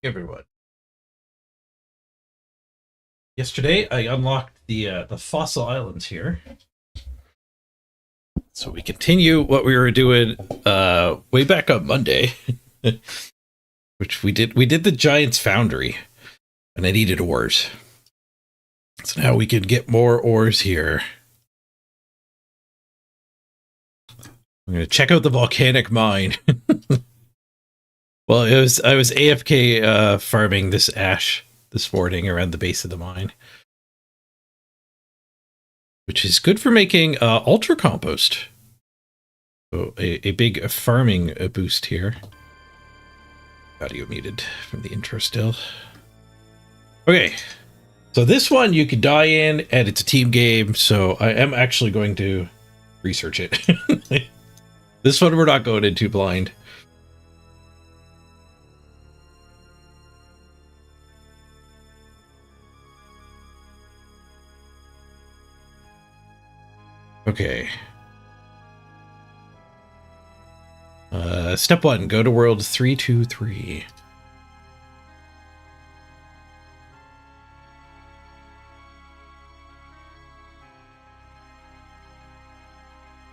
Everyone. Yesterday, I unlocked the fossil islands here, so we continue what we were doing way back on Monday, which we did. We did the Giant's Foundry, and I needed ores, so now we can get more ores here. I'm gonna check out the volcanic mine. Well, I was AFK farming this ash this morning around the base of the mine, which is good for making ultra compost. So a big farming boost here. Audio muted from the intro still. Okay, so this one you could die in, and it's a team game, so I am actually going to research it. This one we're not going into blind. Okay. Step 1, go to world 323.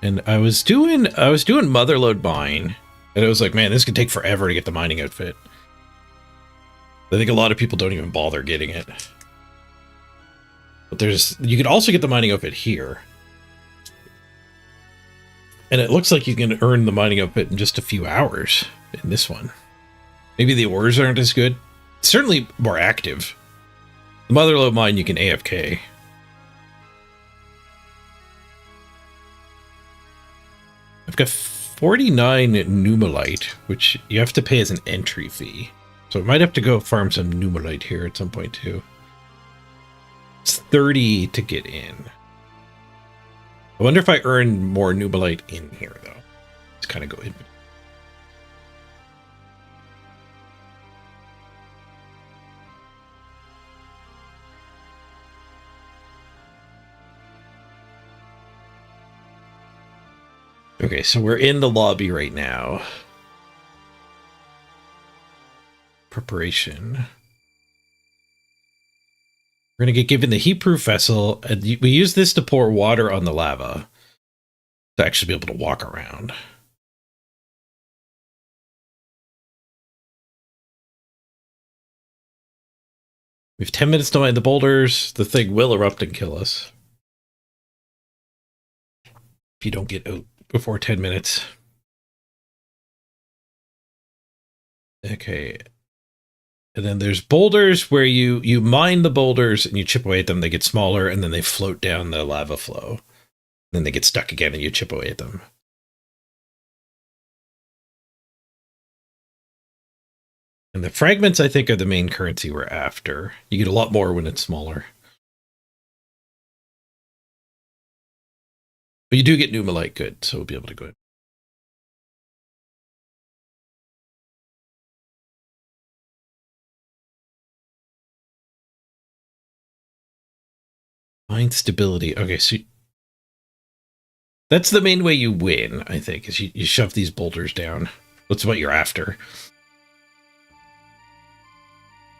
And I was doing motherlode mine, and it was like, man, this could take forever to get the mining outfit. I think a lot of people don't even bother getting it. But you could also get the mining outfit here. And it looks like you can earn the mining outfit in just a few hours in this one. Maybe the ores aren't as good. It's certainly more active. The motherlode mine you can AFK. I've got 49 numalite, which you have to pay as an entry fee. So I might have to go farm some numalite here at some point too. It's 30 to get in. I wonder if I earn more numalite in here though. Let's kind of go in. Okay, so we're in the lobby right now. Preparation. We're going to get given the heat-proof vessel, and we use this to pour water on the lava to actually be able to walk around. We have 10 minutes to mine the boulders. The thing will erupt and kill us if you don't get out before 10 minutes. Okay. And then there's boulders where you mine the boulders and you chip away at them. They get smaller and then they float down the lava flow. Then they get stuck again and you chip away at them. And the fragments, I think, are the main currency we're after. You get a lot more when it's smaller. But you do get numalite good, so we'll be able to go in. Mine stability. Okay, so that's the main way you win, I think, is you shove these boulders down. That's what you're after.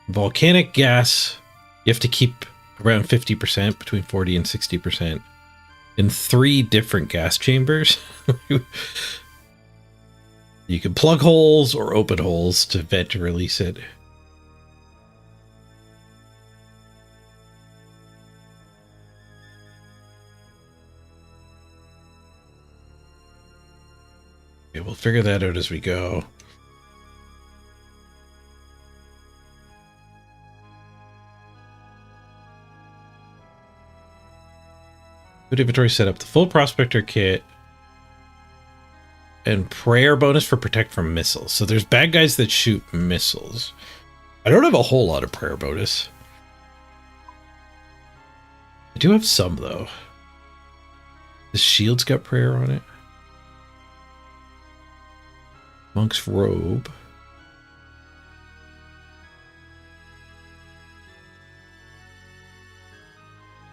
Volcanic gas, you have to keep around 50%, between 40 and 60%, in 3 different gas chambers. You can plug holes or open holes to vent to release it. Okay, we'll figure that out as we go. Good inventory setup. The full prospector kit. And prayer bonus for protect from missiles. So there's bad guys that shoot missiles. I don't have a whole lot of prayer bonus. I do have some, though. The shield's got prayer on it. Monk's robe.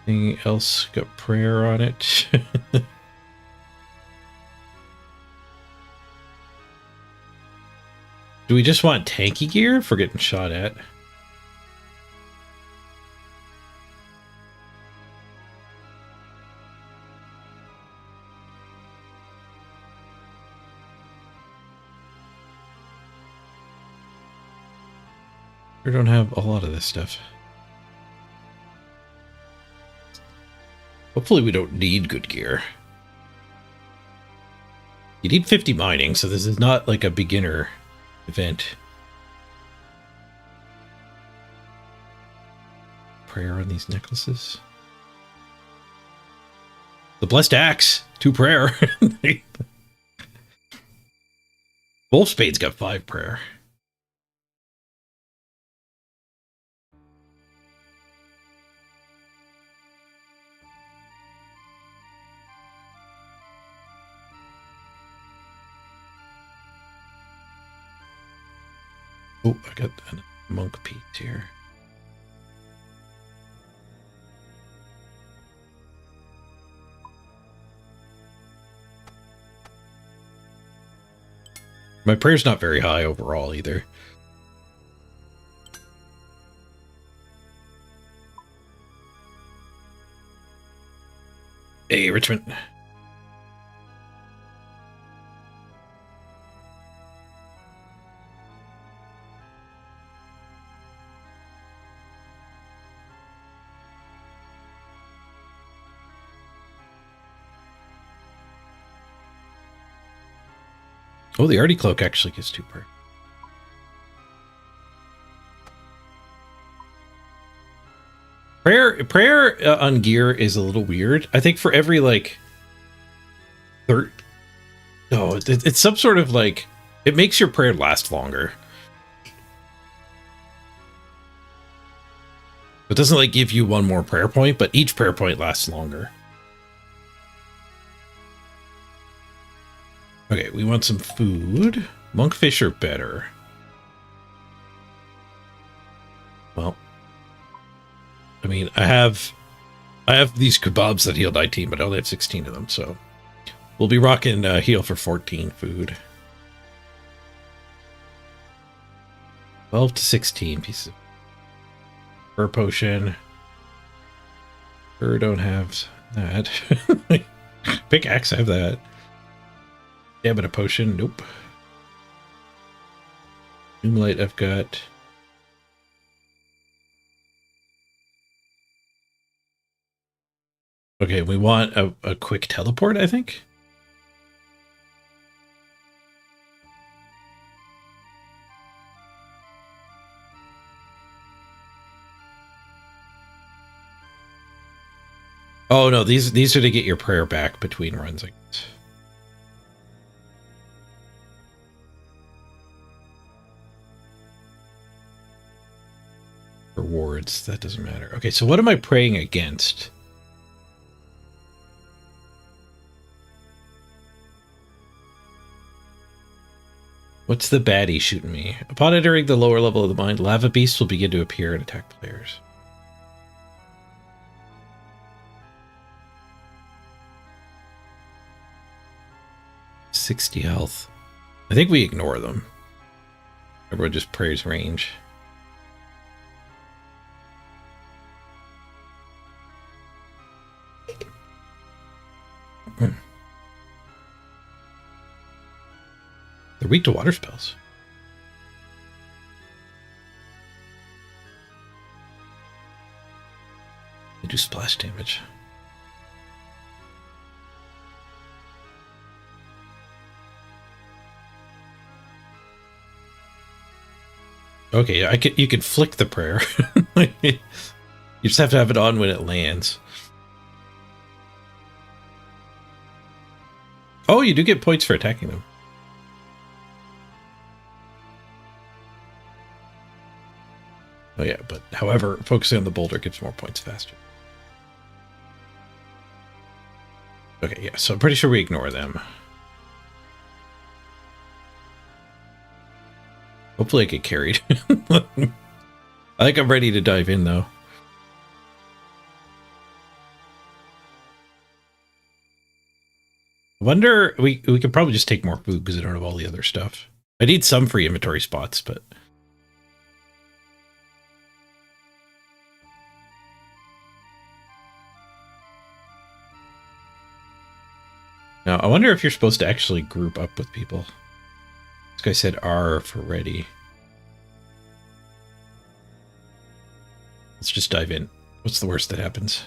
Anything else got prayer on it? Okay, Do we just want tanky gear for getting shot at? We don't have a lot of this stuff. Hopefully we don't need good gear. You need 50 mining, so this is not like a beginner event. Prayer on these necklaces. The blessed axe, 2 prayer. Wolfspade's got 5 prayer. Oh, I got a monk piece here. My prayer's not very high overall either. Hey, Richmond. Oh, the Artie Cloak actually gets 2 prayer. Prayer on gear is a little weird. I think for every like it's some sort of like, it makes your prayer last longer. It doesn't like give you 1 more prayer point, but each prayer point lasts longer. Okay, we want some food. Monkfish are better. Well, I mean, I have these kebabs that heal 19, but I only have 16 of them, so we'll be rocking heal for 14 food. 12 to 16 pieces. Fur potion. Fur don't have that. Pickaxe, I have that. Yeah, but a potion, nope. Moonlight, I've got. Okay, we want a quick teleport, I think. Oh no, these are to get your prayer back between runs, I guess. Rewards, that doesn't matter. Okay, so what am I praying against? What's the baddie shooting me? Upon entering the lower level of the mine, lava beasts will begin to appear and attack players. $60 health. I think we ignore them. Everyone just prays range. They're weak to water spells. They do splash damage. Okay, you could flick the prayer. You just have to have it on when it lands. Oh, you do get points for attacking them. Oh yeah, but however, focusing on the boulder gives more points faster. Okay, yeah, so I'm pretty sure we ignore them. Hopefully I get carried. I think I'm ready to dive in, though. I wonder, we could probably just take more food because I don't have all the other stuff. I need some free inventory spots, but... Now, I wonder if you're supposed to actually group up with people. This guy said R for ready. Let's just dive in. What's the worst that happens?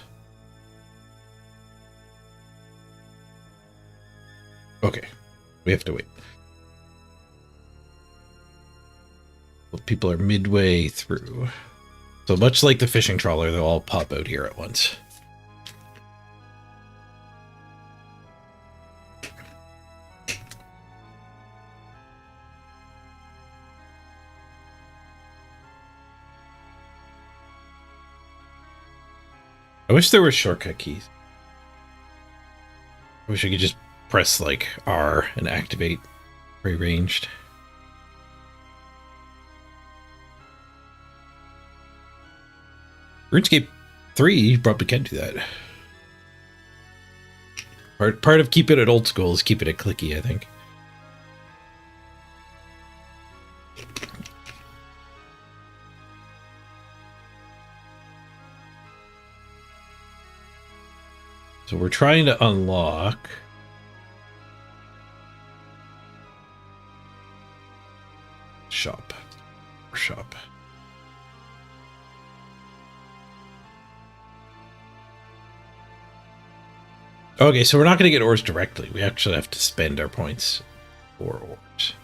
Okay. We have to wait. Well, people are midway through. So much like the fishing trawler, they'll all pop out here at once. I wish there were shortcut keys. I wish I could just press like R and activate pre-ranged. RuneScape 3, you probably can do that. Part of keeping it old school is keeping it clicky, I think. So we're trying to unlock shop. Okay, so we're not going to get ores directly. We actually have to spend our points for ores.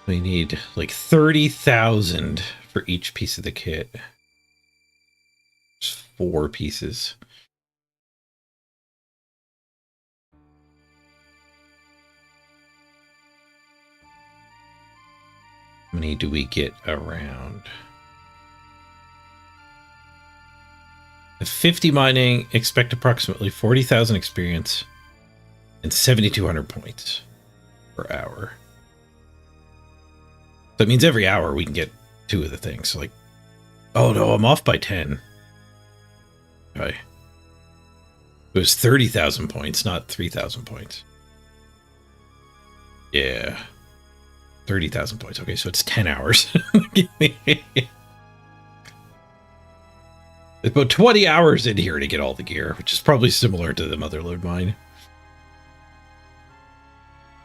We need like 30,000 for each piece of the kit. Just 4 pieces. How many do we get around? At 50 mining, expect approximately 40,000 experience and 7,200 points per hour. That means every hour we can get 2 of the things. So like, oh no, I'm off by 10. Okay. It was 30,000 points, not 3,000 points. Yeah. 30,000 points. Okay, so it's 10 hours. It's about 20 hours in here to get all the gear, which is probably similar to the Motherlode mine.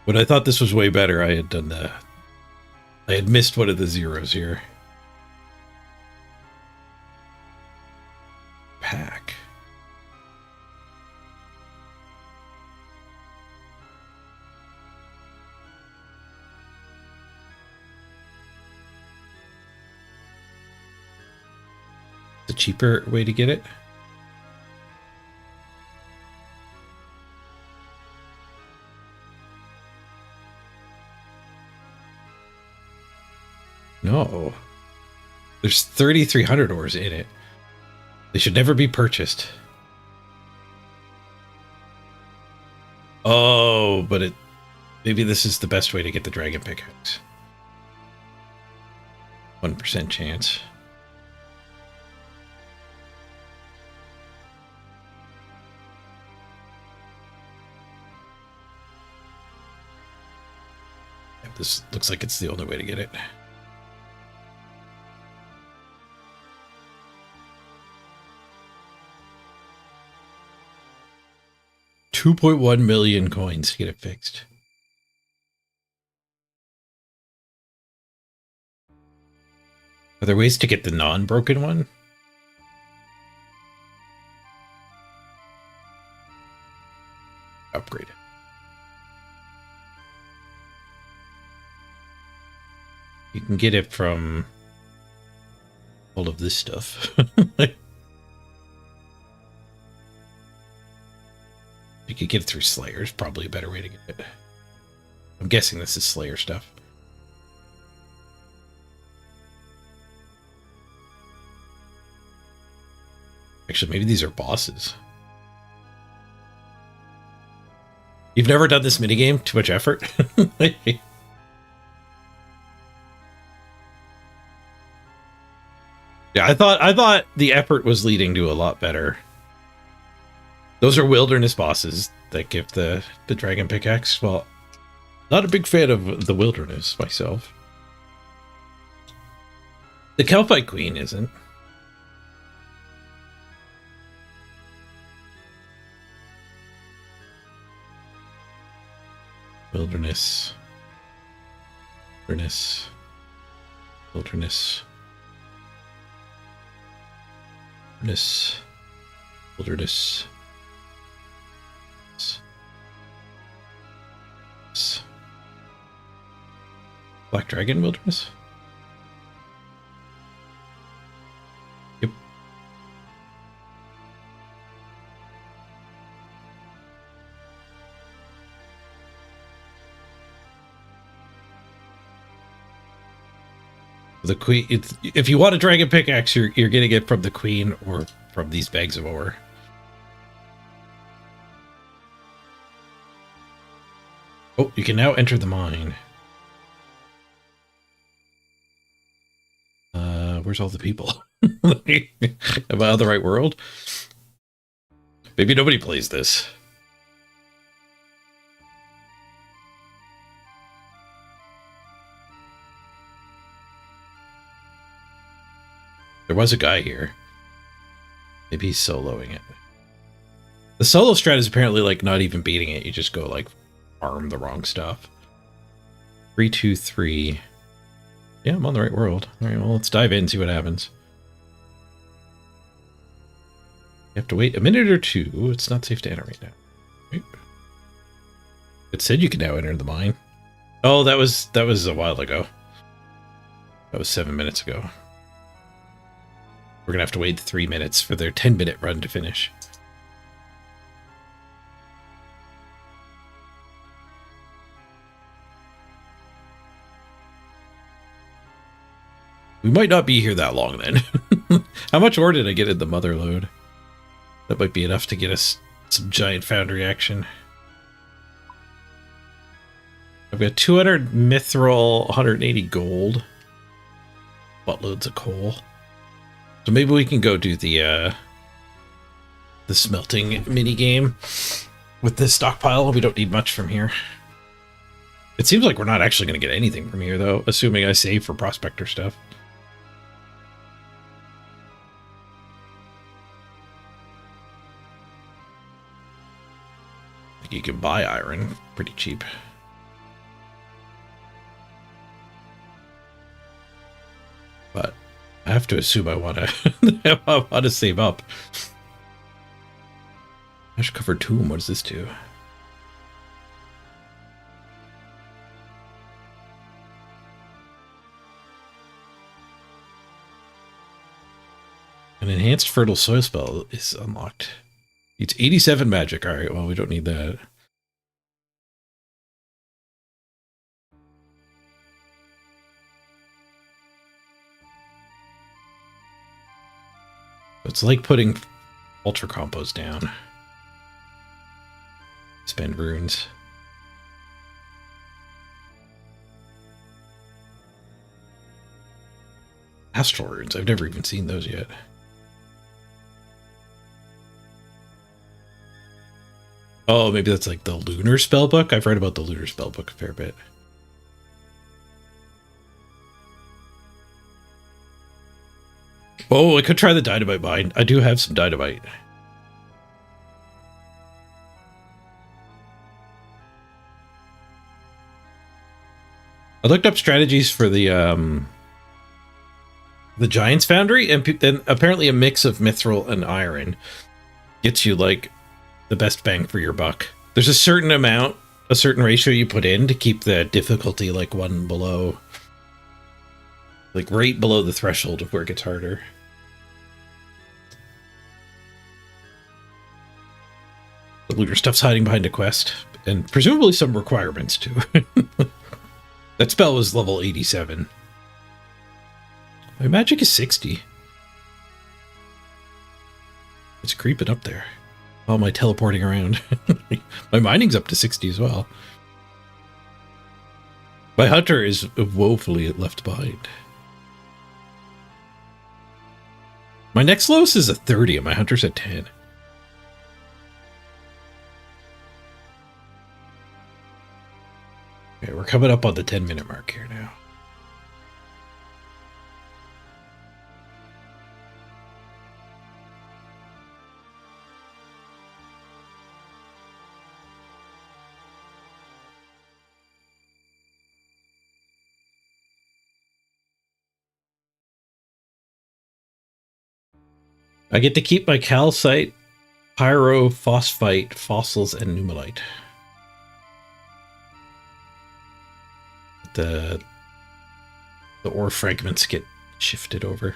When I thought this was way better, I had missed one of the zeros here. Pack. The cheaper way to get it? No. There's 3,300 ores in it. They should never be purchased. Oh, but maybe this is the best way to get the dragon pickaxe. 1% chance. This looks like it's the only way to get it. $2.1 million coins to get it fixed. Are there ways to get the non-broken one? Upgrade it. You can get it from all of this stuff. You could get it through Slayer's, probably a better way to get it. I'm guessing this is Slayer stuff. Actually, maybe these are bosses. You've never done this minigame? Too much effort? Yeah, I thought the effort was leading to a lot better. Those are wilderness bosses that give the dragon pickaxe. Well, not a big fan of the wilderness myself. The Kelpite Queen isn't. Wilderness. Wilderness. Wilderness. Wilderness. Wilderness. Black Dragon Wilderness? Yep. The queen. If you want a dragon pickaxe, you're getting it from the queen or from these bags of ore. Oh, you can now enter the mine. Where's all the people? Am I on the right world? Maybe nobody plays this. There was a guy here. Maybe he's soloing it. The solo strat is apparently like not even beating it. You just go like farm the wrong stuff. 3, 2, 3. Yeah, I'm on the right world. All right, well, let's dive in and see what happens. You have to wait a minute or two. It's not safe to enter right now. Right. It said you can now enter the mine. Oh, that was a while ago. That was 7 minutes ago. We're gonna have to wait 3 minutes for their 10-minute run to finish. We might not be here that long then. How much ore did I get in the mother load? That might be enough to get us some giant foundry action. I've got 200 mithril, 180 gold. Buttloads of coal. So maybe we can go do the smelting mini game with this stockpile. We don't need much from here. It seems like we're not actually going to get anything from here, though, assuming I save for prospector stuff. You can buy iron pretty cheap. But I have to assume I want to I want to save up. Ash covered tomb. What does this do? An enhanced fertile soil spell is unlocked. It's 87 magic. All right, well, we don't need that. It's like putting ultra compost down. Spend runes. Astral runes. I've never even seen those yet. Oh, maybe that's like the lunar spellbook. I've read about the lunar spellbook a fair bit. Oh, I could try the dynamite mine. I do have some dynamite. I looked up strategies for the Giant's Foundry, and then apparently a mix of mithril and iron gets you like the best bang for your buck. There's a certain amount, a certain ratio you put in to keep the difficulty like one below, like right below the threshold of where it gets harder. The looter stuff's hiding behind a quest, and presumably some requirements too. That spell was level 87. My magic is 60. It's creeping up there. All my teleporting around. My mining's up to 60 as well. My hunter is woefully left behind. My next lowest is a 30 and my hunter's at 10. Okay, we're coming up on the 10-minute mark here now. I get to keep my calcite, pyrophosphite, fossils, and numalite. The ore fragments get shifted over.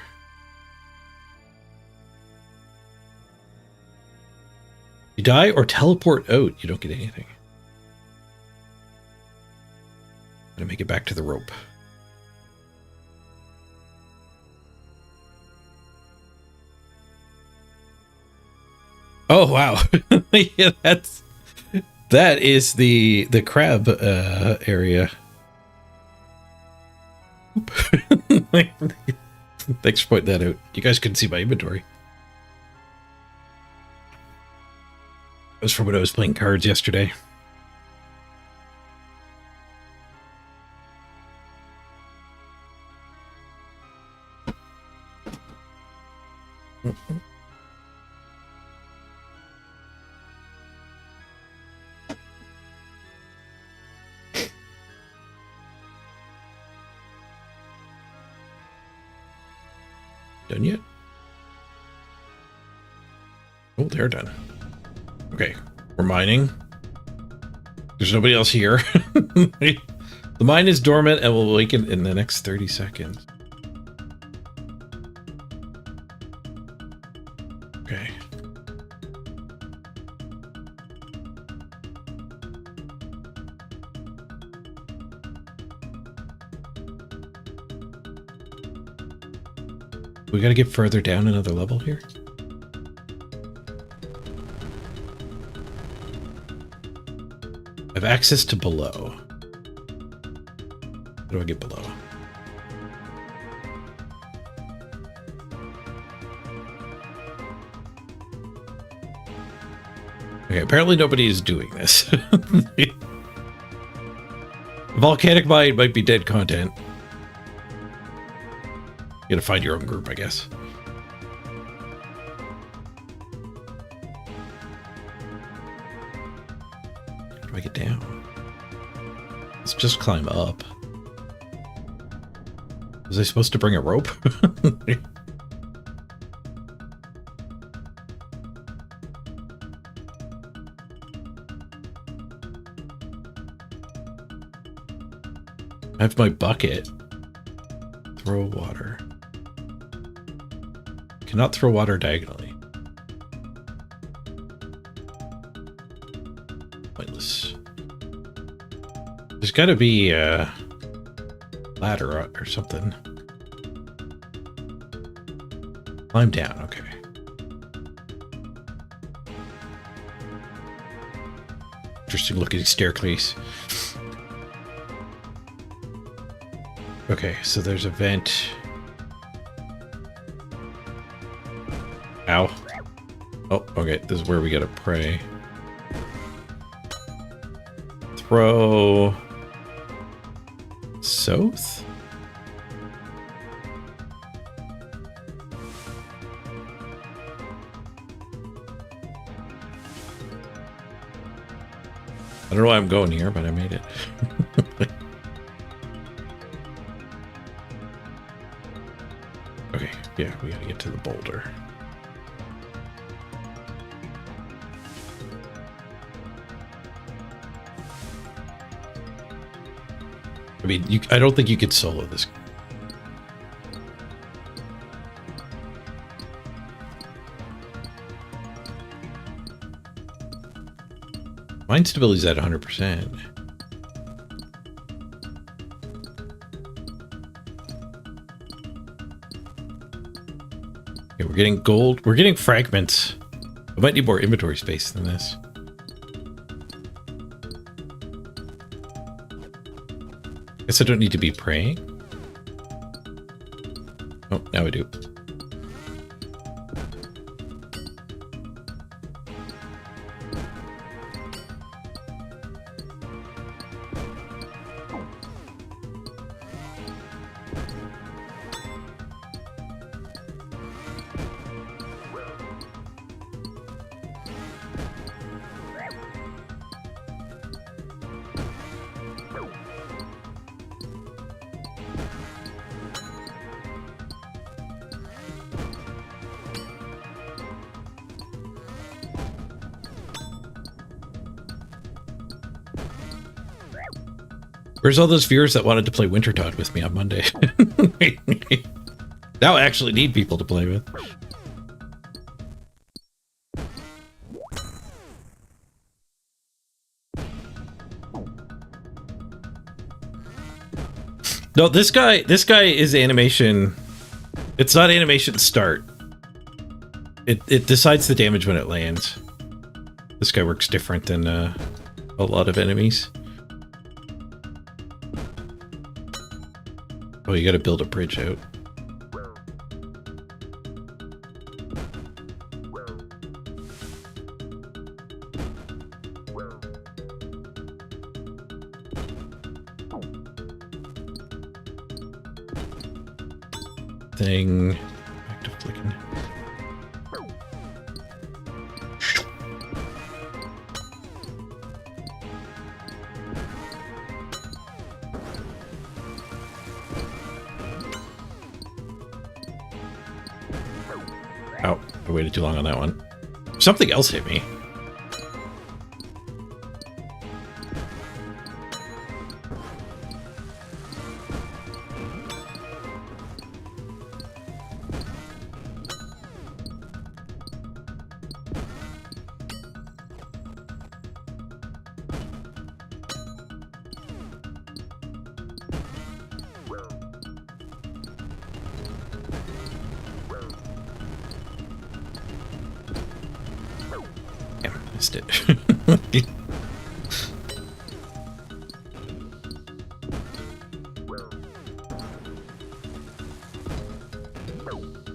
You die or teleport out, you don't get anything. Gotta make it back to the rope. Oh wow. Yeah, that is the crab area. Thanks for pointing that out. You guys couldn't see my inventory. That was from when I was playing cards yesterday. Done yet? Oh, they're done. Okay, we're mining. There's nobody else here. The mine is dormant and will awaken in the next 30 seconds. Okay. We gotta get further down another level here. I have access to below. How do I get below? Okay, apparently nobody is doing this. Volcanic mine might be dead content. You gotta find your own group, I guess. How do I get down? Let's just climb up. Was I supposed to bring a rope? I have my bucket. Throw water. Cannot throw water diagonally. Pointless. There's got to be a ladder or something. Climb down, okay. Interesting looking staircase. Okay, so there's a vent. Ow. Oh, okay, this is where we gotta pray. Throw... south? I don't know why I'm going here, but I made it. Okay, yeah, we gotta get to the boulder. I mean, I don't think you could solo this. Mine stability is at 100%. Okay, we're getting gold. We're getting fragments. I might need more inventory space than this. Guess I don't need to be praying. Oh, now I do. Where's all those viewers that wanted to play Wintertodt with me on Monday? Now I actually need people to play with. No, this guy is animation. It's not animation start. It decides the damage when it lands. This guy works different than a lot of enemies. Oh, you gotta build a bridge out. Thing. Back to flicking. Oh, I waited too long on that one. Something else hit me. It.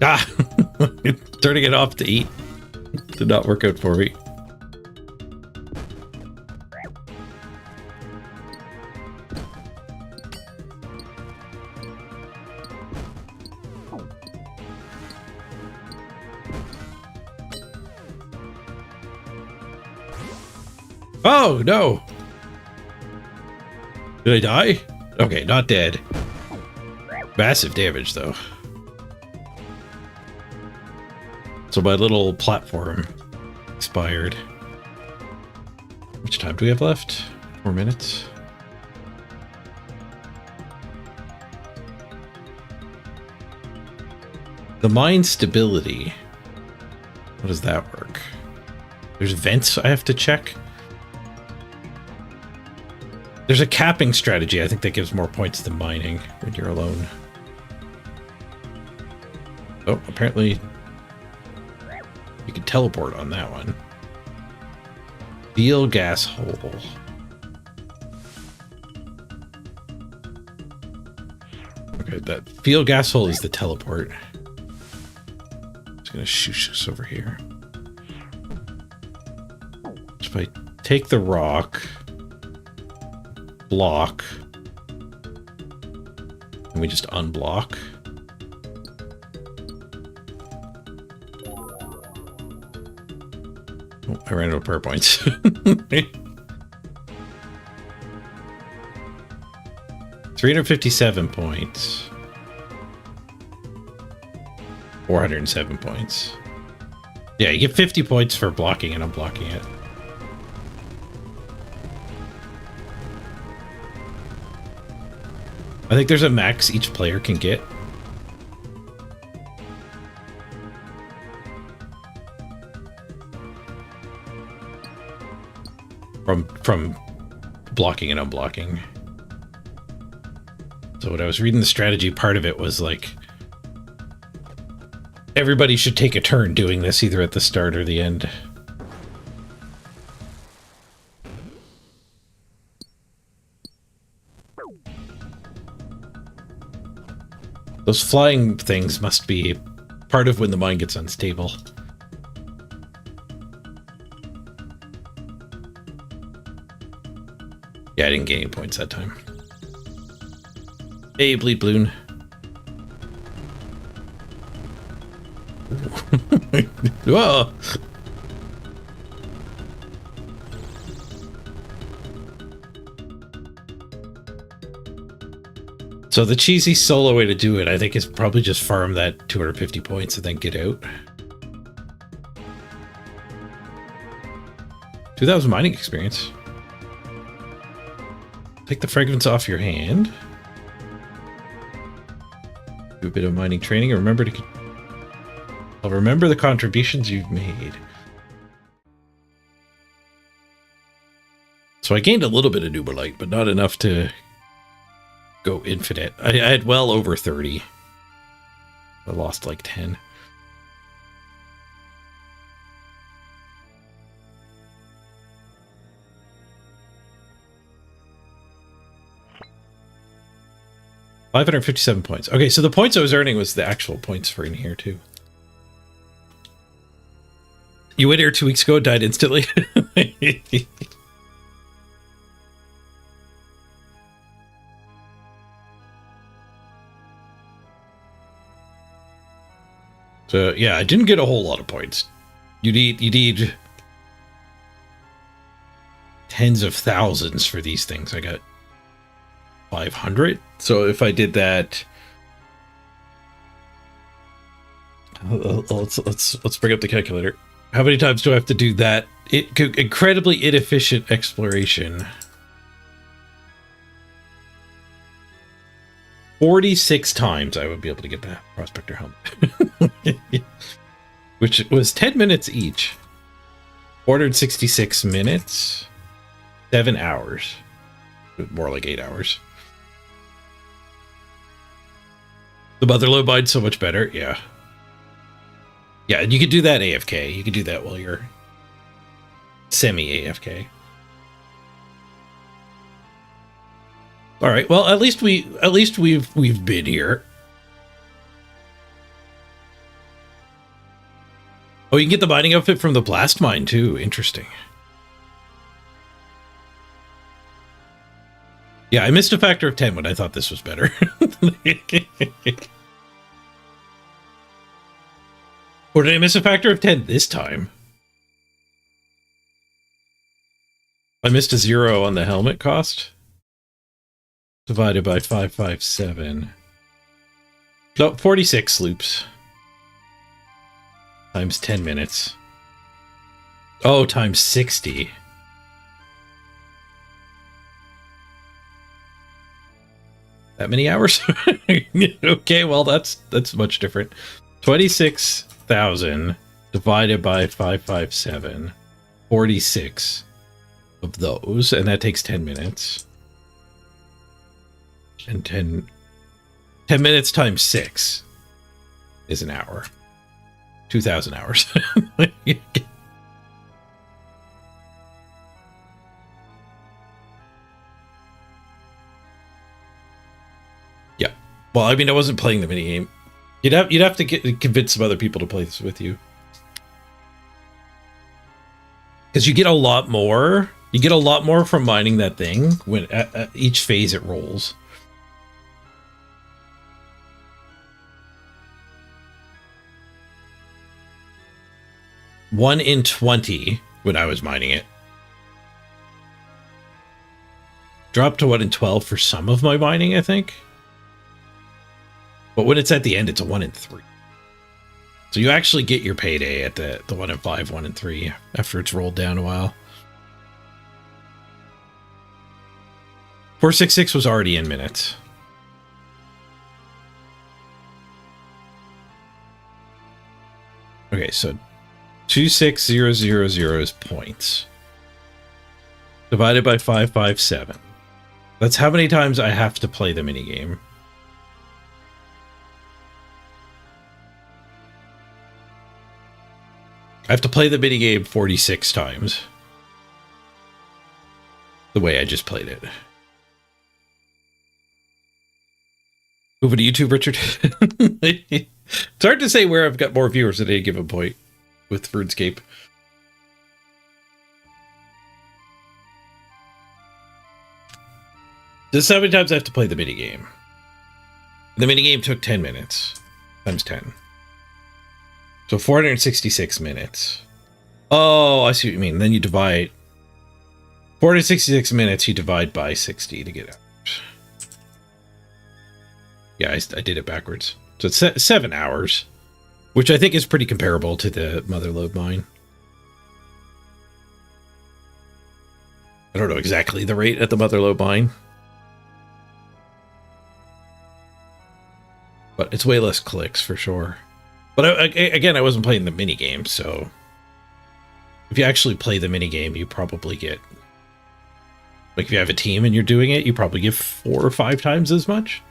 Ah! Turning it off to eat did not work out for me. Oh, no. Did I die? Okay, not dead. Massive damage, though. So my little platform expired. How much time do we have left? 4 minutes. The mine stability. How does that work? There's vents I have to check. There's a capping strategy, I think, that gives more points than mining when you're alone. Oh, apparently you can teleport on that one. Fuel gas hole. Okay, that fuel gas hole is the teleport. Just gonna shoosh this over here. If I take the rock, block, and we just unblock. Oh, I ran out of prayer points. 357 points. 407 points. Yeah, you get 50 points for blocking and unblocking it. I think there's a max each player can get. From blocking and unblocking. So when I was reading the strategy, part of it was like everybody should take a turn doing this either at the start or the end. Those flying things must be part of when the mine gets unstable. Yeah, I didn't get any points that time. Hey, Bleed Balloon. Whoa! So the cheesy solo way to do it, I think, is probably just farm that 250 points and then get out. 2,000 mining experience. Take the fragments off your hand. Do a bit of mining training. I'll remember the contributions you've made. So I gained a little bit of nuberlite, but not enough to go infinite. I had well over 30. I lost like 10. $557 points. Okay, so the points I was earning was the actual points for in here too. You went here 2 weeks ago, died instantly. So yeah, I didn't get a whole lot of points. You need tens of thousands for these things. I got 500. So if I did that, let's bring up the calculator. How many times do I have to do that? Incredibly inefficient exploration. 46 times I would be able to get that Prospector helmet. Which was 10 minutes each. 466 minutes. 7 hours. More like 8 hours. The motherlode mine's so much better. Yeah. Yeah, and you could do that AFK. You could do that while you're semi-AFK. All right. Well, at least we've been here. Oh, you can get the mining outfit from the blast mine too. Interesting. Yeah, I missed a factor of 10 when I thought this was better. Or did I miss a factor of 10 this time? I missed a 0 on the helmet cost. Divided by 557. No, 46 loops. Times 10 minutes. Oh, times 60. That many hours? Okay, well that's much different. 26,000 divided by 557. 46 of those, and that takes 10 minutes. And 10 minutes times 6 is an hour. 2,000 hours. Yeah. Well, I mean, I wasn't playing the minigame. You'd have to convince some other people to play this with you. Because you get a lot more. You get a lot more from mining that thing when at each phase it rolls. One in 20 when I was mining it. Dropped to 1 in 12 for some of my mining, I think. But when it's at the end, it's a 1 in 3. So you actually get your payday at the 1 in 5, 1 in 3 after it's rolled down a while. 466 was already in minutes. Okay, so 26000 is points. Divided by 557. That's how many times I have to play the minigame. I have to play the minigame 46 times. The way I just played it. Moving to YouTube, Richard. It's hard to say where I've got more viewers at any given point with RuneScape. This is how many times I have to play the minigame. The minigame took 10 minutes. Times 10. So 466 minutes. Oh, I see what you mean. Then you divide 466 minutes, you divide by 60 to get out. Yeah, I did it backwards. So it's 7 hours, which I think is pretty comparable to the Motherlode mine. I don't know exactly the rate at the Motherlode mine. But it's way less clicks for sure. But again, I wasn't playing the minigame, so if you actually play the minigame, you probably get, like if you have a team and you're doing it, you probably get 4 or 5 times as much.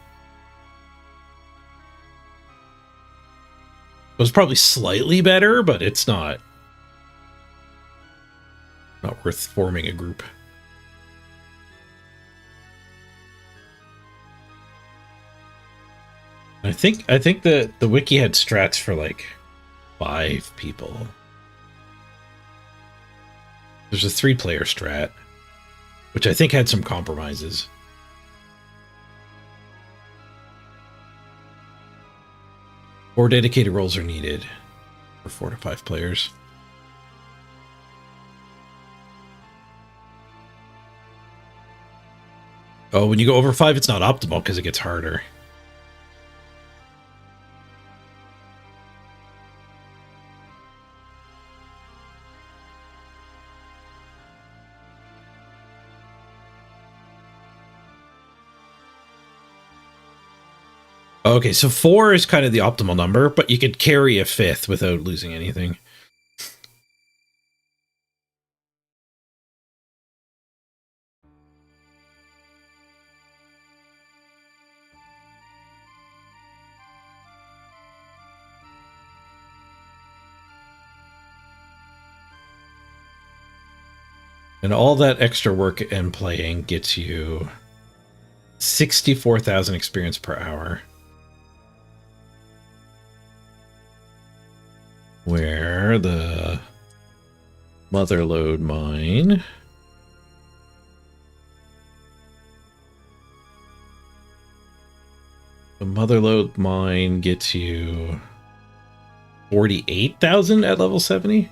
It was probably slightly better, but it's not worth forming a group. I think the wiki had strats for like 5 people. There's a 3-player strat, which I think had some compromises. Four dedicated roles are needed for 4 to 5 players. Oh, when you go over 5, it's not optimal because it gets harder. Okay, so 4 is kind of the optimal number, but you could carry a 5th without losing anything. And all that extra work and playing gets you 64,000 experience per hour. Where the Motherlode mine gets you 48,000 at level 70.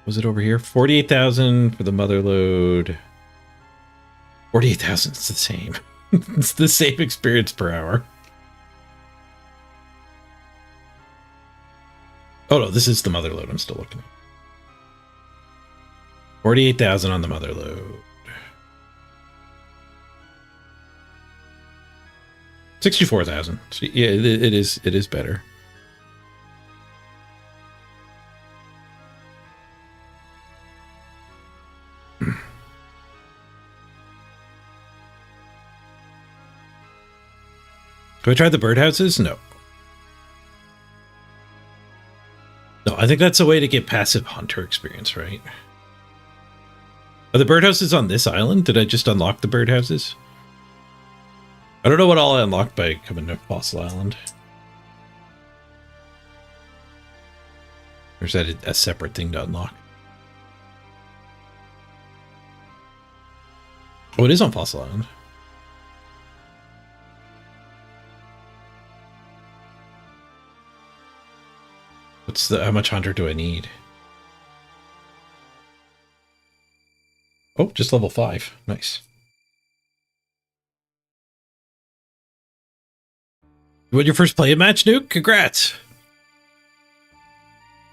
Was it over here? 48,000 for the Motherlode. 48,000 is the same. It's the same experience per hour. Oh no, this is the Motherlode I'm still looking at. 48,000 on the Motherlode. 64,000. So yeah, it is better. Do I try the birdhouses? No. No, I think that's a way to get passive hunter experience, right? Are the birdhouses on this island? Did I just unlock the birdhouses? I don't know what all I unlocked by coming to Fossil Island. Or is that a separate thing to unlock? Oh, it is on Fossil Island. How much hunter do I need? Oh, just level 5. Nice. You won your first play match, Nuke? Congrats!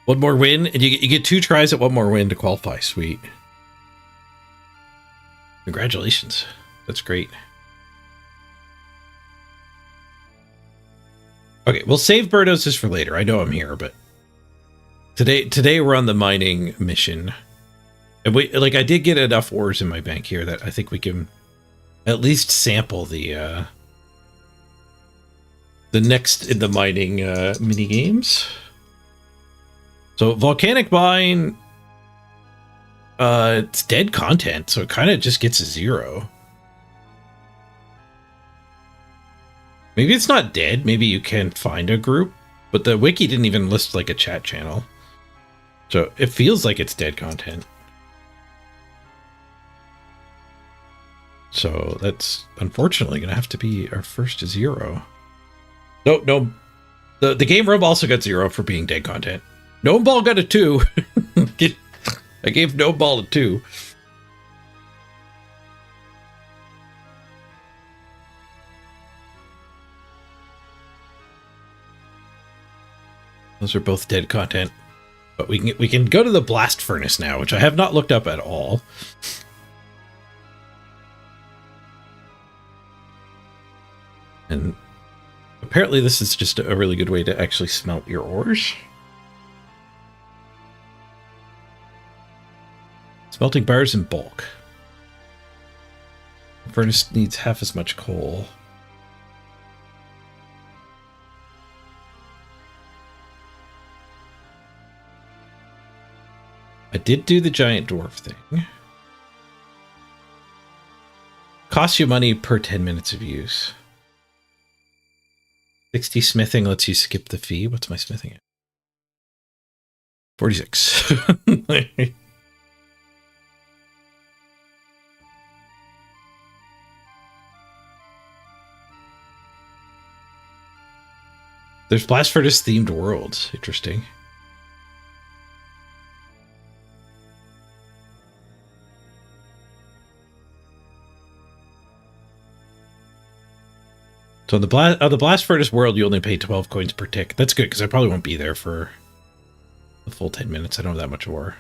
One more win, and you get 2 tries at one more win to qualify. Sweet. Congratulations. That's great. Okay, we'll save birdhouses for later. I know I'm here, but today we're on the mining mission. And I did get enough ores in my bank here that I think we can at least sample the next in the mining mini games. So Volcanic mine, it's dead content, so it kind of just gets a 0. Maybe it's not dead. Maybe you can find a group, but the wiki didn't even list like a chat channel. So it feels like it's dead content. So that's unfortunately going to have to be our first 0. No. The game room also got 0 for being dead content. Gnome Ball got a 2. I gave Gnome Ball a 2. Those are both dead content. But we can go to the blast furnace now, which I have not looked up at all. And apparently this is just a really good way to actually smelt your ores. Smelting bars in bulk. The furnace needs half as much coal. I did do the giant dwarf thing. Costs you money per 10 minutes of use. 60 smithing lets you skip the fee. What's my smithing at? 46. There's blast furnace themed worlds. Interesting. So the blast furnace world, you only pay 12 coins per tick. That's good because I probably won't be there for the full 10 minutes. I don't have that much ore.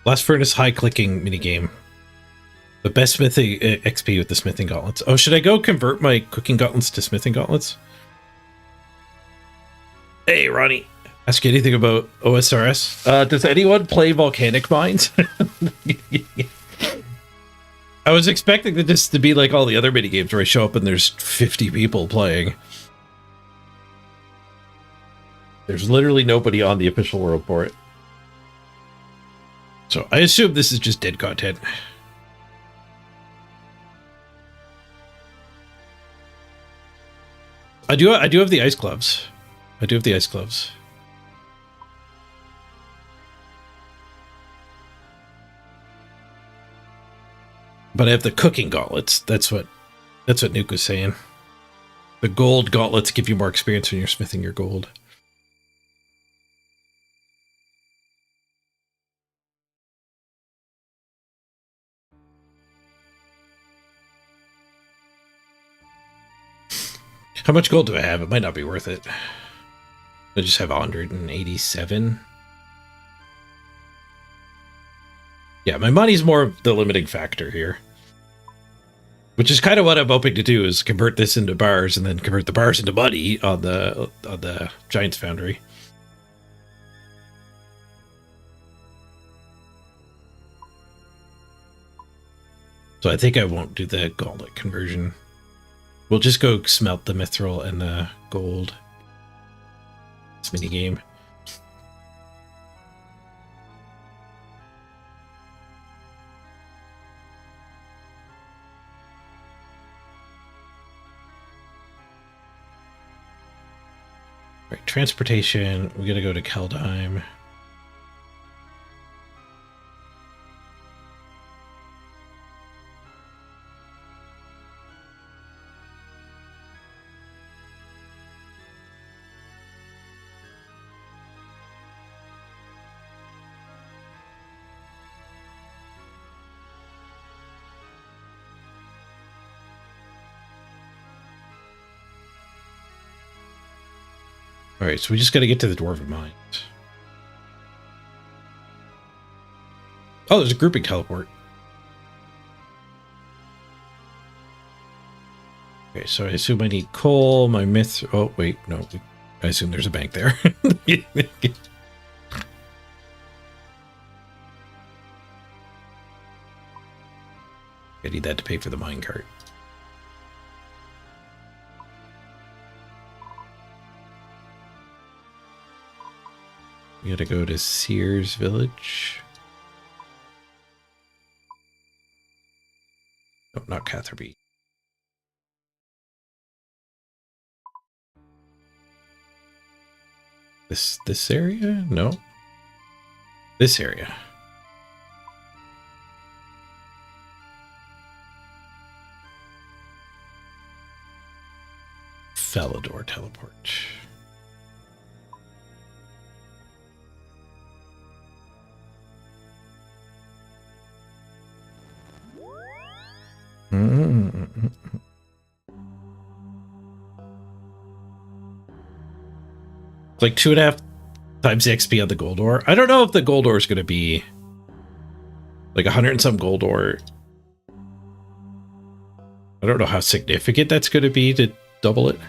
Blast furnace high clicking minigame. The best smithing XP with the smithing gauntlets. Oh, should I go convert my cooking gauntlets to smithing gauntlets? Hey, Ronnie. Ask you anything about OSRS? Does anyone play Volcanic Mines? I was expecting this to be like all the other minigames where I show up and there's 50 people playing. There's literally nobody on the official world for it. So I assume this is just dead content. I do have the ice gloves. I do have the ice gloves. But I have the cooking gauntlets. That's what Nuke was saying. The gold gauntlets give you more experience when you're smithing your gold. How much gold do I have? It might not be worth it. I just have 187. Yeah, my money's more of the limiting factor here. Which is kind of what I'm hoping to do, is convert this into bars and then convert the bars into money on the Giant's Foundry. So I think I won't do the gauntlet conversion. We'll just go smelt the mithril and the gold. This minigame. Right, transportation. We gotta go to Kaldheim. Alright, so we just gotta get to the Dwarven Mines. Oh, there's a grouping teleport. Okay, so I assume I need coal, my myth... Oh, wait, no. I assume there's a bank there. I need that to pay for the minecart. We gotta go to Sears Village. No, not Catherby. This area? No. This area. Felidor teleport. It's like 2.5 times the XP on the gold ore. I don't know if the gold ore is going to be like 100 and some gold ore. I don't know how significant that's going to be to double it.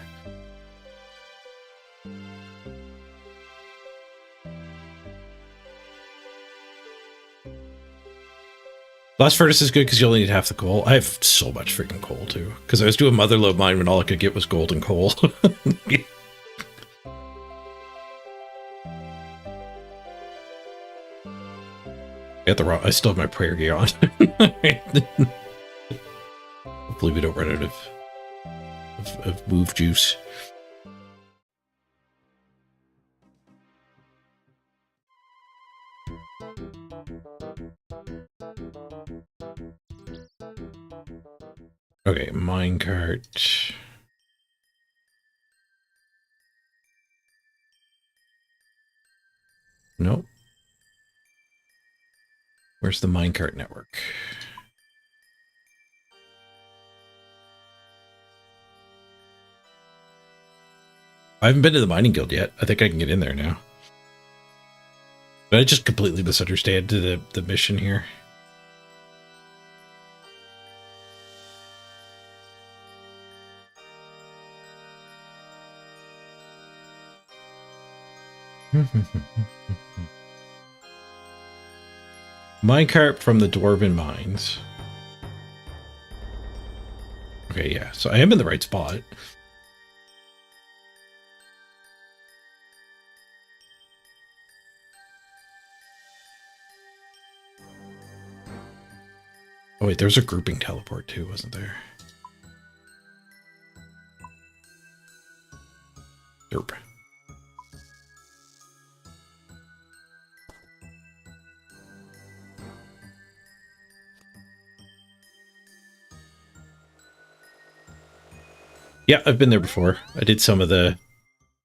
Blast furnace is good because you only need half the coal. I have so much freaking coal too. Because I was doing motherlode mine when all I could get was gold and coal. I still have my prayer gear on. Hopefully we don't run out of move juice. Okay, minecart. Nope. Where's the minecart network? I haven't been to the mining guild yet. I think I can get in there now. But I just completely misunderstand the mission here. Minecart from the Dwarven Mines. Okay, yeah. So I am in the right spot. Oh wait, there's a grouping teleport too, wasn't there? Derp. Yeah, I've been there before. I did some of the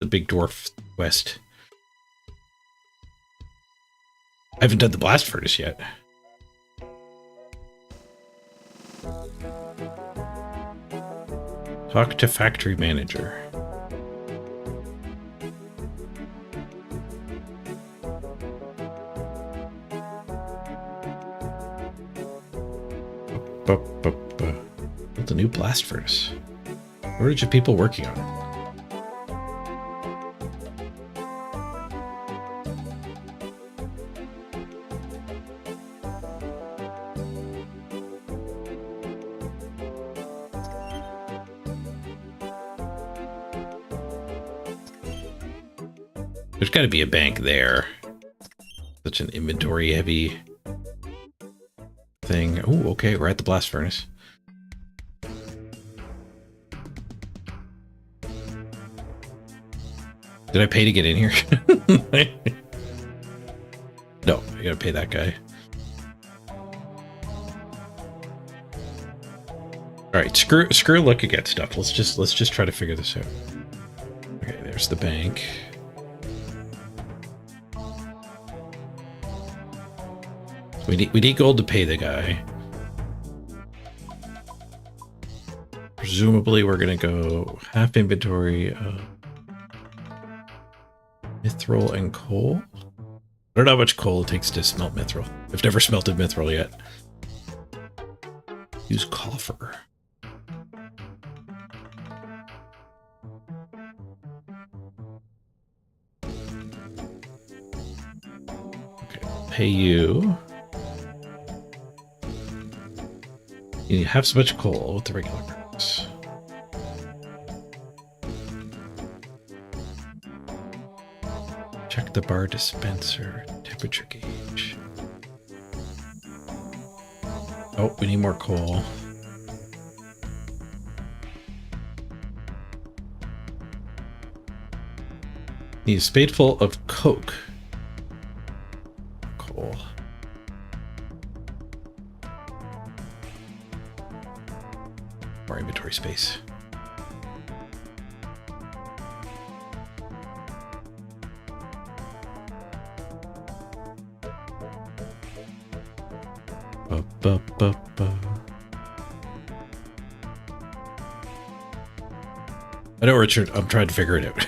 big dwarf quest. I haven't done the blast furnace yet. Talk to factory manager. Built a new blast furnace. What are your people working on? There's got to be a bank there. Such an inventory heavy thing. Oh, okay, we're at the blast furnace. Did I pay to get in here? No, I gotta pay that guy. All right, screw looking at stuff. Let's just try to figure this out. Okay, there's the bank. We need gold to pay the guy. Presumably, we're gonna go half inventory of mithril and coal. I don't know how much coal it takes to smelt mithril. I've never smelted mithril yet. Use coffer. Okay, I'll pay you. You need half so much coal with the regular price. Check the bar dispenser, temperature gauge. Oh, we need more coal. Need a spadeful of coke. Coal. More inventory space. Ba, ba, ba, ba. I know, Richard. I'm trying to figure it out.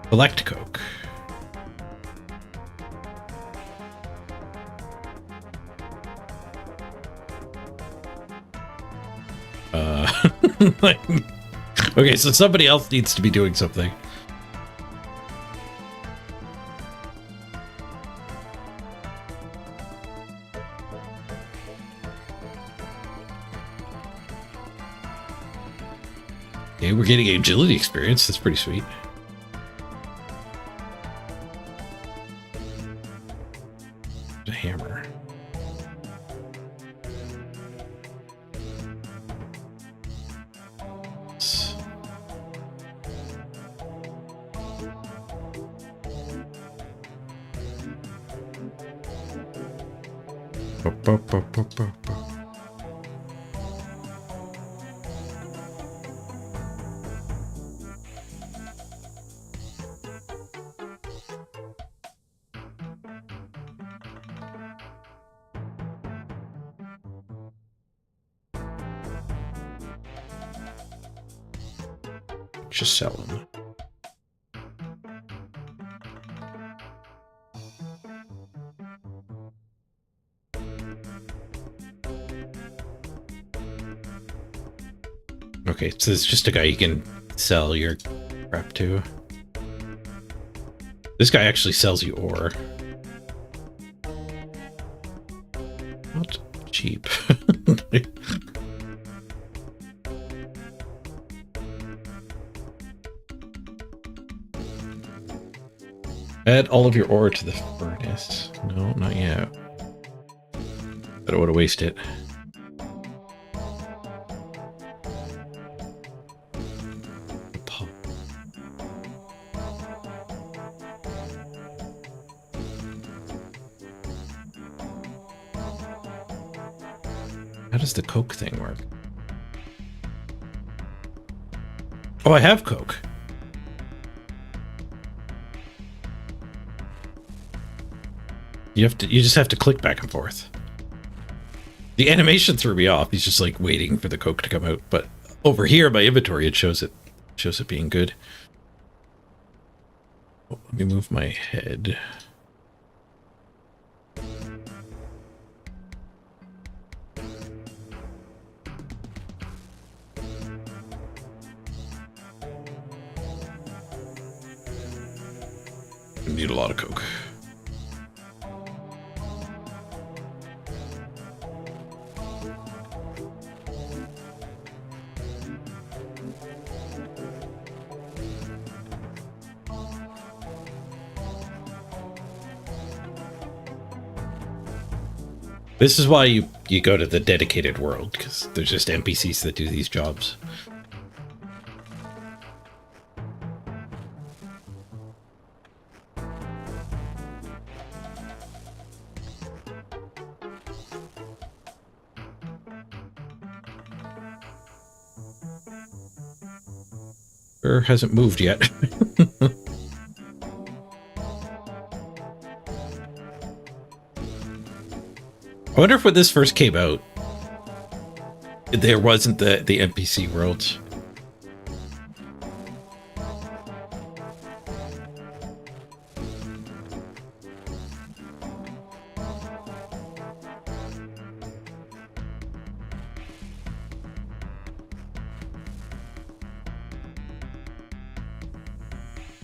Select Coke. Okay, so somebody else needs to be doing something. Okay, we're getting agility experience. That's pretty sweet. A hammer. Just sell them. Okay, so it's just a guy you can sell your crap to. This guy actually sells you ore. Not cheap. Add all of your ore to the furnace. No, not yet. I don't want to waste it. How does the Coke thing work? Oh, I have Coke. You just have to click back and forth. The animation threw me off. He's just like waiting for the Coke to come out. But over here in my inventory, it shows it being good. Oh, let me move my head. I need a lot of Coke. This is why you go to the dedicated world, because there's just NPCs that do these jobs. Sure hasn't moved yet. I wonder if when this first came out, there wasn't the NPC worlds.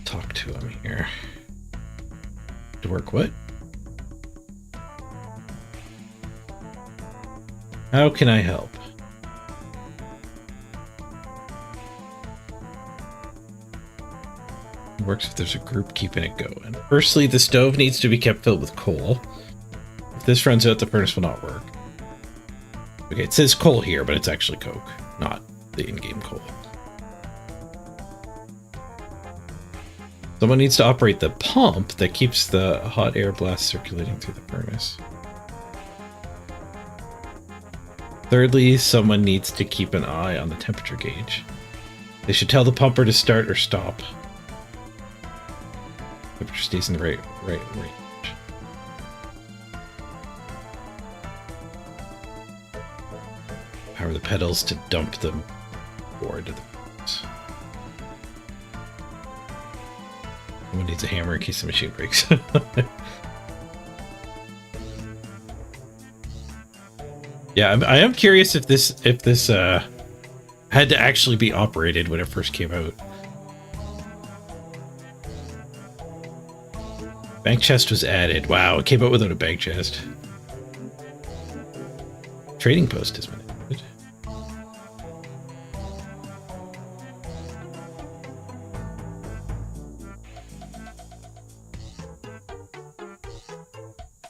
Talk to him here. To work what? How can I help? It works if there's a group keeping it going. Firstly, the stove needs to be kept filled with coal. If this runs out, the furnace will not work. Okay, it says coal here, but it's actually coke, not the in-game coal. Someone needs to operate the pump that keeps the hot air blast circulating through the furnace. Thirdly, someone needs to keep an eye on the temperature gauge. They should tell the pumper to start or stop. Temperature stays in the right range. Power the pedals to dump them forward to the pedals. Someone needs a hammer in case the machine breaks. Yeah, I am curious if this had to actually be operated when it first came out. Bank chest was added. Wow, it came out without a bank chest. Trading post has been added.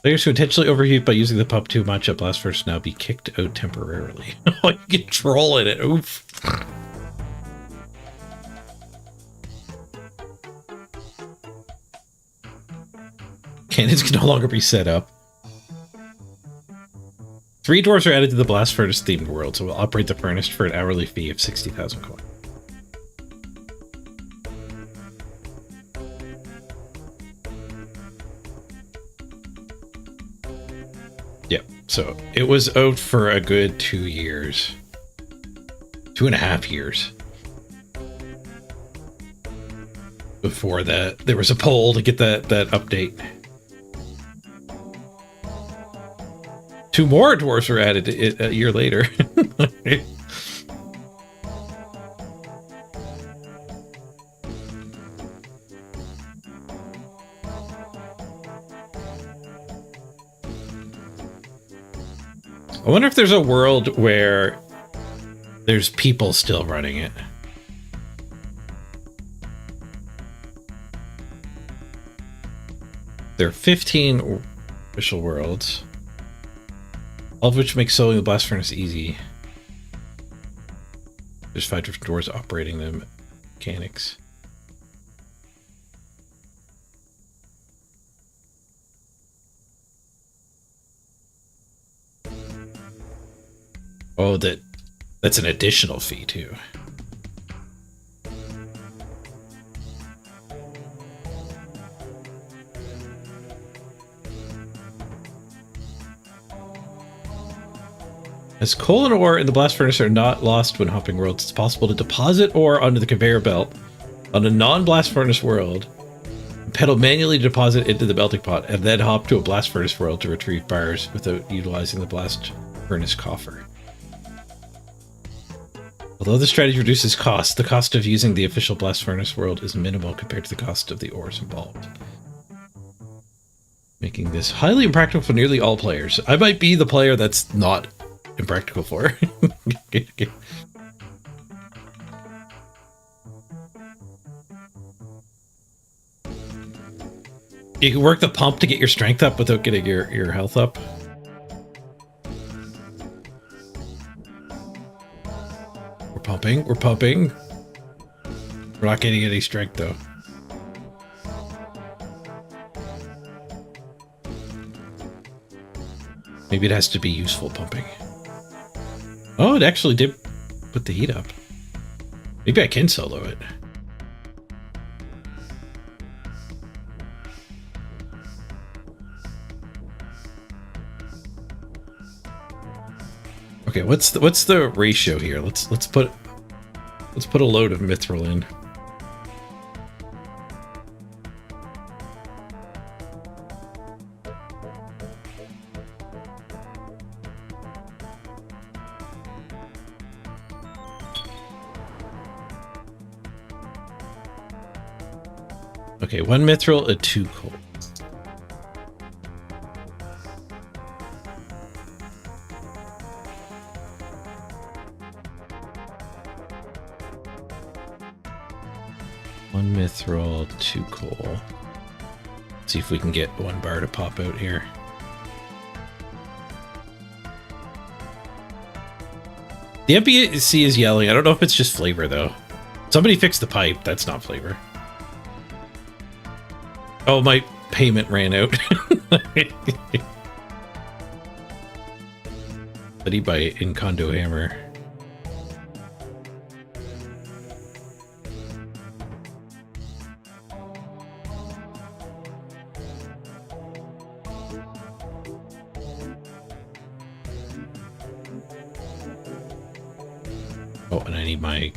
Players who intentionally overheat by using the pump too much at blast furnace now be kicked out temporarily. Oh, you get troll in it. Oof. Cannons can no longer be set up. 3 dwarves are added to the blast furnace themed world, so we'll operate the furnace for an hourly fee of 60,000 coin. Yep, so it was out for a good 2 years. 2.5 years. Before that, there was a poll to get that update. 2 more dwarves were added a year later. I wonder if there's a world where there's people still running it. There are 15 official worlds, all of which make soloing the blast furnace easy. There's 5 different doors operating them. Mechanics. Oh, that's an additional fee too. As coal and ore in the blast furnace are not lost when hopping worlds, it's possible to deposit ore onto the conveyor belt on a non-blast furnace world, pedal manually deposit into the melting pot, and then hop to a blast furnace world to retrieve bars without utilizing the blast furnace coffer. Although the strategy reduces cost, the cost of using the official blast furnace world is minimal compared to the cost of the ores involved, making this highly impractical for nearly all players. I might be the player that's not impractical for. You can work the pump to get your strength up without getting your health up. We're pumping. We're not getting any strength though. Maybe it has to be useful pumping. Oh, it actually did put the heat up. Maybe I can solo it. Okay, what's the ratio here? Let's put a load of mithril in. Okay, 1 mithril, 2 coal. Mithril, 2 coal. Let's see if we can get 1 bar to pop out here. The NPC is yelling. I don't know if it's just flavor though. Somebody fix the pipe. That's not flavor. Oh, my payment ran out. Buddy by Incondo Hammer. Oh, and I need my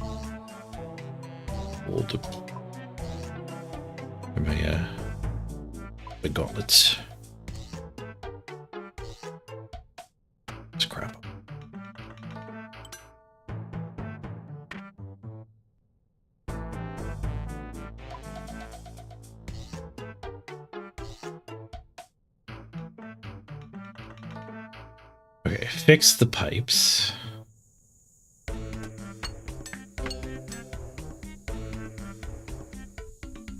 gold. My the gauntlets. It's crap. Okay, fix the pipes.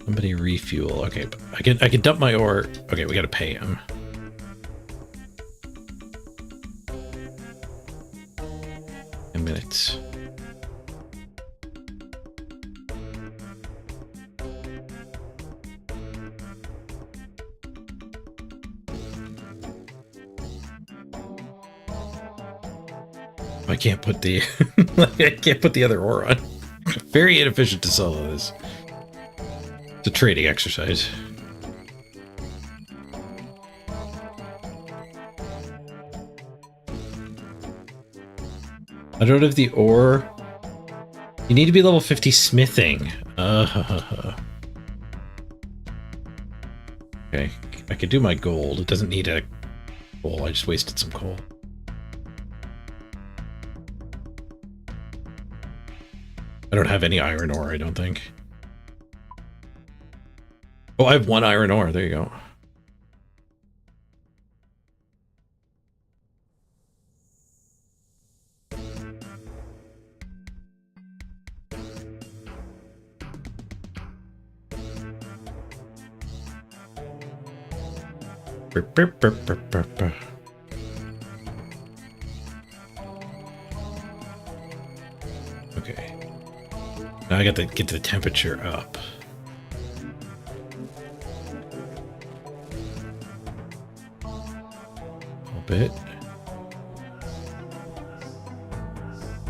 Somebody refuel. Okay, but I can dump my ore. Okay, we gotta pay him. Minutes. I can't put the I can't put the other ore on. Very inefficient to sell this. It's a trading exercise. I don't have the ore. You need to be level 50 smithing. Okay, I could do my gold. It doesn't need a coal. I just wasted some coal. I don't have any iron ore, I don't think. Oh, I have one iron ore. There you go. Okay. Now I got to get the temperature up. A little bit.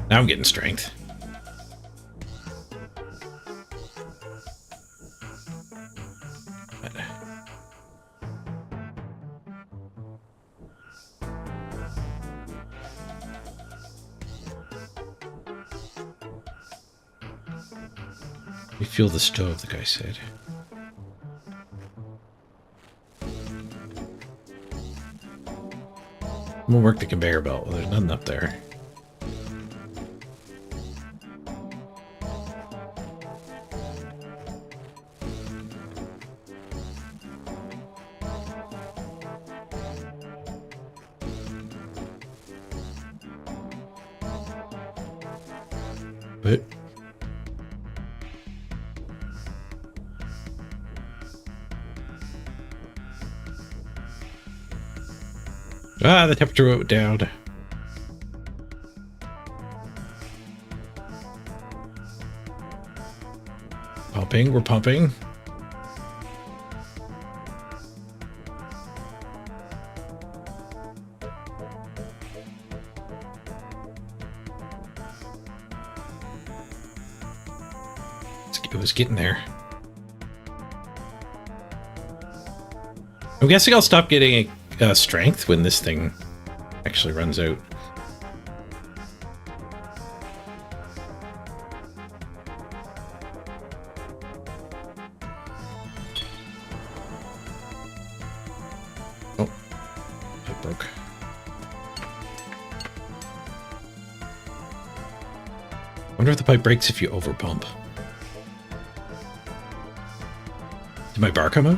Now I'm getting strength. Refuel the stove, the guy said. I'm gonna work the conveyor belt. Well, there's nothing up there. But the temperature went down. Pumping, we're pumping. It was getting there. I'm guessing I'll stop getting strength when this thing actually runs out. Oh, it broke. I wonder if the pipe breaks if you overpump. Did my bar come out?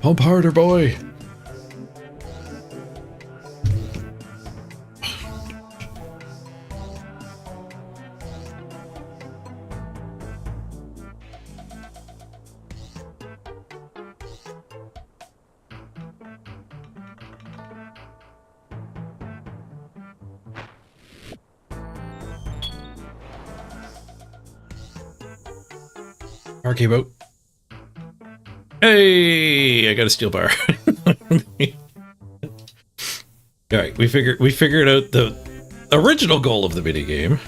Pump harder, boy! Arcade boat. Hey, I got a steel bar. All right, we figured out the original goal of the minigame.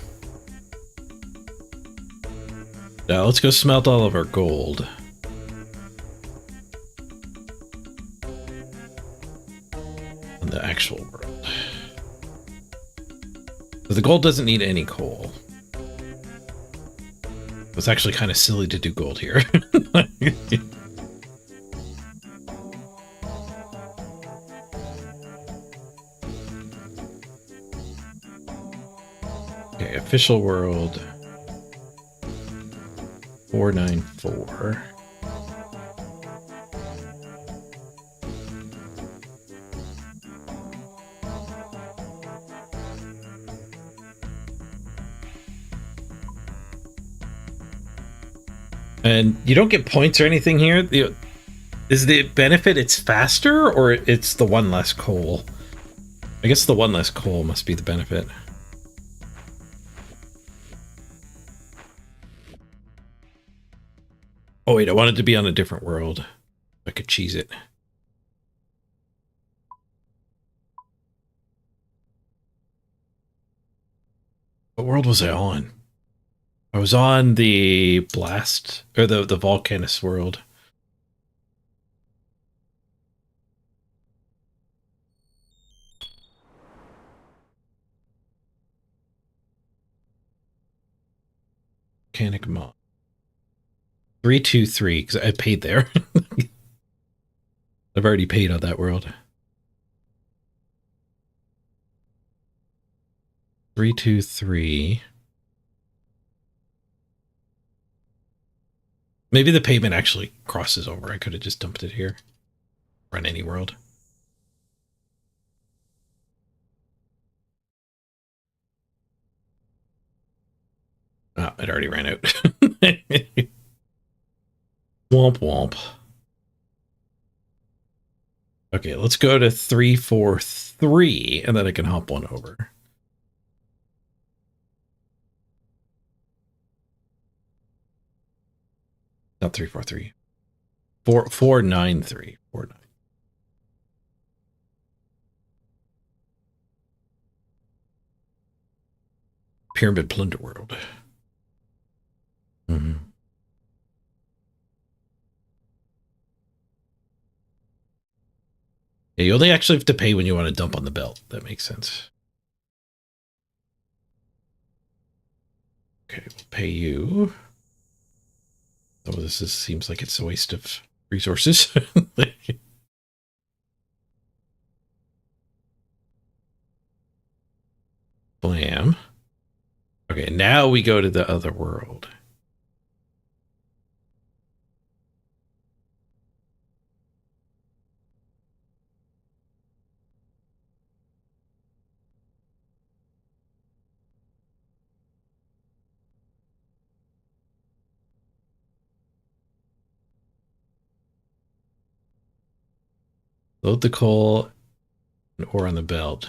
Now let's go smelt all of our gold. On the actual world. So the gold doesn't need any coal. It's actually kind of silly to do gold here. Okay, official world 494. And you don't get points or anything here. Is the benefit it's faster or it's the one less coal? I guess the one less coal must be the benefit. Oh wait, I wanted to be on a different world. I could cheese it. What world was I on? I was on the blast, or the volcanist world. Volcanic mod. 323, because I paid there. I've already paid on that world. 323. Maybe the payment actually crosses over. I could have just dumped it here. Run any world. Oh, it already ran out. Womp womp. Okay, let's go to 343, and then I can hop one over. Not 343. 493. 49. Pyramid Plunder World. Mm-hmm. Yeah, you only actually have to pay when you want to dump on the belt. That makes sense. Okay, we'll pay you. Oh, seems like it's a waste of resources. Blam. Okay, now we go to the other world. Load the coal and ore on the belt.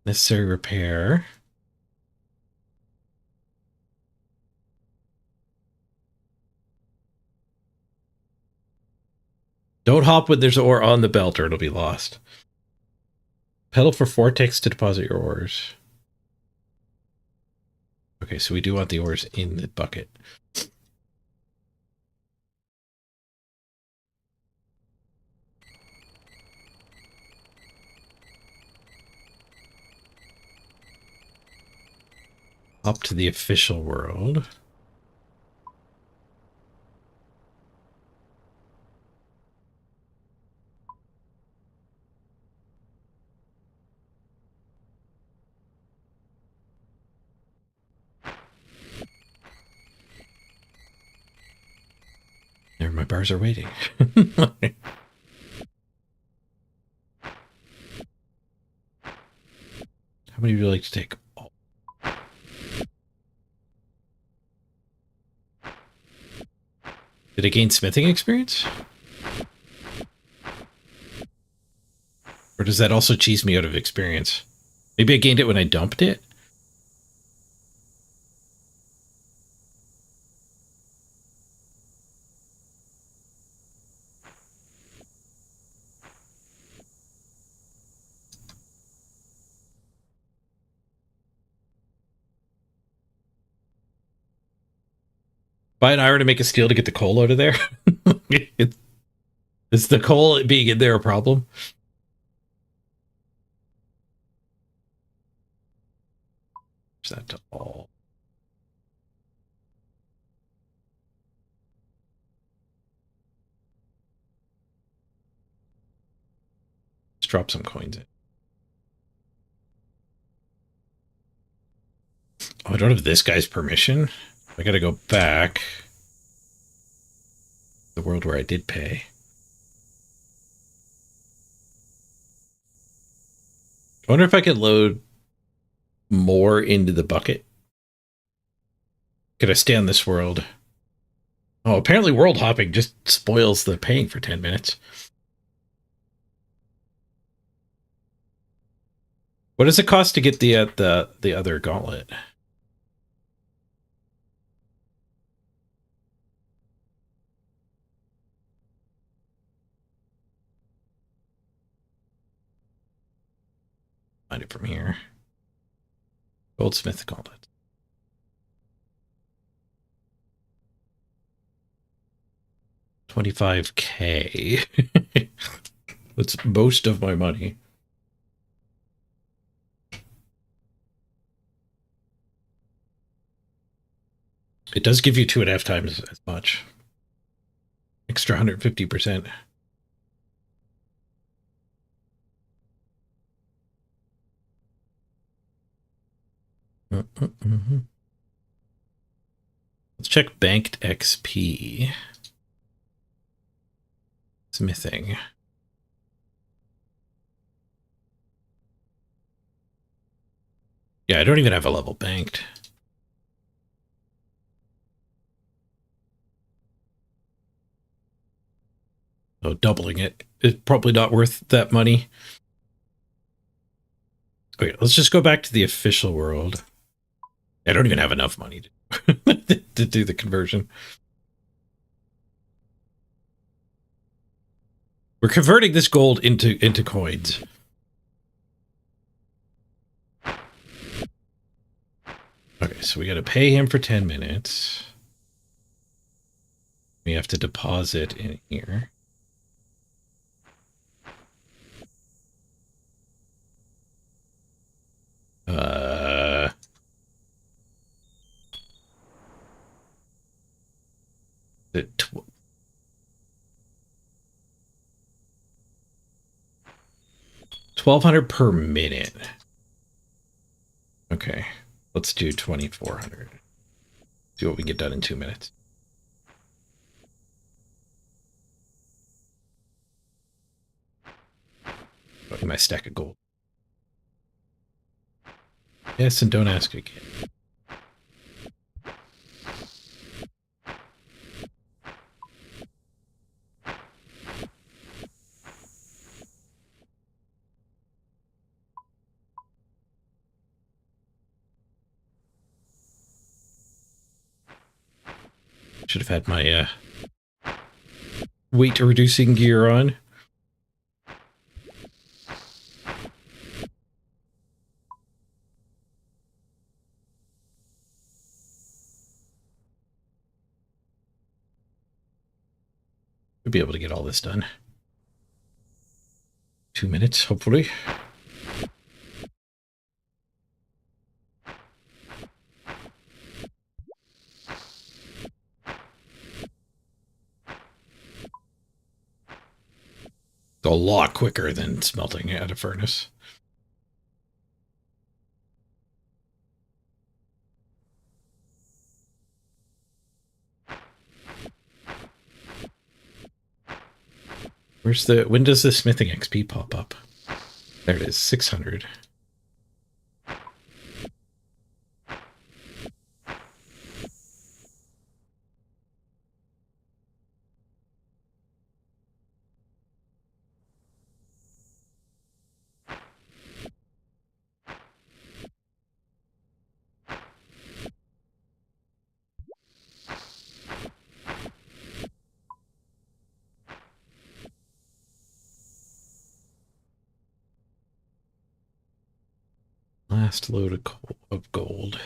Necessary repair. Don't hop when there's ore on the belt or it'll be lost. Pedal for vortex to deposit your ores. Okay, so we do want the ores in the bucket. Up to the official world. There, my bars are waiting. How many would you like to take? Oh. Did it gain smithing experience? Or does that also cheese me out of experience? Maybe I gained it when I dumped it? Buy an iron to make a steel to get the coal out of there? Is the coal being in there a problem? Is that to all? Let's drop some coins in. Oh, I don't have this guy's permission. I gotta go back. The world where I did pay. I wonder if I could load more into the bucket. Could I stay on this world? Oh, apparently world hopping just spoils the paying for 10 minutes. What does it cost to get the other gauntlet? Find it from here. Goldsmith gauntlet. 25K. That's most of my money. It does give you 2.5 times as much. Extra 150%. Let's check banked XP. Smithing. Yeah, I don't even have a level banked. So doubling it is probably not worth that money. Okay, let's just go back to the official world. I don't even have enough money to do the conversion. We're converting this gold into coins. Okay, so we got to pay him for 10 minutes. We have to deposit in here. The 1,200 per minute. Okay, let's do 2,400. See what we get done in 2 minutes. Look at my stack of gold. Yes, and don't ask again. Should have had my weight reducing gear on. We'll be able to get all this done. 2 minutes, hopefully. A lot quicker than smelting at a furnace. When does the smithing XP pop up? There it is, 600. last load of gold.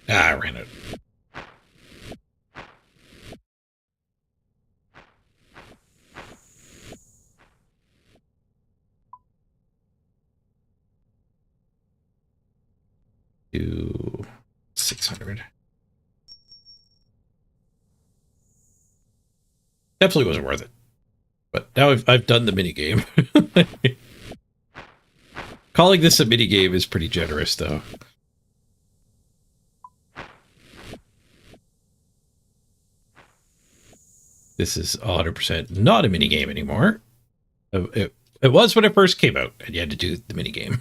I ran it. To 600. Definitely wasn't worth it. But now I've done the minigame. Calling this a minigame is pretty generous, though. This is 100% not a minigame anymore. It was when it first came out, and you had to do the minigame.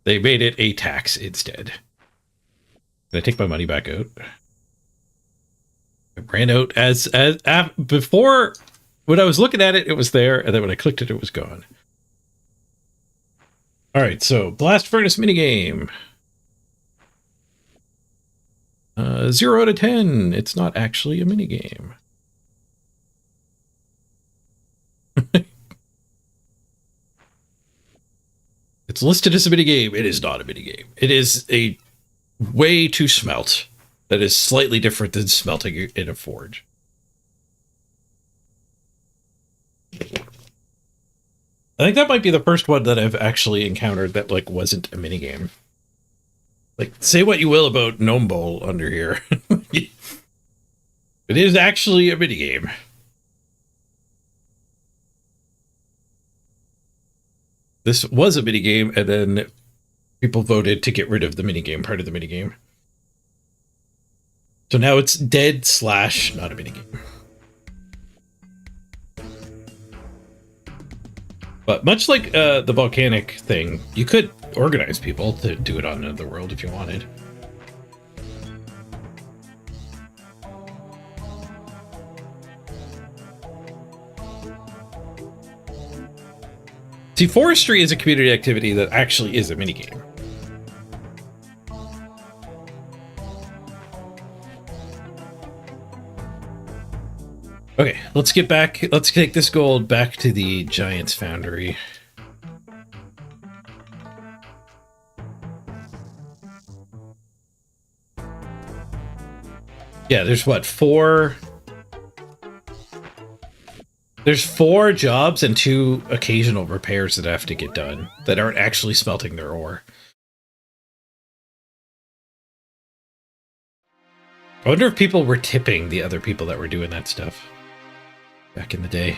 They made it a tax instead. Can I take my money back out? I ran out as before. When I was looking at it, it was there, and then when I clicked it, it was gone. All right, so Blast Furnace minigame. 0 out of 10. It's not actually a minigame. It's listed as a minigame. It is not a minigame. It is a way to smelt that is slightly different than smelting in a forge. I think that might be the first one that I've actually encountered that like wasn't a minigame. Like, say what you will about Gnome Bowl under here. It is actually a minigame. This was a minigame, and then people voted to get rid of the minigame, part of the minigame. So now it's dead / not a minigame. But much like the Volcanic thing, you could organize people to do it on another world if you wanted. See, forestry is a community activity that actually is a minigame. Okay, let's get back. Let's take this gold back to the Giant's Foundry. Yeah, there's what, 4? There's 4 jobs and 2 occasional repairs that have to get done that aren't actually smelting their ore. I wonder if people were tipping the other people that were doing that stuff back in the day.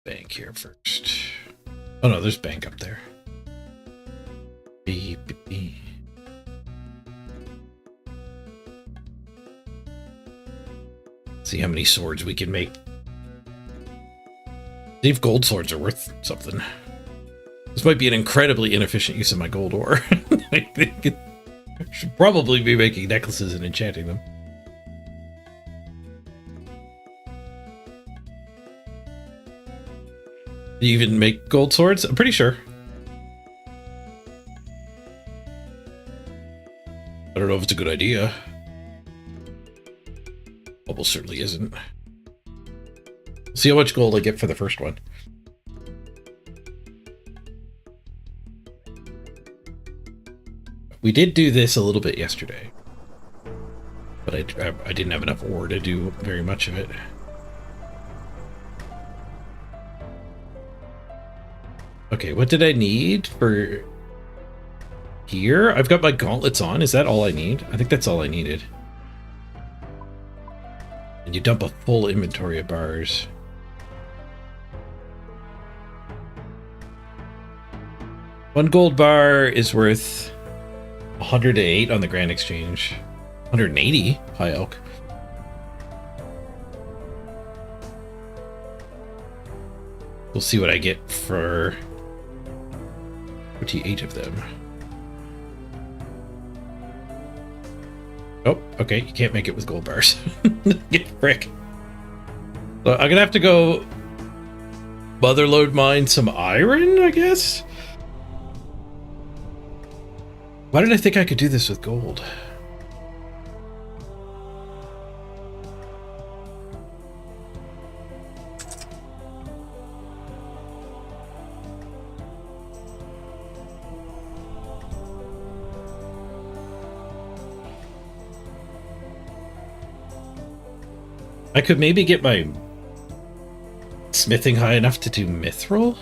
Bank here first. Oh no, there's bank up there. Beep, beep, beep. See how many swords we can make. See if gold swords are worth something. This might be an incredibly inefficient use of my gold ore. I think I should probably be making necklaces and enchanting them. Do you even make gold swords? I'm pretty sure. I don't know if it's a good idea. Almost certainly isn't. We'll see how much gold I get for the first one. We did do this a little bit yesterday, but I didn't have enough ore to do very much of it. Okay, what did I need for here? I've got my gauntlets on. Is that all I need? I think that's all I needed. And you dump a full inventory of bars. One gold bar is worth 108 on the Grand Exchange. 180, High Elk. We'll see what I get for 28 of them. Oh, okay, you can't make it with gold bars. Get frick. So I'm gonna have to go motherlode mine some iron, I guess? Why did I think I could do this with gold? I could maybe get my smithing high enough to do mithril?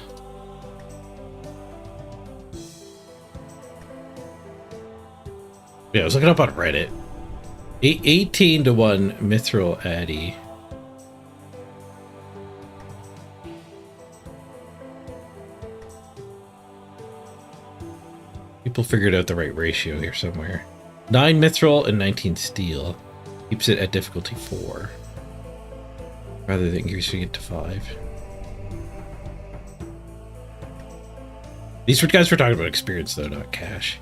Yeah, I was looking up on Reddit. 18 to 1 mithril addy. People figured out the right ratio here somewhere. 9 mithril and 19 steel. Keeps it at difficulty 4. Rather than increasing it to 5. These guys were talking about experience though, not cash.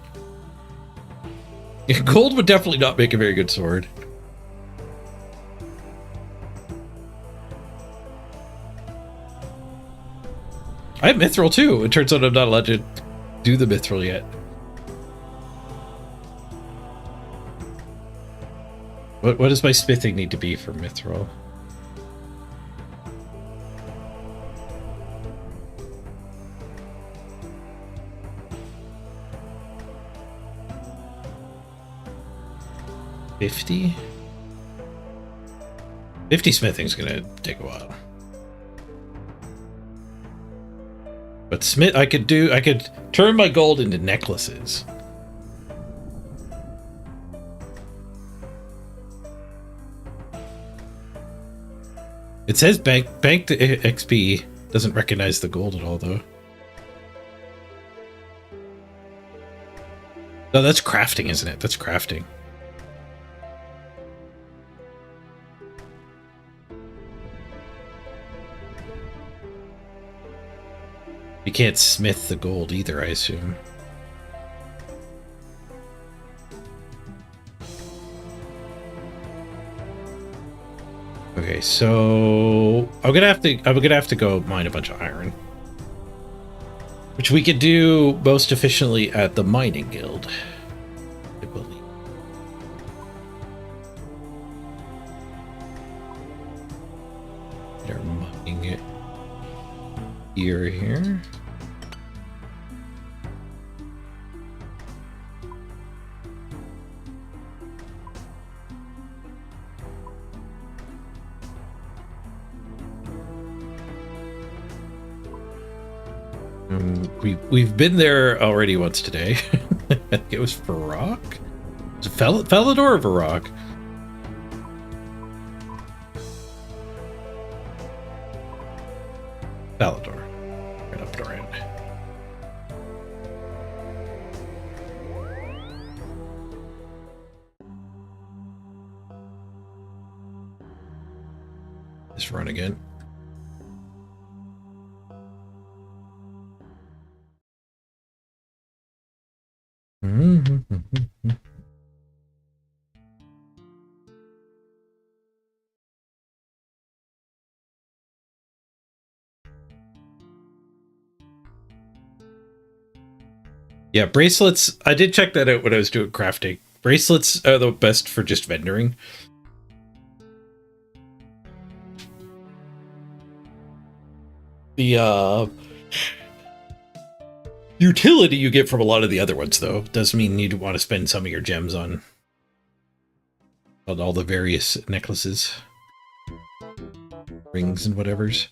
Yeah, gold would definitely not make a very good sword. I have mithril too. It turns out I'm not allowed to do the mithril yet. What does my smithing need to be for mithril? $50? 50 smithing's gonna take a while. But smith, I could turn my gold into necklaces. It says banked XP doesn't recognize the gold at all though. No, that's crafting, isn't it? That's crafting. You can't smith the gold either, I assume. Okay, so I'm gonna have to go mine a bunch of iron, which we could do most efficiently at the mining guild, I believe. They're mining it here. We've been there already once today. I think it was Varrock? Was it Felidor or Varrock? Felidor. Right up and around. Let's run again. Yeah, bracelets. I did check that out when I was doing crafting. Bracelets are the best for just vendoring. The utility you get from a lot of the other ones, though, does mean you want to spend some of your gems on all the various necklaces, rings, and whatevers.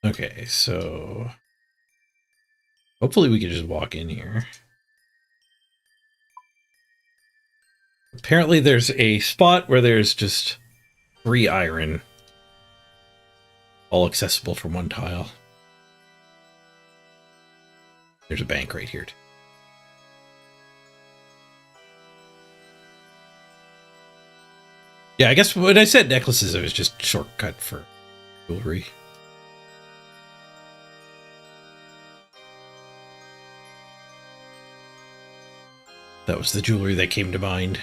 Okay, so hopefully we can just walk in here. Apparently there's a spot where there's just 3 iron, all accessible from one tile. There's a bank right here. Yeah, I guess when I said necklaces, it was just shortcut for jewelry. That was the jewelry that came to mind.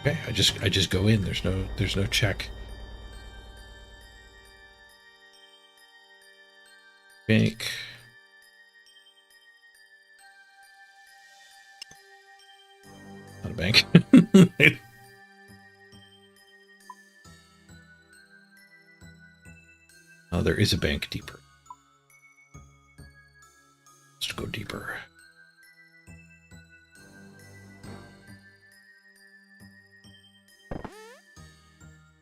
Okay, I just go in. There's no check. Bank. Not a bank. Oh, there is a bank deeper. Let's go deeper.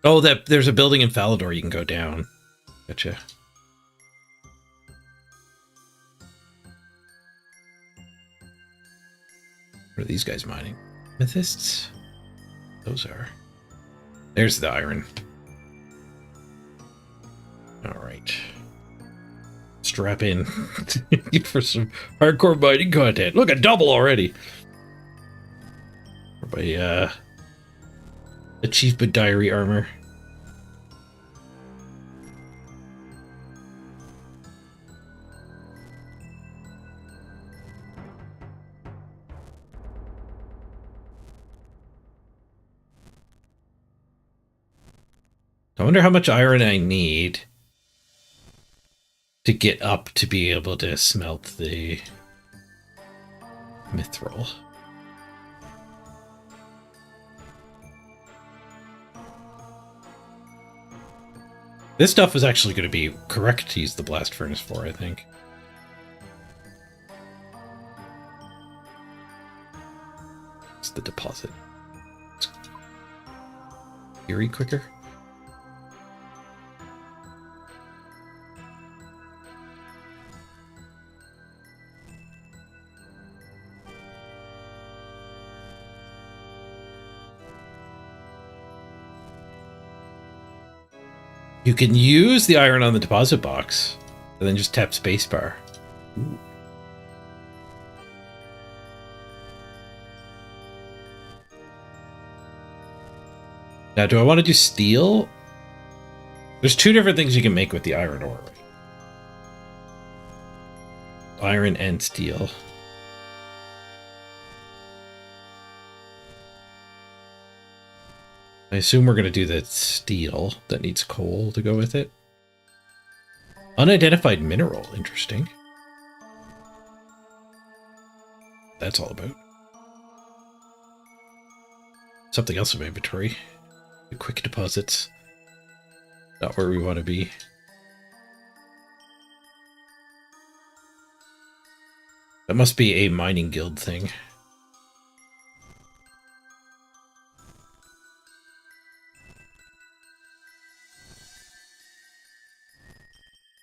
Oh, there's a building in Falador you can go down. Gotcha. What are these guys mining? Amethysts? Those are. There's the iron. Alright. Strap in for some hardcore mining content. Look, a double already. My achievement diary armor. I wonder how much iron I need to get up to be able to smelt the mithril. This stuff was actually going to be correct to use the blast furnace for, I think. It's the deposit. Fury quicker. You can use the iron on the deposit box, and then just tap spacebar. Ooh. Now, do I want to do steel? There's two different things you can make with the iron ore. Iron and steel. I assume we're going to do the steel that needs coal to go with it. Unidentified mineral. Interesting. That's all about. Something else in my inventory. The quick deposits. Not where we want to be. That must be a mining guild thing.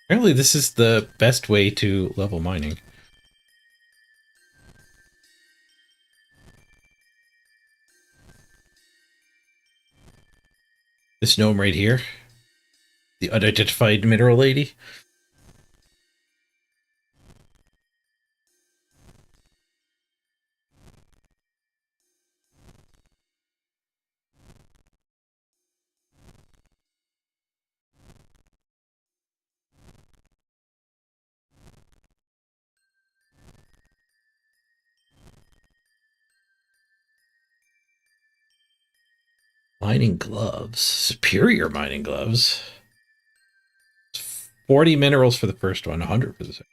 Apparently this is the best way to level mining. This gnome right here. The unidentified mineral lady. Mining gloves. Superior mining gloves. 40 minerals for the first one, 100 for the second.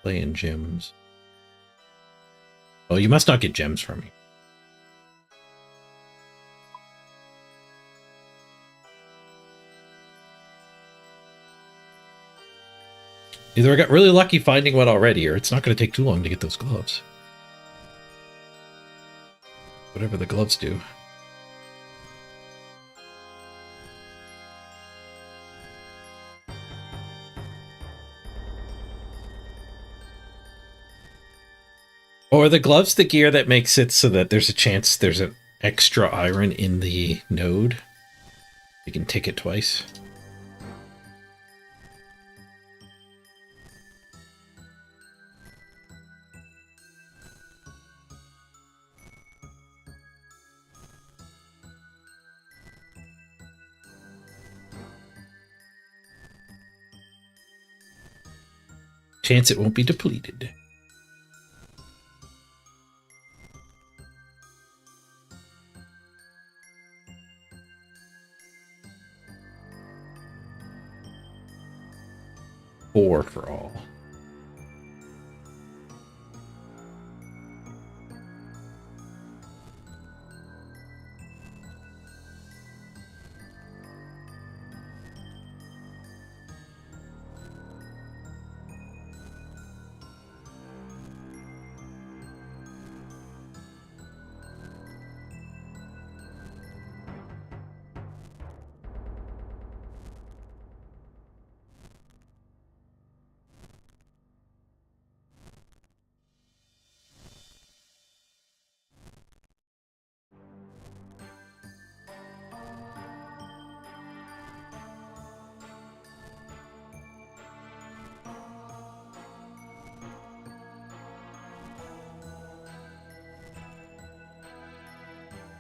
Play in gems. Oh, you must not get gems from me. Either I got really lucky finding one already, or it's not going to take too long to get those gloves. Whatever the gloves do. Or are the gloves the gear that makes it so that there's a chance there's an extra iron in the node? You can tick it twice. Chance it won't be depleted. 4 for all.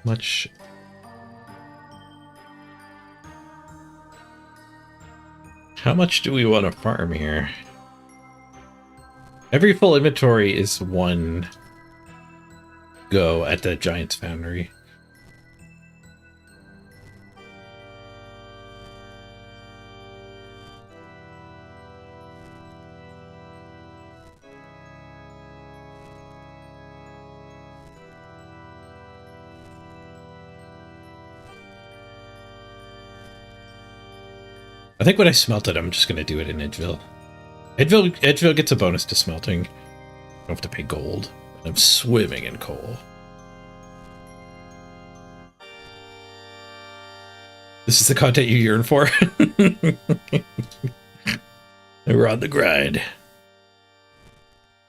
Much. How much do we want to farm here? Every full inventory is 1 go at the Giant's Foundry. I think when I smelt it, I'm just going to do it in Edgeville. Edgeville gets a bonus to smelting. I don't have to pay gold. I'm swimming in coal. This is the content you yearn for? We're on the grind.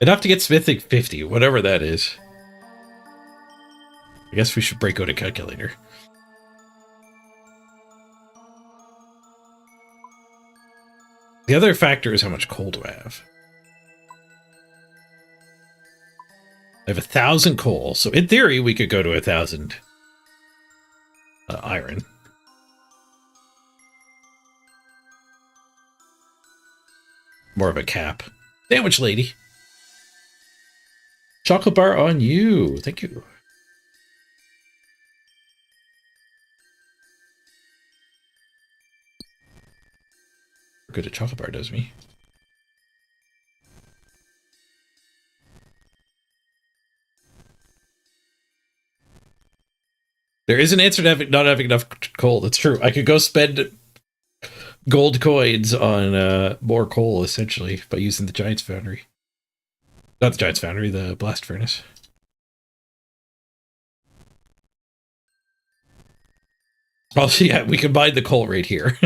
Enough to get smithing 50, whatever that is. I guess we should break out a calculator. The other factor is how much coal do I have? I have 1,000 coal, so in theory we could go to 1,000 iron. More of a cap. Sandwich lady. Chocolate bar on you. Thank you. Good at chocolate bar does me. There is an answer to not having enough coal. That's true. I could go spend gold coins on more coal, essentially, by using the Giant's Foundry. Not the Giant's Foundry, the Blast Furnace. Oh, yeah, we can mine the coal right here.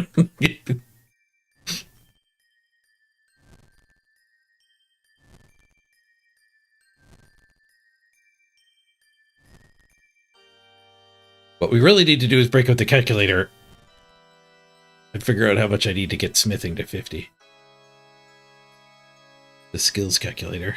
What we really need to do is break out the calculator and figure out how much I need to get smithing to 50. The skills calculator.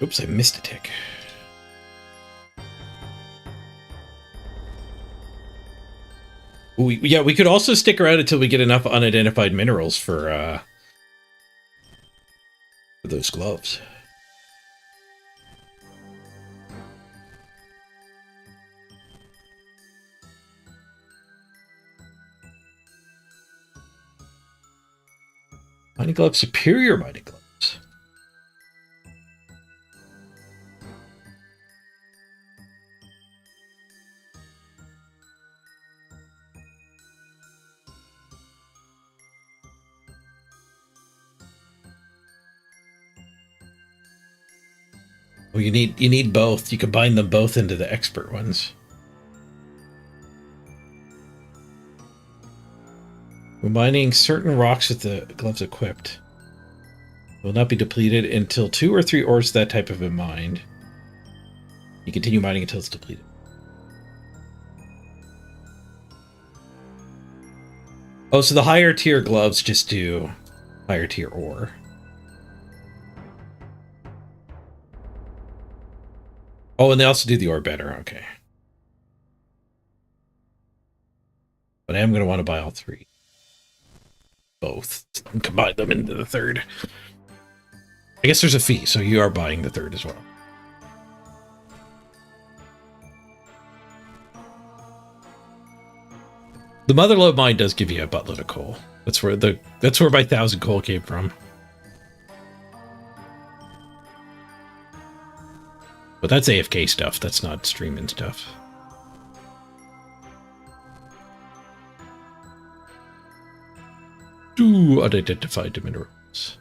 Oops, I missed a tick. Yeah, we could also stick around until we get enough unidentified minerals for those gloves. Mining gloves, superior mining gloves. Well, you need both. You combine them both into the expert ones. When mining certain rocks with the gloves equipped, will not be depleted until 2 or 3 ores that type have been mined. You continue mining until it's depleted. Oh, so the higher tier gloves just do higher tier ore. Oh, and they also do the ore better. Okay. But I am going to want to buy all 3. Both. And combine them into the 3rd. I guess there's a fee, so you are buying the third as well. The Motherlode mine does give you a buttload of coal. That's where my 1,000 coal came from. But that's AFK stuff. That's not streaming stuff. Two unidentified minerals.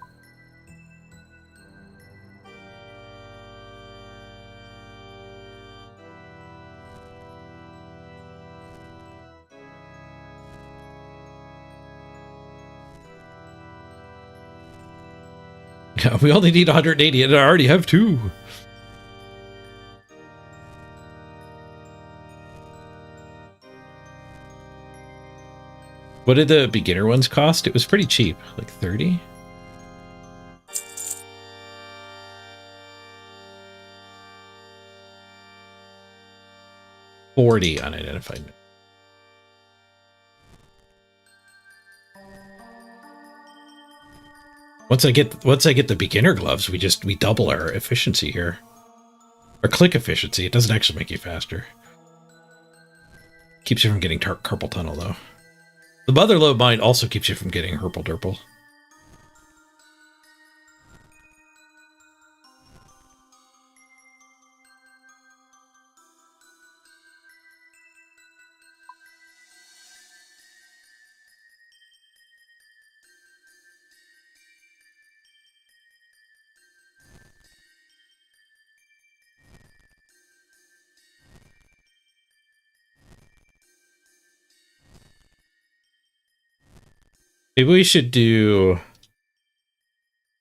Yeah, we only need 180 and I already have 2. What did the beginner ones cost? It was pretty cheap, like 30. $40 unidentified. Once I get the beginner gloves, we double our efficiency here. Our click efficiency. It doesn't actually make you faster. Keeps you from getting carpal tunnel though. The Motherlode mine also keeps you from getting herpal derpal. Maybe we should do...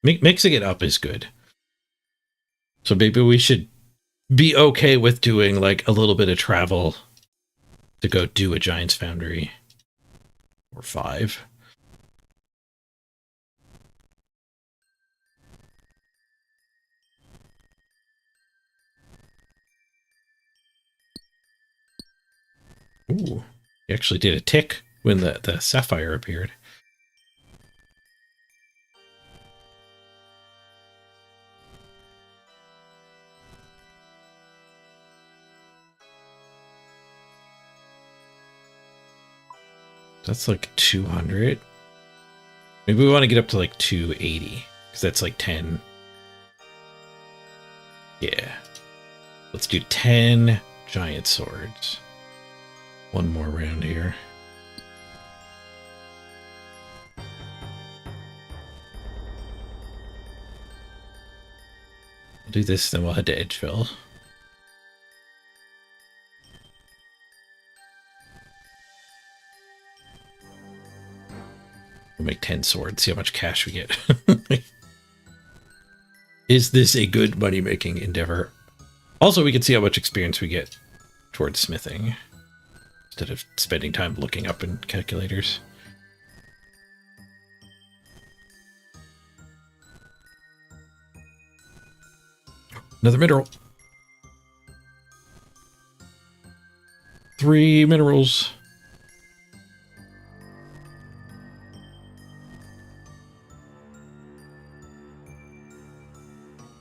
Mixing it up is good. So maybe we should be okay with doing like a little bit of travel to go do a Giant's Foundry. Or 5. Ooh, he actually did a tick when the sapphire appeared. That's like 200. Maybe we want to get up to like 280 because that's like 10. Yeah. Let's do 10 giant swords. One more round here. We'll do this, then we'll head to Edgeville. We'll make 10 swords, see how much cash we get. Is this a good money-making endeavor? Also, we can see how much experience we get towards smithing, instead of spending time looking up in calculators. Another mineral. 3 minerals.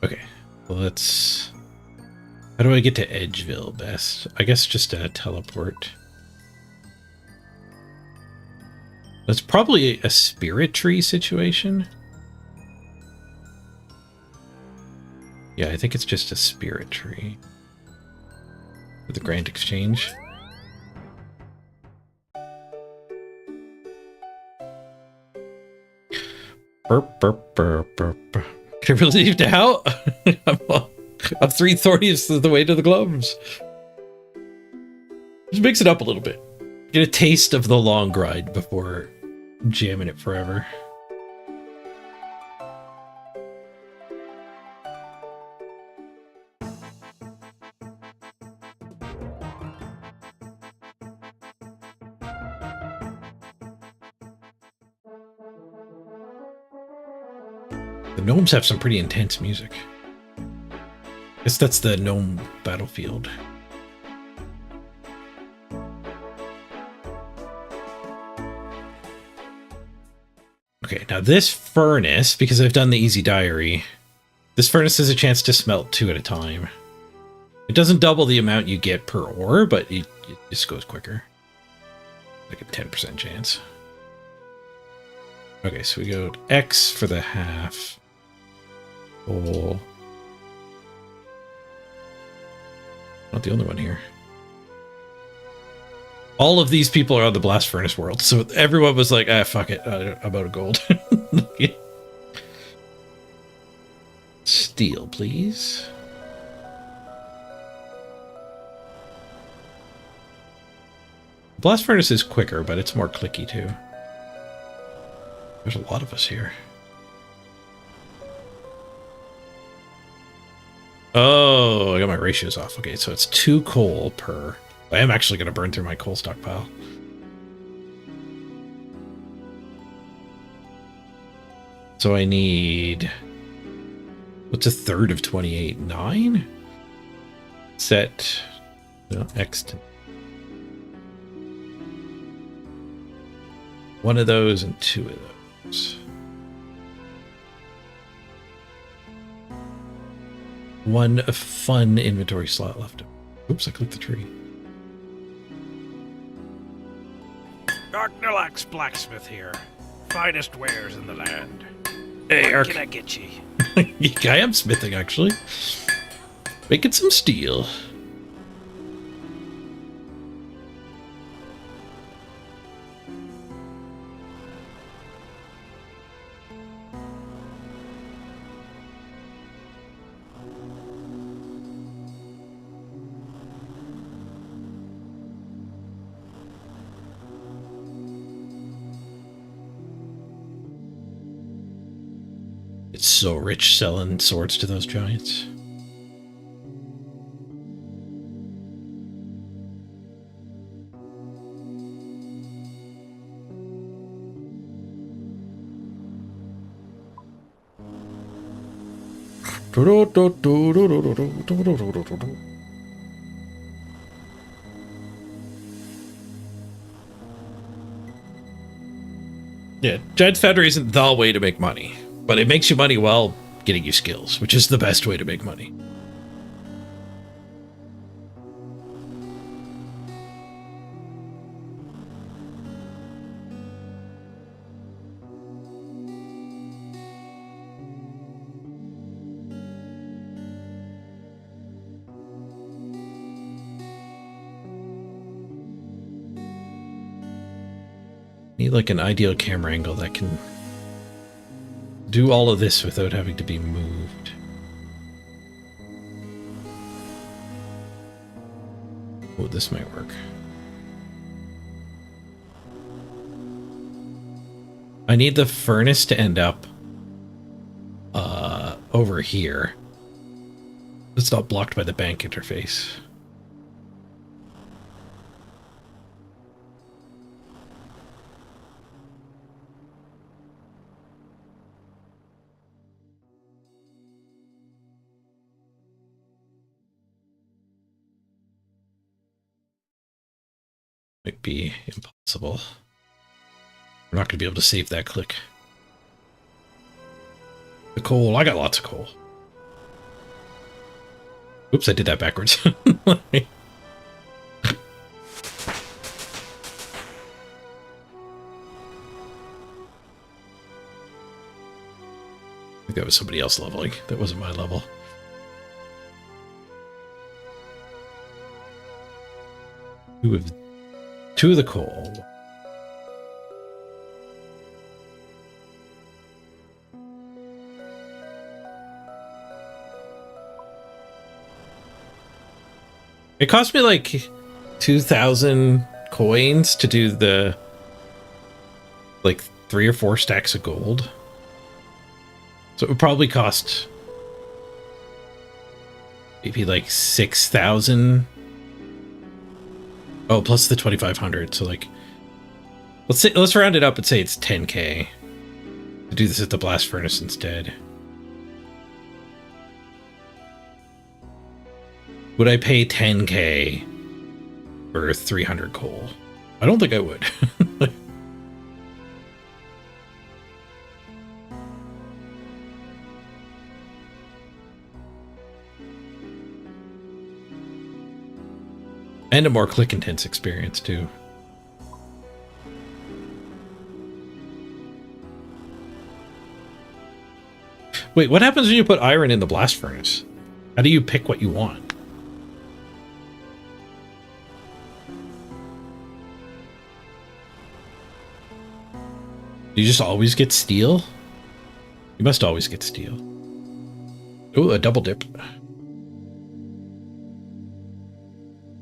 Okay, well, let's... How do I get to Edgeville best? I guess just a teleport. That's probably a spirit tree situation. Yeah, I think it's just a spirit tree. For the Grand Exchange. Burp, burp, burp, burp. Can I really leave now? I'm 3/40 of the way to the gloves. Just mix it up a little bit. Get a taste of the long grind before jamming it forever. The gnomes have some pretty intense music. I guess that's the gnome battlefield. Okay, now this furnace, because I've done the easy diary, This furnace has a chance to smelt 2 at a time. It doesn't double the amount you get per ore, but it just goes quicker. Like a 10% chance. Okay, so we go to X for the half. Coal. Not the only one here. All of these people are on the blast furnace world, so everyone was like, ah, fuck it, I'm out of gold. Yeah. Steel, please. Blast furnace is quicker, but it's more clicky too. There's a lot of us here. Oh, I got my ratios off. Okay, so it's 2 coal per. I am actually going to burn through my coal stockpile. So I need... What's a third of 28? 9? Set... No, X to... 1 of those and 2 of those. 1 fun inventory slot left. Oops, I clicked the tree. Archnalax blacksmith here. Finest wares in the land. Hey, what can I get you? I am smithing, actually. Making some steel. It's so rich selling swords to those giants. Yeah, Giant's Foundry isn't the way to make money. But it makes you money while getting you skills, which is the best way to make money. Need like an ideal camera angle that can do all of this without having to be moved. Oh, this might work. I need the furnace to end up over here. It's not blocked by the bank interface. Might be impossible. We're not going to be able to save that click. The coal. I got lots of coal. Oops, I did that backwards. I think that was somebody else leveling. That wasn't my level. Two of the coal. It cost me like 2,000 coins to do the like 3 or 4 stacks of gold. So it would probably cost maybe like 6,000. Oh, plus the 2,500. So like, let's round it up and say it's 10k to do this at the blast furnace instead. Would I pay 10k for 300 coal? I don't think I would. And a more click-intense experience, too. Wait, what happens when you put iron in the blast furnace? How do you pick what you want? Do you just always get steel? You must always get steel. Ooh, a double dip. I'm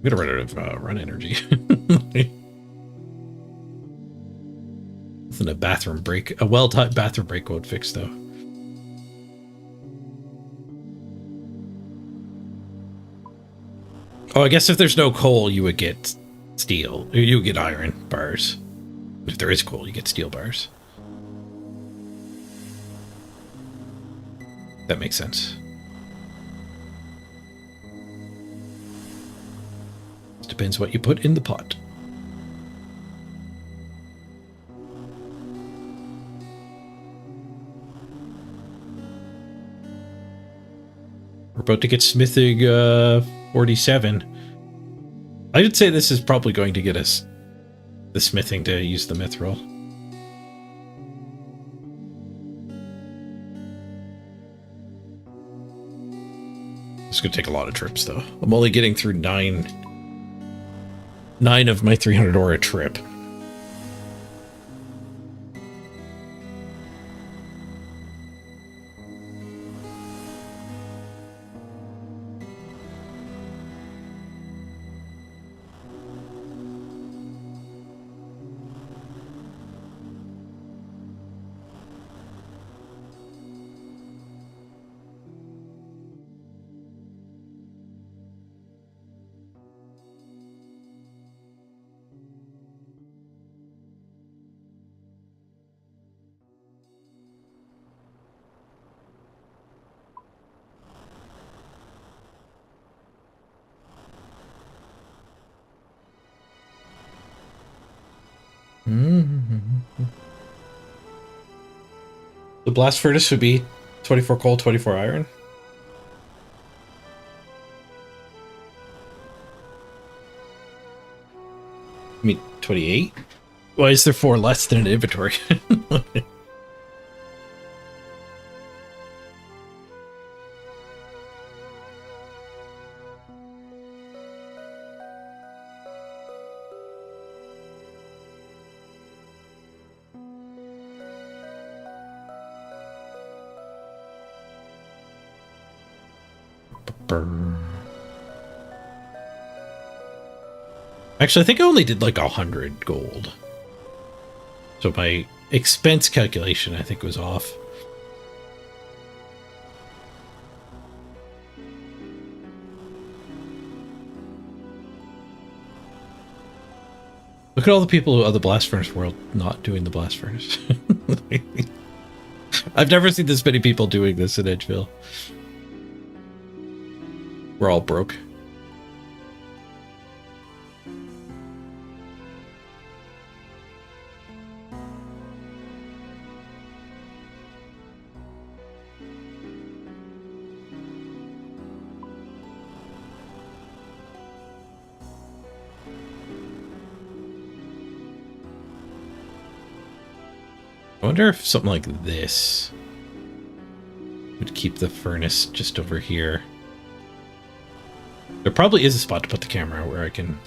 gonna run out of run energy. Nothing a bathroom break, a well-timed bathroom break won't fix, though. Oh, I guess if there's no coal, you would get steel. You would get iron bars. But if there is coal, you get steel bars. That makes sense. It depends what you put in the pot. We're about to get smithing 47. I would say this is probably going to get us the smithing to use the mithril. It's going to take a lot of trips, though. I'm only getting through 9 of my 300 ore a trip. The blast furnace would be 24 coal, 24 iron. I mean, 28? Why is there 4 less than an inventory? Actually, I think I only did like 100 gold. So my expense calculation, I think, was off. Look at all the people of the blast furnace world not doing the blast furnace. I've never seen this many people doing this in Edgeville. We're all broke. I wonder if something like this would keep the furnace just over here. There probably is a spot to put the camera where I can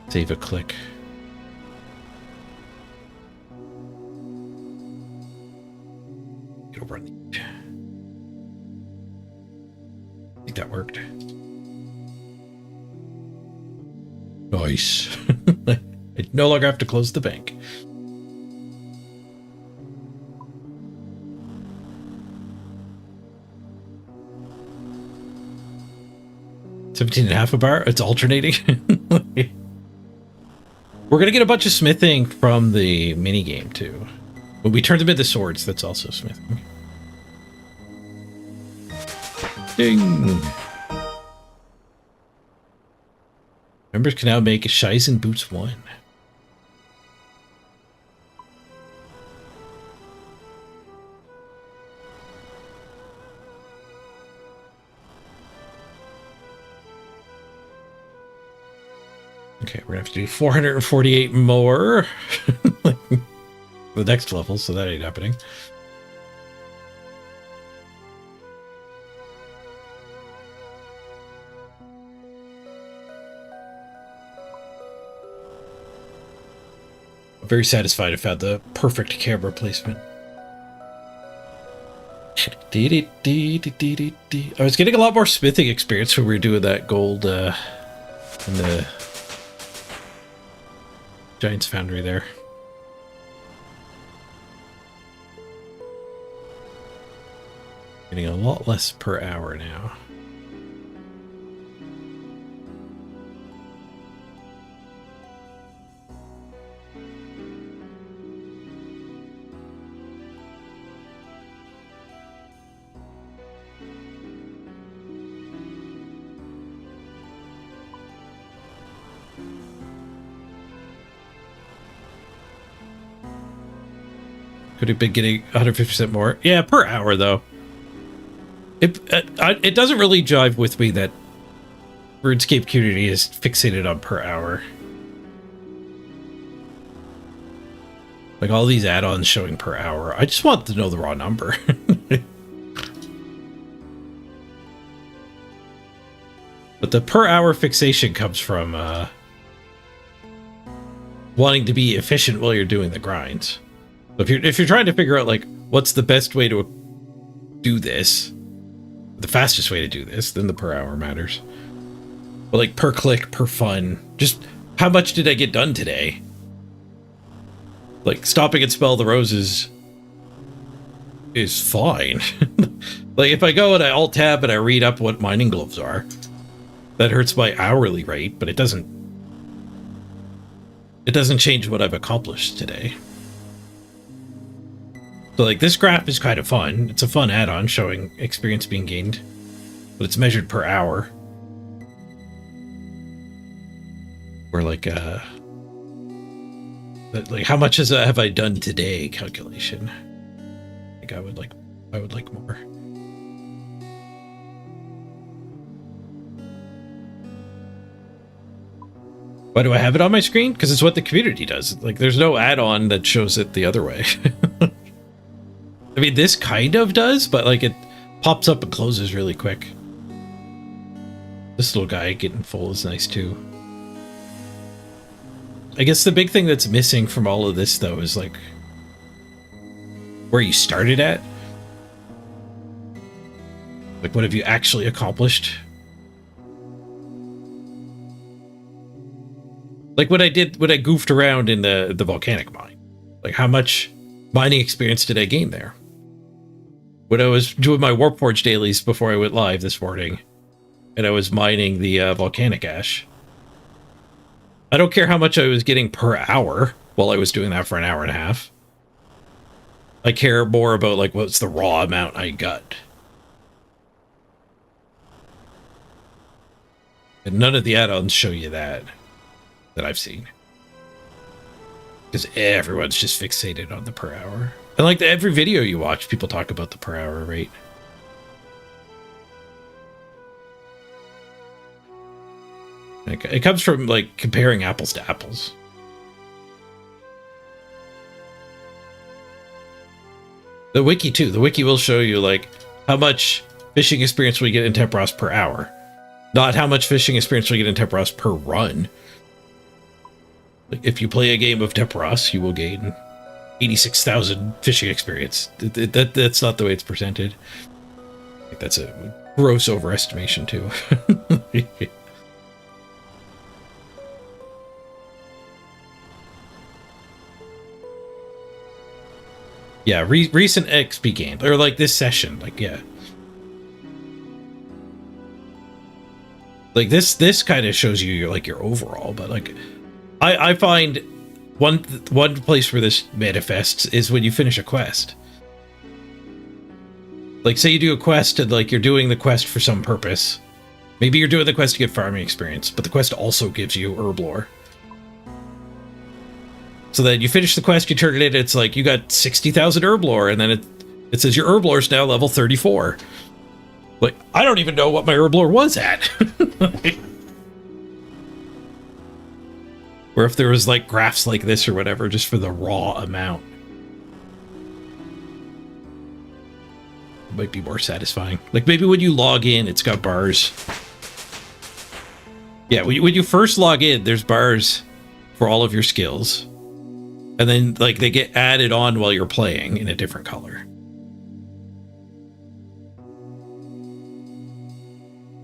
save a click. Get over on the... I think that worked. Nice. I no longer have to close the bank. $17.5 a bar? It's alternating. We're going to get a bunch of smithing from the minigame, too. When we turn them into swords, that's also smithing. Ding! Members can now make Shizen Boots 1. Okay, we're gonna have to do 448 more. The next level, so that ain't happening. I'm very satisfied I found the perfect camera placement. I was getting a lot more smithing experience when we were doing that gold in the Giant's Foundry there. Getting a lot less per hour now. Could have been getting 150% more. Yeah, per hour though. It doesn't really jive with me that RuneScape community is fixated on per hour. Like all these add-ons showing per hour. I just want to know the raw number. But the per hour fixation comes from wanting to be efficient while you're doing the grinds. So if you're trying to figure out like what's the best way to do this, the fastest way to do this, then the per hour matters. But like per click, per fun, just how much did I get done today? Like stopping and spell the roses is fine. Like if I go and I alt tab and I read up what mining gloves are, that hurts my hourly rate, but it doesn't change what I've accomplished today. So like this graph is kind of fun. It's a fun add-on showing experience being gained, but it's measured per hour. Or like how much have I done today calculation. I think I would like more. Why do I have it on my screen? Because it's what the community does. Like there's no add-on that shows it the other way. I mean, this kind of does, but like it pops up and closes really quick. This little guy getting full is nice too. I guess the big thing that's missing from all of this though is like where you started at. Like what have you actually accomplished? Like when I goofed around in the volcanic mine. Like how much mining experience did I gain there? When I was doing my WARPFORGE dailies before I went live this morning, and I was mining the volcanic ash, I don't care how much I was getting per hour while I was doing that for an hour and a half. I care more about like what's the raw amount I got. And none of the add-ons show you that I've seen. Because everyone's just fixated on the per hour. And like every video you watch, people talk about the per hour rate. Like, it comes from like comparing apples to apples. The wiki too. The wiki will show you like how much fishing experience we get in Temperos per hour. Not how much fishing experience we get in Temperos per run. Like if you play a game of Temperos, you will gain 86,000 fishing experience. That's not the way it's presented. I think that's a gross overestimation too. Yeah, recent XP gained, or like this session, like yeah. Like this kind of shows you your overall, but like I find one place where this manifests is when you finish a quest. Like say you do a quest and like you're doing the quest for some purpose. Maybe you're doing the quest to get farming experience, but the quest also gives you herb lore. So then you finish the quest, you turn it in, it's like you got 60,000 herb lore, and then it says your herb lore is now level 34. Like, I don't even know what my herb lore was at. Or if there was like graphs like this or whatever, just for the raw amount. It might be more satisfying. Like maybe when you log in, it's got bars. Yeah, when you first log in, there's bars for all of your skills. And then like they get added on while you're playing in a different color.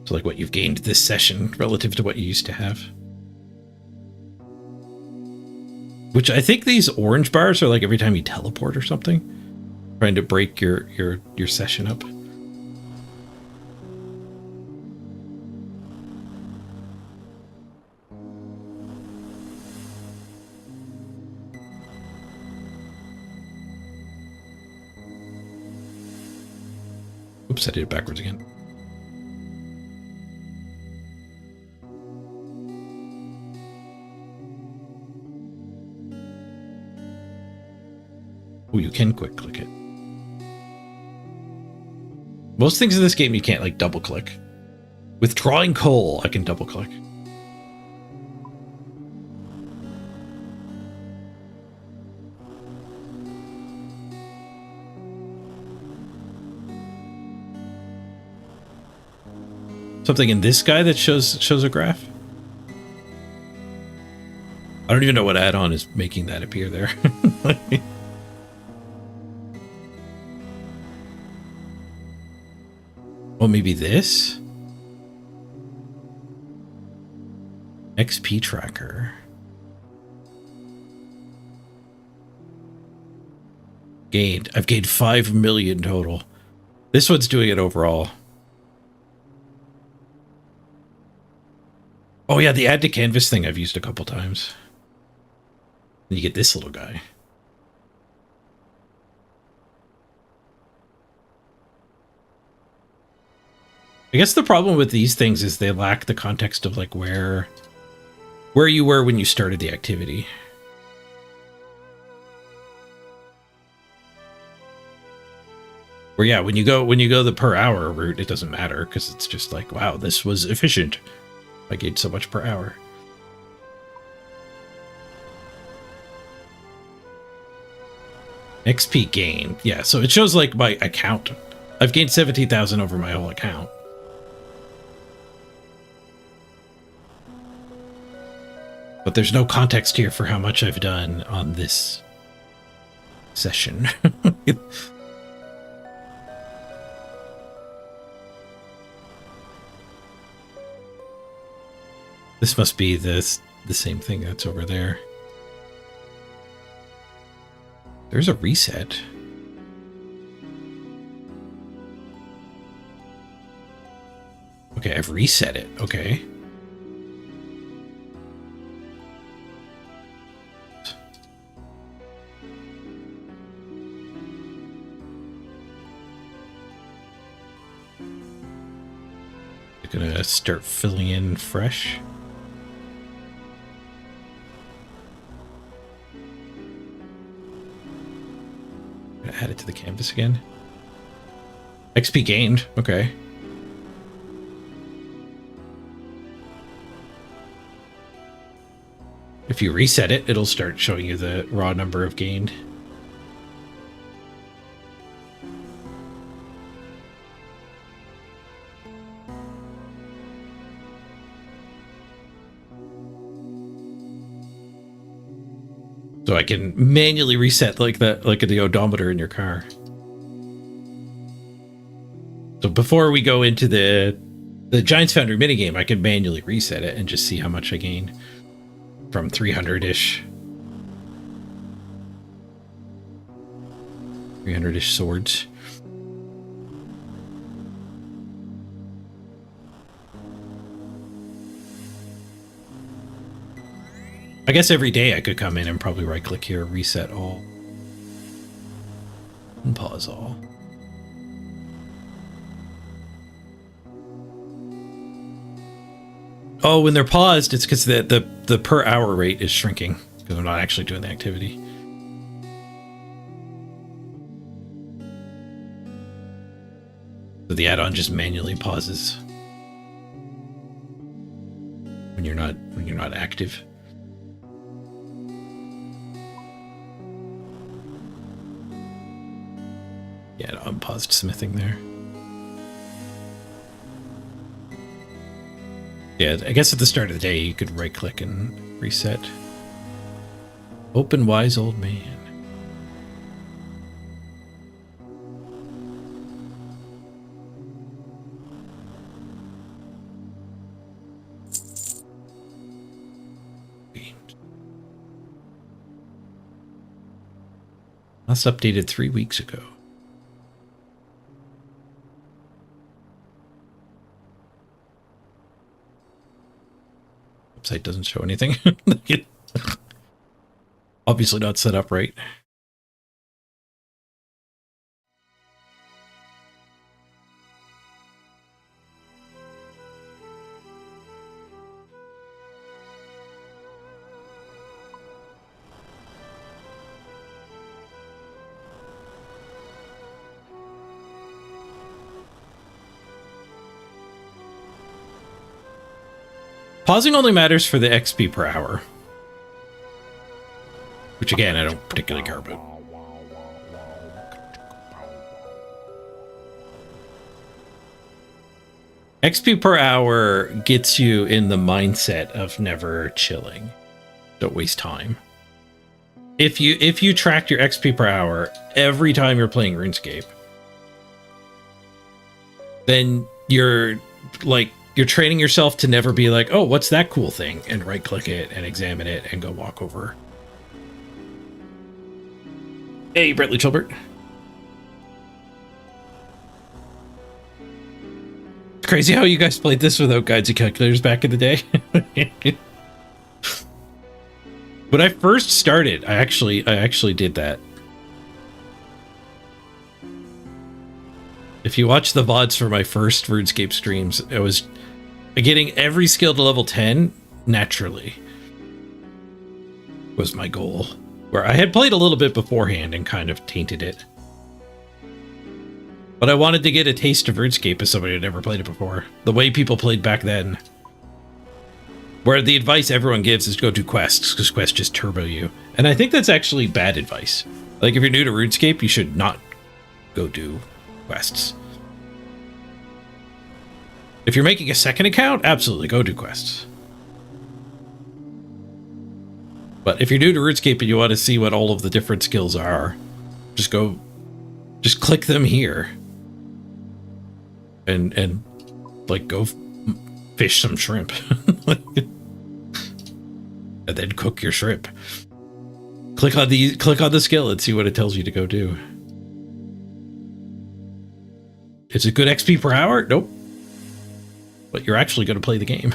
So like what you've gained this session relative to what you used to have. Which I think these orange bars are like every time you teleport or something. Trying to break your session up. Oops, I did it backwards again. Oh, you can quick click it. Most things in this game you can't like double click. Withdrawing coal, I can double click. Something in this guy that shows a graph? I don't even know what add-on is making that appear there. Oh, maybe this? XP tracker. I've gained 5 million total. This one's doing it overall. Oh yeah, the add to canvas thing I've used a couple times. And you get this little guy. I guess the problem with these things is they lack the context of like where you were when you started the activity. Where yeah, when you go the per hour route, it doesn't matter because it's just like, wow, this was efficient. I gained so much per hour. XP gain. Yeah, so it shows like my account. I've gained 17,000 over my whole account. But there's no context here for how much I've done on this session. This must be the same thing that's over there. There's a reset. Okay, I've reset it. Okay. I'm gonna start filling in fresh. Add it to the canvas again. XP gained. Okay. If you reset it, it'll start showing you the raw number of gained. So I can manually reset like the odometer in your car. So before we go into the Giants Foundry minigame, I can manually reset it and just see how much I gained from 300-ish. 300-ish swords. I guess every day I could come in and probably right-click here, reset all, and pause all. Oh, when they're paused, it's because the per hour rate is shrinking because I'm not actually doing the activity. So the add-on just manually pauses when you're not active. Yeah, no, unpaused smithing there. Yeah, I guess at the start of the day you could right-click and reset. Open wise old man. Last updated 3 weeks ago. Website doesn't show anything. Obviously not set up right. Pausing only matters for the XP per hour. Which again, I don't particularly care about. XP per hour gets you in the mindset of never chilling. Don't waste time. If you tracked your XP per hour every time you're playing RuneScape, then you're training yourself to never be like, oh, what's that cool thing? And right click it and examine it and go walk over. Hey, Brentley Chilbert. It's crazy how you guys played this without guides and calculators back in the day. When I first started, I actually did that. If you watch the VODs for my first RuneScape streams, I was getting every skill to level 10 naturally. Was my goal. Where I had played a little bit beforehand and kind of tainted it. But I wanted to get a taste of RuneScape as somebody who had never played it before. The way people played back then. Where the advice everyone gives is go do quests, because quests just turbo you. And I think that's actually bad advice. Like, if you're new to RuneScape, you should not go do quests. If you're making a second account, absolutely go do quests. But if you're new to RuneScape and you want to see what all of the different skills are, just click them here. And like go fish some shrimp. And then cook your shrimp. Click on the skill and see what it tells you to go do. Is it good XP per hour? Nope. But you're actually going to play the game.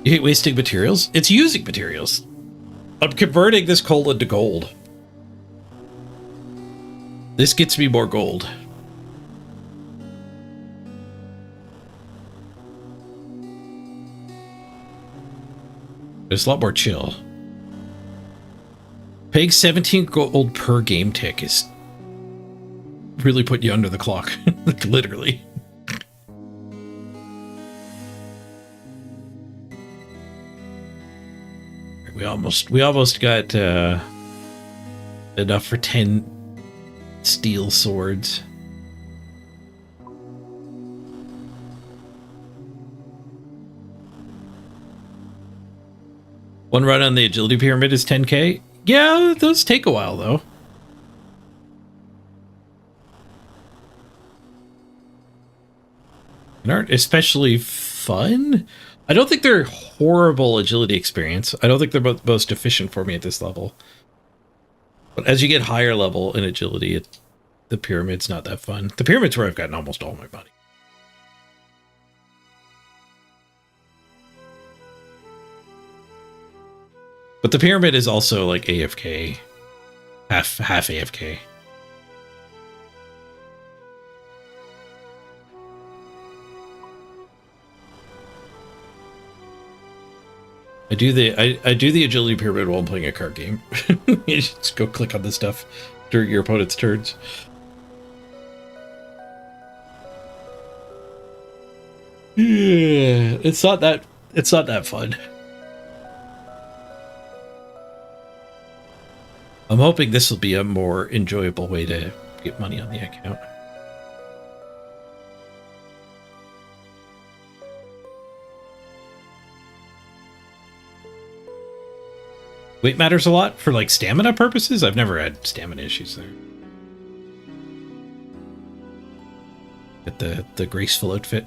You hate wasting materials? It's using materials. I'm converting this coal into gold. This gets me more gold. It's a lot more chill. Paying 17 gold per game tick is really putting you under the clock. Like, literally. We almost got enough for 10 steel swords. One run on the agility pyramid is 10k. Yeah, those take a while though. And aren't especially fun. I don't think they're horrible agility experience. I don't think they're both most efficient for me at this level. But as you get higher level in agility, the pyramid's not that fun. The pyramid's where I've gotten almost all my money. But the pyramid is also like AFK. Half AFK. I do the agility pyramid while I'm playing a card game. You just go click on the stuff during your opponent's turns. Yeah, it's not that fun. I'm hoping this will be a more enjoyable way to get money on the account. Weight matters a lot for like stamina purposes. I've never had stamina issues there. Get the graceful outfit.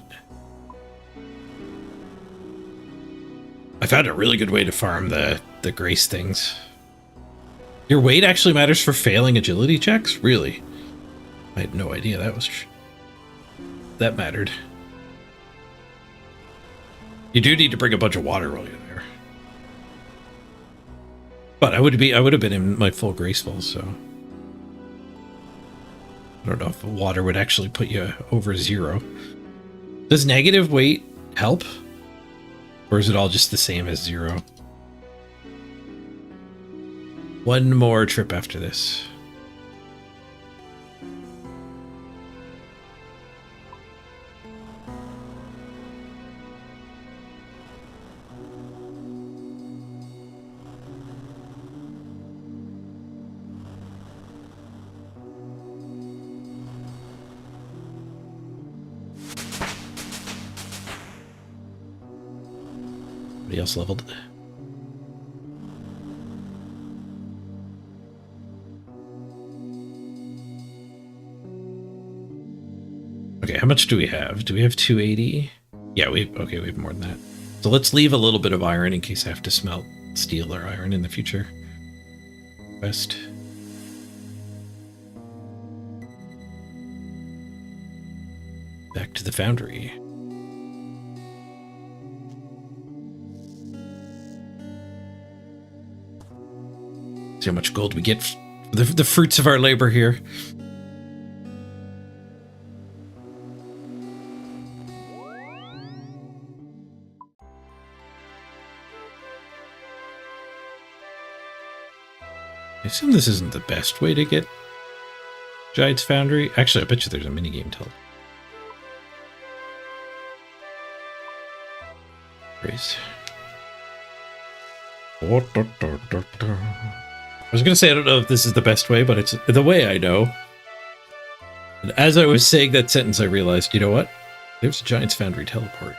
I found a really good way to farm the grace things. Your weight actually matters for failing agility checks? Really? I had no idea that mattered. You do need to bring a bunch of water while you're there. But I would have been in my full graceful, so I don't know if water would actually put you over 0. Does negative weight help? Or is it all just the same as 0? One more trip after this. Anybody else leveled? Okay, how much do we have? Do we have 280? Yeah, we have more than that. So let's leave a little bit of iron in case I have to smelt steel or iron in the future. West. Back to the foundry. See how much gold we get for the fruits of our labor here. I assume this isn't the best way to get Giant's Foundry. Actually, I bet you there's a minigame to raise. I was going to say, I don't know if this is the best way, but it's the way I know. And as I was saying that sentence, I realized, you know what? There's a Giant's Foundry teleport.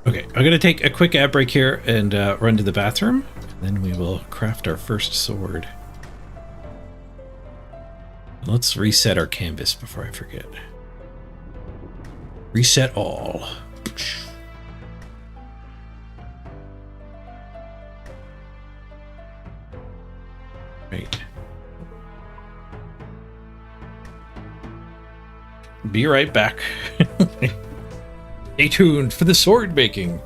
Okay, I'm going to take a quick ad break here and run to the bathroom. And then we will craft our first sword. Let's reset our canvas before I forget. Reset all. Right. Be right back. Stay tuned for the sword making.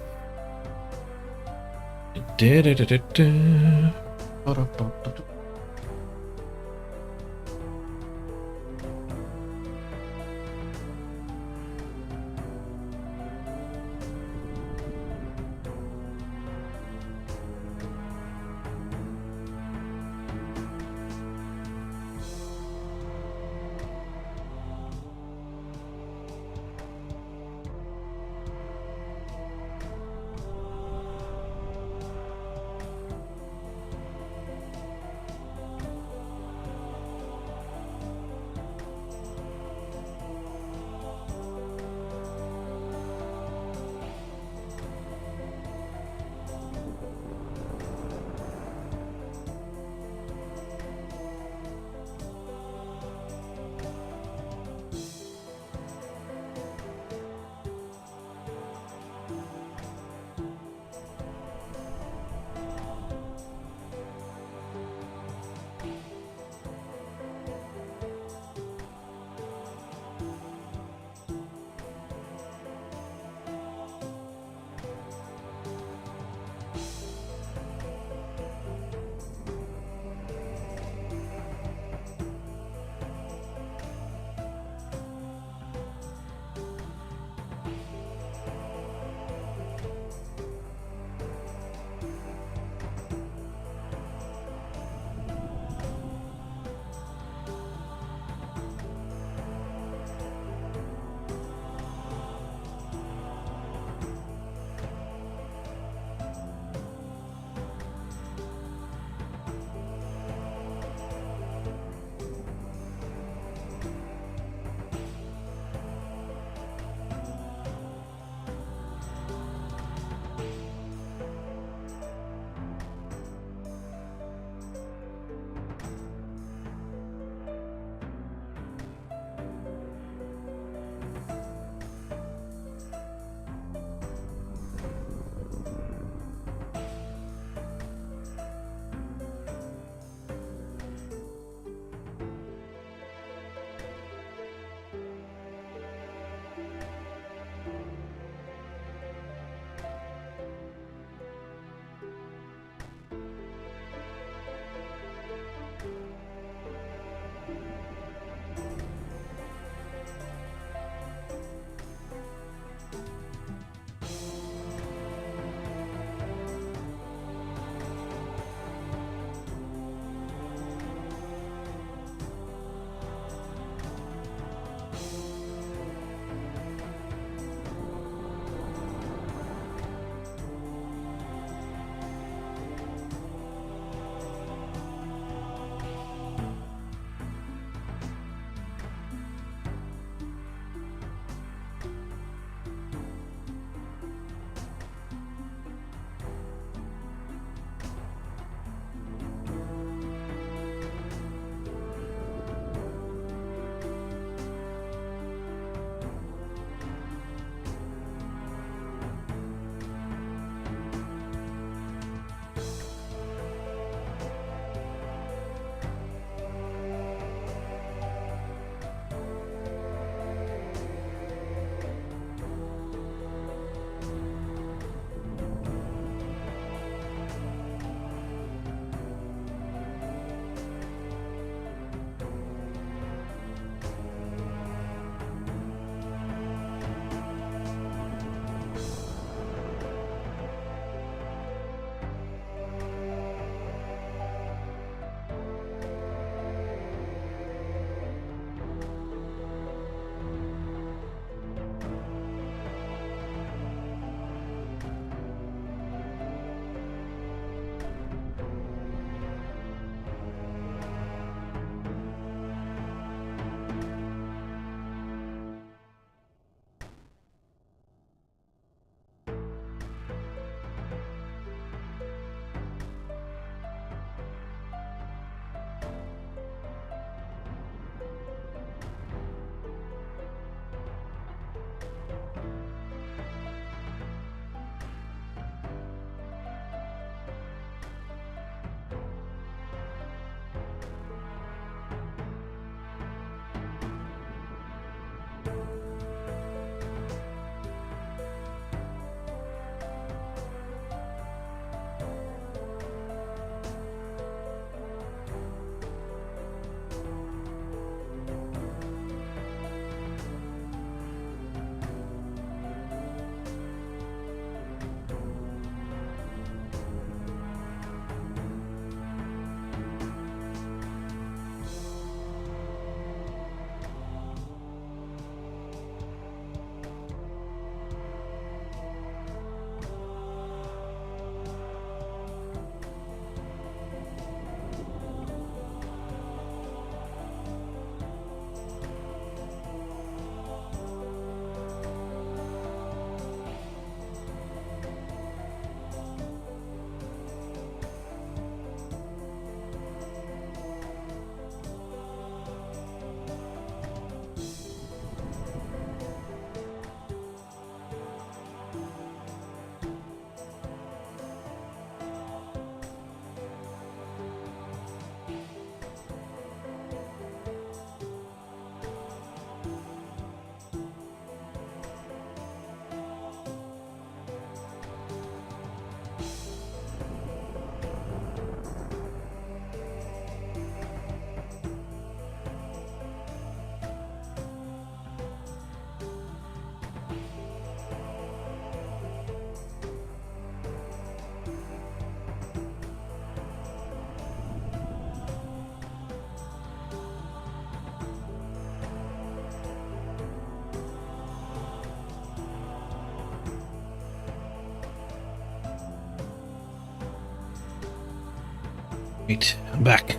Right, I'm back.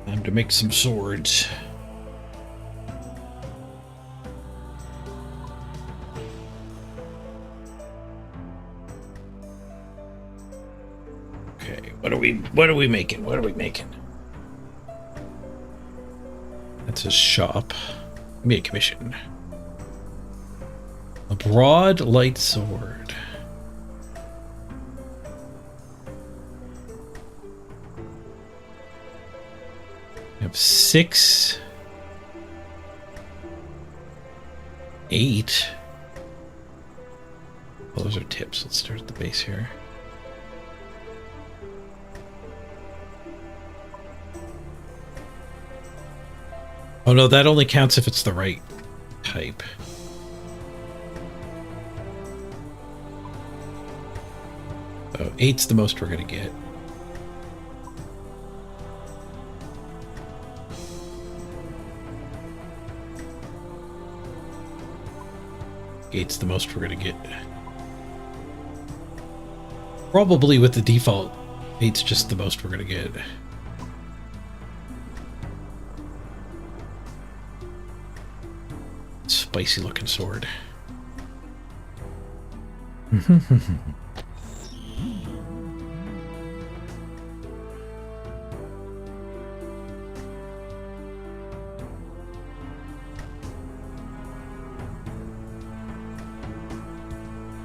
Time to make some swords. Okay, what are we making? What are we making? That's a shop. Give me a commission. A broad light sword. I have 6, 8. Well, those are tips. Let's start at the base here. Oh no, that only counts if it's the right type. So 8's the most we're gonna get. Eight's the most we're gonna get. Probably with the default, 8's just the most we're gonna get. Spicy looking sword.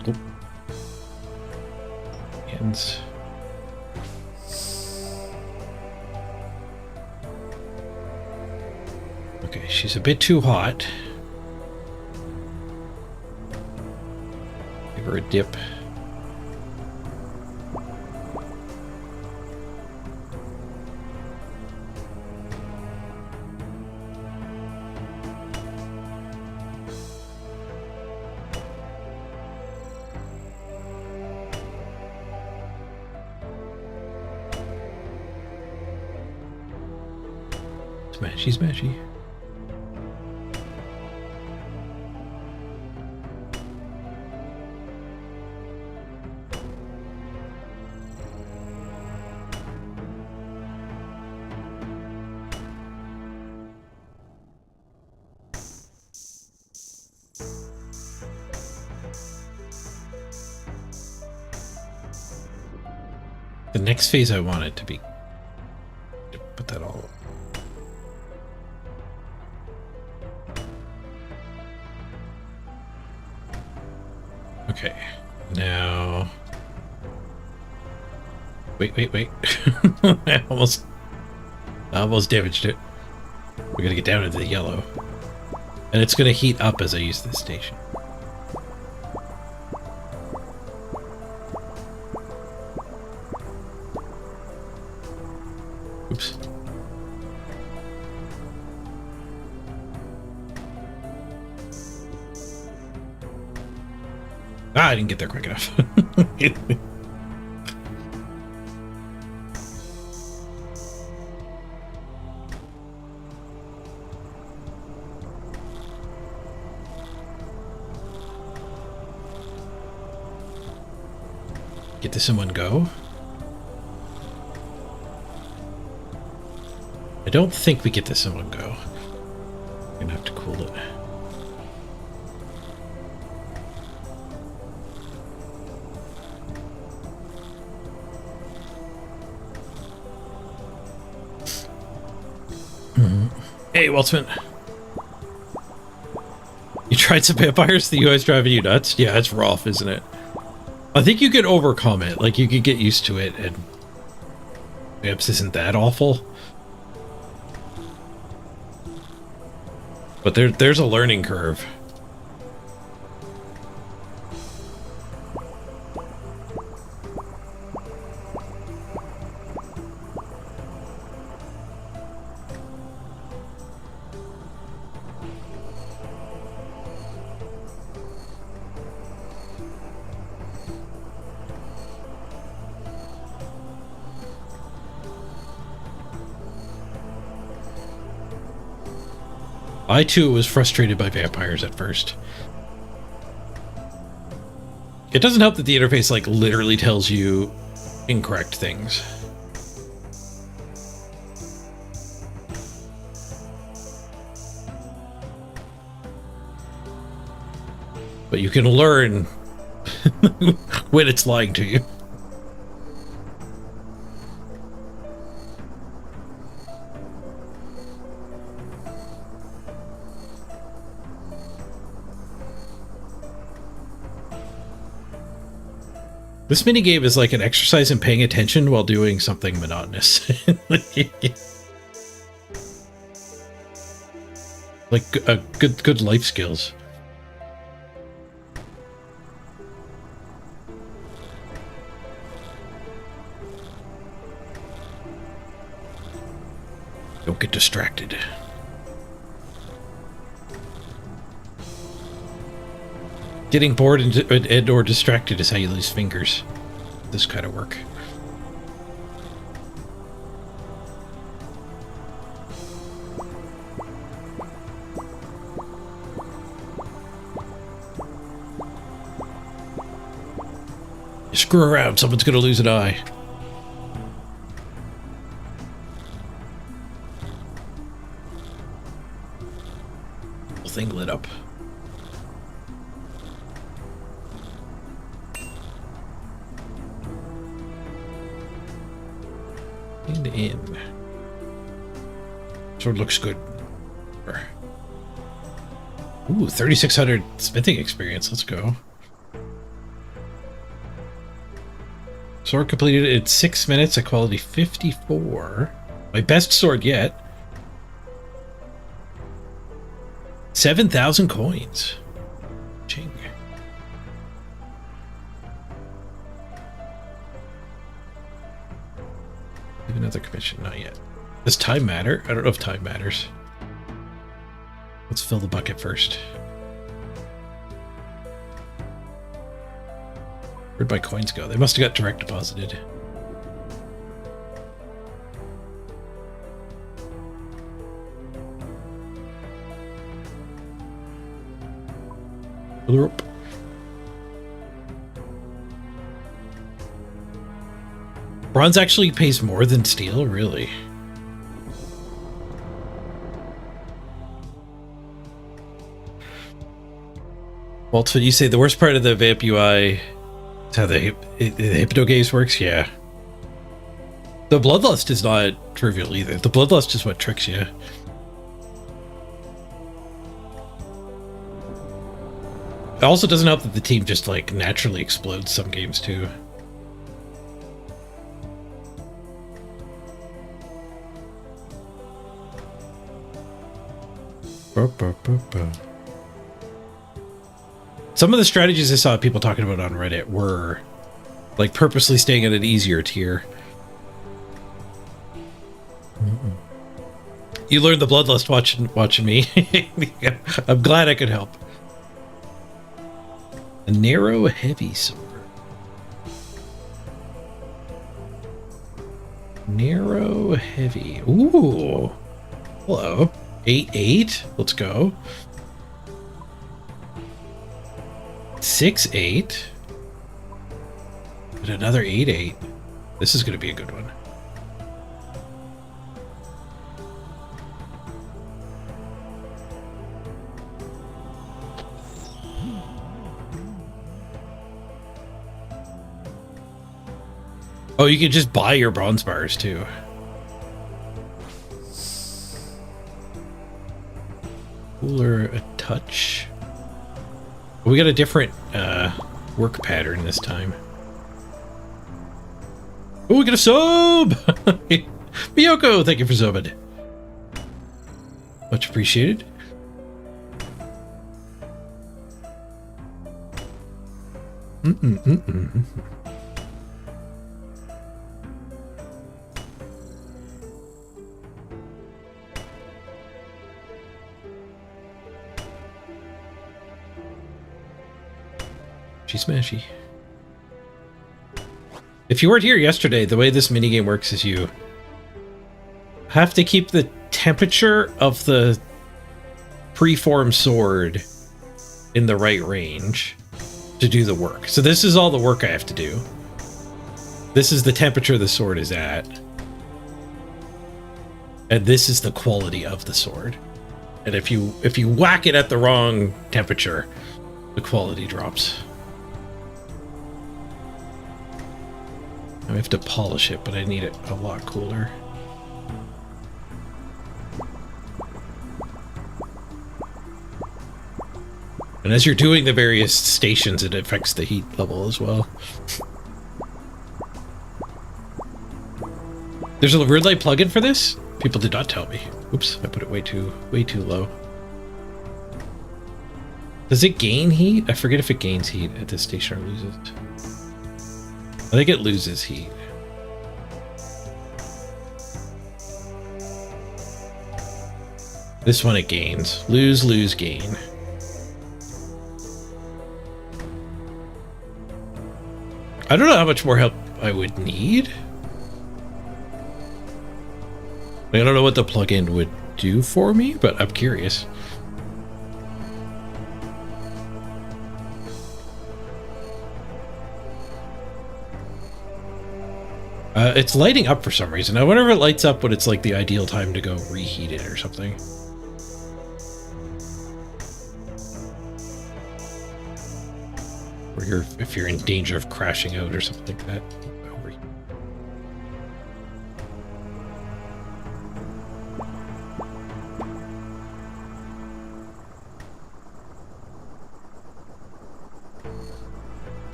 Oh. Hands. Okay, she's a bit too hot. Give her a dip. Smashy, smashy. The next phase I want it to be to put that all. Okay, now wait. I almost damaged it. We're gonna get down into the yellow, and it's gonna heat up as I use this station. Oops. Ah, I didn't get there quick enough. Get this in one go. I don't think we get this in one go. I'm gonna have to cool it. Hey, Waltzman. You tried some vampires? The UI's driving you nuts? Yeah, it's rough, isn't it? I think you could overcome it. Like, you could get used to it, and Vamps isn't that awful. But there's a learning curve. I too was frustrated by vampires at first. It doesn't help that the interface like literally tells you incorrect things. But you can learn when it's lying to you. This minigame is like an exercise in paying attention while doing something monotonous. Like good life skills. Don't get distracted. Getting bored and or distracted is how you lose fingers. This kind of work. You screw around, someone's gonna lose an eye. Whole thing lit up. And in. Sword looks good. Ooh, 3,600 smithing experience. Let's go. Sword completed in 6 minutes at quality 54. My best sword yet. 7,000 coins. Ching. Another commission, not yet. Does time matter? I don't know if time matters. Let's fill the bucket first. Where'd my coins go? They must have got direct deposited. Bronze actually pays more than steel, really? Walt, you say the worst part of the Vamp UI is how the Hypno Gaze works? Yeah. The Bloodlust is not trivial either. The Bloodlust is what tricks you. It also doesn't help that the team just like naturally explodes some games too. Some of the strategies I saw people talking about on Reddit were like purposely staying at an easier tier. You learned the Bloodlust watching me. I'm glad I could help. A narrow, heavy sword. Narrow, heavy. Ooh. Hello. 8-8. Let's go. 6-8. And another 8-8. This is going to be a good one. Oh, you can just buy your bronze bars too. Cooler a touch. We got a different work pattern this time. Oh, we got a sub! Miyoko, thank you for subbing. Much appreciated. Smashy. If you weren't here yesterday, the way this minigame works is you have to keep the temperature of the preformed sword in the right range to do the work. So this is all the work I have to do. This is the temperature the sword is at. And this is the quality of the sword. And if you whack it at the wrong temperature, the quality drops. I have to polish it, but I need it a lot cooler. And as you're doing the various stations, it affects the heat level as well. There's a red light plugin for this? People did not tell me. Oops, I put it way too low. Does it gain heat? I forget if it gains heat at this station or loses. I think it loses heat. This one it gains. Lose, lose, gain. I don't know how much more help I would need. I don't know what the plugin would do for me, but I'm curious. It's lighting up for some reason. I wonder if it lights up when it's like the ideal time to go reheat it or something. Or if you're in danger of crashing out or something like that.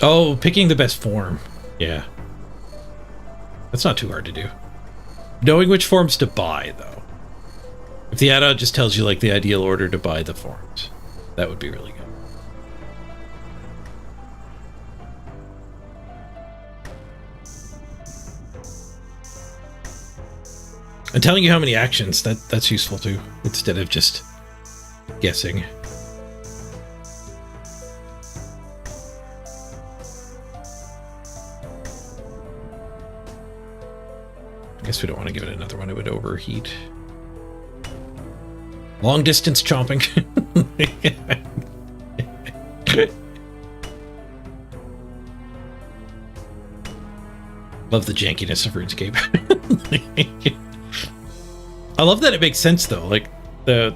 Oh, picking the best form. Yeah. That's not too hard to do. Knowing which forms to buy, though. If the add-on just tells you, like, the ideal order to buy the forms, that would be really good. And telling you how many actions, that's useful, too, instead of just guessing. I guess we don't want to give it another one. It would overheat. Long distance chomping. Love the jankiness of RuneScape. I love that it makes sense though. Like the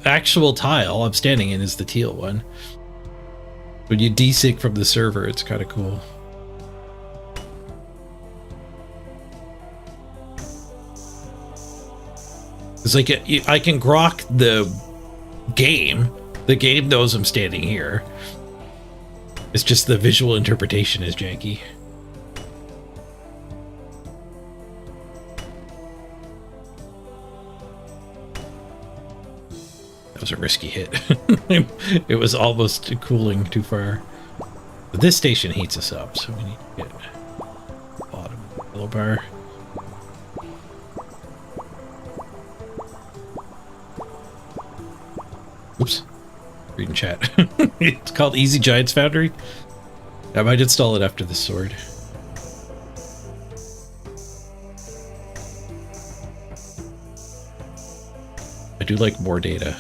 actual tile I'm standing in is the teal one. When you desync from the server, it's kind of cool. It's like I can grok the game. The game knows I'm standing here. It's just the visual interpretation is janky. That was a risky hit. It was almost cooling too far. But this station heats us up, so we need to get bottom of the yellow bar. Oops. Reading chat. It's called Easy Giants Foundry. I might install it after this sword. I do like more data.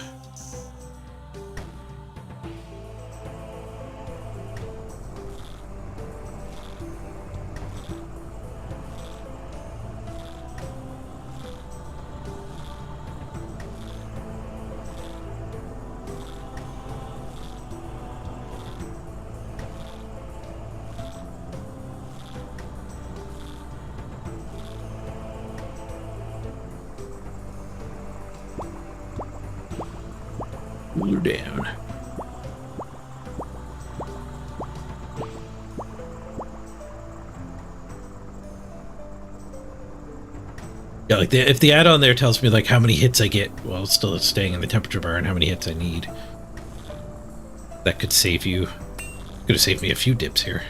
Cooler down. Yeah, like if the add-on there tells me like how many hits I get while still staying in the temperature bar and how many hits I need, that could save you. Could have saved me a few dips here.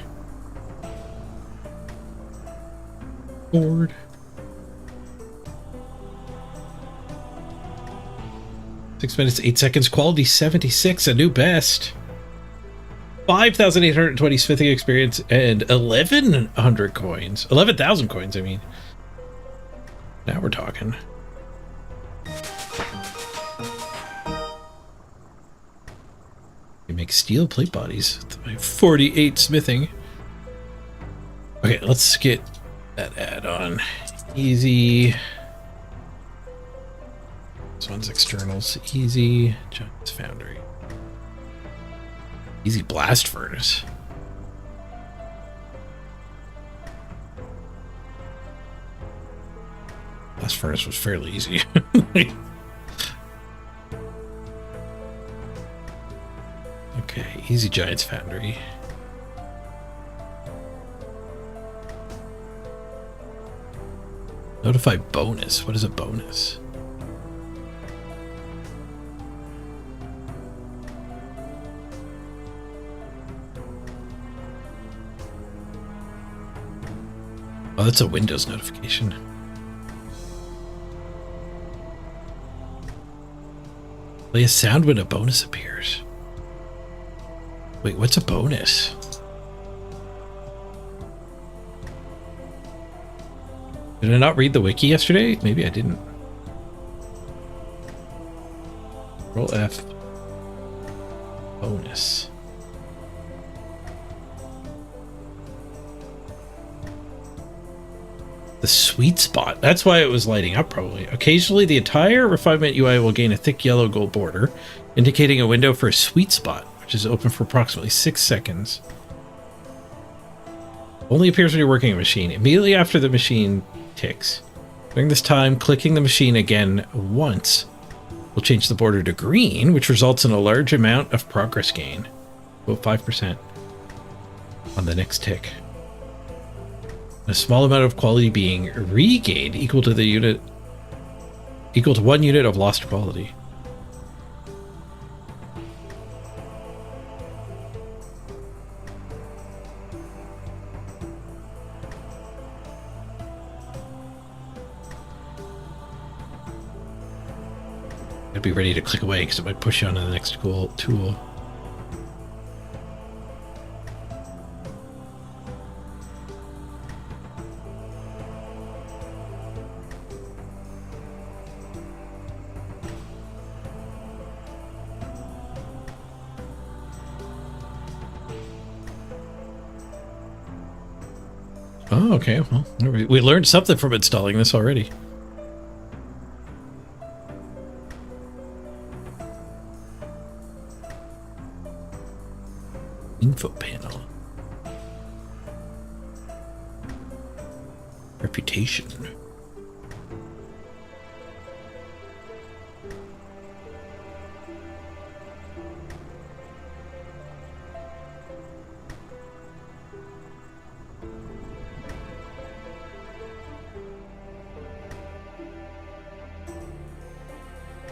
Board. 6 minutes, 8 seconds, quality 76, a new best. 5,820 smithing experience and 1,100 coins. 11,000 coins, I mean. Now we're talking. You make steel plate bodies. 48 smithing. Okay, let's get That add-on. Easy. This one's externals. Easy. Giants Foundry. Easy blast furnace. Blast furnace was fairly easy. Okay, easy Giants Foundry. Notify bonus. What is a bonus? Oh, that's a Windows notification. Play a sound when a bonus appears. Wait, what's a bonus? Did I not read the wiki yesterday? Maybe I didn't. Roll F. Bonus. The sweet spot. That's why it was lighting up, probably. Occasionally, the entire refinement UI will gain a thick yellow gold border, indicating a window for a sweet spot, which is open for approximately 6 seconds. Only appears when you're working a machine, immediately after the machine ticks. During this time, clicking the machine again once will change the border to green, which results in a large amount of progress gain. About 5% on the next tick. A small amount of quality being regained equal to 1 unit of lost quality. I'd be ready to click away because it might push you on to the next cool tool. Oh, okay. Well, we learned something from installing this already. Info panel. Reputation.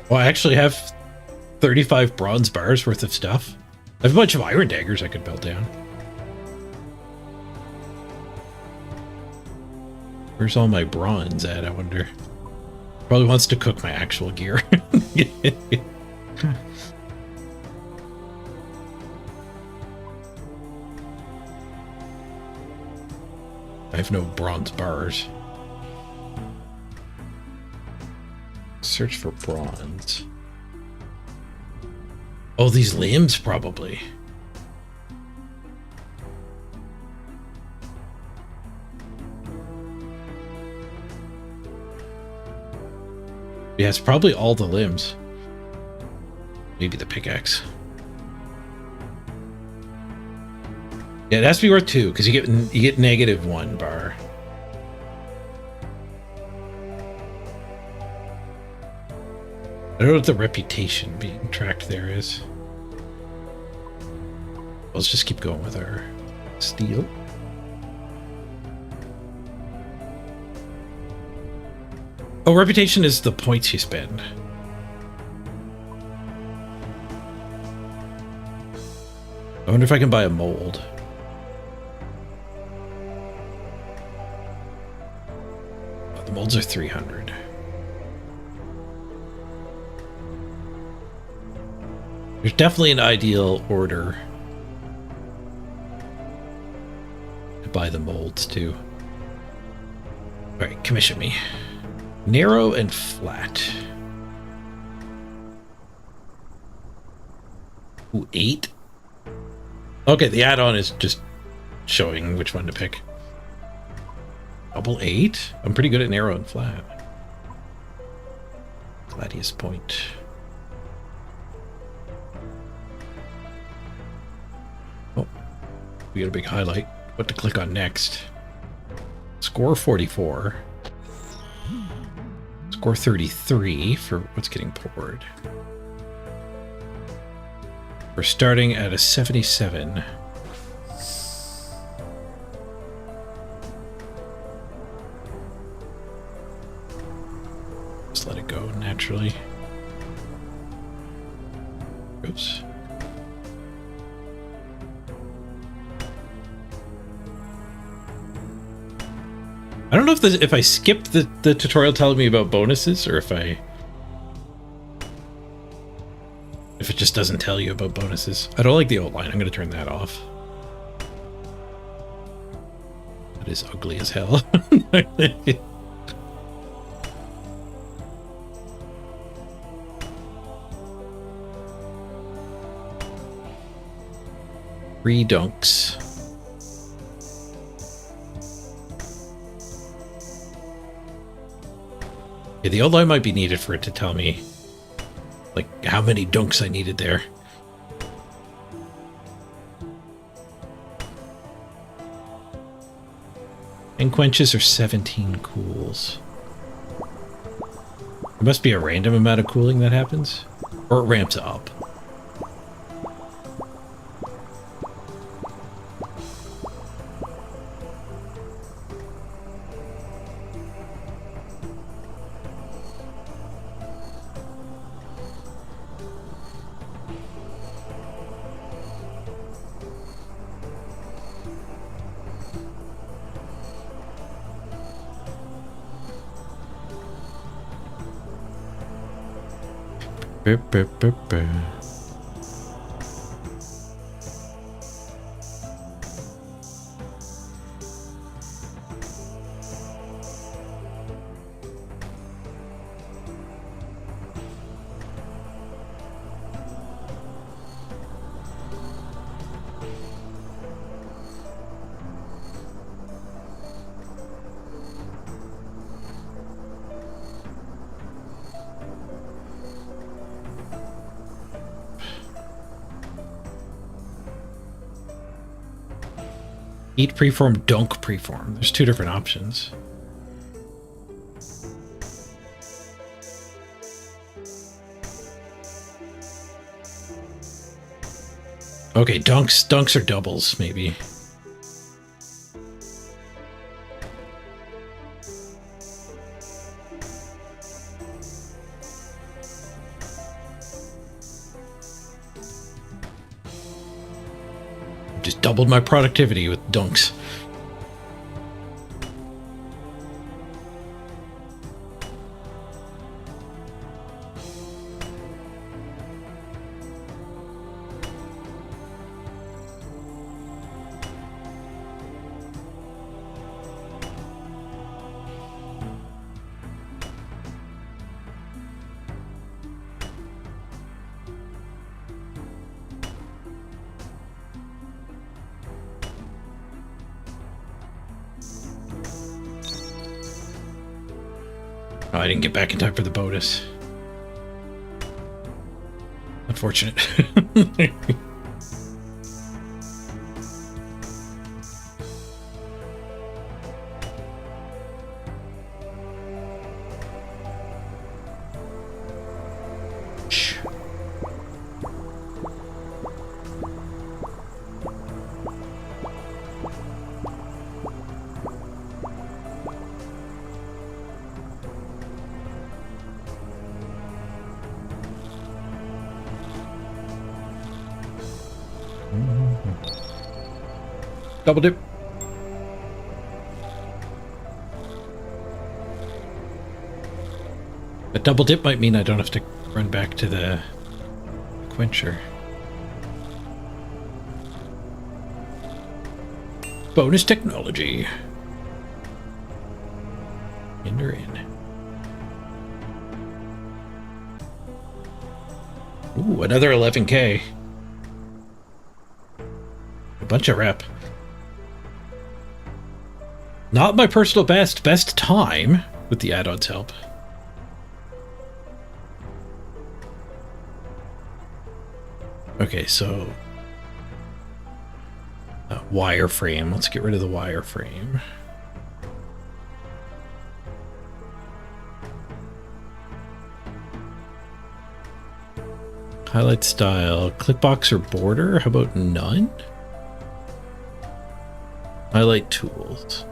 Well, I actually have 35 bronze bars worth of stuff. I have a bunch of iron daggers I could build down. Where's all my bronze at, I wonder? Probably wants to cook my actual gear. I have no bronze bars. Search for bronze. Oh, these limbs probably. Yeah, it's probably all the limbs. Maybe the pickaxe. Yeah, it has to be worth 2 because you get -1 bar. I don't know what the reputation being tracked there is. Let's just keep going with our steel. Oh, reputation is the points you spend. I wonder if I can buy a mold. Oh, the molds are 300. There's definitely an ideal order to buy the molds too. All right, commission me. Narrow and flat. Ooh, 8. Okay, the add-on is just showing which one to pick. Double 8? I'm pretty good at narrow and flat. Gladius point. Oh, we got a big highlight. What to click on next? Score 44. Score 33 for what's getting poured. We're starting at a 77. Just let it go naturally. Oops. I don't know if I skipped the tutorial telling me about bonuses, or if it just doesn't tell you about bonuses. I don't like the outline. I'm going to turn that off. That is ugly as hell. 3 dunks. Yeah, the outline might be needed for it to tell me, like, how many dunks I needed there. And quenches are 17 cools. There must be a random amount of cooling that happens, or it ramps up. Eat preform, dunk preform. There's 2 different options. Okay, dunks are doubles, maybe. Just doubled my productivity with dunks. Oh, I didn't get back in time for the bonus. Unfortunate. Double dip. A double dip might mean I don't have to run back to the quencher. Bonus technology. Ender in. Ooh, another 11K. A bunch of rep. Not my personal best. Best time with the add-ons help. Okay, so wireframe. Let's get rid of the wireframe. Highlight style, clickbox or border? How about none? Highlight tools.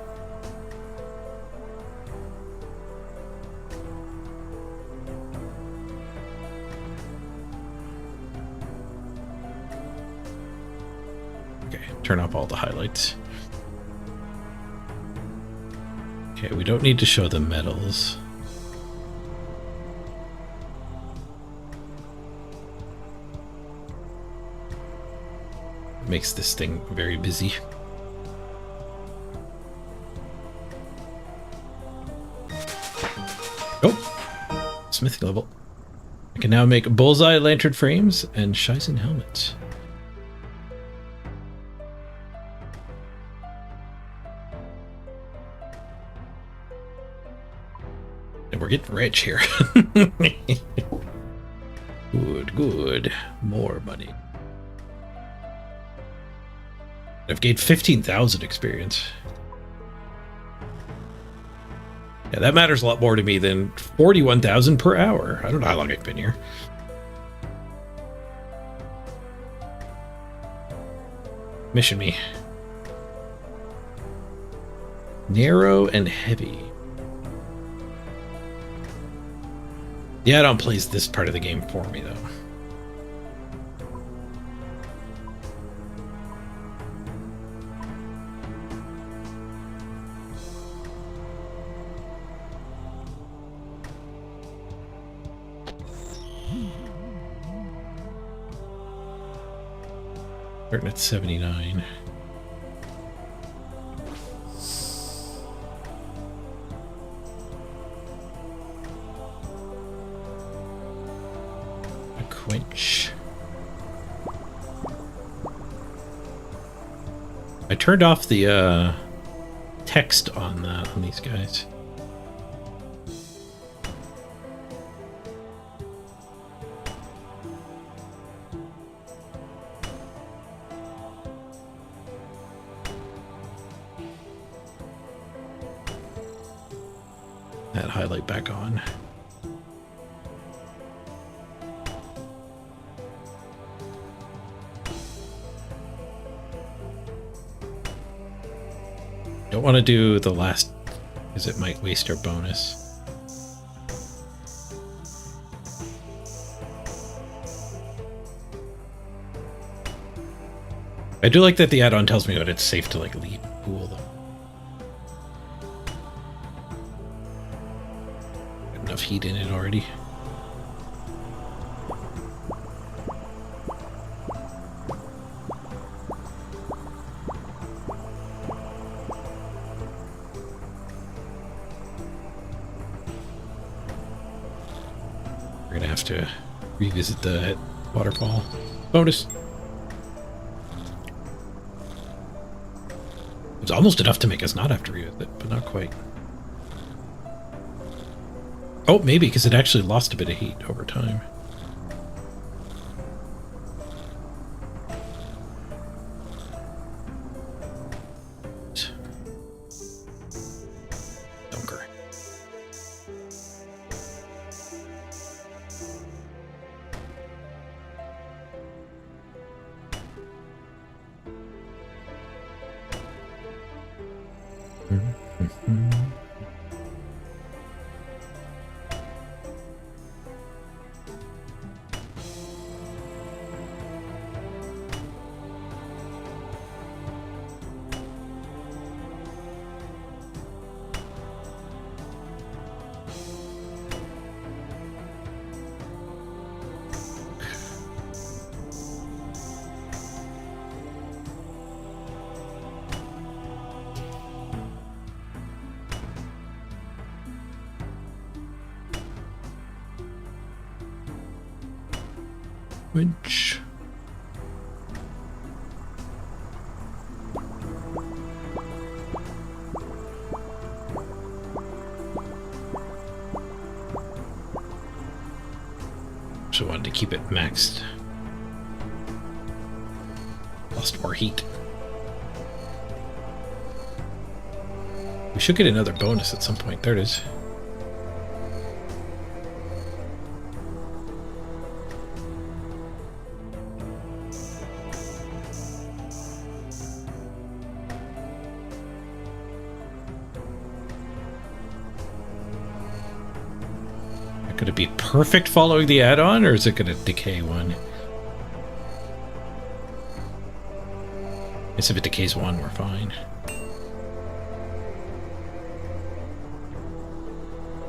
Okay, turn off all the highlights. Okay, we don't need to show the metals. Makes this thing very busy. Oh, smithing level. I can now make bullseye lantern frames and Shizen helmets. And we're getting rich here. Good, good. More money. I've gained 15,000 experience. Yeah, that matters a lot more to me than 41,000 per hour. I don't know how long I've been here. Mission me. Narrow and heavy. The add-on plays this part of the game for me, though. Starting at 79. A quench. I turned off the text on these guys. That highlight back on. Don't want to do the last because it might waste our bonus. I do like that the add-on tells me that it's safe to like leave pool though. Enough heat in it already. We're gonna have to revisit the waterfall. Bonus. It's almost enough to make us not have to revisit it, but not quite. Oh, maybe, because it actually lost a bit of heat over time. Dunker. Winch. So I wanted to keep it maxed. Lost more heat. We should get another bonus at some point. There it is. Could it be perfect following the add-on, or is it going to decay one? I guess if it decays one, we're fine.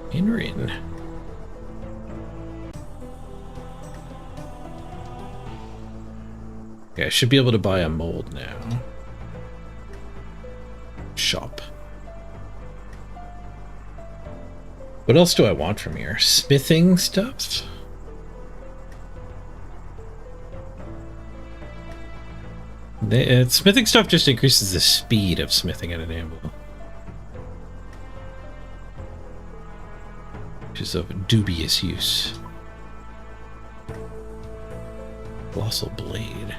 Inrin. Okay, I should be able to buy a mold now. Shop. What else do I want from here? Smithing stuff? Smithing stuff just increases the speed of smithing at an anvil, which is of dubious use. Colossal blade.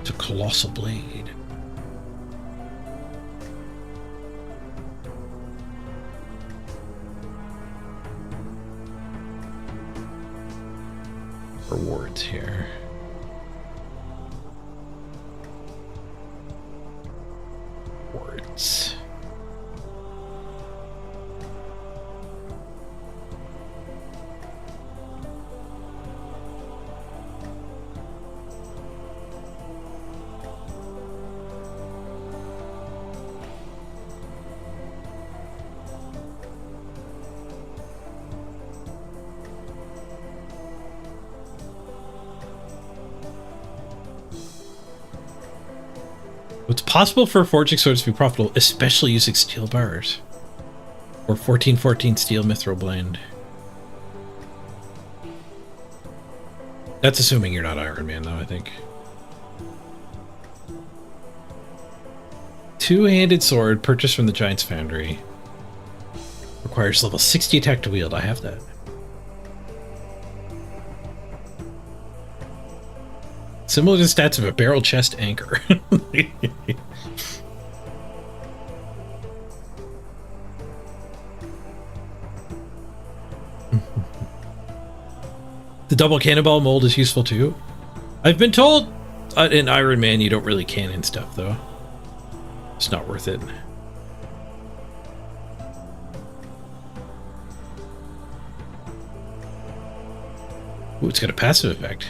It's a colossal blade. Rewards here. Rewards. It's possible for forging swords to be profitable, especially using steel bars. Or 1414 steel mithril blend. That's assuming you're not Iron Man, though, I think. Two-handed sword purchased from the Giant's Foundry. Requires level 60 attack to wield. I have that. Similar to the stats of a barrel chest anchor. The double cannonball mold is useful too. I've been told in Iron Man you don't really cannon stuff though. It's not worth it. Ooh, it's got a passive effect.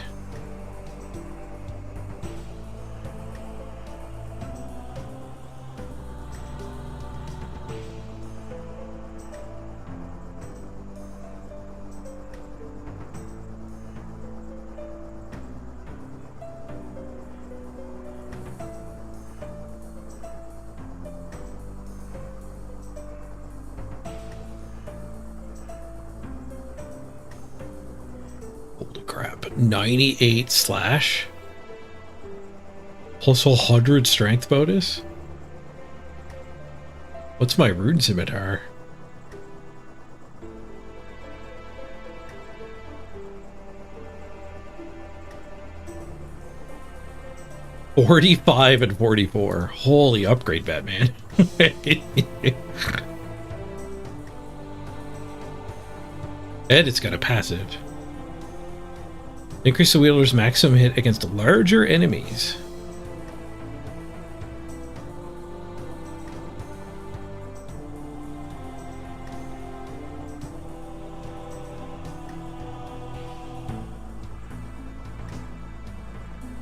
Holy crap. 98 slash? Plus 100 strength bonus? What's my rune scimitar? $45 and $44. Holy upgrade, Batman. And it's got a passive. Increase the wielder's maximum hit against larger enemies.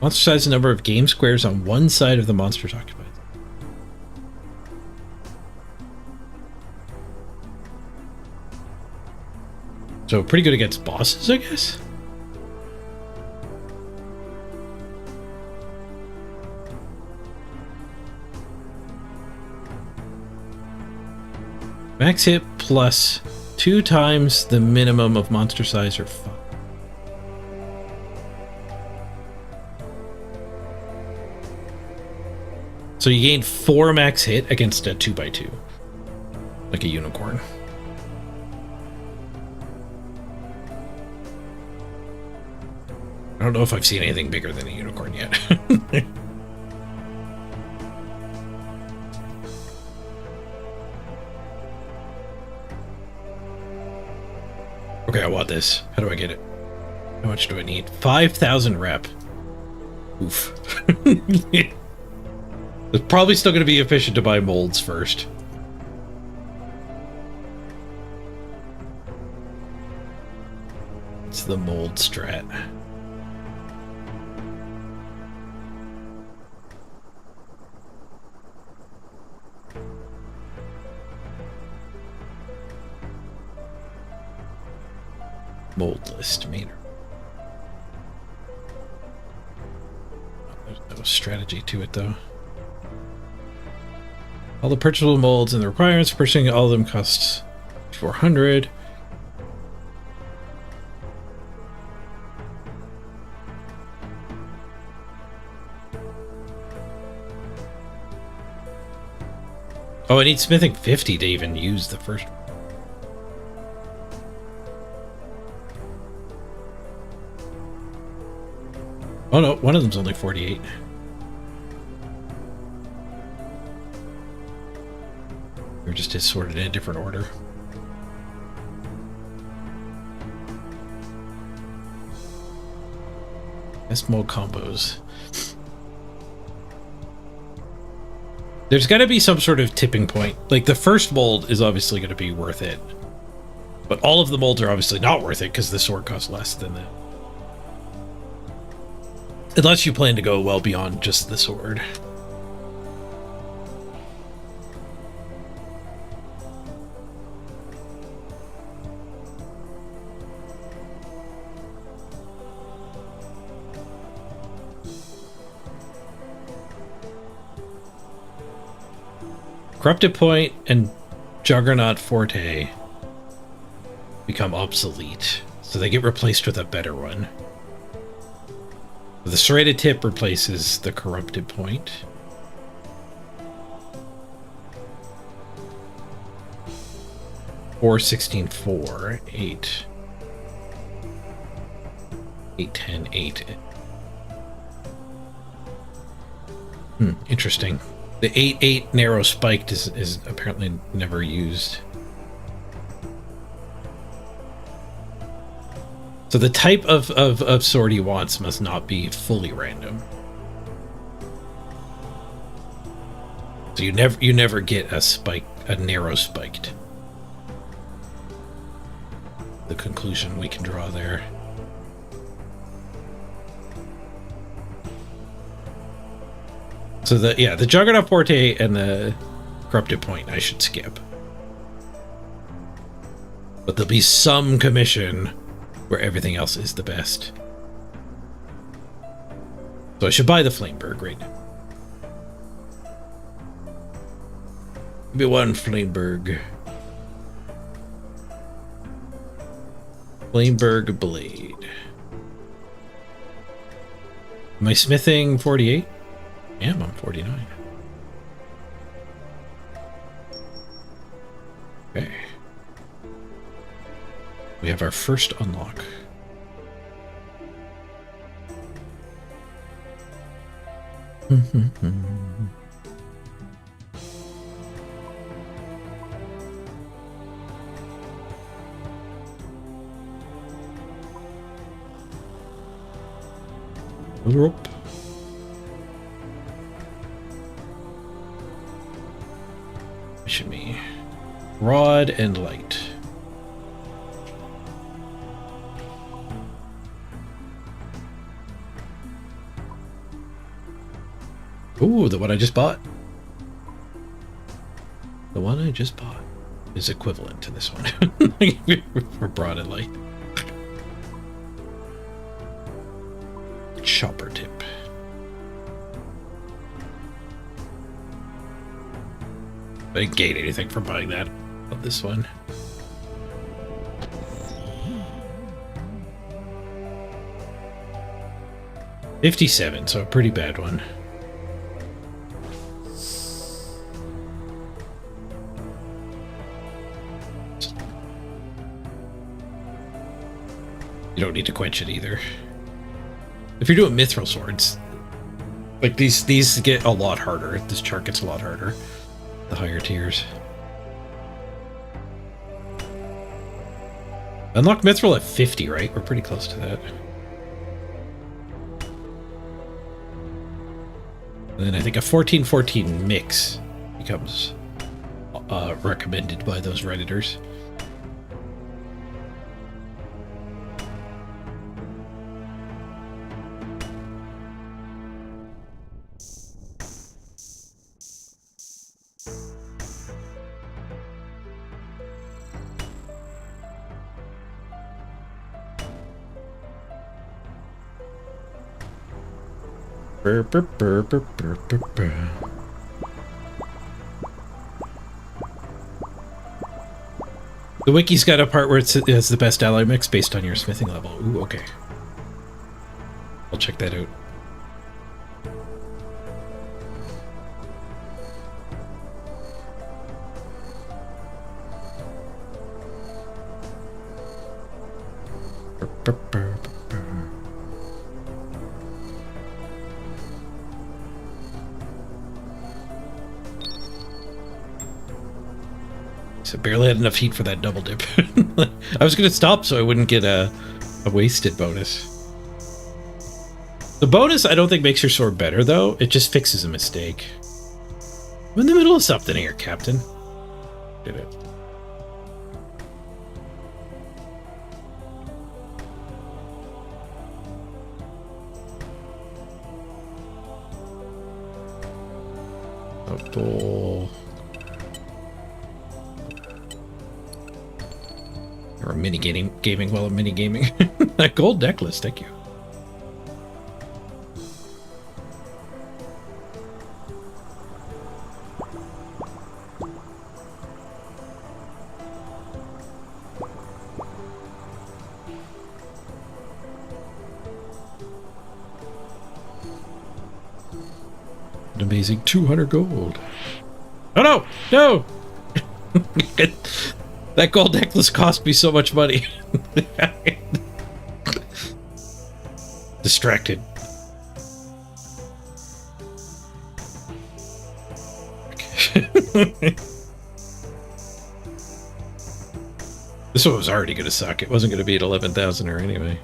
Monster size the number of game squares on one side of the monster's occupied. So pretty good against bosses, I guess? Max hit plus 2 times the minimum of monster size or 5. So you gain 4 max hit against a 2x2. Like a unicorn. I don't know if I've seen anything bigger than a unicorn yet. Okay, I want this. How do I get it? How much do I need? 5,000 rep. Oof. It's probably still going to be efficient to buy molds first. It's the mold strat. Mold list meter. There's no strategy to it though. All the purchasable molds and the requirements for purchasing all of them costs 400. Oh, I need smithing 50 to even use the first one. Oh no, one of them's only 48. Or just sorted in a different order. Best mold combos. There's got to be some sort of tipping point. Like the first mold is obviously going to be worth it. But all of the molds are obviously not worth it because the sword costs less than that. Unless you plan to go well beyond just the sword. Corrupted Point and Juggernaut Forte become obsolete, so they get replaced with a better one. The serrated tip replaces the corrupted point. Or 16-4, 8. 8-10, 8. Interesting. The 8-8 narrow spiked is apparently never used. So the type of sword he wants must not be fully random. So you never get a narrow spiked. The conclusion we can draw there. So the Juggernaut Forte and the Corrupted Point I should skip. But there'll be some commission where everything else is the best. So I should buy the Flameberg right now. Give me one Flameberg. Flameberg Blade. Am I smithing 48? Yeah, I'm 49. Okay. We have our first unlock. Rope. Mission me. Rod and light. Ooh, the one I just bought. The one I just bought is equivalent to this one. For broad and light. Chopper tip. I didn't gain anything from buying that on this one. $57, so a pretty bad one. You don't need to quench it either. If you're doing mithril swords, like these get a lot harder. This chart gets a lot harder. The higher tiers. Unlock mithril at 50, right? We're pretty close to that. And then I think a 14-14 mix becomes recommended by those Redditors. Burr, burr, burr, burr, burr, burr, burr. The wiki's got a part where it has the best ally mix based on your smithing level. Ooh, okay. I'll check that out. Burr, burr, burr, burr, burr. So barely had enough heat for that double dip. I was going to stop so I wouldn't get a wasted bonus. The bonus I don't think makes your sword better, though. It just fixes a mistake. I'm in the middle of something here, Captain. Did it. Opal. Or gaming while I'm minigaming. That gold necklace, thank you. An amazing 200 gold. Oh no! No! That gold necklace cost me so much money. Distracted. This one was already going to suck. It wasn't going to be at 11,000 or anyway.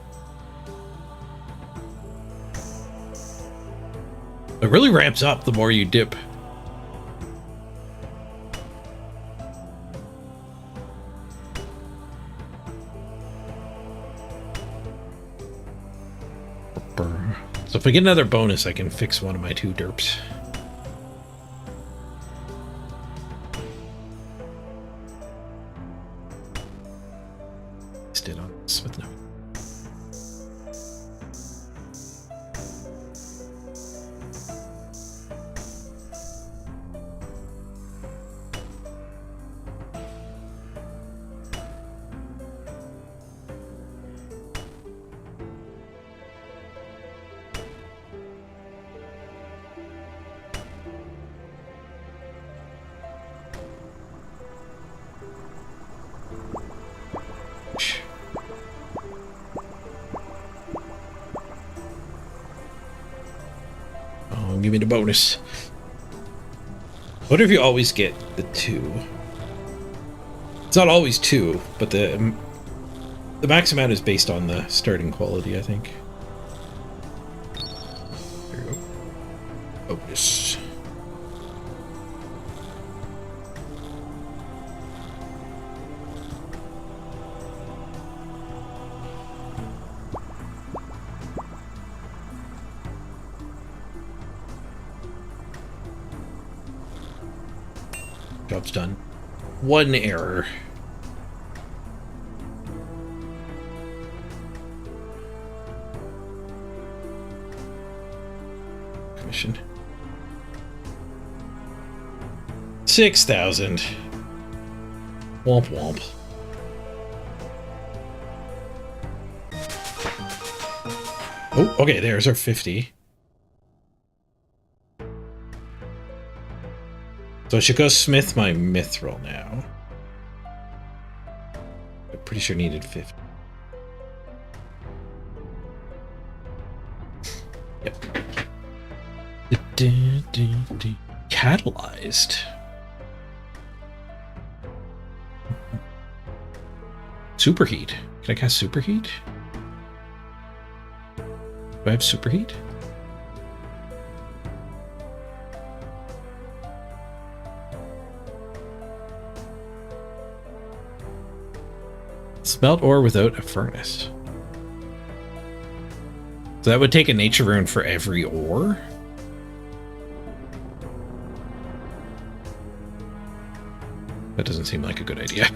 It really ramps up the more you dip. So if I get another bonus, I can fix one of my 2 derps. Did on Smith now. Give me the bonus. What if you always get the 2? It's not always 2, but the max amount is based on the starting quality, I think. There you go. Bonus. Job's done. 1 error. Commission. 6,000. Womp womp. Oh, okay, there's our 50. So I should go smith my mithril now. I'm pretty sure needed 50. Yep. Catalyzed. Superheat. Can I cast Superheat? Do I have Superheat? Smelt ore without a furnace. So that would take a nature rune for every ore? That doesn't seem like a good idea.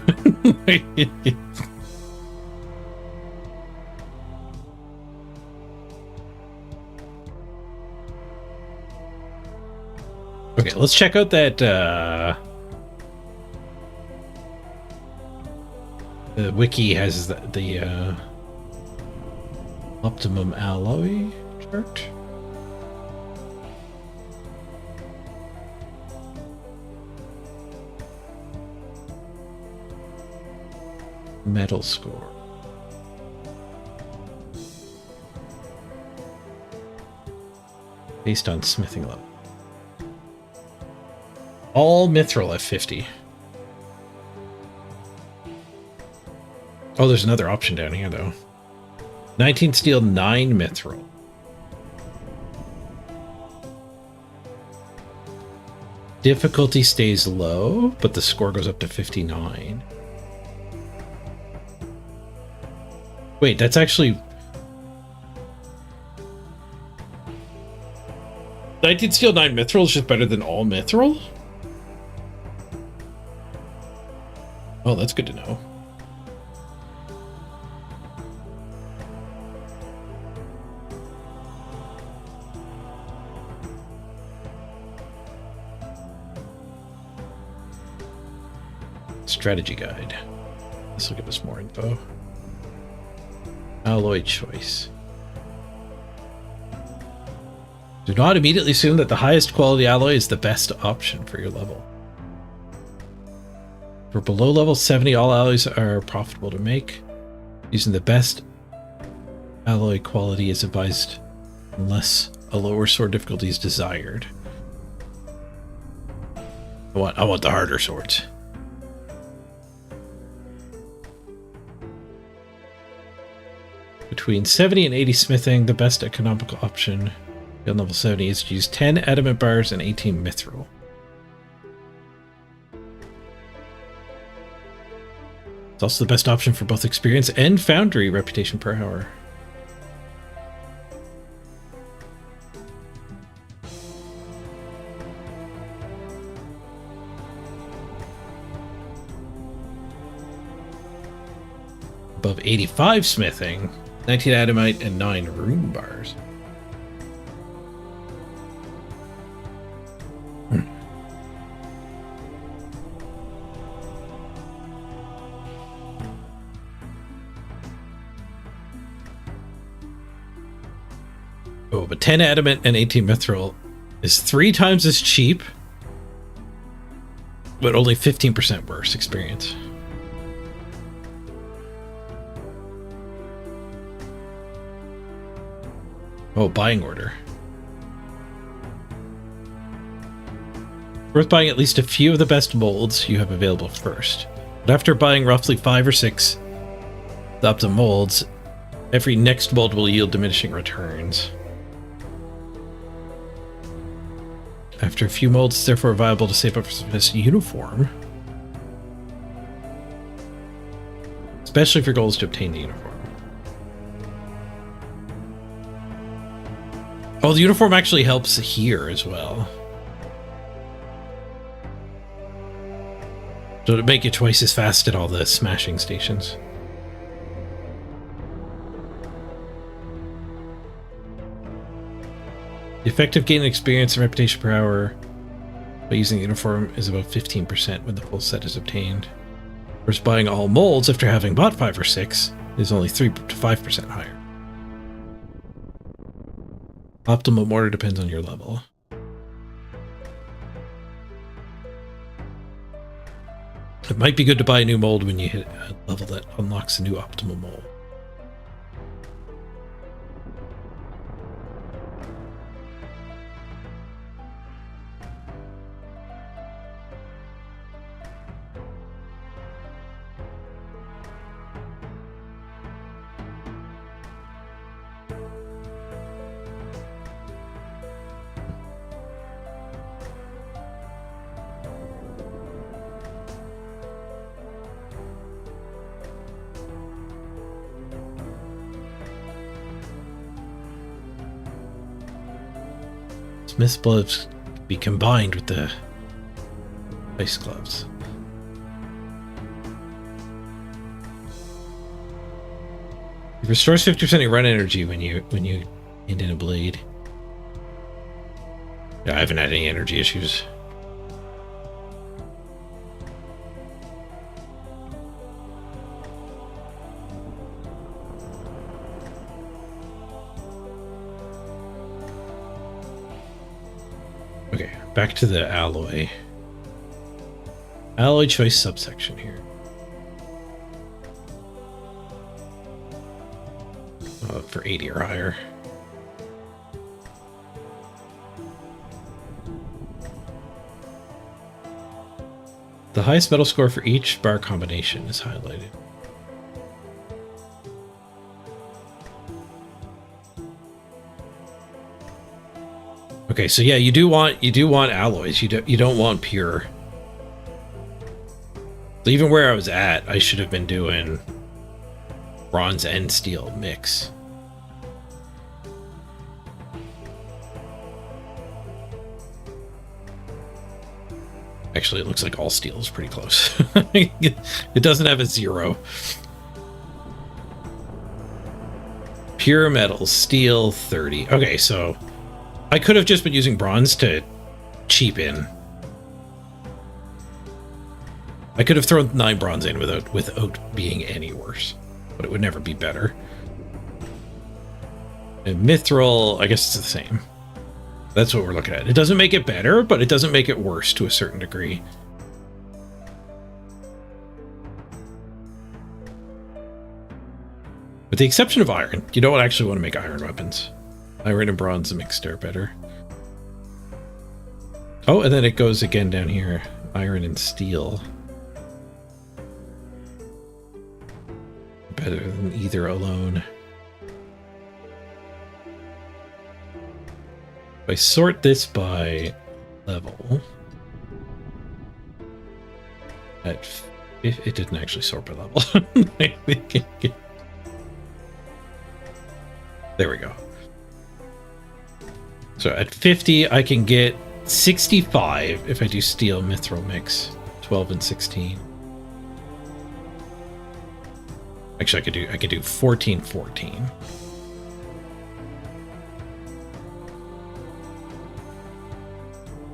Okay, let's check out that the wiki has the optimum alloy chart. Metal score. Based on smithing level. All mithril at 50. Oh, there's another option down here, though. 19 steel, 9 mithril. Difficulty stays low, but the score goes up to 59. Wait, that's actually... 19 steel, 9 mithril is just better than all mithril? Oh, that's good to know. Strategy guide. This will give us more info. Alloy choice. Do not immediately assume that the highest quality alloy is the best option for your level. For below level 70, all alloys are profitable to make. Using the best alloy quality is advised unless a lower sword difficulty is desired. I want the harder swords. Between 70 and 80 smithing, the best economical option on level 70 is to use 10 adamant bars and 18 mithril. It's also the best option for both experience and Foundry reputation per hour. Above 85 smithing, 19 adamite and 9 rune bars. Oh, but 10 adamant and 18 mithril is 3 times as cheap, but only 15% worse experience. Oh, buying order. Worth buying at least a few of the best molds you have available first. But after buying roughly 5 or 6 the optimum molds, every next mold will yield diminishing returns. After a few molds, it's therefore viable to save up for this uniform. Especially if your goal is to obtain the uniform. Oh, the uniform actually helps here as well. So to make it twice as fast at all the smashing stations. The effective gain in experience and reputation per hour by using the uniform is about 15% when the full set is obtained. Whereas buying all molds after having bought 5 or 6 is only 3 to 5% higher. Optimum order depends on your level. It might be good to buy a new mold when you hit a level that unlocks a new optimal mold. Smith's gloves be combined with the ice gloves. It restores 50% of your run energy when you end in a blade. Yeah, I haven't had any energy issues. Okay, back to the alloy. Alloy choice subsection here. For 80 or higher. The highest metal score for each bar combination is highlighted. Okay, so yeah, you do want alloys. You don't want pure. So even where I was at, I should have been doing bronze and steel mix. Actually, it looks like all steel is pretty close. It doesn't have a 0. Pure metals, steel 30. Okay, so I could have just been using bronze to cheapen. I could have thrown 9 bronze in without being any worse, but it would never be better. And mithril, I guess it's the same. That's what we're looking at. It doesn't make it better, but it doesn't make it worse to a certain degree. With the exception of iron. You don't actually want to make iron weapons. Iron and bronze mixed are better. Oh, and then it goes again down here. Iron and steel. Better than either alone. If I sort this by level, it didn't actually sort by level. There we go. So at 50, I can get 65 if I do steel mithril mix, 12 and 16. Actually, I could do 14, 14.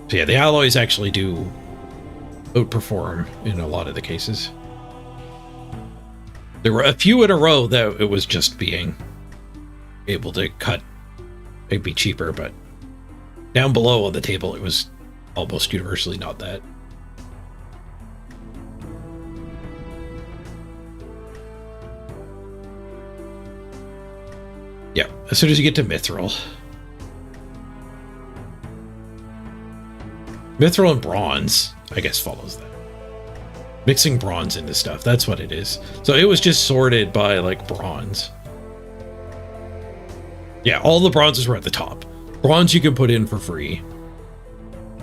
So yeah, the alloys actually do outperform in a lot of the cases. There were a few in a row that it was just being able to cut. It'd be cheaper, but down below on the table, it was almost universally not that. Yeah, as soon as you get to mithril. Mithril and bronze, I guess, follows that. Mixing bronze into stuff, that's what it is. So it was just sorted by, like, bronze. Yeah, all the bronzes were at the top. Bronze you can put in for free.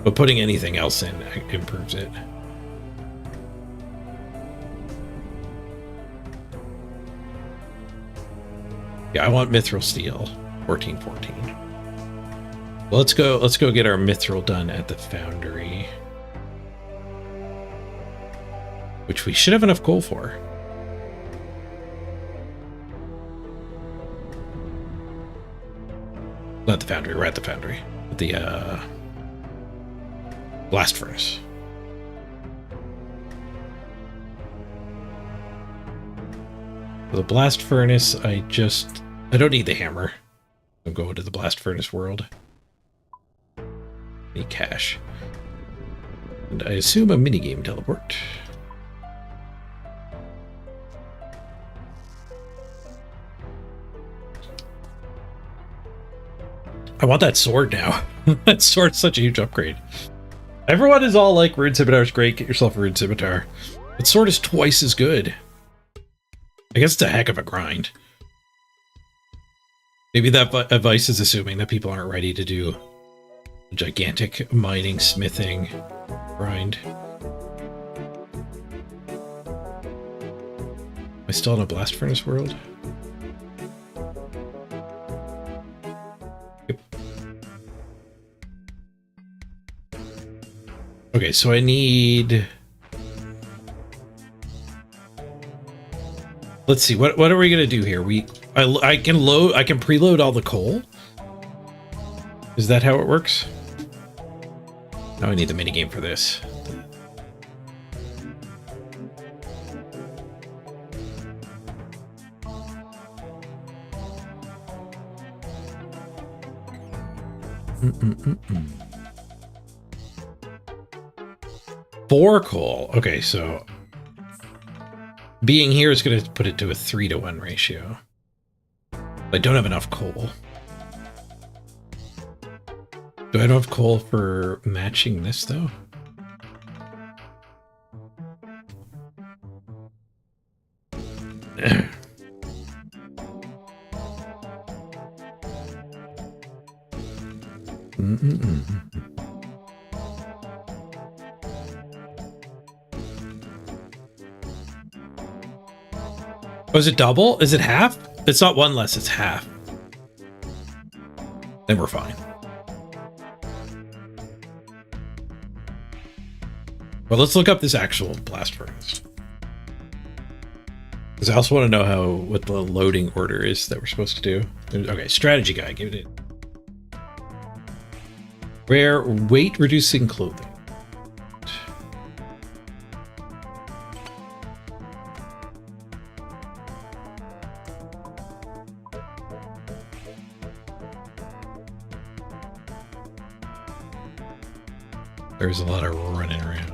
But putting anything else in improves it. Yeah, I want mithril steel. 14, 14. Well, let's go get our mithril done at the Foundry. Which we should have enough coal for. Not the Foundry, we're at the Foundry. The blast furnace. For the blast furnace, I don't need the hammer. I'm going to the blast furnace world. Need cash. And I assume a minigame teleport. I want that sword now. That sword's such a huge upgrade. Everyone is all like, Rune Scimitar's great, get yourself a Rune Scimitar. That sword is twice as good. I guess it's a heck of a grind. Maybe that advice is assuming that people aren't ready to do a gigantic mining, smithing grind. Am I still in a blast furnace world? Yep. Okay, so I need... Let's see, what are we gonna do here? I can preload all the coal? Is that how it works? Now I need the minigame for this. Four coal. Okay, so being here is going to put it to a 3-to-1 ratio. I don't have enough coal. Do I have enough coal for matching this, though? Oh, is it double? Is it half? It's not one less, it's half. Then we're fine. Well, let's look up this actual blast furnace. Because I also want to know what the loading order is that we're supposed to do. Okay, strategy guide, give it in. Rare weight reducing clothing. There's a lot of running around.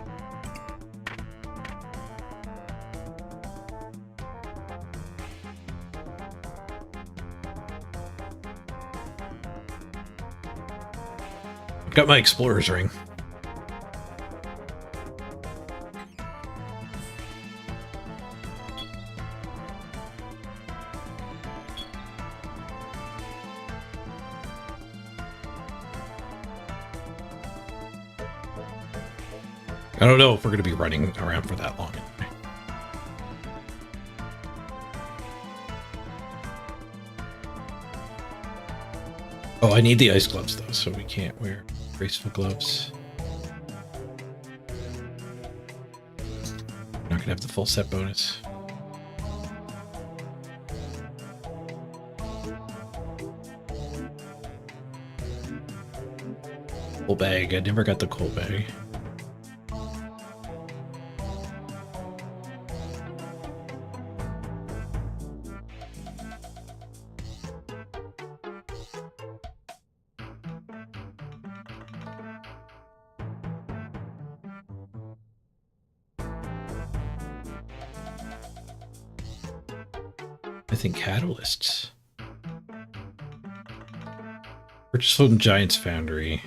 I've got my explorer's ring. I don't know if we're going to be running around for that long. Oh, I need the ice gloves, though, so we can't wear graceful gloves. Not going to have the full set bonus. Coal bag. I never got the coal bag. I think catalysts. Purchase from Giant's Foundry.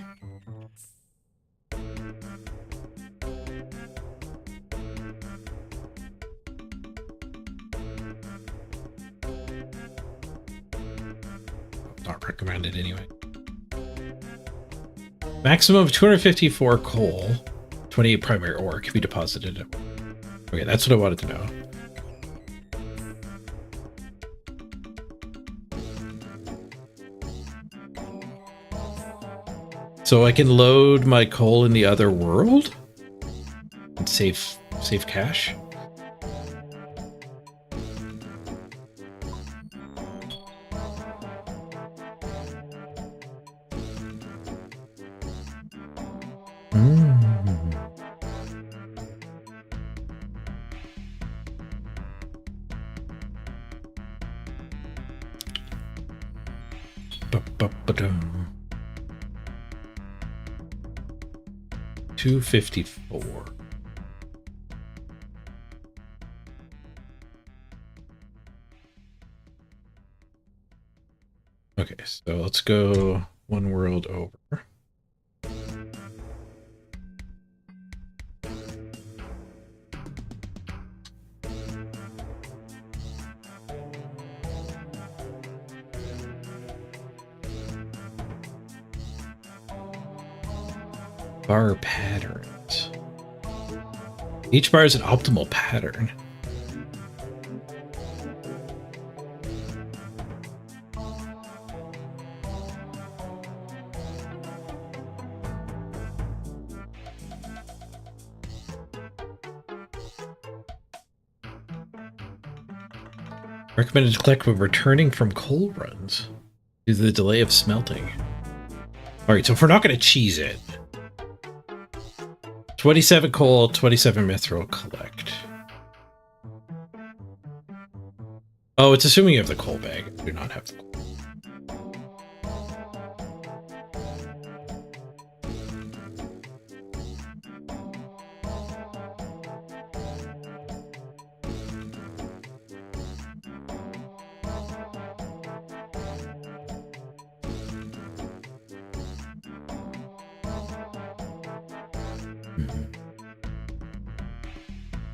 Not recommended anyway. Maximum of 254 coal, 28 primary ore can be deposited. Okay, that's what I wanted to know. So I can load my coal in the other world and save cash. Ba-ba-ba-dum. 254. Okay, so let's go one world over. Bar patterns. Each bar is an optimal pattern. Recommended to collect when returning from coal runs due to the delay of smelting. All right, so if we're not going to cheese it, 27 coal, 27 mithril collect. Oh, it's assuming you have the coal bag. I do not have the coal.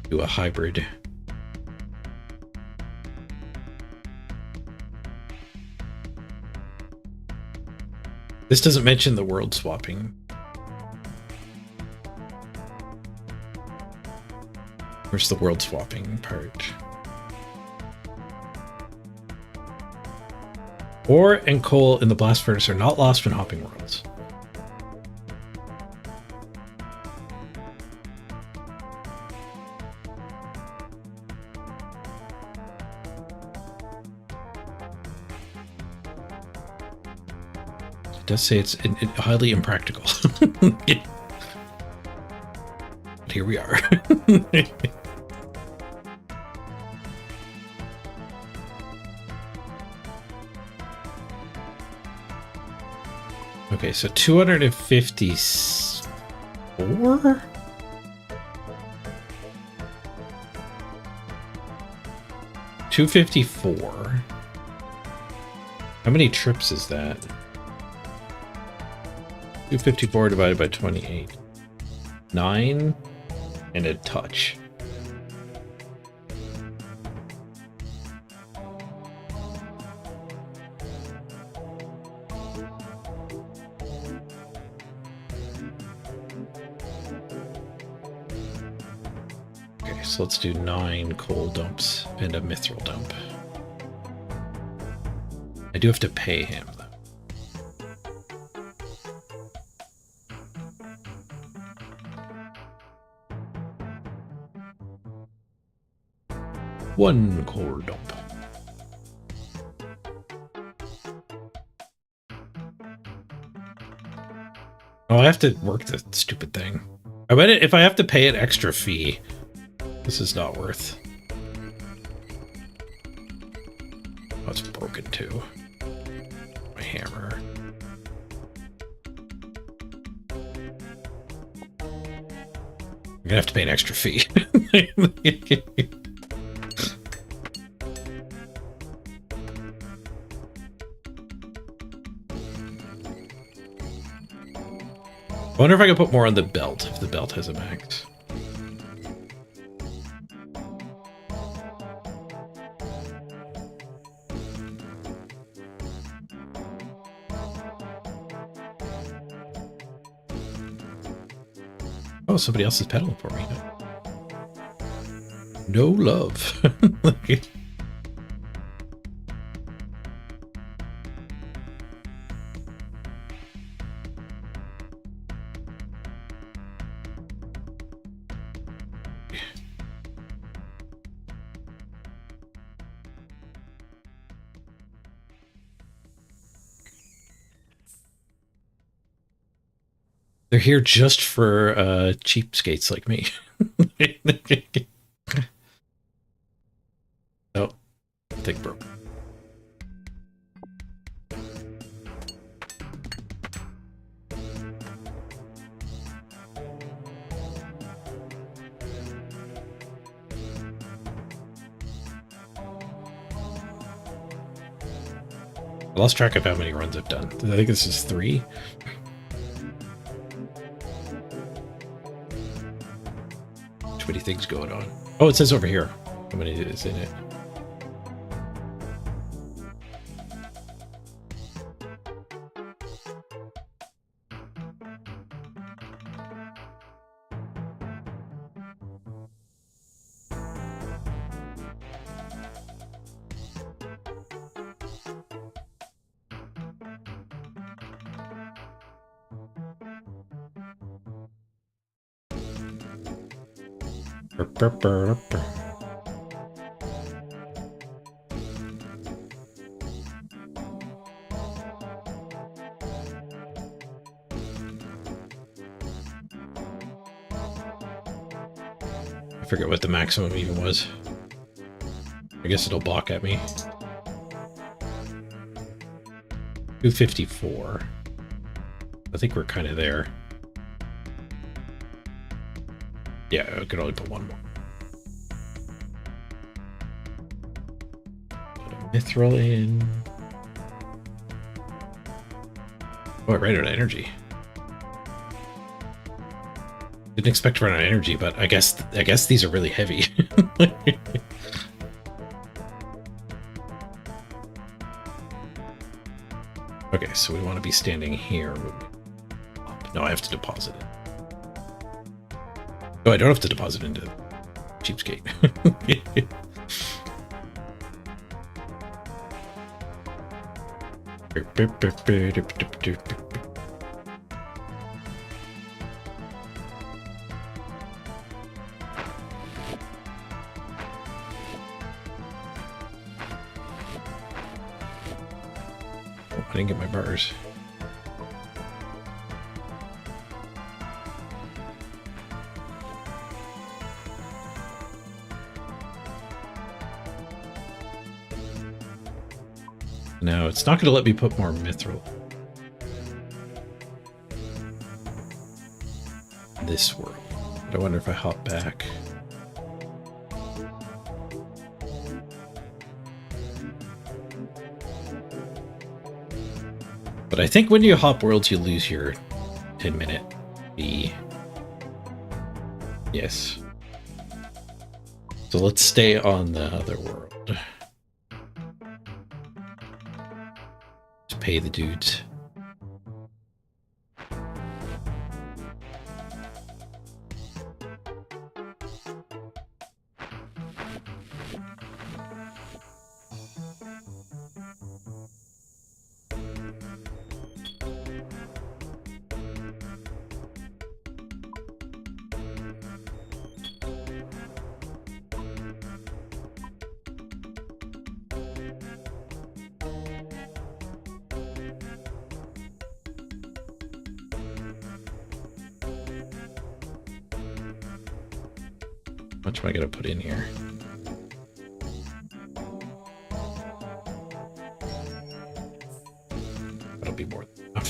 Do a hybrid. This doesn't mention the world swapping. Where's the world swapping part? Ore and coal in the blast furnace are not lost when hopping worlds. It does say it's highly impractical. But here we are. Okay, so 254? $254. How many trips is that? 254 divided by 28. 9 and a touch. Okay, so let's do 9 coal dumps and a mithril dump. I do have to pay him, though. One coal dump. Oh, I have to work the stupid thing. I bet if I have to pay an extra fee, this is not worth. Oh, it's broken too. My hammer. I'm gonna have to pay an extra fee. I wonder if I can put more on the belt, if the belt has a max. Oh, somebody else is pedaling for me. No love. They're here just for cheapskates like me. Oh, thing broke. I lost track of how many runs I've done. I think this is 3. Too many things going on. Oh, it says over here how many is in it. forget what the maximum even was. I guess it'll balk at me. 254. I think we're kind of there. Yeah, I could only put one more. Put a mithril in. Oh, I ran out of energy. Didn't expect to run out of energy, but I guess these are really heavy. Okay, so we want to be standing here. No, I have to deposit it. Oh, I don't have to deposit into cheapskate. Oh, I didn't get my bars. No, it's not going to let me put more mithril. This world. I wonder if I hop back. But I think when you hop worlds, you lose your 10-minute fee. Yes. So let's stay on the other world. Just pay the dudes. How much am I going to put in here? That'll be more than enough.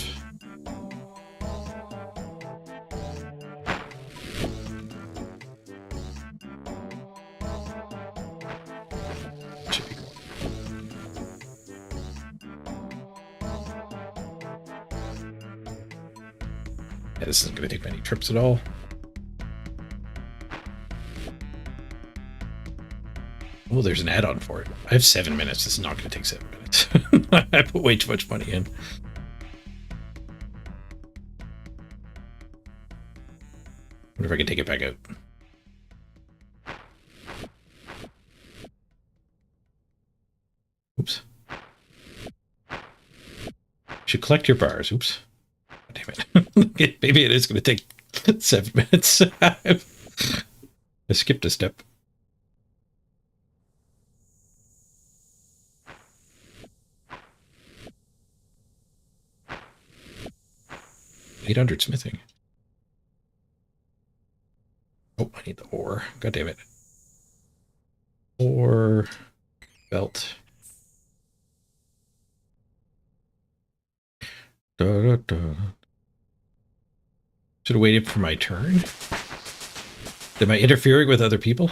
Should be cool. Yeah, this isn't going to take many trips at all. Oh, there's an add-on for it. I have 7 minutes. This is not going to take 7 minutes. I put way too much money in. Wonder if I can take it back out. Oops. Should collect your bars. Oops. Oh, damn it. Maybe it is going to take 7 minutes. I skipped a step. 800 smithing. Oh, I need the ore. God damn it. Ore. Belt. Da, da, da. Should have waited for my turn. Am I interfering with other people?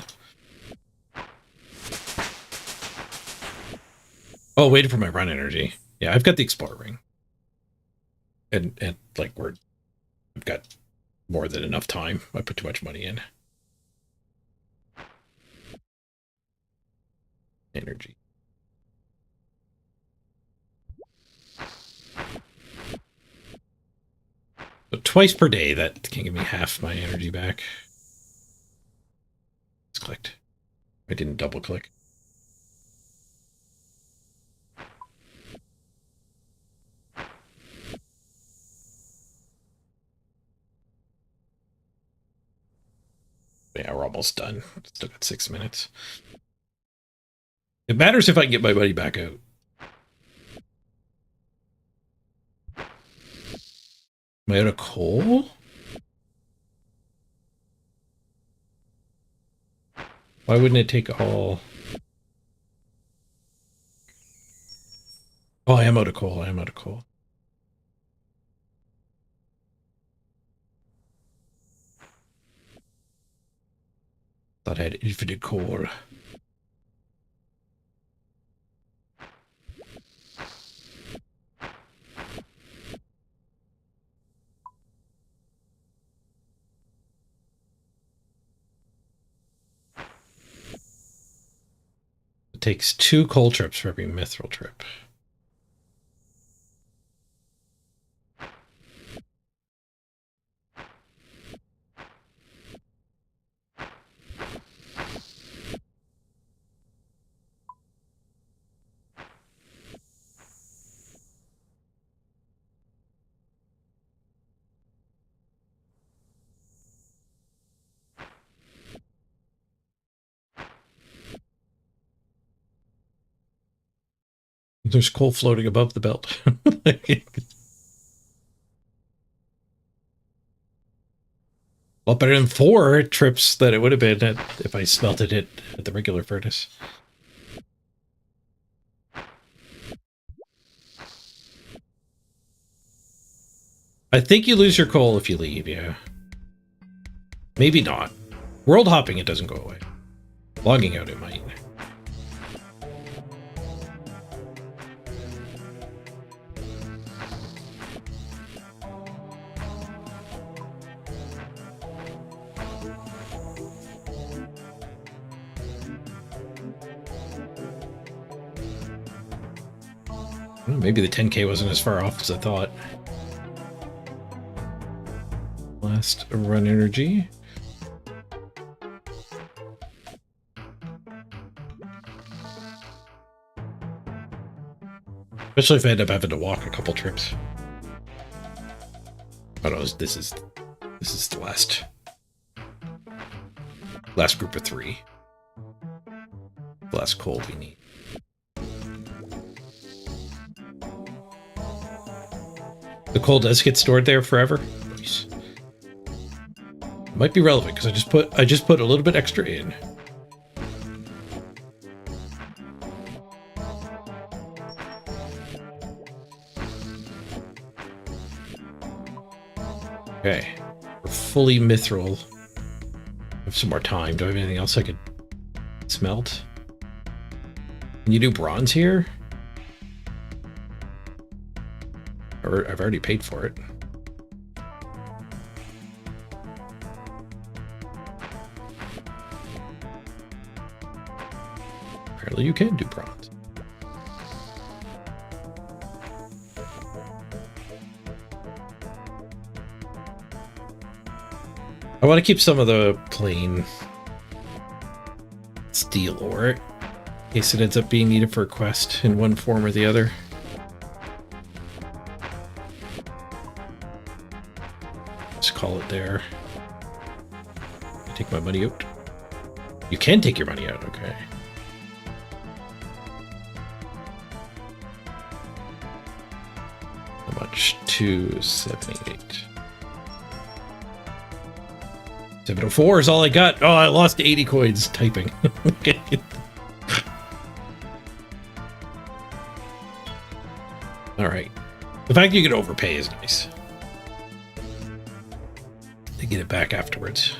Oh, waited for my run energy. Yeah, I've got the Explorer ring. And like I've got more than enough time. I put too much money in. Energy. So twice per day, that can give me half my energy back. It's clicked. I didn't double click. Yeah, we're almost done. Still got 6 minutes. It matters if I can get my money back out. Am I out of coal? Why wouldn't it take all? Oh, I am out of coal. I am out of coal. Thought I had infinite coal. It takes 2 coal trips for every mithril trip. There's coal floating above the belt. Well, better than 4 trips that it would have been if I smelted it at the regular furnace. I think you lose your coal if you leave, yeah. Maybe not. World hopping, it doesn't go away. Logging out, it might. Maybe the 10K wasn't as far off as I thought. Last run energy. Especially if I end up having to walk a couple trips. Oh no, this is the last group of 3. The last coal we need. The coal does get stored there forever. Nice. Might be relevant because I just put a little bit extra in. Okay, we're fully mithril. I have some more time. Do I have anything else I could smelt? Can you do bronze here? Or I've already paid for it. Apparently you can do bronze. I want to keep some of the plain steel ore in case it ends up being needed for a quest in one form or the other. Let's call it there. Take my money out. You can take your money out, okay. How much? 278. 704 is all I got. Oh, I lost 80 coins typing. Okay. All right. The fact you can overpay is nice. To get it back afterwards.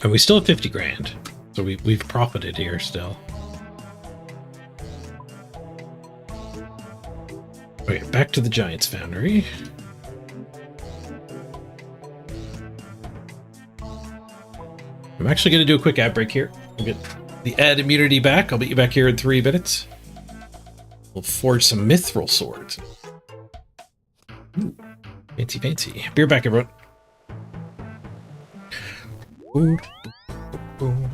And we still have 50 grand. So we've profited here still. Okay, back to the Giants Foundry. I'm actually going to do a quick ad break here. We'll get the ad immunity back. I'll meet you back here in 3 minutes. We'll forge some mithril swords. Ooh, fancy, fancy. Be right back, everyone. Ooh. Ooh.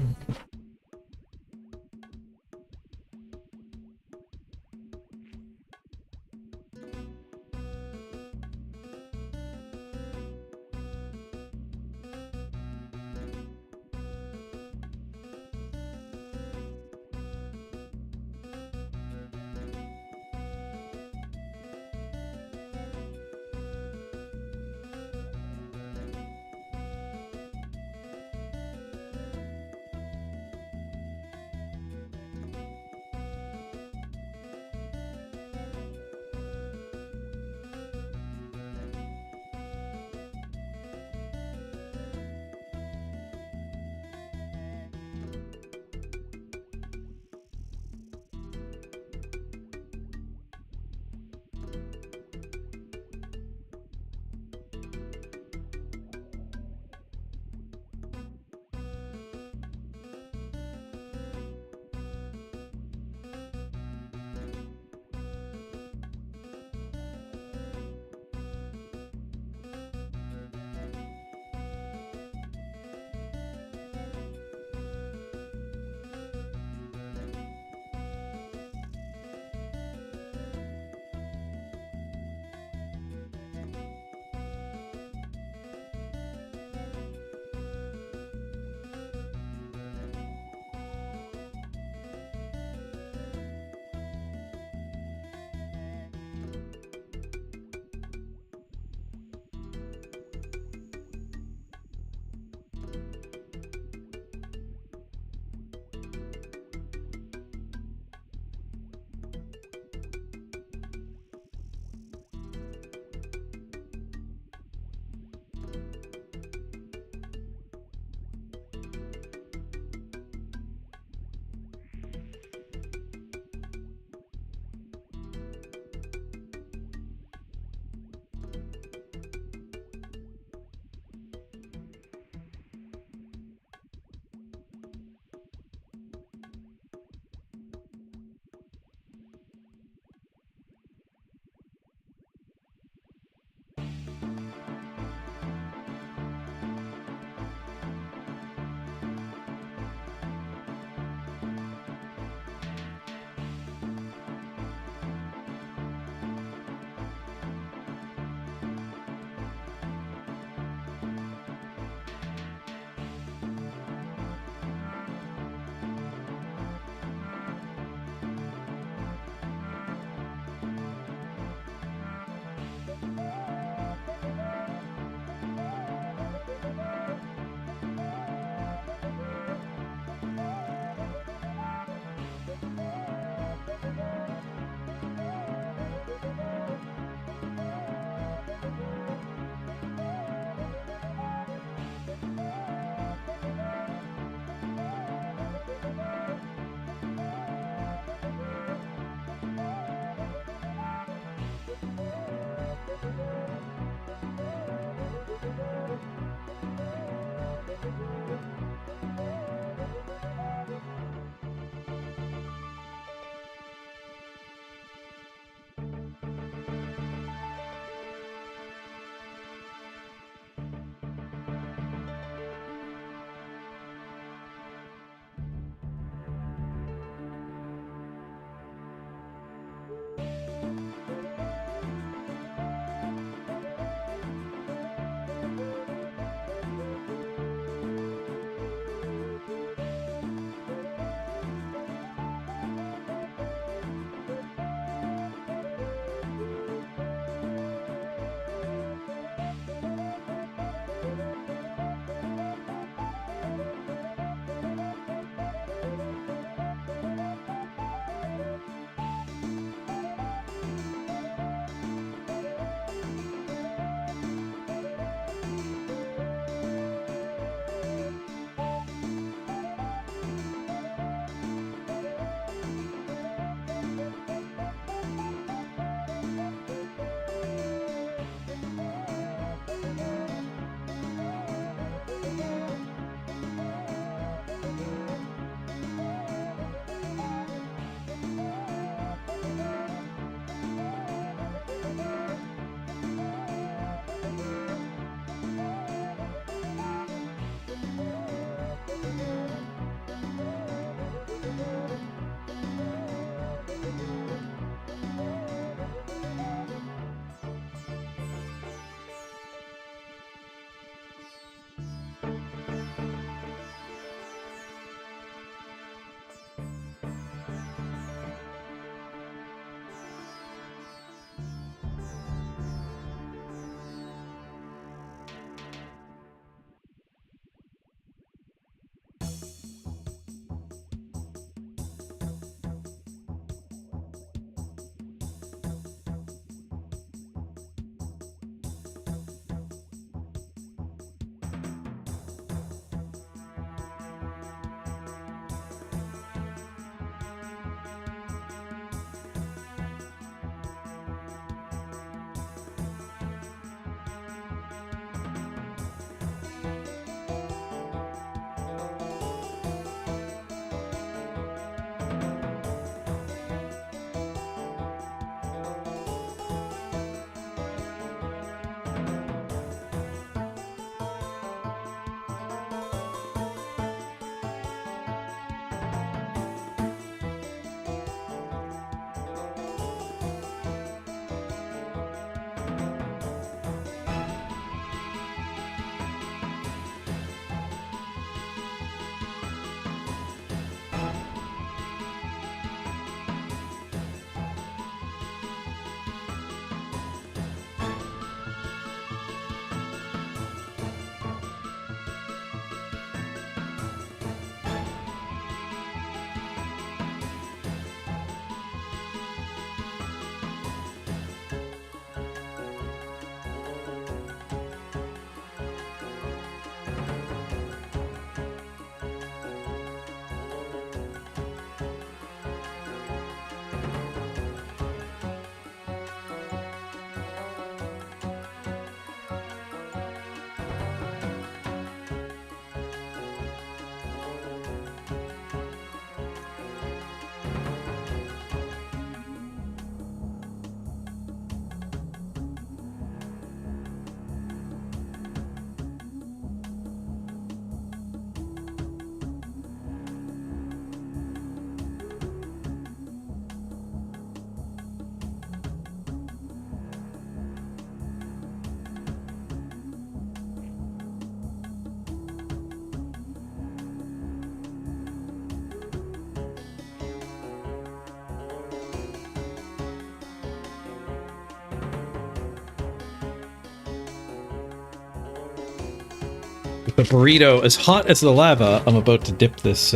The burrito, as hot as the lava, I'm about to dip this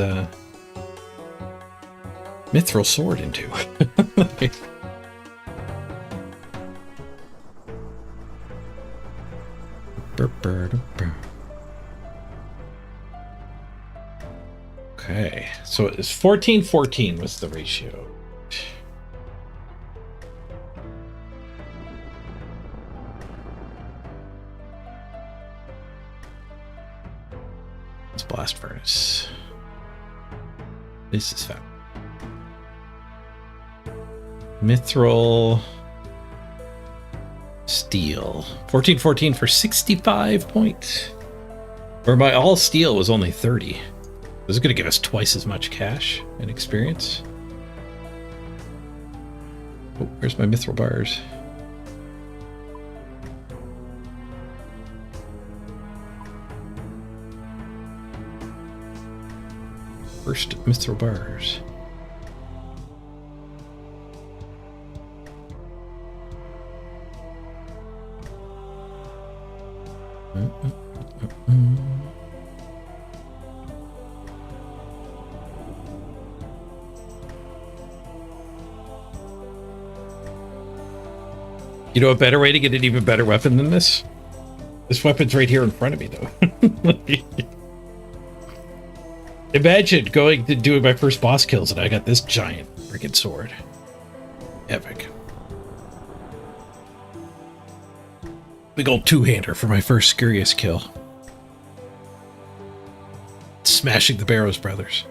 mithril sword into. Okay, so it was 14-14 was the ratio. It's blast furnace. This is fun. Mithril steel. 14-14 for 65 points. Where my all steel was only 30. This is going to give us twice as much cash and experience. Oh, where's my mithril bars? First mithril bars. You know a better way to get an even better weapon than this? This weapon's right here in front of me, though. Imagine going to doing my first boss kills and I got this giant freaking sword. Epic. Big old two-hander for my first Scurious kill. Smashing the Barrows brothers.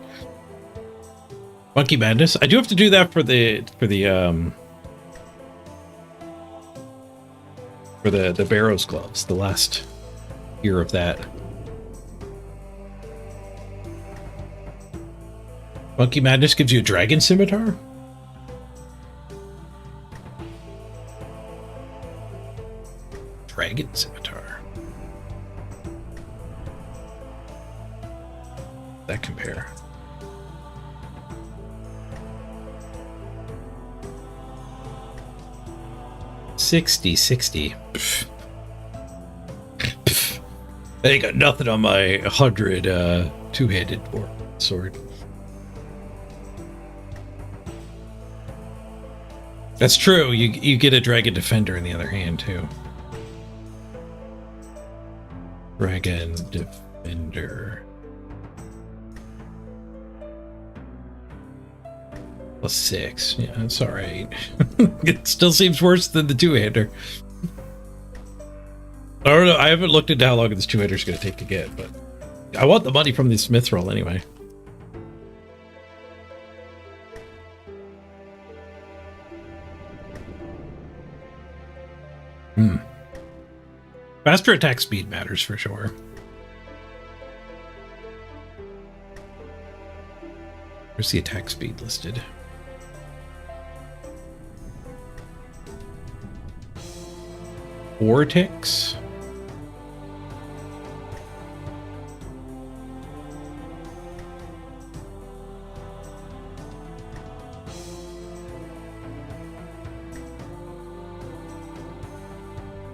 Monkey Madness. I do have to do that for the Barrows gloves, the last year of that. Monkey Madness gives you a dragon scimitar? Dragon scimitar. That compare. $60. I ain't got nothing on my 100 two-handed sword. That's true. You get a Dragon Defender in the other hand too. Dragon Defender. +6. Yeah, that's alright. It still seems worse than the two-hander. I don't know. I haven't looked into how long this two-hander is going to take to get, but I want the money from this mithril anyway. Faster attack speed matters for sure. Where's the attack speed listed? Vortex?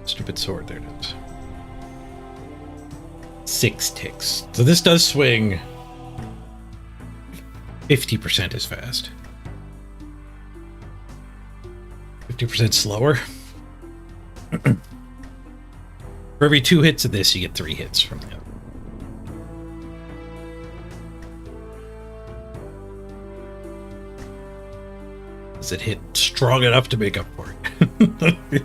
Stupid sword, there it is. 6 ticks. So this does swing 50% as fast. 50% slower. For every 2 hits of this, you get 3 hits from the other. Does it hit strong enough to make up for it?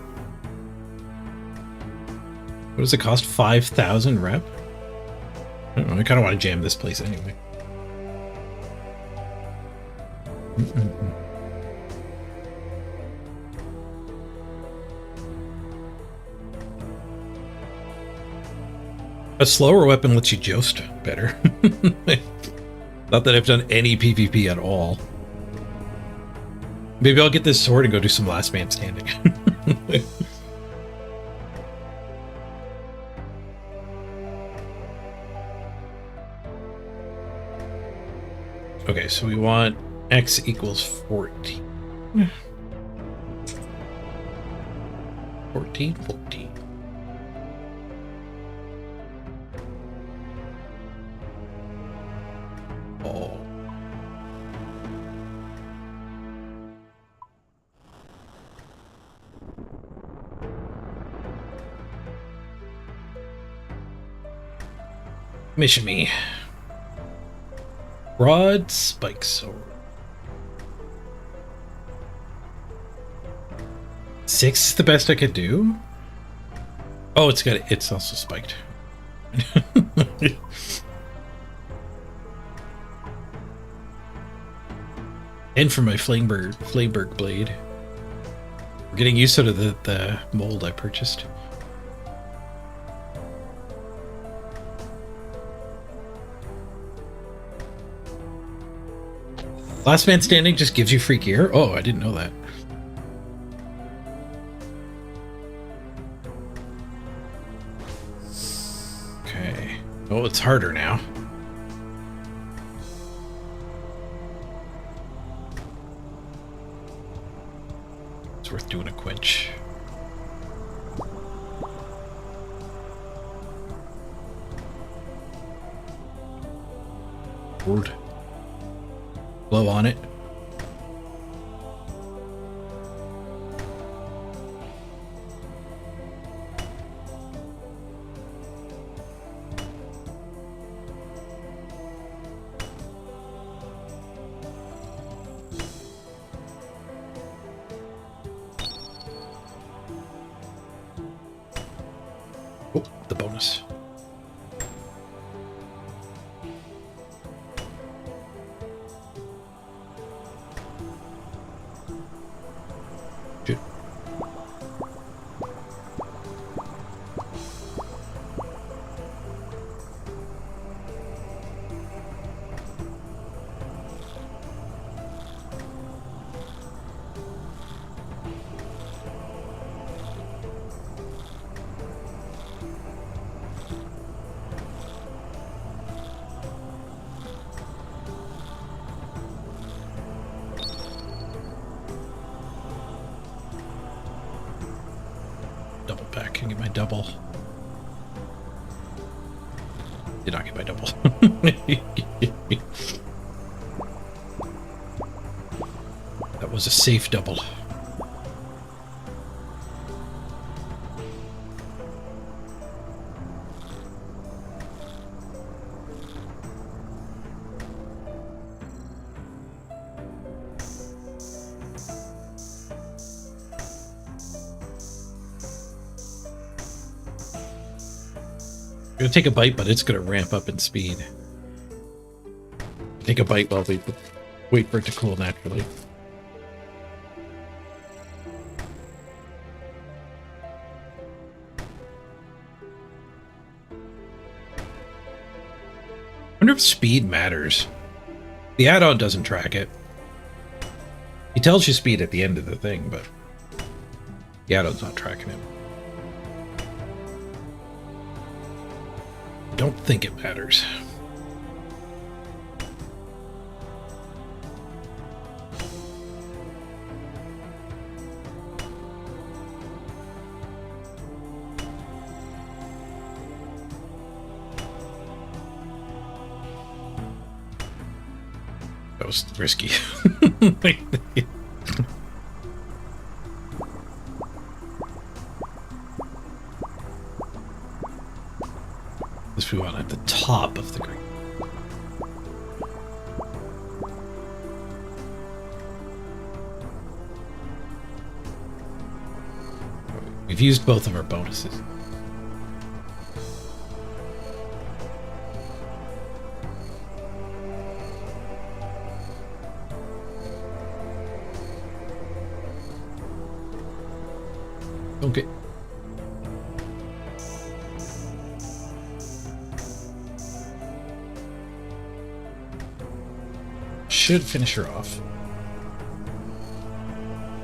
What does it cost? 5,000 rep? I don't know, I kind of want to jam this place anyway. A slower weapon lets you joust better. Not that I've done any PvP at all. Maybe I'll get this sword and go do some last man standing. Okay, so we want x equals 14. 14. Mission me. Broad spike sword. 6 is the best I could do? Oh, it's also spiked. And for my Flameberg blade. We're getting used to the mold I purchased. Last man standing just gives you free gear? Oh, I didn't know that. Okay. Oh, it's harder now. It's worth doing a quench. Word. Blow on it. Oh, the bonus. Shoot. Double back and get my double. Did not get my double. That was a safe double. I'm gonna take a bite, but it's gonna ramp up in speed. Take a bite while we wait for it to cool naturally. I wonder if speed matters. The add-on doesn't track it. He tells you speed at the end of the thing, but the add-on's not tracking it. Don't think it matters. That was risky. This we want at the top of the green. We've used both of our bonuses. Okay. Should finish her off.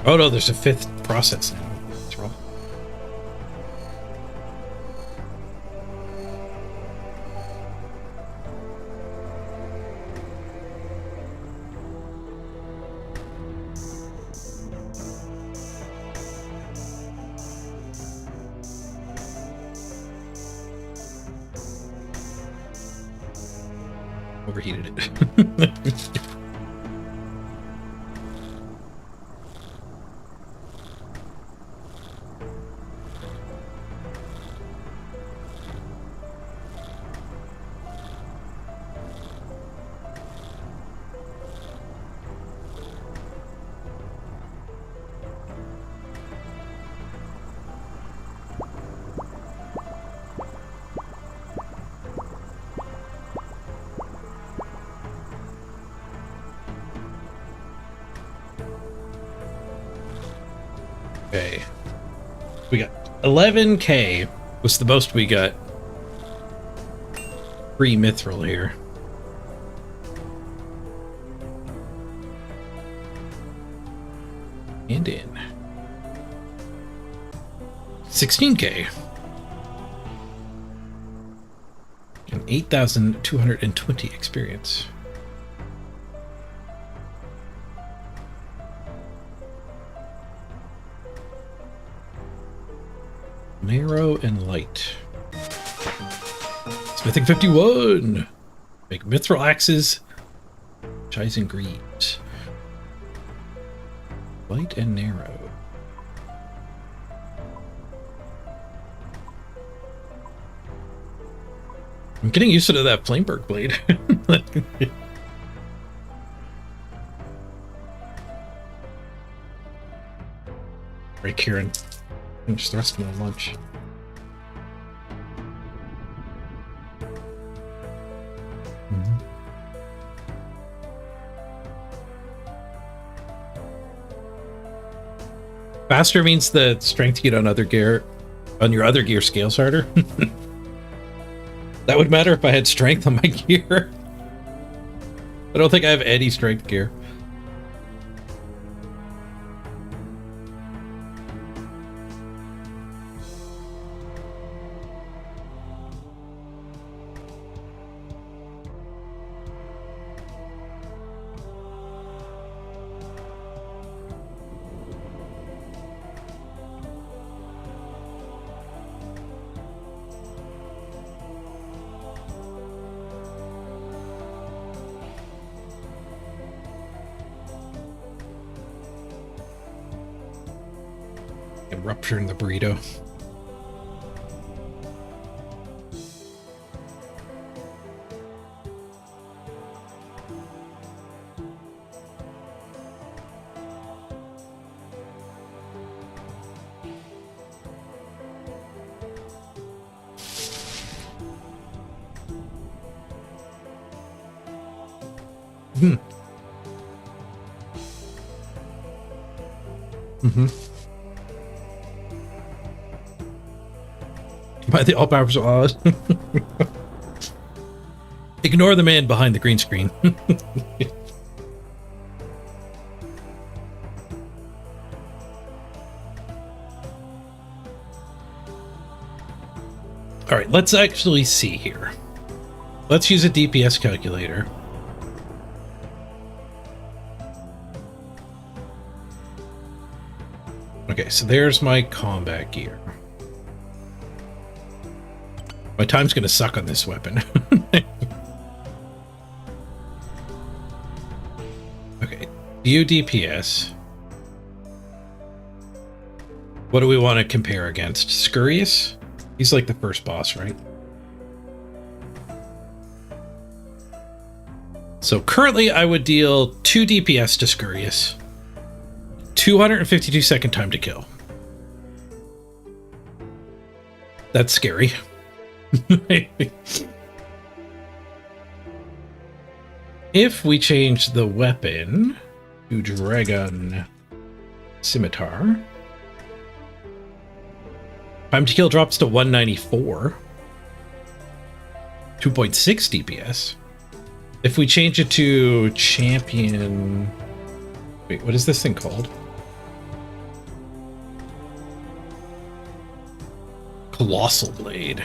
Oh no, there's a 5th process now. Let's roll. Overheated it. Okay. We got 11k was the most we got. Free mithril here. And in. 16k. And 8,220 experience. Narrow and light. Smithing 51. Make mithril axes. Chies and greaves. Light and narrow. I'm getting used to that Flameberg blade. Right, Kieran. Finish the rest of my lunch. Faster means the strength you get on other gear, on your other gear scales harder. That would matter if I had strength on my gear. I don't think I have any strength gear. Rupturing the burrito. By the all powers of Oz. Ignore the man behind the green screen. All right, let's actually see here. Let's use a DPS calculator. Okay, so there's my combat gear. My time's gonna suck on this weapon. Okay, view DPS. What do we want to compare against? Scurious? He's like the first boss, right? So currently I would deal 2 DPS to Scurious. 252 second time to kill. That's scary. If we change the weapon to Dragon Scimitar, time to kill drops to 194. 2.6 DPS. If we change it to Champion... Wait, what is this thing called? Colossal Blade.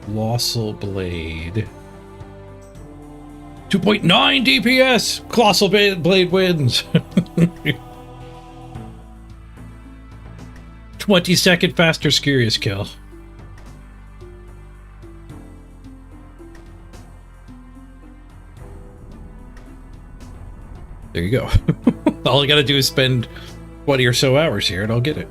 Colossal Blade. 2.9 DPS! Colossal Blade wins! 20-second faster Scurious kill. There you go. All I gotta do is spend 20 or so hours here and I'll get it.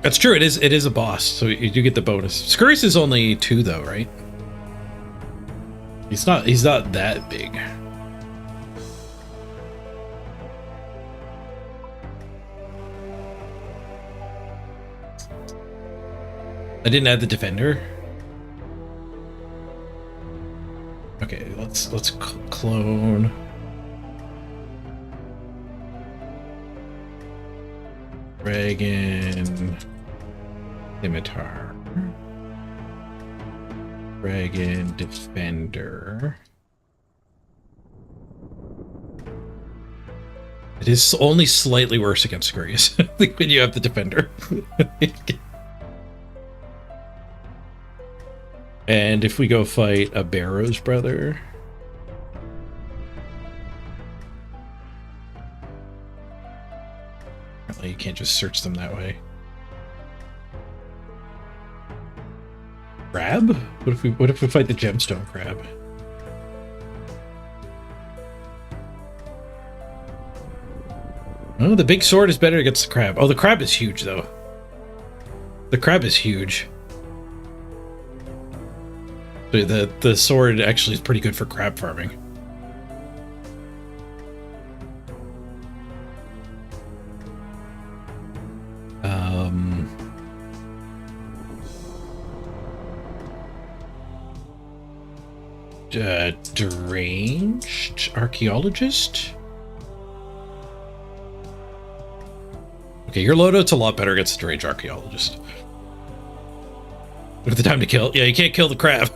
That's true. It is a boss, so you do get the bonus. Scurrius is only 2 though, right? He's not that big. I didn't add the defender. Okay, let's clone. Dragon Scimitar. Dragon Defender. It is only slightly worse against Scurrius when you have the defender. And if we go fight a Barrow's brother. Apparently you can't just search them that way. Crab? What if we fight the gemstone crab? Oh, the big sword is better against the crab. Oh, the crab is huge though. The crab is huge. The sword actually is pretty good for crab farming. Deranged archaeologist. Okay, your Lodo's a lot better against the deranged archaeologist. Look at the time to kill. Yeah, you can't kill the crab.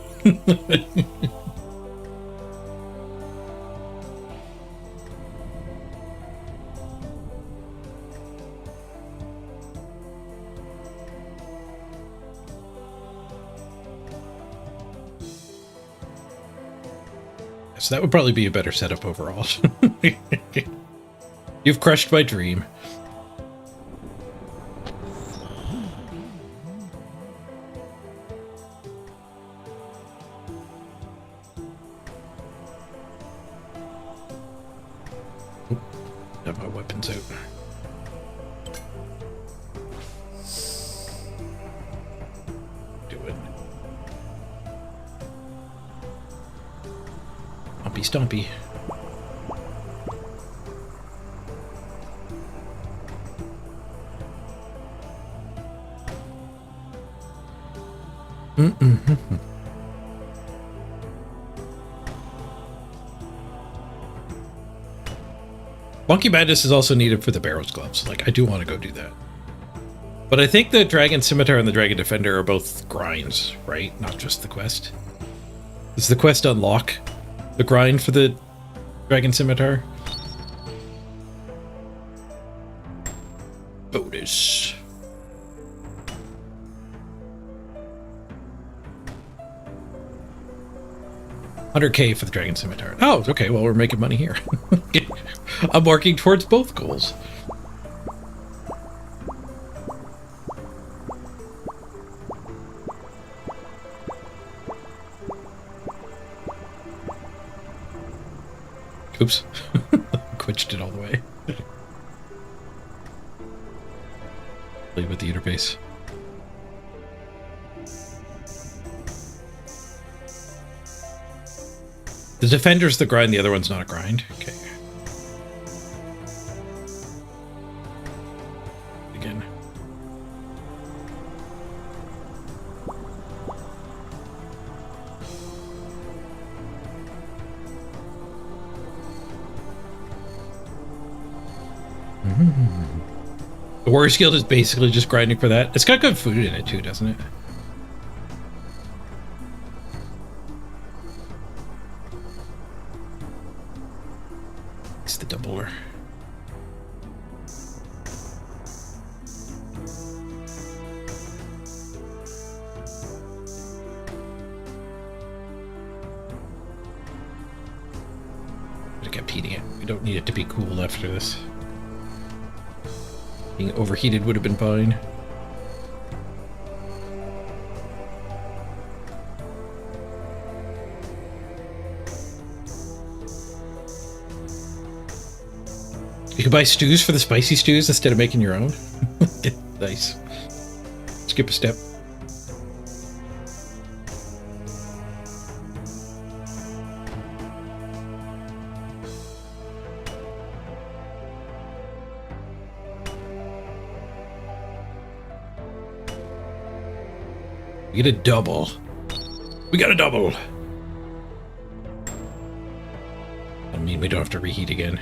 So that would probably be a better setup overall. You've crushed my dream. Have my weapons out. Do it. Stompy. Monkey Madness is also needed for the Barrow's gloves. Like, I do want to go do that. But I think the Dragon Scimitar and the Dragon Defender are both grinds, right? Not just the quest. Does the quest unlock the grind for the Dragon Scimitar? Bonus. $100K for the Dragon Scimitar. Oh, okay. Well, we're making money here. I'm working towards both goals. Oops. Quitched it all the way. Play with the interface. The Defender's the grind, the other one's not a grind. Okay. Again. The Warrior's Guild is basically just grinding for that. It's got good food in it too, doesn't it? It's the doubler. I kept heating it. We don't need it to be cooled after this. Being overheated would have been fine. You could buy stews for the spicy stews instead of making your own. Nice. skip a step. We get a double. We got a double. I mean, we don't have to reheat again.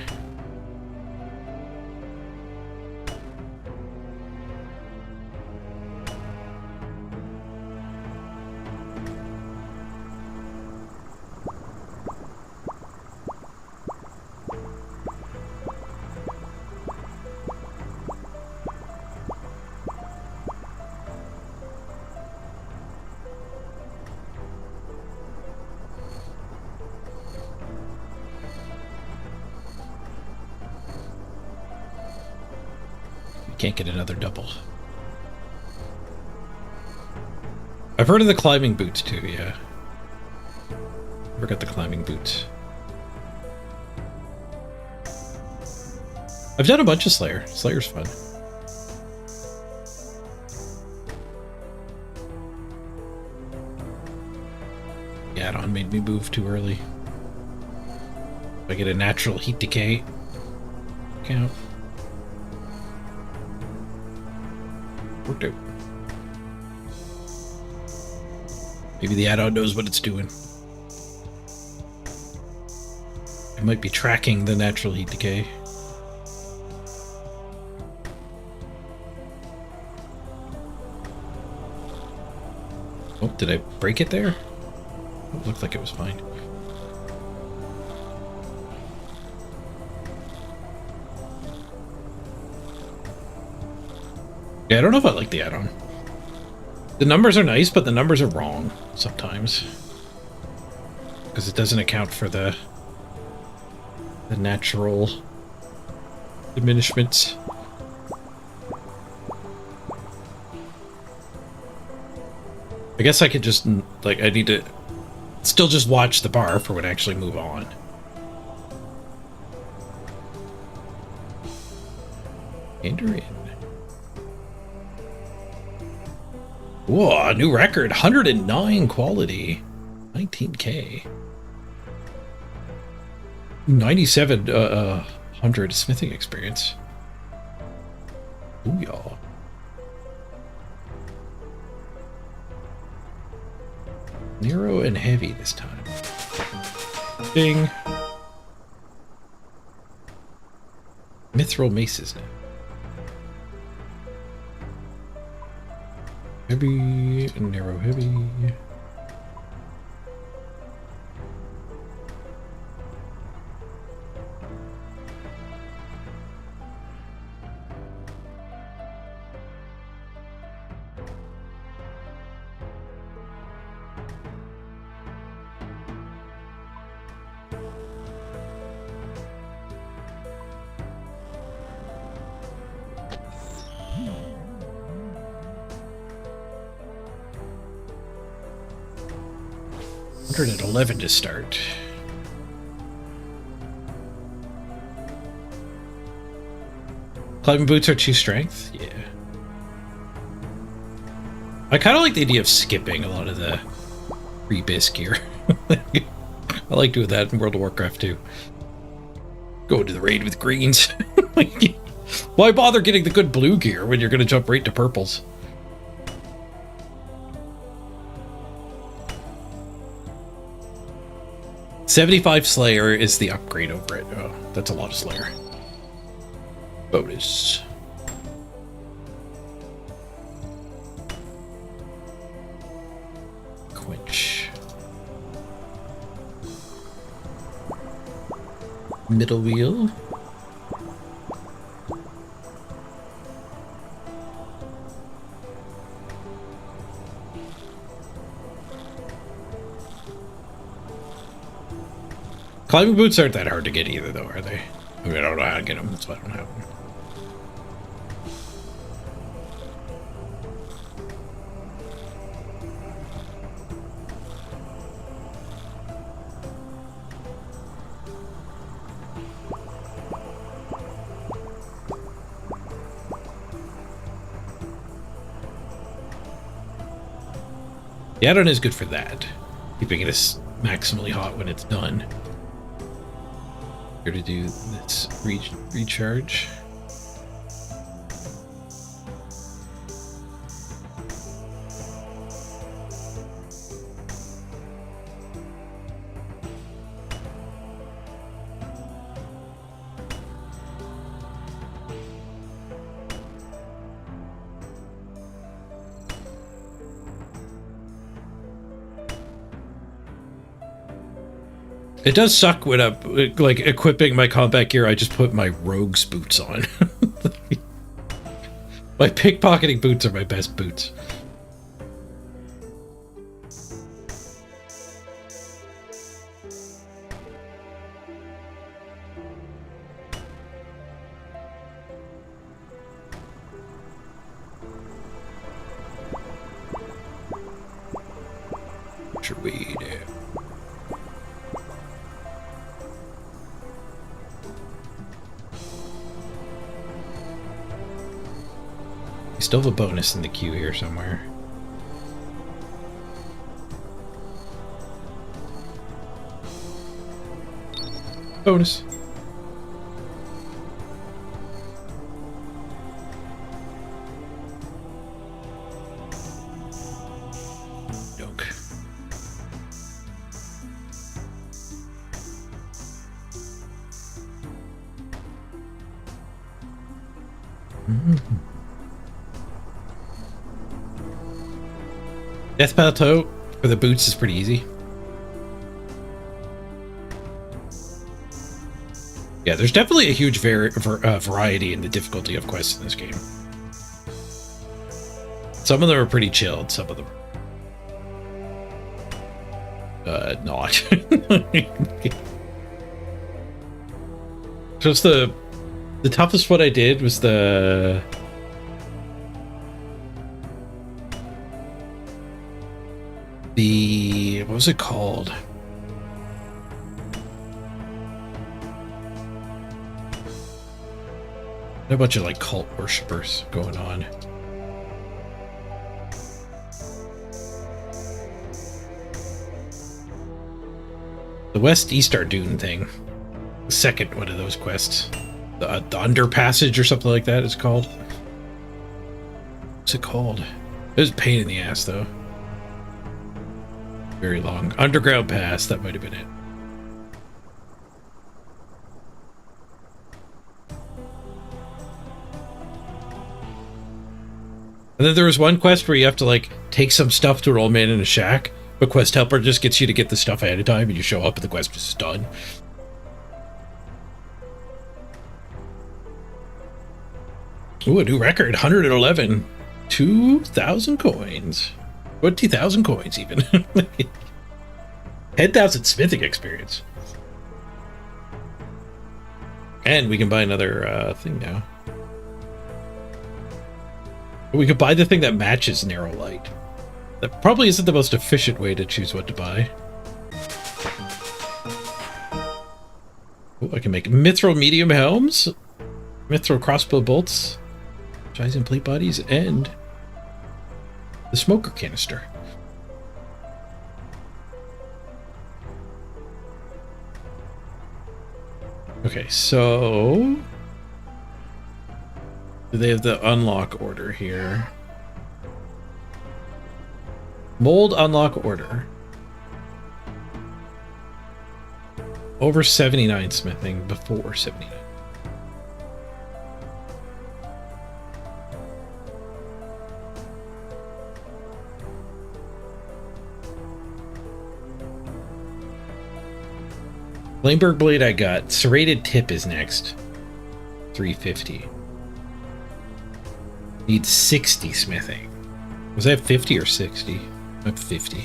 Can't get another double. I've heard of the climbing boots too, yeah. Never got the climbing boots. I've done a bunch of Slayer. Slayer's fun. The add-on made me move too early. If I get a natural heat decay count. Worked out. Maybe the add-on knows what it's doing. It might be tracking the natural heat decay. Oh, did I break it there? Oh, it looked like it was fine. Yeah, I don't know if I like the add-on. The numbers are nice, but the numbers are wrong sometimes. Because it doesn't account for the natural diminishments. I guess I could just, like, I need to still just watch the bar for when I actually move on. Enter in. Whoa, new record, 109 quality, 19k. 9700 smithing experience. Ooh, y'all. Narrow and heavy this time. Ding. Mithril maces now. Heavy, narrow, heavy. At 11 to start. Climbing boots are 2 strength? Yeah. I kind of like the idea of skipping a lot of the pre-bis gear. I like doing that in World of Warcraft too. Go to the raid with greens. Why bother getting the good blue gear when you're going to jump right to purples? $75 Slayer is the upgrade over it. Oh, that's a lot of Slayer. Bonus. Quench. Middle wheel. Climbing boots aren't that hard to get either, though, are they? I mean, I don't know how to get them. That's why I don't have them. The add-on is good for that, keeping it as maximally hot when it's done. Here to do this recharge. It does suck when I'm like equipping my combat gear. I just put my rogue's boots on. My pickpocketing boots are my best boots. Should we do? We still have a bonus in the queue here somewhere. Bonus. Dunk. Death Plateau for the boots is pretty easy. Yeah, there's definitely a huge variety in the difficulty of quests in this game. Some of them are pretty chilled, some of them not. Just the toughest one I did was what was it called? A bunch of like cult worshippers going on. The West Eastar Dune thing. The second one of those quests. The Underpassage or something like that is called. What's it called? It was a pain in the ass though. Very long. Underground Pass, that might have been it. And then there was one quest where you have to like take some stuff to an old man in a shack, but Quest Helper just gets you to get the stuff ahead of time and you show up and the quest is done. Ooh, a new record, 111. 2,000 coins. 20,000 coins even. 10,000 smithing experience. And we can buy another thing now. We could buy the thing that matches Narrow Light. That probably isn't the most efficient way to choose what to buy. Ooh, I can make Mithril medium helms, Mithril crossbow bolts, Giant plate bodies, and the smoker canister. Okay, so they have the unlock order here. Mold unlock order. Over 79 smithing, before 79. Flameberg blade I got. Serrated tip is next. 350. Need 60 smithing. Was that 50 or 60? I'm 50.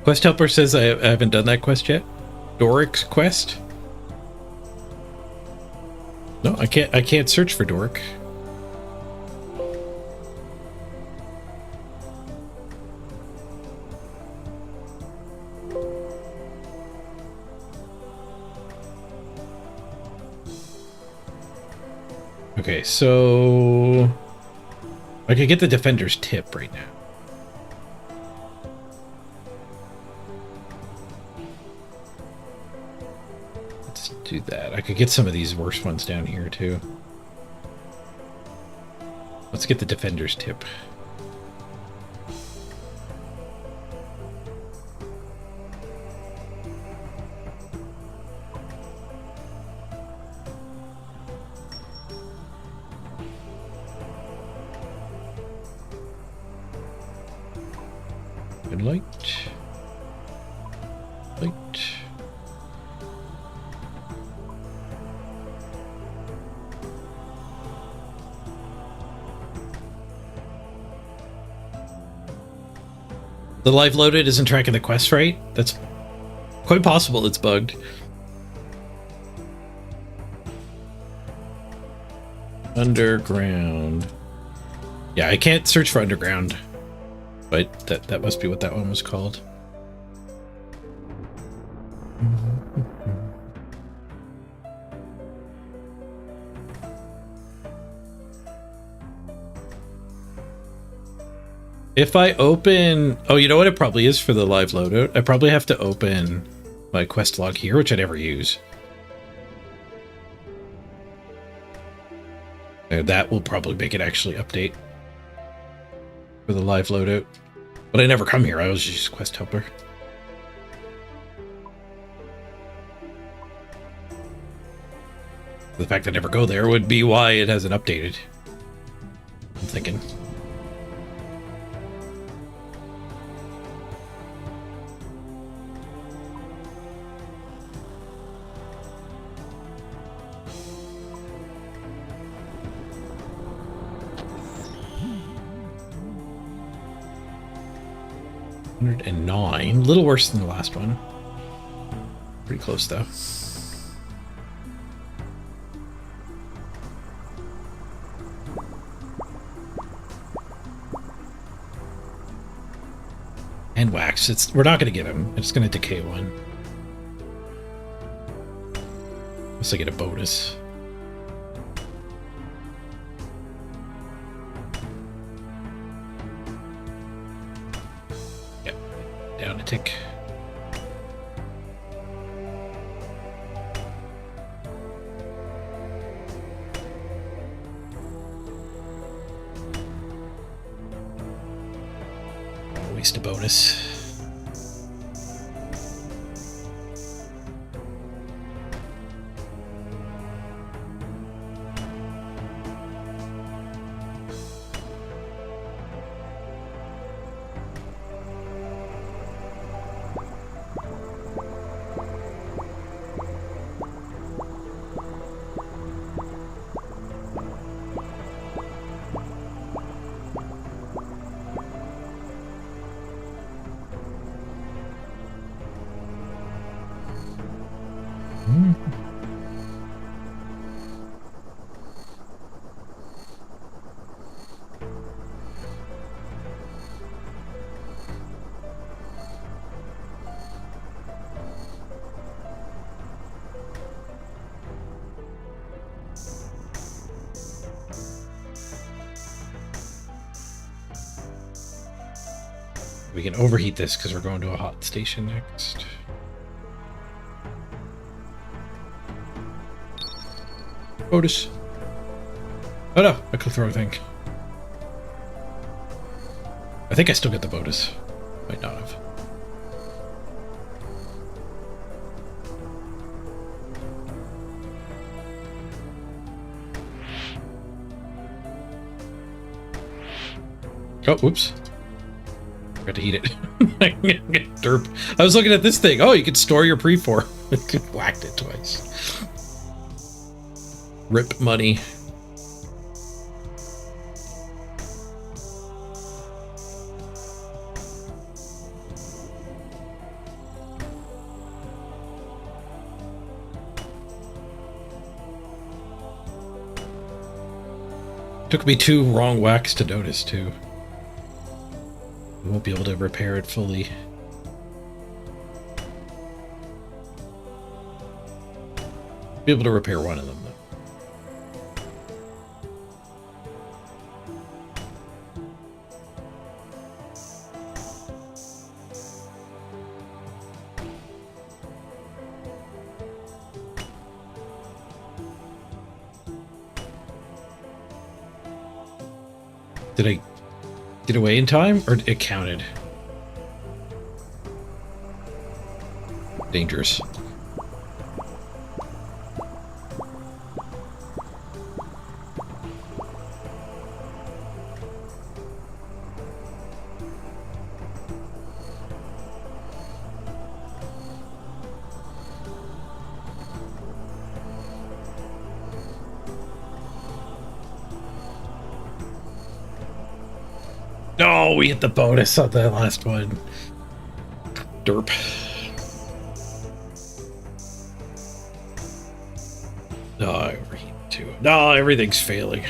Quest Helper says I haven't done that quest yet. Doric's quest? No, I can't search for Doric. Okay, so I could get the defender's tip right now. Let's do that. I could get some of these worse ones down here too. Let's get the defender's tip. Good light. Light. The live loaded isn't tracking the quest right? That's quite possible it's bugged. Underground. Yeah, I can't search for underground. But that must be what that one was called. If I open... Oh, you know what it probably is for the live loadout? I probably have to open my quest log here, which I never use. And that will probably make it actually update for the live loadout. But I never come here. I was just quest helper. The fact that I never go there would be why it hasn't updated. I'm thinking. $109, a little worse than the last one. Pretty close though. And wax. We're not going to get him. It's going to decay one. Unless I get a bonus. Yep. Down a tick. Waste a bonus. We can overheat this because we're going to a hot station next. Otis. Oh no, I clicked the wrong thing. I think I still get the bonus. Might not have. Oh, whoops. Forgot to eat it. Derp. I was looking at this thing. Oh, you could store your pre-4. Whacked it twice. Rip money. Took me 2 wrong whacks to notice, too. We won't be able to repair it fully. Be able to repair one of them, though. Did I get away in time, or it counted? Dangerous. No, we hit the bonus on the last one. Derp. No, I overheated too. No, everything's failing.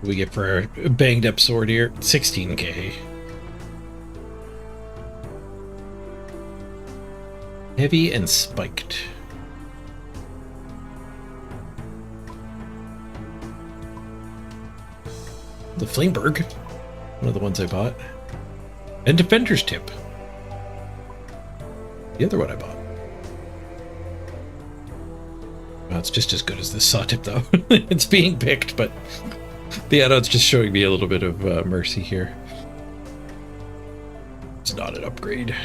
We get for a banged up sword here? 16k. Heavy and spiked. The Flameberg, one of the ones I bought. And Defender's Tip. The other one I bought. Well, it's just as good as this saw tip though. It's being picked, but the add-on's just showing me a little bit of mercy here. It's not an upgrade.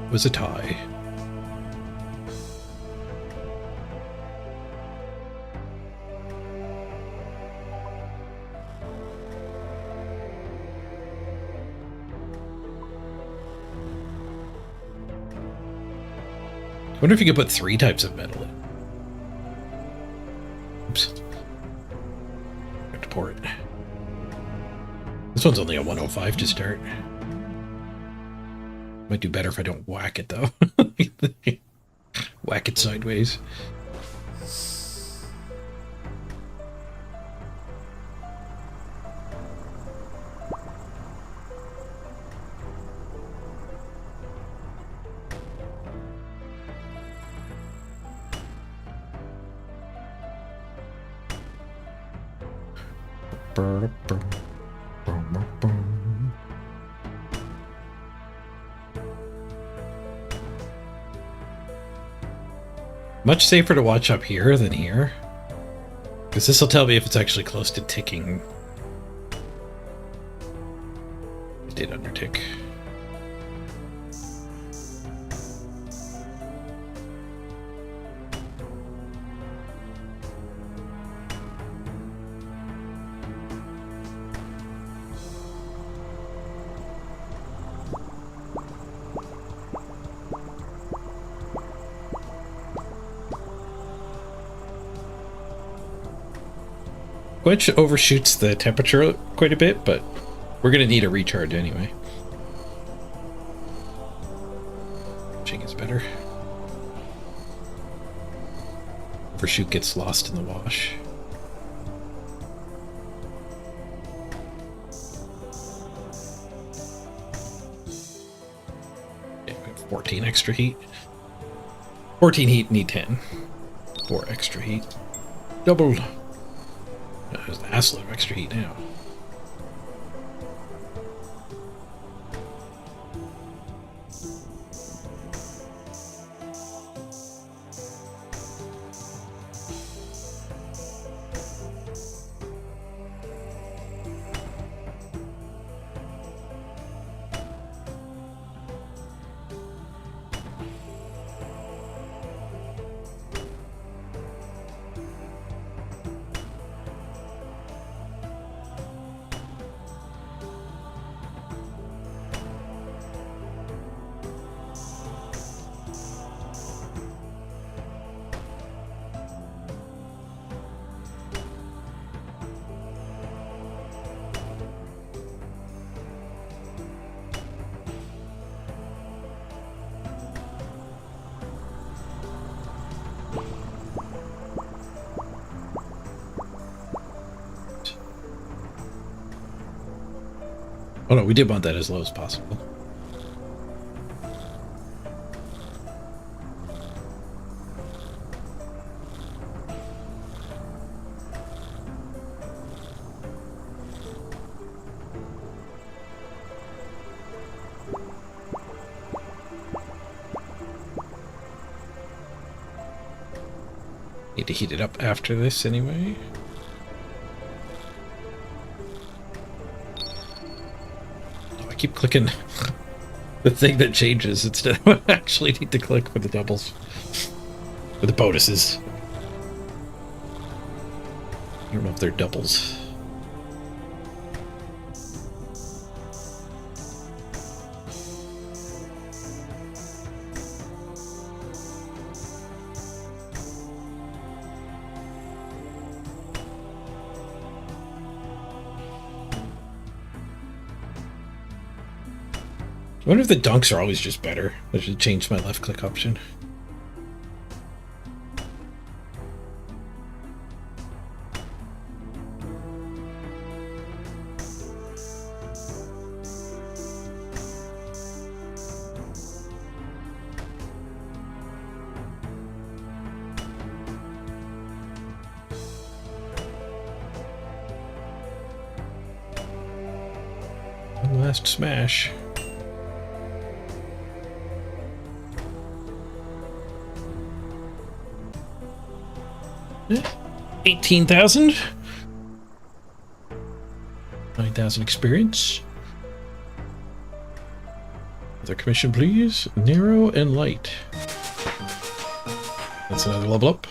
It was a tie. I wonder if you could put 3 types of metal in. Oops. Have to pour it. This one's only a 105 to start. Might do better if I don't whack it though. Whack it sideways. Much safer to watch up here than here, because this will tell me if it's actually close to ticking. It did undertick. Which overshoots the temperature quite a bit, but we're going to need a recharge anyway. Ching is better. Overshoot gets lost in the wash. Okay, we have 14 extra heat. 14 heat, need 10. 4 extra heat. Doubled. There's an ass load of extra heat now. Oh no, we did want that as low as possible. Need to heat it up after this anyway. Oh, I keep clicking the thing that changes instead of I actually need to click for the doubles. For the bonuses. I don't know if they're doubles. I wonder if the dunks are always just better. I should change my left click option. One last smash. 18,000. 9,000 experience. Another commission, please. Narrow and light. That's another level up.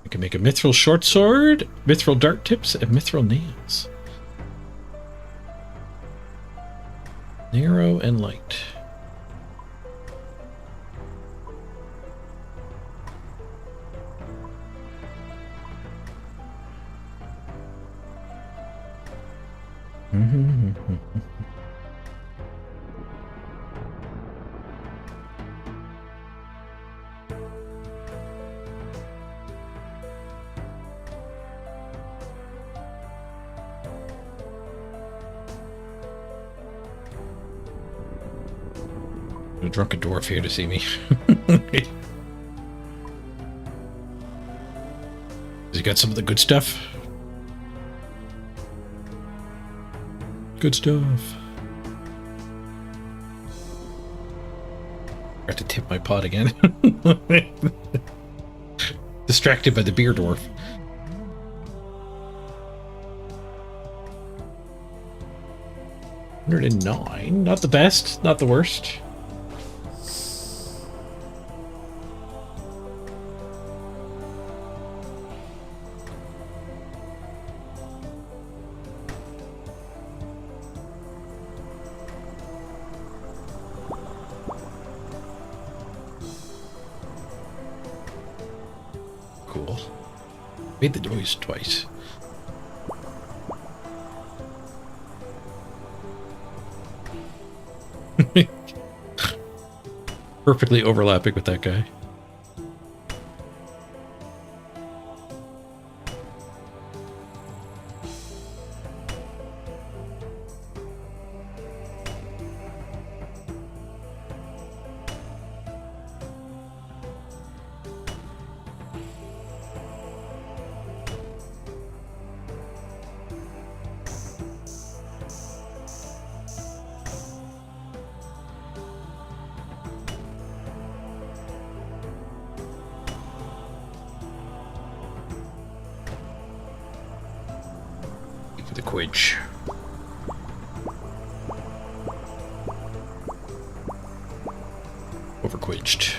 I can make a mithril short sword, mithril dart tips, and mithril nails. Narrow and light. A drunken dwarf here to see me. Has he got some of the good stuff? Good stuff. I have to tip my pot again. Distracted by the beer dwarf. $109. Not the best, not the worst. Cool. Made the noise twice. Perfectly overlapping with that guy. The quidge. Overquidged.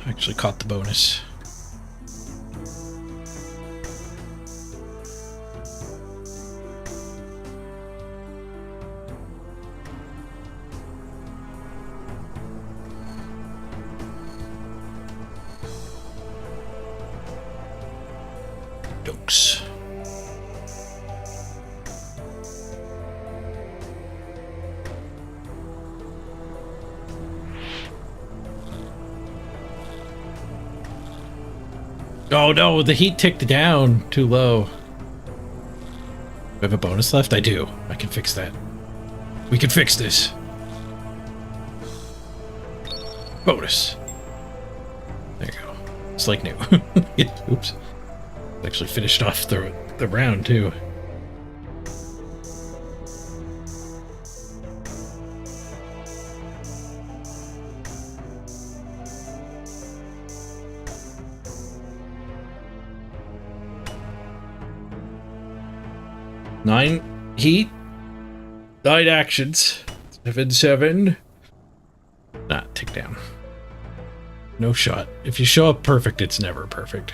Actually caught the bonus. Dokes. Oh no, the heat ticked down too low. Do I have a bonus left? I do. I can fix that. We can fix this. Bonus. There you go. It's like new. Oops. Actually finished off the round too. Nine heat, 9 actions, 7. Nah, tick down. No shot. If you show up perfect, it's never perfect.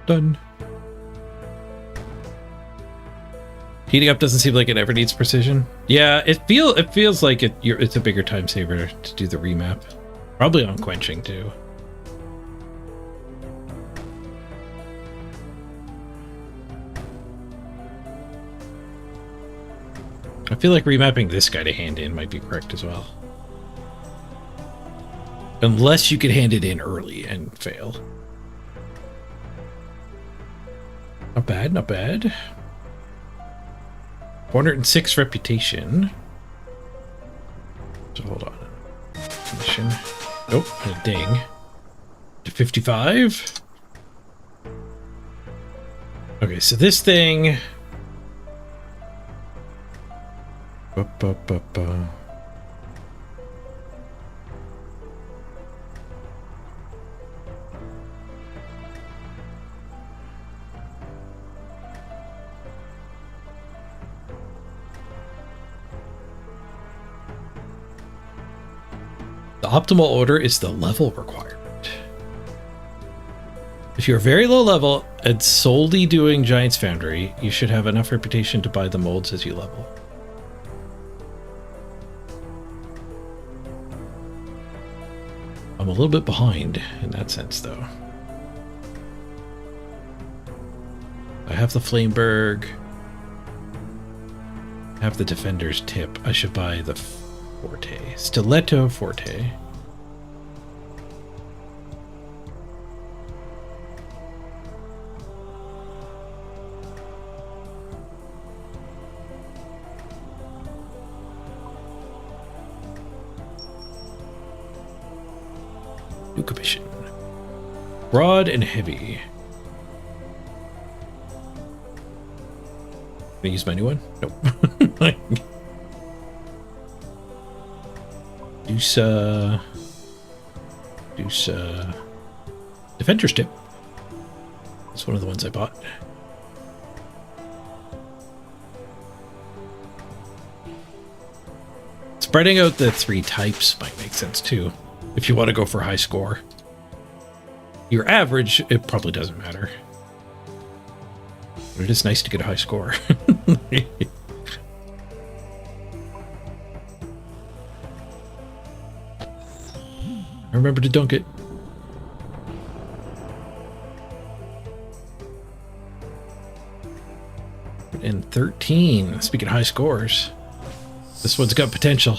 Done. Heating up doesn't seem like it ever needs precision. Yeah, it feels like it's a bigger time saver to do the remap. Probably on quenching too. I feel like remapping this guy to hand in might be correct as well. Unless you could hand it in early and fail. Not bad, not bad. 406 reputation. So hold on. Commission. Nope, and a ding. To 55. Okay, so this thing. The optimal order is the level requirement. If you're very low level and solely doing Giant's Foundry, you should have enough reputation to buy the molds as you level. I'm a little bit behind in that sense, though. I have the Flameberg. I have the Defender's Tip. I should buy the Forte. Stiletto Forte. New commission. Broad and heavy. Can I use my new one? Nope. Deuce, Defender's Tip. That's one of the ones I bought. Spreading out the 3 types might make sense too, if you want to go for high score. Your average, it probably doesn't matter. But it is nice to get a high score. Remember to dunk it. And 13. Speaking of high scores, this one's got potential.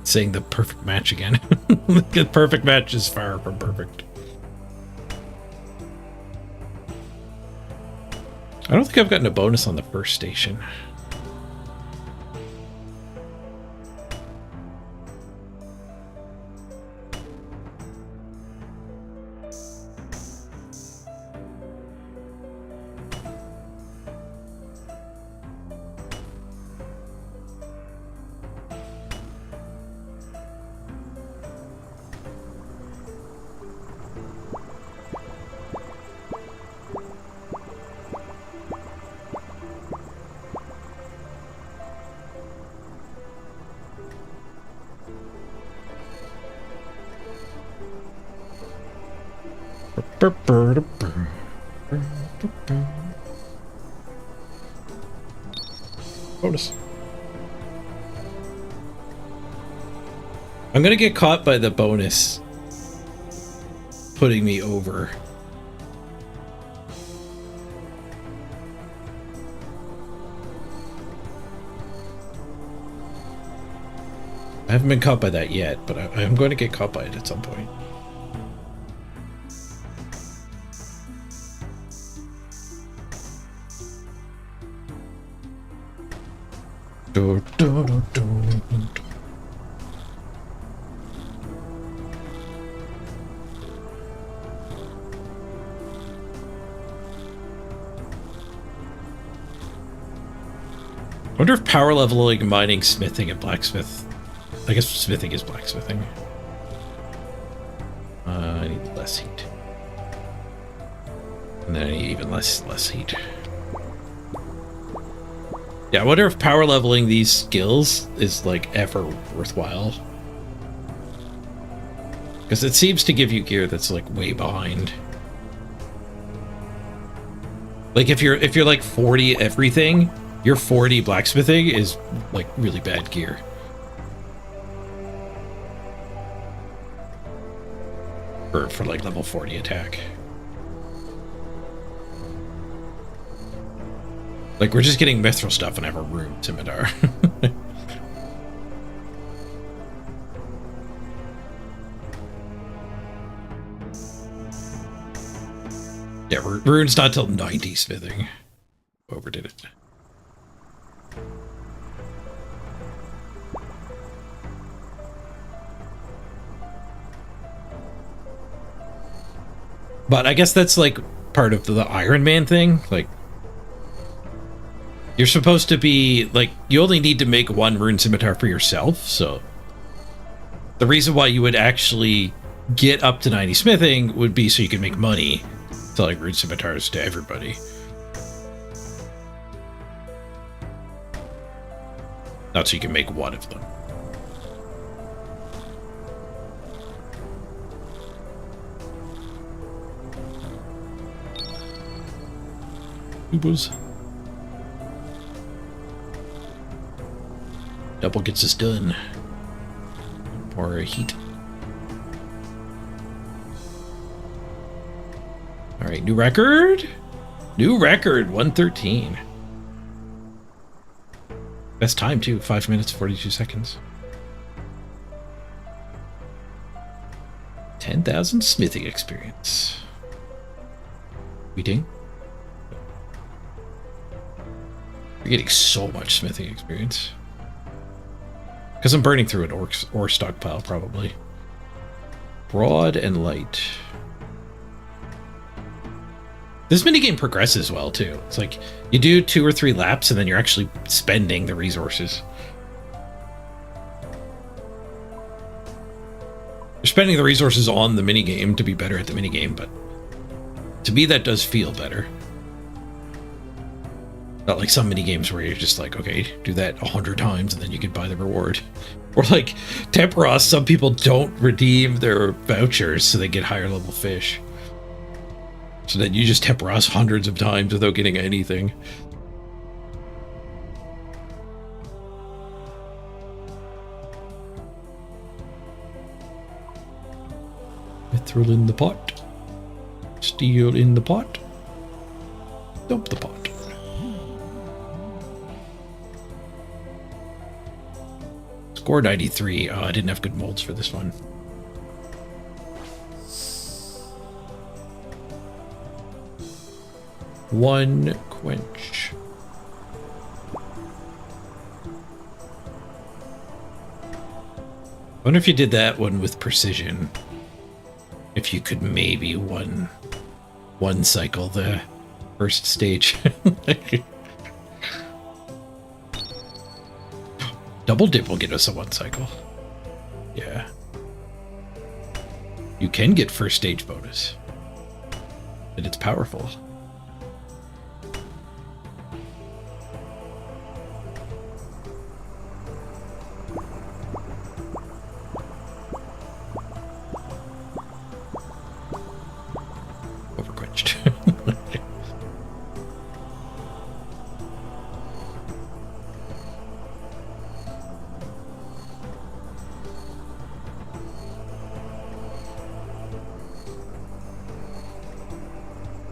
Saying the perfect match again. The perfect match is far from perfect. I don't think I've gotten a bonus on the first station. Bonus. I'm gonna get caught by the bonus putting me over. I haven't been caught by that yet, but I'm going to get caught by it at some point. I wonder if power leveling, mining, smithing, and blacksmith. I guess smithing is blacksmithing. I need less heat. And then I need even less heat. Yeah, I wonder if power leveling these skills is like ever worthwhile. Because it seems to give you gear that's like way behind. Like if you're like 40 everything, your 40 blacksmithing is like really bad gear. For like level 40 attack. Like we're just getting mithril stuff and I have a rune scimitar. Yeah, rune's not till 90 smithing. Overdid it. But I guess that's like part of the Iron Man thing. Like, you're supposed to be like, you only need to make one rune scimitar for yourself. So the reason why you would actually get up to 90 smithing would be so you can make money selling rune scimitars to everybody. Not so you can make one of them. Ubers. Double gets us done. Pour heat. All right, new record. New record, 113. Best time too, 5 minutes 42 seconds. 10,000 smithing experience. We ding. You're getting so much smithing experience. Because I'm burning through an ore stockpile, probably. Broad and light. This minigame progresses well, too. It's like, you do 2 or 3 laps, and then you're actually spending the resources. You're spending the resources on the minigame to be better at the minigame, but to me, that does feel better. Not like some minigames where you're just like, okay, do that 100 times and then you can buy the reward. Or like Temperos, some people don't redeem their vouchers so they get higher level fish. So then you just Temperos hundreds of times without getting anything. Mithril in the pot. Steel in the pot. Dump the pot. Score 93. Oh, I didn't have good molds for this one. 1 quench. I wonder if you did that one with precision. If you could maybe one cycle the first stage. Double dip will get us a 1 cycle. Yeah. You can get first stage bonus. And it's powerful. Overquenched.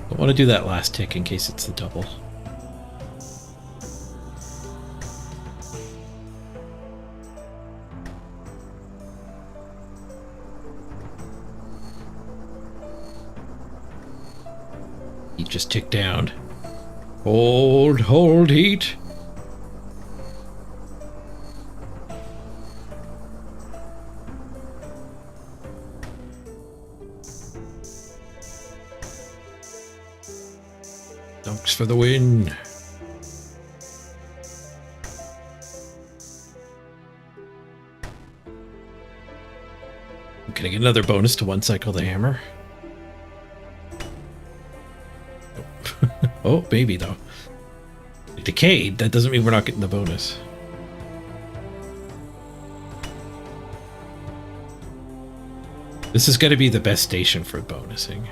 I want to do that last tick in case it's the double. Heat just ticked down. Hold heat. Dunks for the win. Can I get another bonus to 1 cycle the hammer? Oh, maybe though. It decayed. That doesn't mean we're not getting the bonus. This is going to be the best station for bonusing.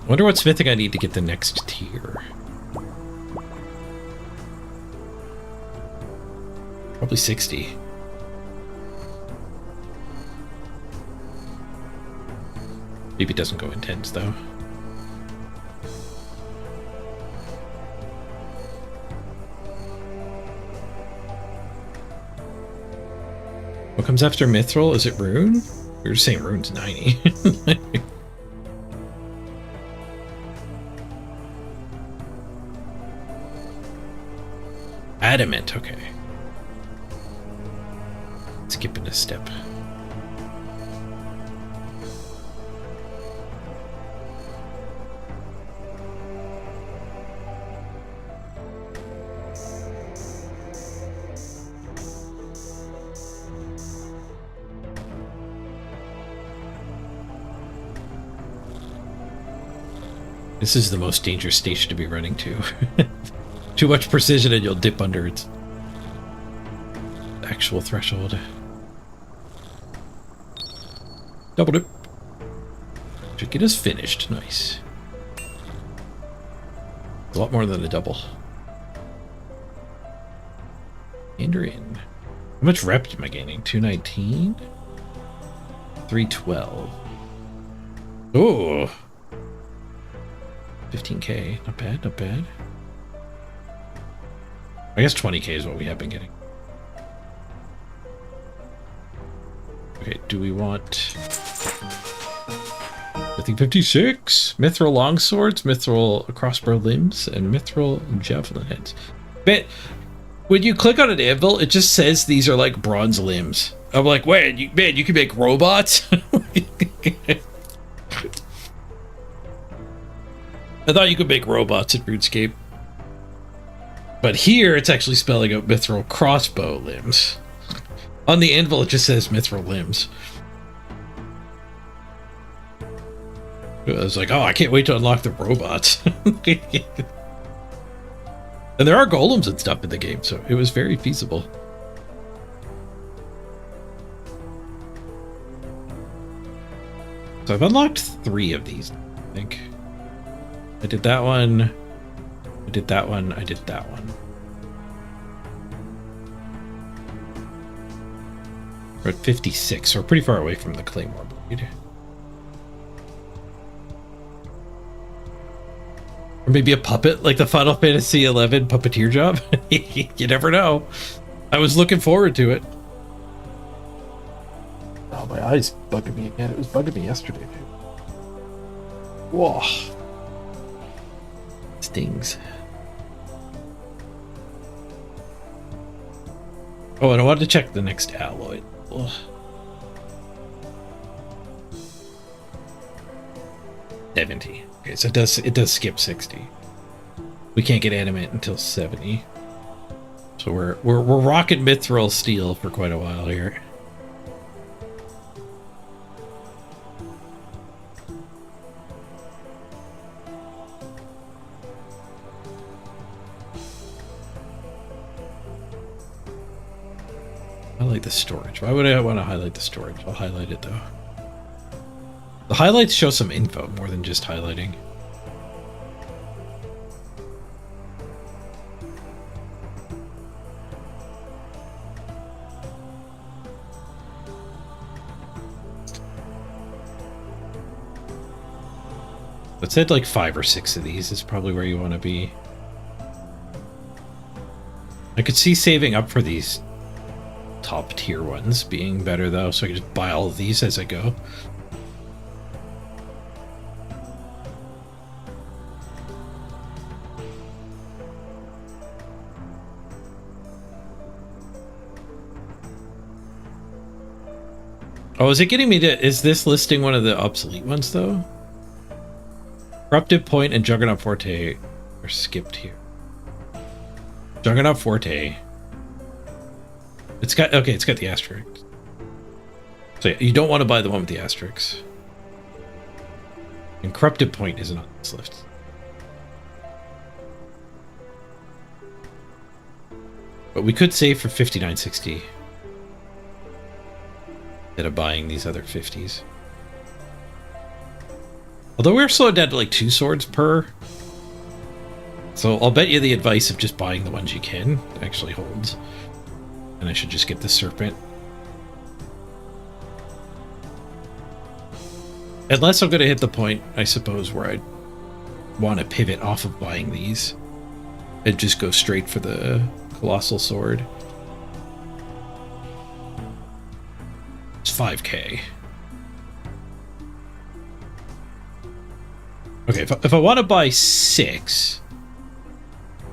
Wonder what smithing I need to get the next tier. Probably 60. Maybe it doesn't go intense though. What comes after Mithril? Is it Rune? We were just saying Rune's 90. Adamant, okay. Skipping a step. This is the most dangerous station to be running to. Too much precision and you'll dip under its actual threshold. Double dip. Should get us finished. Nice. A lot more than a double. And you're in. How much rep am I gaining? 219? 312. Oh! 15k. Not bad, not bad. I guess 20k is what we have been getting. Okay, do we want... I think 56. Mithril longswords, mithril crossbow limbs, and mithril javelin heads. But when you click on an anvil, it just says these are like bronze limbs. I'm like, wait, you can make robots? I thought you could make robots in RuneScape. But here, it's actually spelling out mithril crossbow limbs. On the anvil, it just says mithril limbs. I was like, oh, I can't wait to unlock the robots. And there are golems and stuff in the game, so it was very feasible. So I've unlocked 3 of these, I think. I did that one. I did that one. I did that one. We're at 56, so we're pretty far away from the Claymore Blade. Or maybe a puppet, like the Final Fantasy XI puppeteer job. You never know. I was looking forward to it. Oh, my eye's bugging me again. It was bugging me yesterday, too. Whoa. Stings. Oh, and I wanted to check the next alloy. Ugh. 70. Okay, so it does skip 60. We can't get animate until 70. So we're rocking mithril steel for quite a while here. Highlight the storage. Why would I want to highlight the storage? I'll highlight it though. The highlights show some info more than just highlighting. It said like 5 or 6 of these is probably where you want to be. I could see saving up for these top tier ones being better though, so I can just buy all of these as I go. Oh, is it getting me to... Is this listing one of the obsolete ones, though? Corrupted Point and Juggernaut Forte are skipped here. Juggernaut Forte. It's got... Okay, it's got the asterisk. So yeah, you don't want to buy the one with the asterisks. And Corrupted Point isn't on this list. But we could save for 5960. Instead of buying these other 50s. Although we're slowed down to like 2 swords per. So I'll bet you the advice of just buying the ones you can actually holds. And I should just get the serpent. Unless I'm going to hit the point, I suppose, where I want to pivot off of buying these. And just go straight for the colossal sword. It's 5k. Okay, if I want to buy 6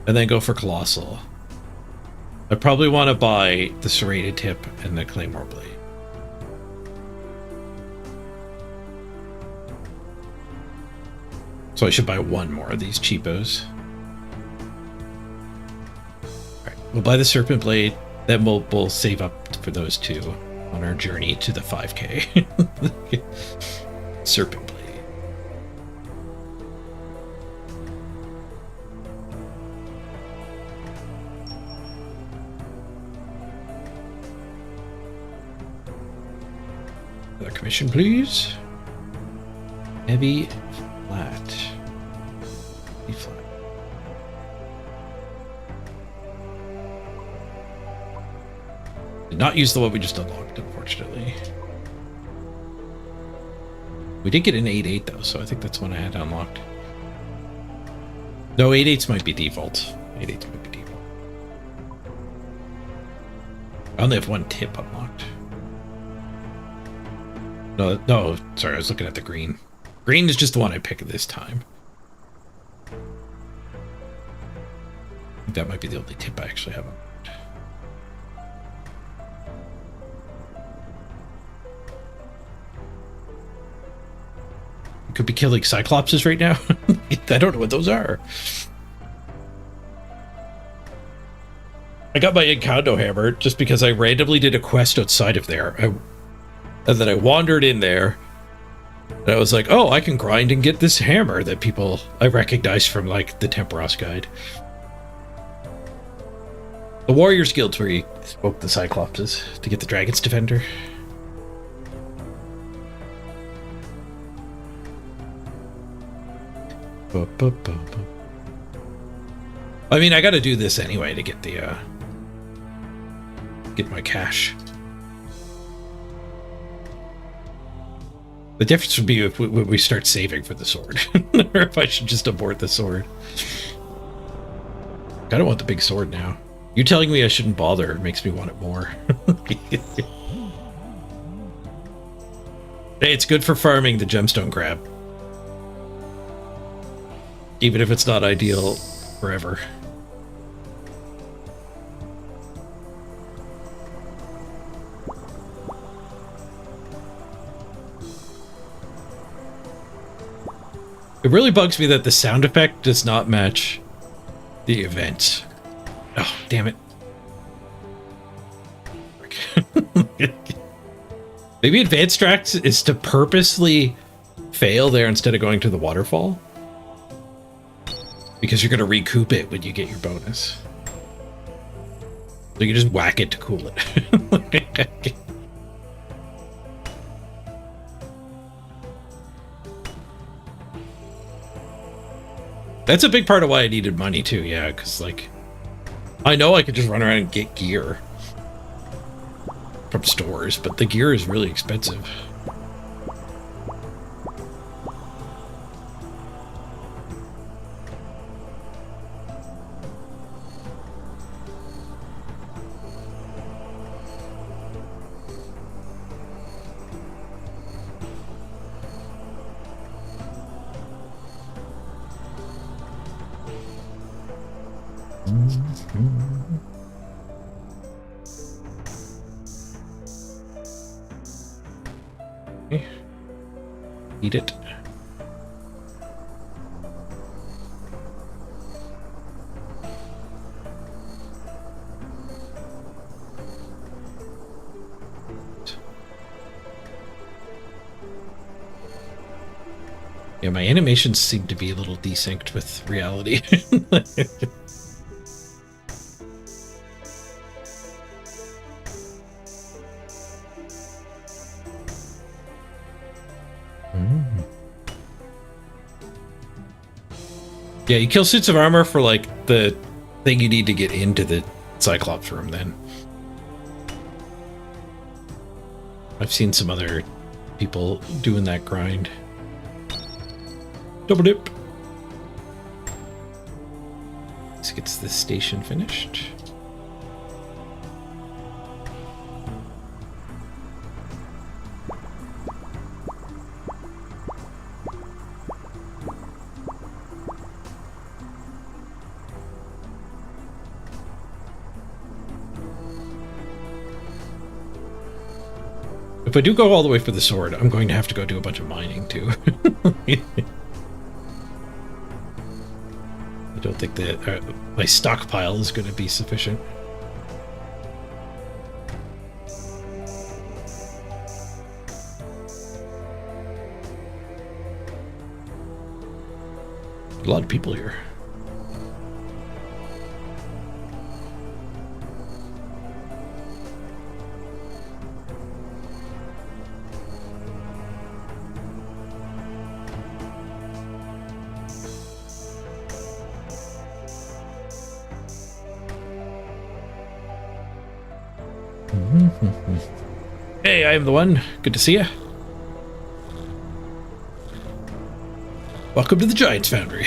and then go for colossal, I probably want to buy the serrated tip and the claymore blade. So I should buy 1 more of these cheapos. Alright, we'll buy the serpent blade, then we'll save up for those 2 on our journey to the 5k. Serpent blade. Another commission, please. Heavy flat. Heavy flat. Did not use the one we just unlocked, unfortunately. We did get an 8.8 though, so I think that's one I had unlocked. No, 8.8s might be default. 8.8s might be default. I only have 1 tip unlocked. No, sorry, I was looking at the green. Green is just the one I picked this time. I think that might be the only tip I actually have unlocked. Could be killing cyclopses right now. I don't know what those are. I got my Encondo hammer just because I randomly did a quest outside of there. And then I wandered in there. And I was like, oh, I can grind and get this hammer that people I recognize from like the Temperos guide. The Warriors Guild's where you spoke the cyclopses to get the Dragon's Defender. I mean, I gotta do this anyway to get the get my cash. The difference would be if we start saving for the sword. Or if I should just abort the sword. I don't want the big sword now. You telling me I shouldn't bother makes me want it more. Hey, it's good for farming the gemstone crab. Even if it's not ideal forever. It really bugs me that the sound effect does not match the event. Oh, damn it. Maybe advanced tracks is to purposely fail there instead of going to the waterfall. Because you're going to recoup it when you get your bonus. So you just whack it to cool it. That's a big part of why I needed money too, yeah, because like I know I could just run around and get gear from stores, but the gear is really expensive. Eat it. Yeah, my animations seem to be a little desynced with reality. Yeah, you kill suits of armor for like the thing you need to get into the Cyclops room then. I've seen some other people doing that grind. Double dip. This gets this station finished. If I do go all the way for the sword, I'm going to have to go do a bunch of mining too. I don't think that my stockpile is going to be sufficient. A lot of people here. Hey, I am the one. Good to see you. Welcome to the Giants Foundry.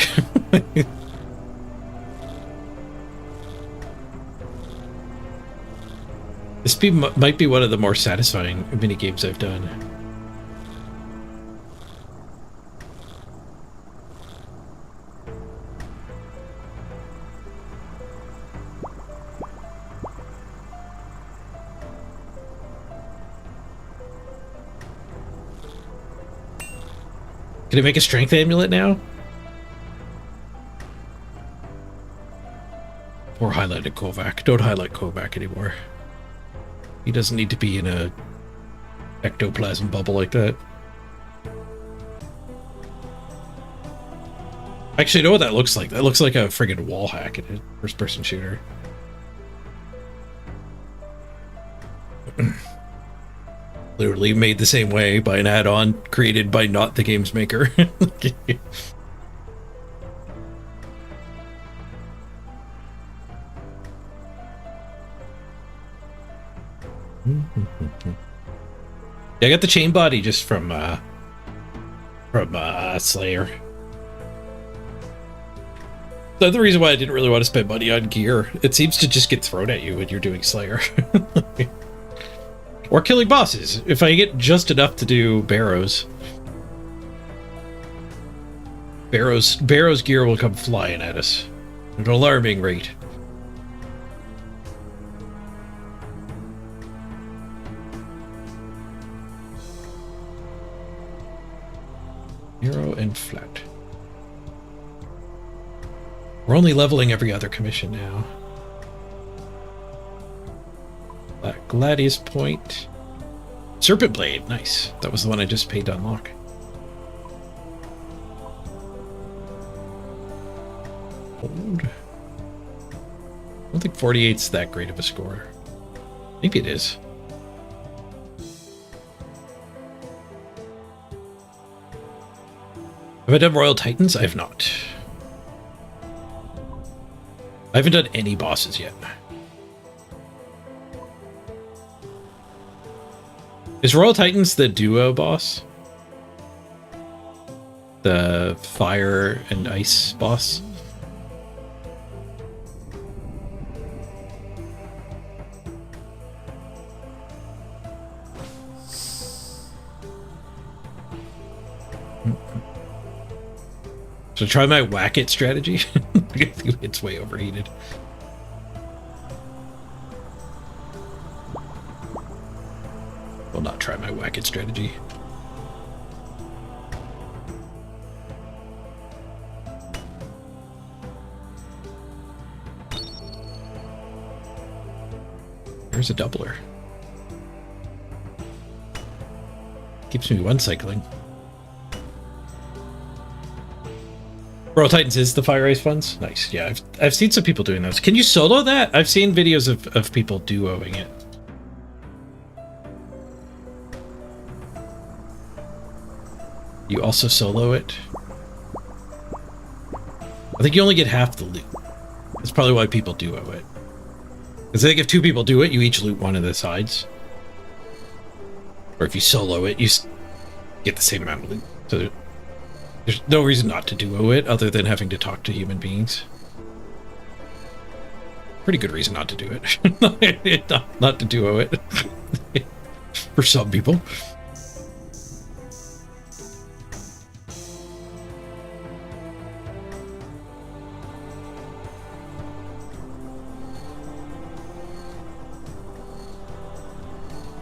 This might be one of the more satisfying mini games I've done. Can I make a strength amulet now? Or highlighted Kovac. Don't highlight Kovac anymore. He doesn't need to be in a ectoplasm bubble like that. Actually, you know what that looks like? That looks like a friggin' wall hack in a first-person shooter. Literally made the same way by an add-on created by not the game's maker. Yeah, I got the chain body just from from Slayer. The other reason why I didn't really want to spend money on gear, it seems to just get thrown at you when you're doing Slayer. Or killing bosses, if I get just enough to do Barrows. Barrows gear will come flying at us at an alarming rate. Narrow and flat. We're only leveling every other commission now. Gladius Point. Serpent Blade, nice. That was the one I just paid to unlock. Hold. I don't think 48's that great of a score. Maybe it is. Have I done Royal Titans? I have not. I haven't done any bosses yet. Is Royal Titans the duo boss? The fire and ice boss? So try my whack it strategy. I think it's way overheated. Will not try my whack it strategy. There's a doubler. Keeps me one cycling. Royal Titans is the Fire Ice ones? Nice. Yeah, I've seen some people doing those. Can you solo that? I've seen videos of people duoing it. You also solo it? I think you only get half the loot. That's probably why people duo it. Because I think if two people do it, you each loot one of the sides. Or if you solo it, you get the same amount of loot. So there's no reason not to duo it other than having to talk to human beings. Pretty good reason not to do it. not to duo it. For some people.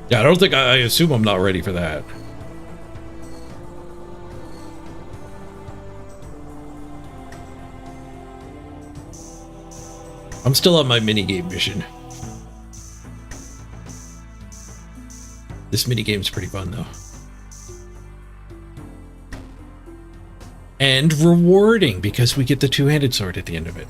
Yeah, I don't think I assume I'm not ready for that. I'm still on my minigame mission. This minigame's pretty fun, though. And rewarding, because we get the two-handed sword at the end of it.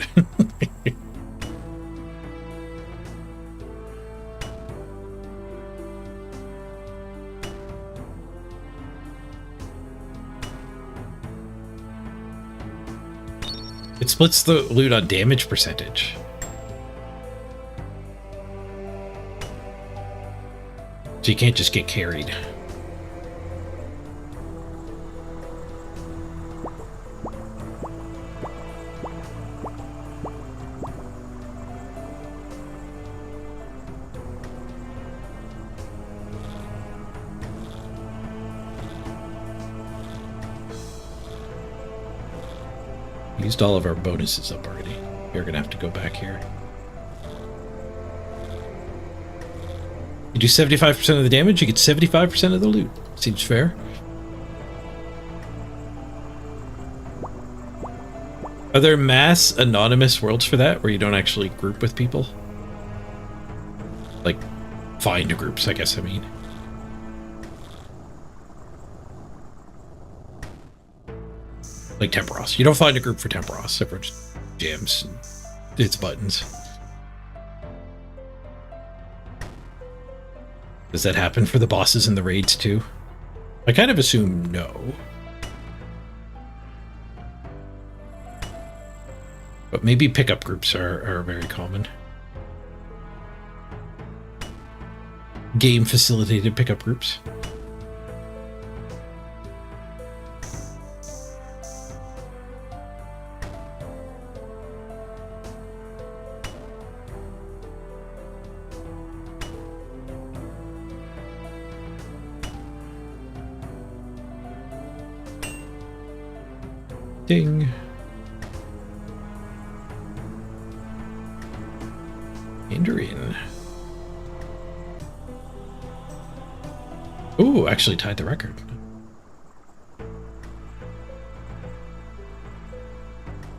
It splits the loot on damage percentage. So you can't just get carried. Used all of our bonuses up already. We're gonna have to go back here. You do 75% of the damage, you get 75% of the loot. Seems fair. Are there mass anonymous worlds for that, where you don't actually group with people? Like, find groups, I guess I mean. Like Temperos. You don't find a group for Temperos. Everyone just jams and hits buttons. Does that happen for the bosses in the raids too? I kind of assume no. But maybe pickup groups are very common. Game facilitated pickup groups. Ding. Mandarin. Ooh, actually tied the record.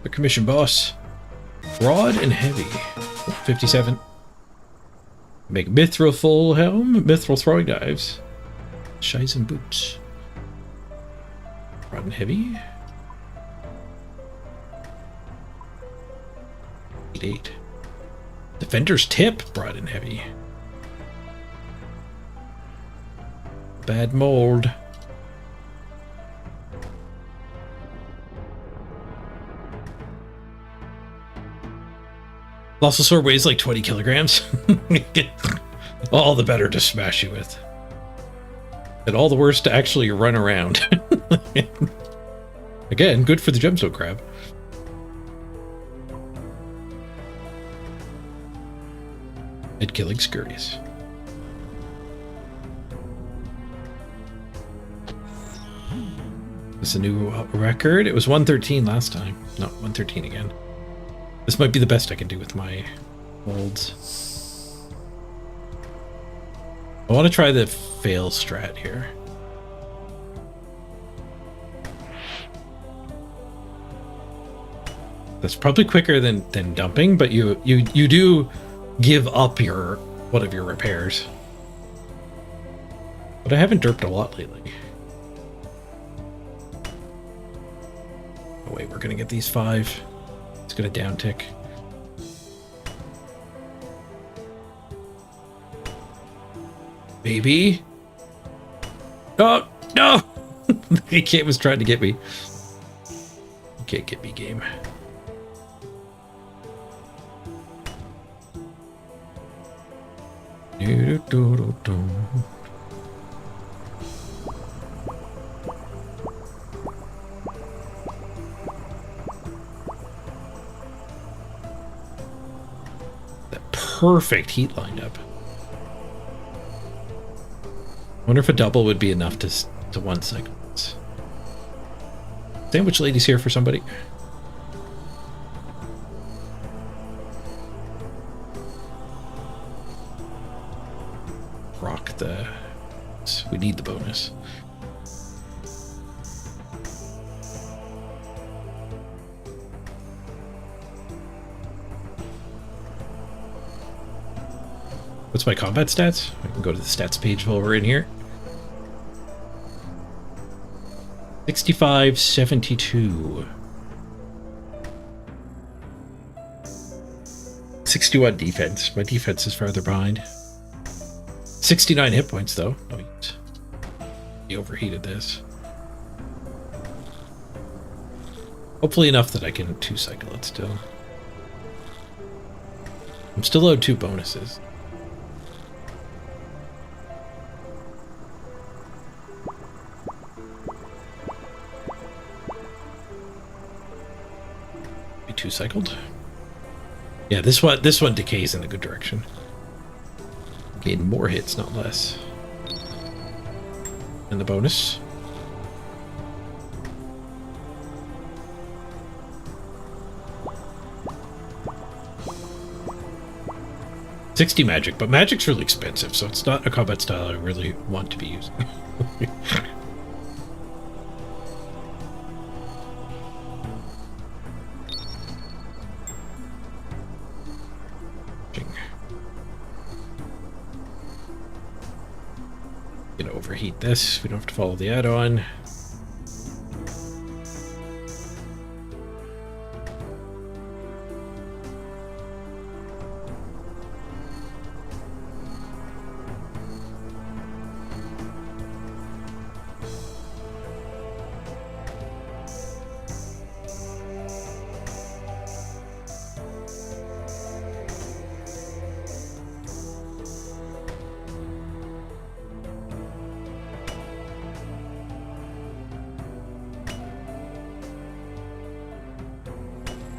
The commission boss. Broad and heavy. 57. Make mithril full helm, mithril throwing knives. Shies and boots. Broad and heavy. 8. Defender's tip, broad and heavy. Bad mold. Also, sword weighs like 20 kilograms. All the better to smash you with. And all the worse to actually run around. Again, good for the gemstone crab. And killing scurries. It's a new record. It was 113 last time. No, 113 again. This might be the best I can do with my molds. I want to try the fail strat here. That's probably quicker than dumping, but you do give up one of your repairs. But I haven't derped a lot lately. Oh wait, we're gonna get these 5. It's gonna down tick. Maybe. Oh no! The kid was trying to get me. You can't get me, game. That perfect heat lined up. Wonder if a double would be enough to one cycle. Sandwich lady's here for somebody. Rock the... We need the bonus. What's my combat stats? I can go to the stats page while we're in here. 65, 72. 61 defense. My defense is farther behind. 69 hit points, though. Oh, he overheated this. Hopefully enough that I can 2-cycle it still. I'm still owed 2 bonuses. Be 2-cycled. Yeah, this one decays in a good direction. Gain more hits, not less. And the bonus. $60 magic, but magic's really expensive, so it's not a combat style I really want to be using. Gonna overheat this. We don't have to follow the add-on.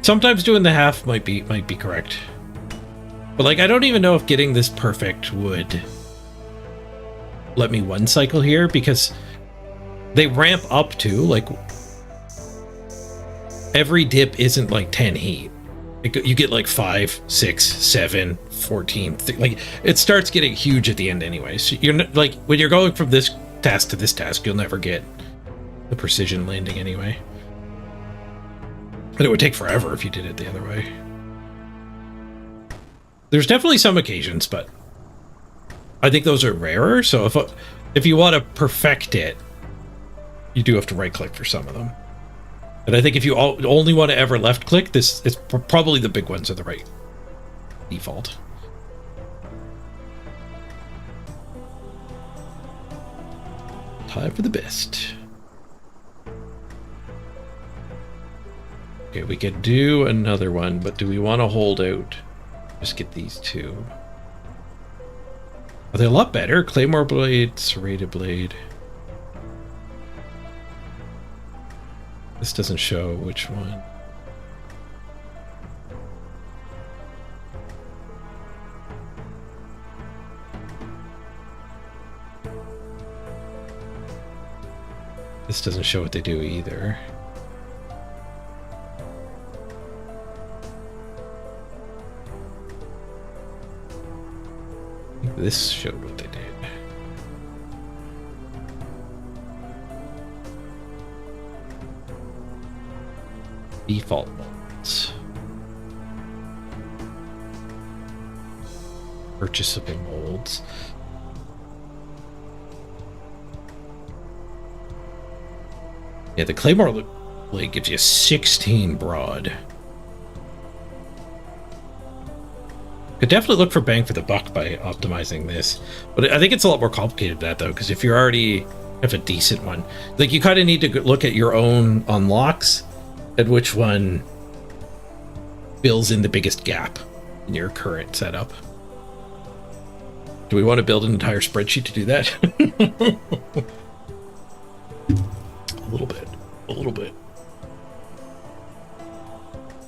Sometimes doing the half might be correct. But like I don't even know if getting this perfect would let me 1-cycle here, because they ramp up to like every dip isn't like 10 heat. You get like 5, 6, 7, 14. Like it starts getting huge at the end anyway. So you're not, like when you're going from this task to this task, you'll never get the precision landing anyway. And it would take forever if you did it the other way. There's definitely some occasions, but I think those are rarer. So if you want to perfect it, you do have to right click for some of them. And I think if you only want to ever left click, this is probably the big ones are the right default. Time for the best. Okay, we could do another one, but do we want to hold out? Just get these two. Are they a lot better? Claymore blade, serrated blade. This doesn't show which one. This doesn't show what they do either. I think this showed what they did. Default molds. Purchasable molds. Yeah, the Claymore blade gives you 16 broad. Could definitely look for bang for the buck by optimizing this. But I think it's a lot more complicated than that, though, because if you already have a decent one, like you kind of need to look at your own unlocks and which one fills in the biggest gap in your current setup. Do we want to build an entire spreadsheet to do that? A little bit. A little bit.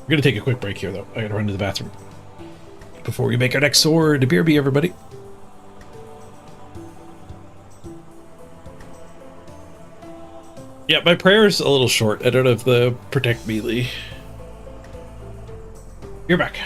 We're going to take a quick break here, though. I got to run to the bathroom before we make our next sword. BRB, everybody. Yeah, my prayer's a little short. I don't have the protect melee. You're back.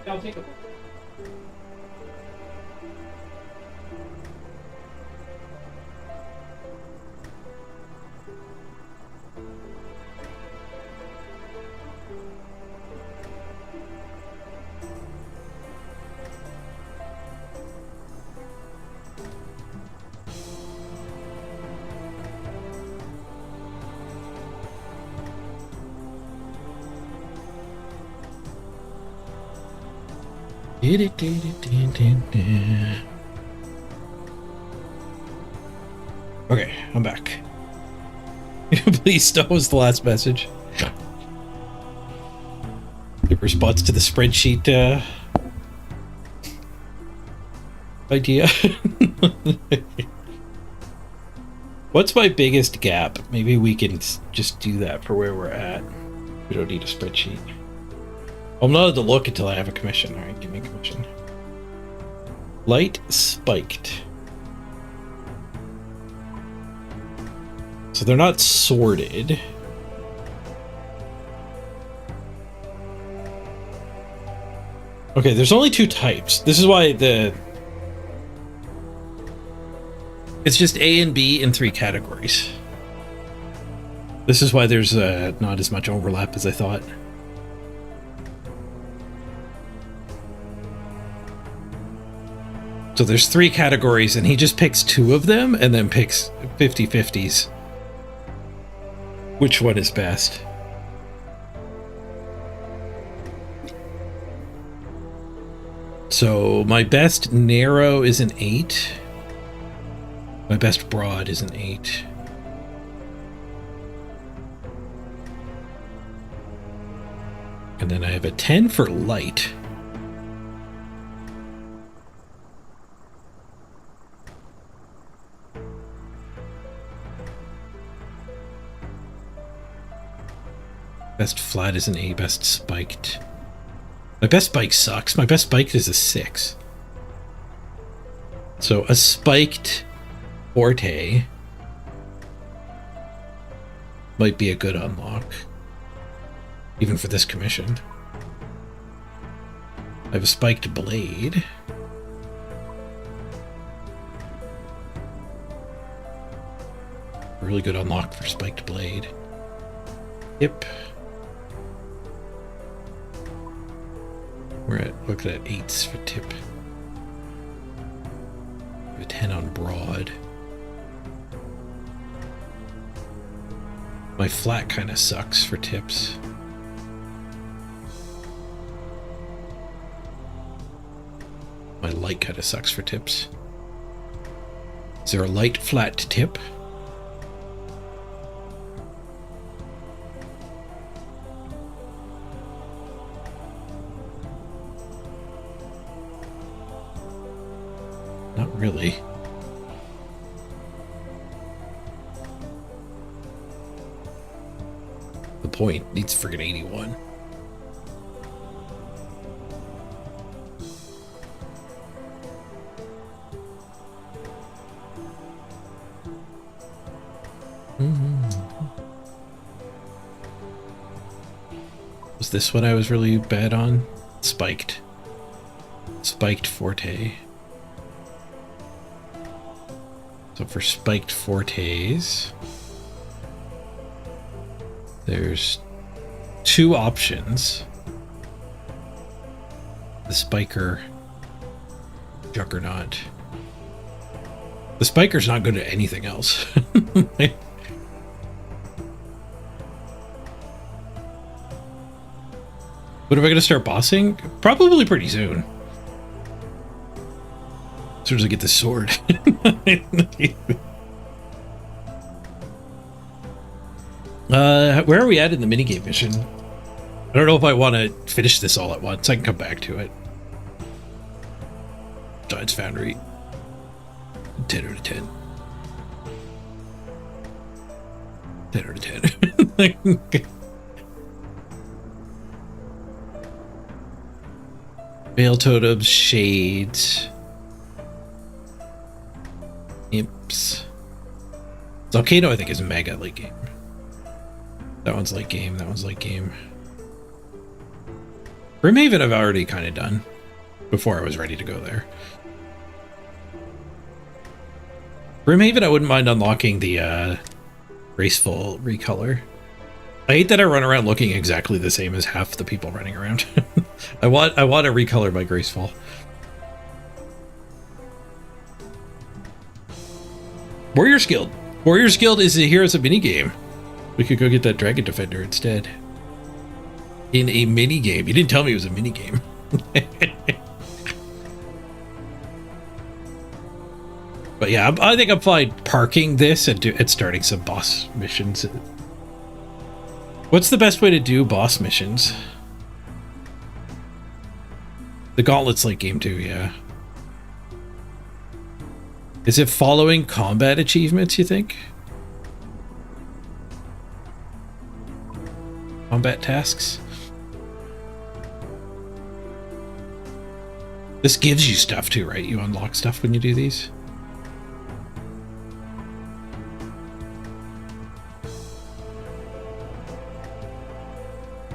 I'll take a Okay, I'm back. Please, that was the last message. The response to the spreadsheet idea. What's my biggest gap? Maybe we can just do that for where we're at. We don't need a spreadsheet. I'm not allowed to look until I have a commission. All right, give me a commission. Light spiked. So they're not sorted. Okay, there's only 2 types. This is why it's just A and B in 3 categories. This is why there's not as much overlap as I thought. So there's 3 categories, and he just picks 2 of them and then picks 50-50s. Which one is best? So my best narrow is an 8. My best broad is an 8. And then I have a 10 for light. Best flat is an A, best spiked. My best spike sucks. My best spiked is a 6. So a spiked forte might be a good unlock, even for this commission. I have a spiked blade. Really good unlock for spiked blade. Yep. We're at, look at that, 8s for tip. A 10 on broad. My flat kind of sucks for tips. My light kind of sucks for tips. Is there a light flat tip? Not really. The point needs friggin' 81. Was this what I was really bad on? Spiked. Spiked forte. So for spiked fortes, there's 2 options. The spiker juggernaut. The spiker's not good at anything else. But am I going to start bossing? Probably pretty soon. As soon as I get this sword. Where are we at in the minigame mission? I don't know if I want to finish this all at once. I can come back to it. Besides Foundry. 10 out of 10. 10 out of 10. Veil totems, shades, imps. Volcano, I think, is mega late game. That one's late game. That one's late game. Brimhaven I've already kind of done before I was ready to go there. Brimhaven, I wouldn't mind unlocking the graceful recolor. I hate that I run around looking exactly the same as half the people running around. I want to recolor my graceful. Warrior's Guild. Warrior's Guild is the Heroes of Minigame. We could go get that Dragon Defender instead. In a minigame. You didn't tell me it was a minigame. But yeah, I think I'm fine parking this and starting some boss missions. What's the best way to do boss missions? The Gauntlet's like game 2, yeah. Is it following combat achievements, you think? Combat tasks? This gives you stuff too, right? You unlock stuff when you do these?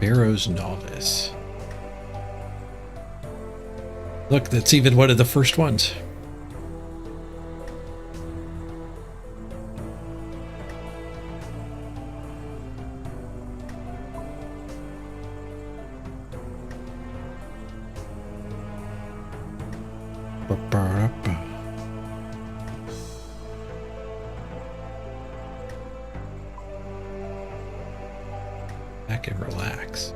Barrow's Novice. Look, that's even one of the first ones. Back and relax.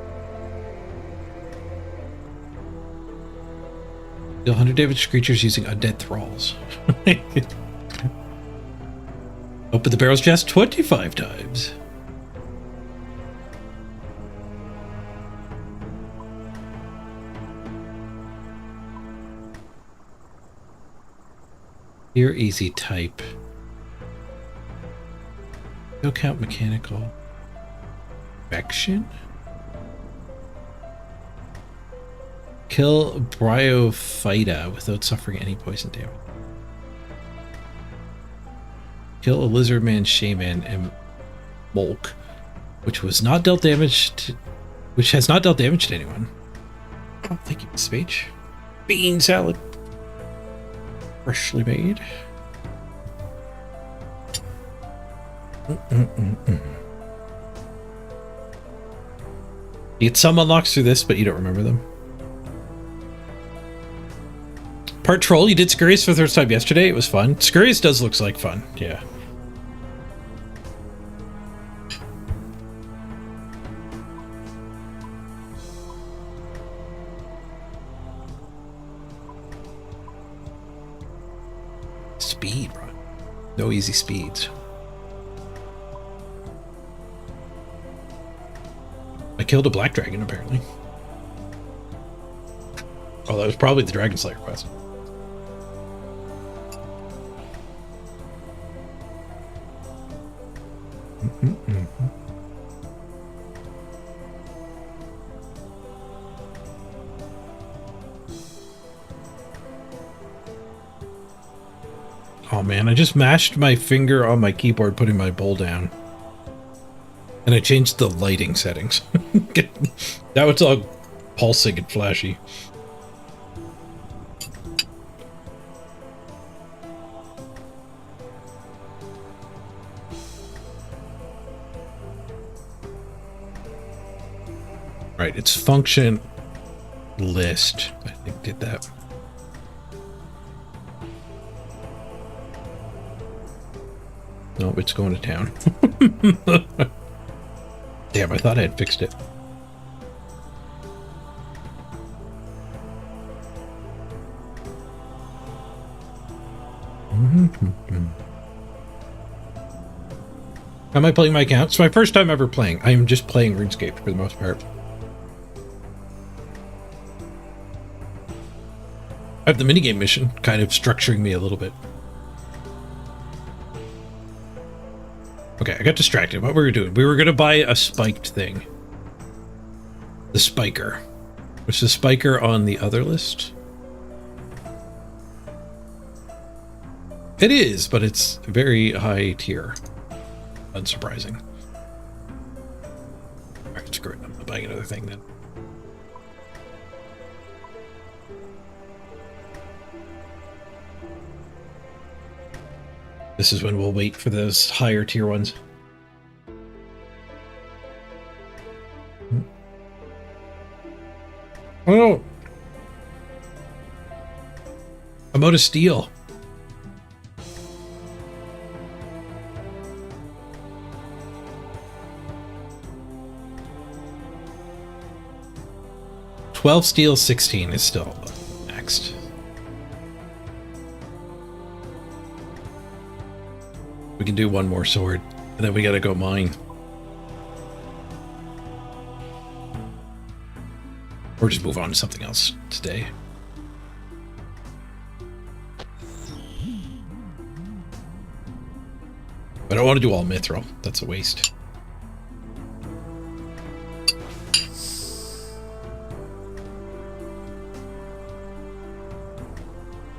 Deal 100 damage to creatures using undead thralls. Open the barrel's chest 25 times. Here, easy type. No count mechanical. Infection? Kill Bryophyta without suffering any poison damage. Kill a Lizardman, Shaman, and Molk, which has not dealt damage to anyone. Oh, thank you, speech. Bean salad. Freshly made. You get some unlocks through this, but you don't remember them. Part Troll, you did Scurrius for the first time yesterday. It was fun. Scurrius does look like fun, yeah. Speed, bro. No easy speeds. I killed a black dragon, apparently. Oh, that was probably the Dragon Slayer quest. Oh man, I just mashed my finger on my keyboard putting my bowl down. And I changed the lighting settings. Now it's all pulsing and flashy. Right, it's function list. I think did that. No, it's going to town. Damn, I thought I had fixed it. Am I playing my account? It's my first time ever playing. I am just playing RuneScape for the most part. I have the minigame mission kind of structuring me a little bit. Okay, I got distracted. What were we doing? We were going to buy a spiked thing. The spiker. Which is the spiker on the other list? It is, but it's very high tier. Unsurprising. Alright, screw it. I'm not buying another thing then. This is when we'll wait for those higher tier ones. Oh! I'm out of steel. $12 steel, 16 is still next. We can do one more sword, and then we gotta go mine. Or just move on to something else today. I don't want to do all mithril. That's a waste.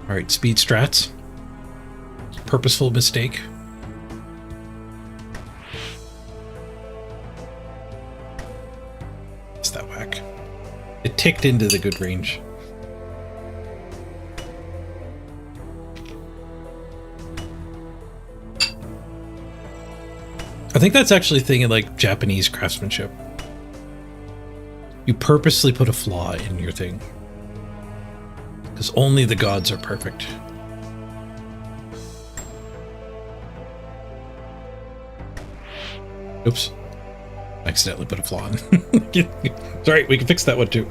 All right, speed strats. Purposeful mistake. What's that whack? It ticked into the good range. I think that's actually a thing in like Japanese craftsmanship. You purposely put a flaw in your thing. Because only the gods are perfect. Oops. Accidentally put a flaw in. It's alright, we can fix that one too.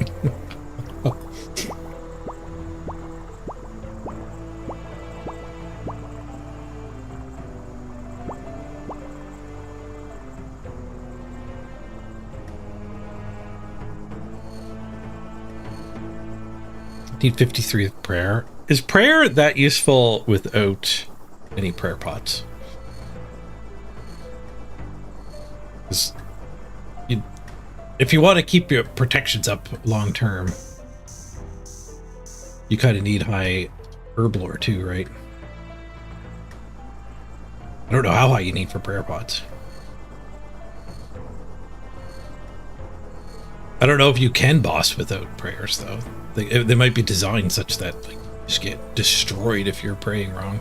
Need 53 of prayer. Is prayer that useful without any prayer pots? If you want to keep your protections up long term, you kind of need high herb lore too, right? I don't know how high you need for prayer pots. I don't know if you can boss without prayers though. They might be designed such that like, you just get destroyed if you're praying wrong.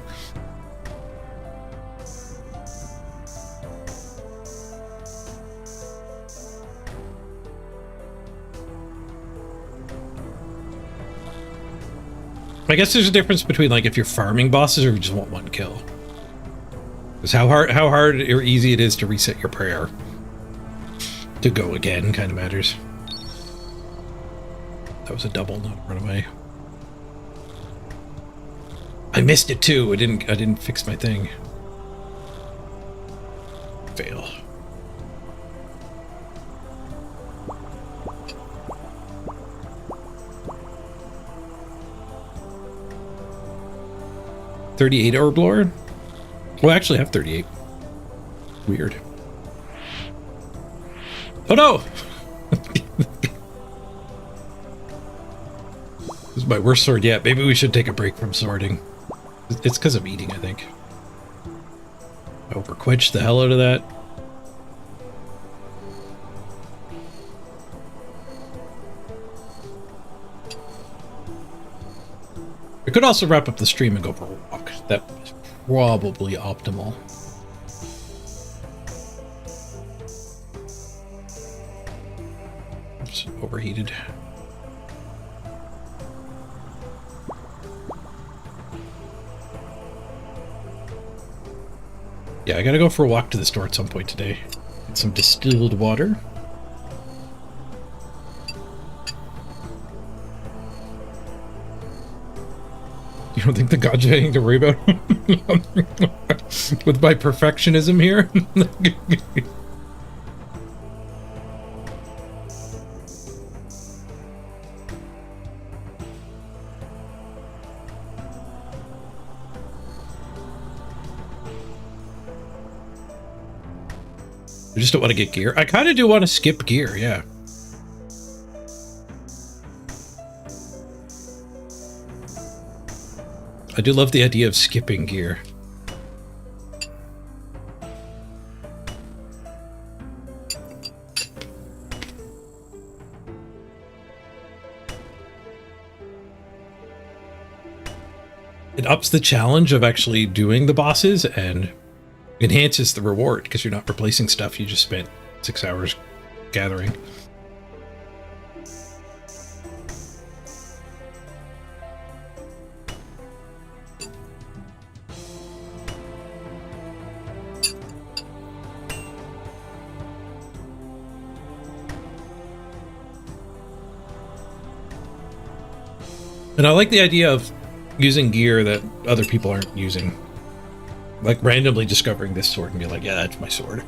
I guess there's a difference between like if you're farming bosses or if you just want one kill. Because how hard or easy it is to reset your prayer to go again kind of matters. That was a double, not a runaway. I missed it too. I didn't fix my thing. Fail. $38 herb lore? Well, I actually have 38. Weird. Oh no! This is my worst sword yet. Maybe we should take a break from swording. It's because I'm eating, I think. I overquenched the hell out of that. I could also wrap up the stream and go for a walk. That is probably optimal. Oops, overheated. Yeah, I gotta go for a walk to the store at some point today. Get some distilled water. You don't think the gods have anything to worry about? With my perfectionism here? I just don't want to get gear. I kind of do want to skip gear, yeah. I do love the idea of skipping gear. An ups the challenge of actually doing the bosses and enhances the reward because you're not replacing stuff you just spent 6 hours gathering. And I like the idea of using gear that other people aren't using. Like randomly discovering this sword and be like, yeah, that's my sword.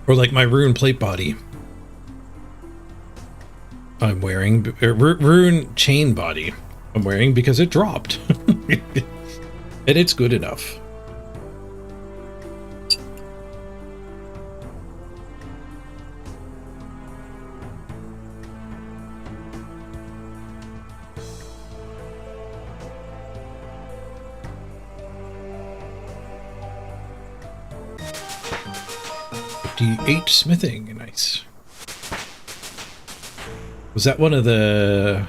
Or like my rune plate body I'm wearing, rune chain body I'm wearing because it dropped. And it's good enough. D8 smithing, nice. Was that one of the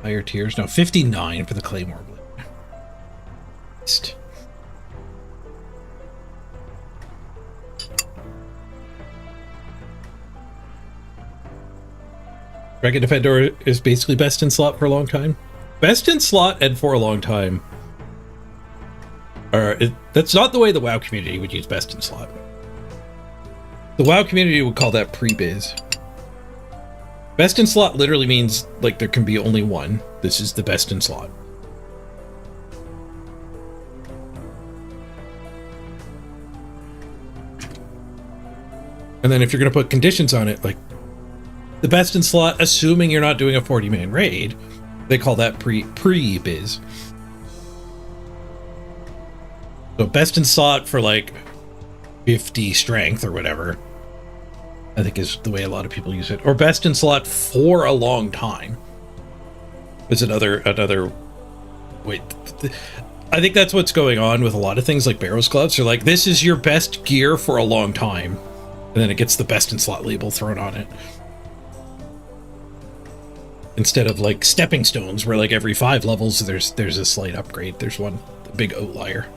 higher tiers? No, 59 for the Claymore blade. Dragon Defender is basically best in slot for a long time. Best in slot and for a long time. That's not the way the WoW community would use best in slot. The WoW community would call that pre-biz. Best in slot literally means like there can be only one. This is the best in slot. And then if you're going to put conditions on it, like the best in slot, assuming you're not doing a 40-man raid, they call that pre-biz. So best in slot for like 50 strength or whatever, I think is the way a lot of people use it. Or best in slot for a long time is another wait. I think that's what's going on with a lot of things like Barrow's gloves. They're like, this is your best gear for a long time. And then it gets the best in slot label thrown on it. Instead of like stepping stones where like every 5 levels there's a slight upgrade. There's one big outlier.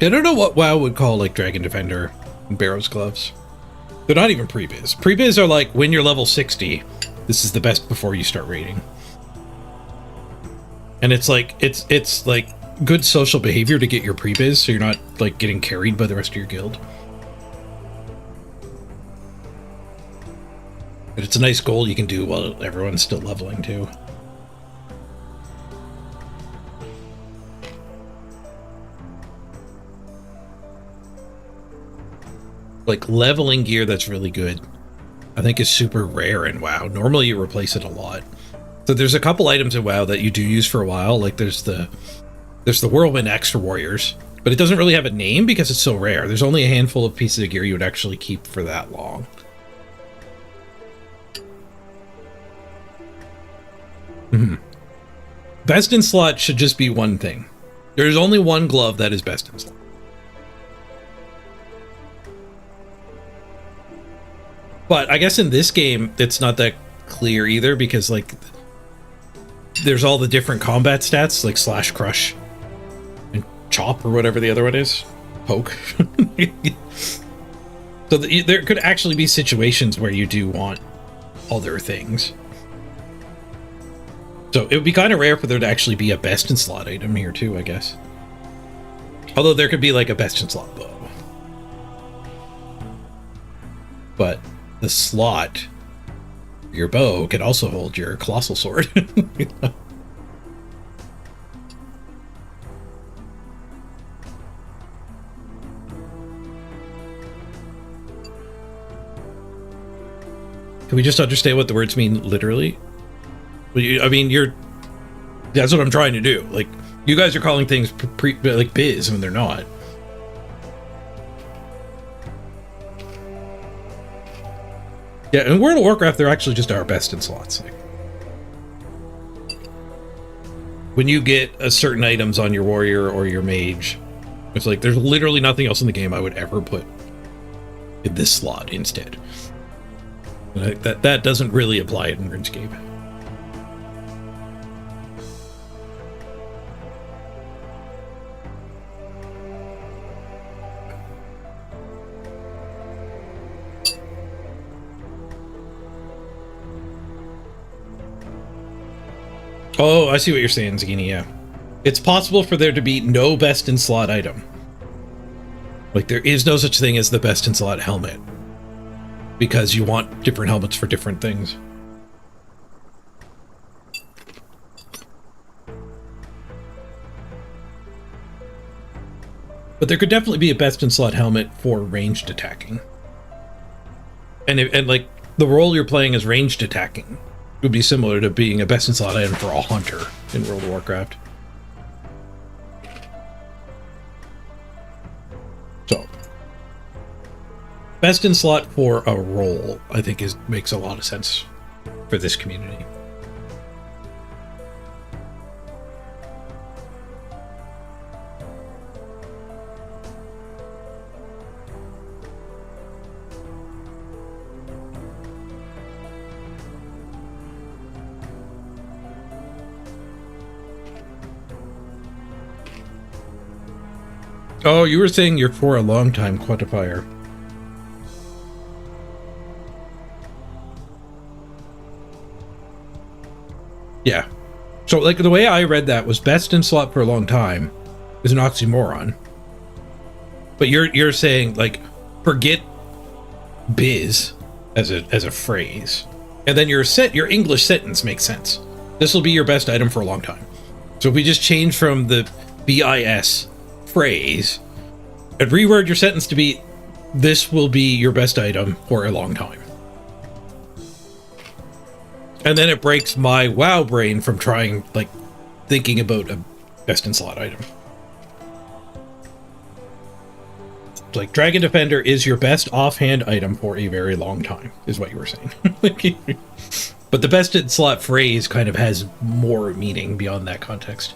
I don't know what WoW would call like Dragon Defender and Barrow's gloves. They're not even pre-biz. Pre-biz are like when you're level 60, this is the best before you start raiding. And it's like it's like good social behavior to get your pre-biz so you're not like getting carried by the rest of your guild. But it's a nice goal you can do while everyone's still leveling too. Like leveling gear that's really good, I think is super rare in WoW. Normally you replace it a lot. So there's a couple items in WoW that you do use for a while. Like there's the Whirlwind Axe for warriors, but it doesn't really have a name because it's so rare. There's only a handful of pieces of gear you would actually keep for that long. Best in slot should just be one thing. There's only one glove that is best in slot. But I guess in this game, it's not that clear either because like there's all the different combat stats like slash, crush, and chop or whatever the other one is. Poke. So there could actually be situations where you do want other things. So it would be kind of rare for there to actually be a best in slot item here too, I guess. Although there could be like a best in slot bow. But the slot Your bow can also hold your colossal sword. Can we just understand what the words mean literally? I mean, that's what I'm trying to do. Like, you guys are calling things like biz when they're not. Yeah, in World of Warcraft, they're actually just our best in slots. Like, when you get certain items on your warrior or your mage, it's like there's literally nothing else in the game I would ever put in this slot instead. Like, that doesn't really apply in RuneScape. Oh, I see what you're saying, Zagini, yeah. It's possible for there to be no best in slot item. Like, there is no such thing as the best in slot helmet. Because you want different helmets for different things. But there could definitely be a best in slot helmet for ranged attacking. And like, the role you're playing as ranged attacking would be similar to being a best in slot item for a hunter in World of Warcraft. So, best in slot for a role, I think, makes a lot of sense for this community. Oh, you were saying you're for a long time quantifier. Yeah. So, like, the way I read that was best in slot for a long time is an oxymoron. But you're saying, like, forget biz as a phrase. And then your English sentence makes sense. This will be your best item for a long time. So if we just change from the BIS phrase and reword your sentence to be, this will be your best item for a long time. And then it breaks my WoW brain from thinking about a best in slot item. Like, Dragon Defender is your best offhand item for a very long time, is what you were saying. But the best in slot phrase kind of has more meaning beyond that context.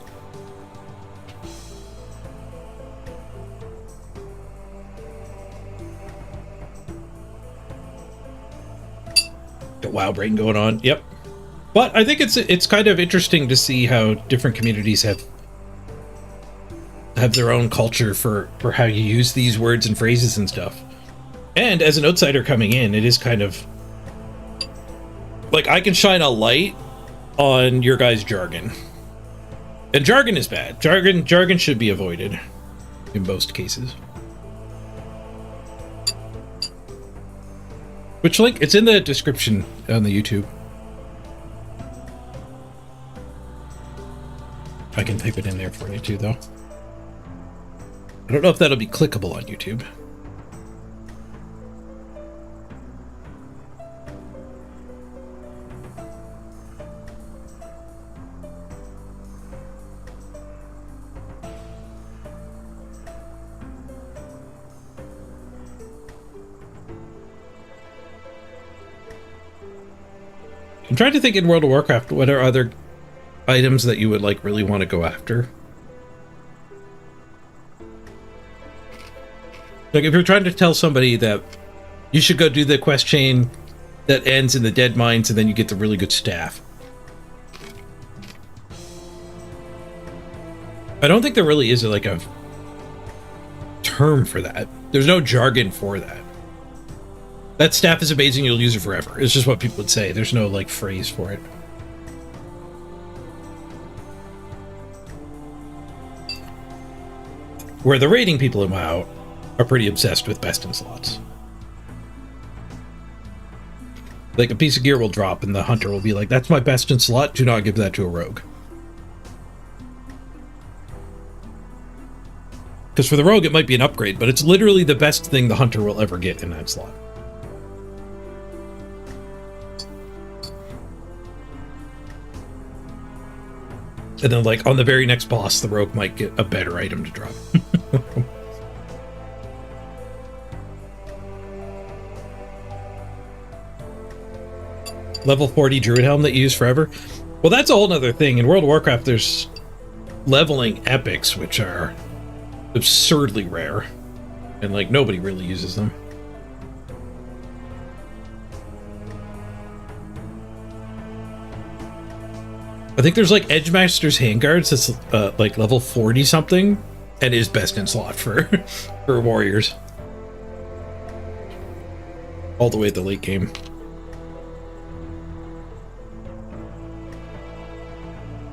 The WoW brain going on. Yep. But I think it's kind of interesting to see how different communities have their own culture for how you use these words and phrases and stuff. And as an outsider coming in, it is kind of like, I can shine a light on your guys' jargon. And jargon is bad. Jargon should be avoided in most cases. Which link? It's in the description on the YouTube. I can type it in there for you too, though. I don't know if that'll be clickable on YouTube. I'm trying to think in World of Warcraft, what are other items that you would like really want to go after? Like, if you're trying to tell somebody that you should go do the quest chain that ends in the Dead Mines and then you get the really good staff. I don't think there really is like a term for that. There's no jargon for that. That staff is amazing, you'll use it forever. It's just what people would say. There's no, like, phrase for it. Where the raiding people in WoW are pretty obsessed with best in slots. Like, a piece of gear will drop, and the hunter will be like, that's my best in slot, do not give that to a rogue. Because for the rogue, it might be an upgrade, but it's literally the best thing the hunter will ever get in that slot. And then, like, on the very next boss, the rogue might get a better item to drop. Level 40 druid helm that you use forever. Well, that's a whole nother thing. In World of Warcraft, there's leveling epics, which are absurdly rare. And, like, nobody really uses them. I think there's, like, Edgemaster's Handguards that's, like, level 40 something, and is best in slot for, for warriors. All the way at the late game.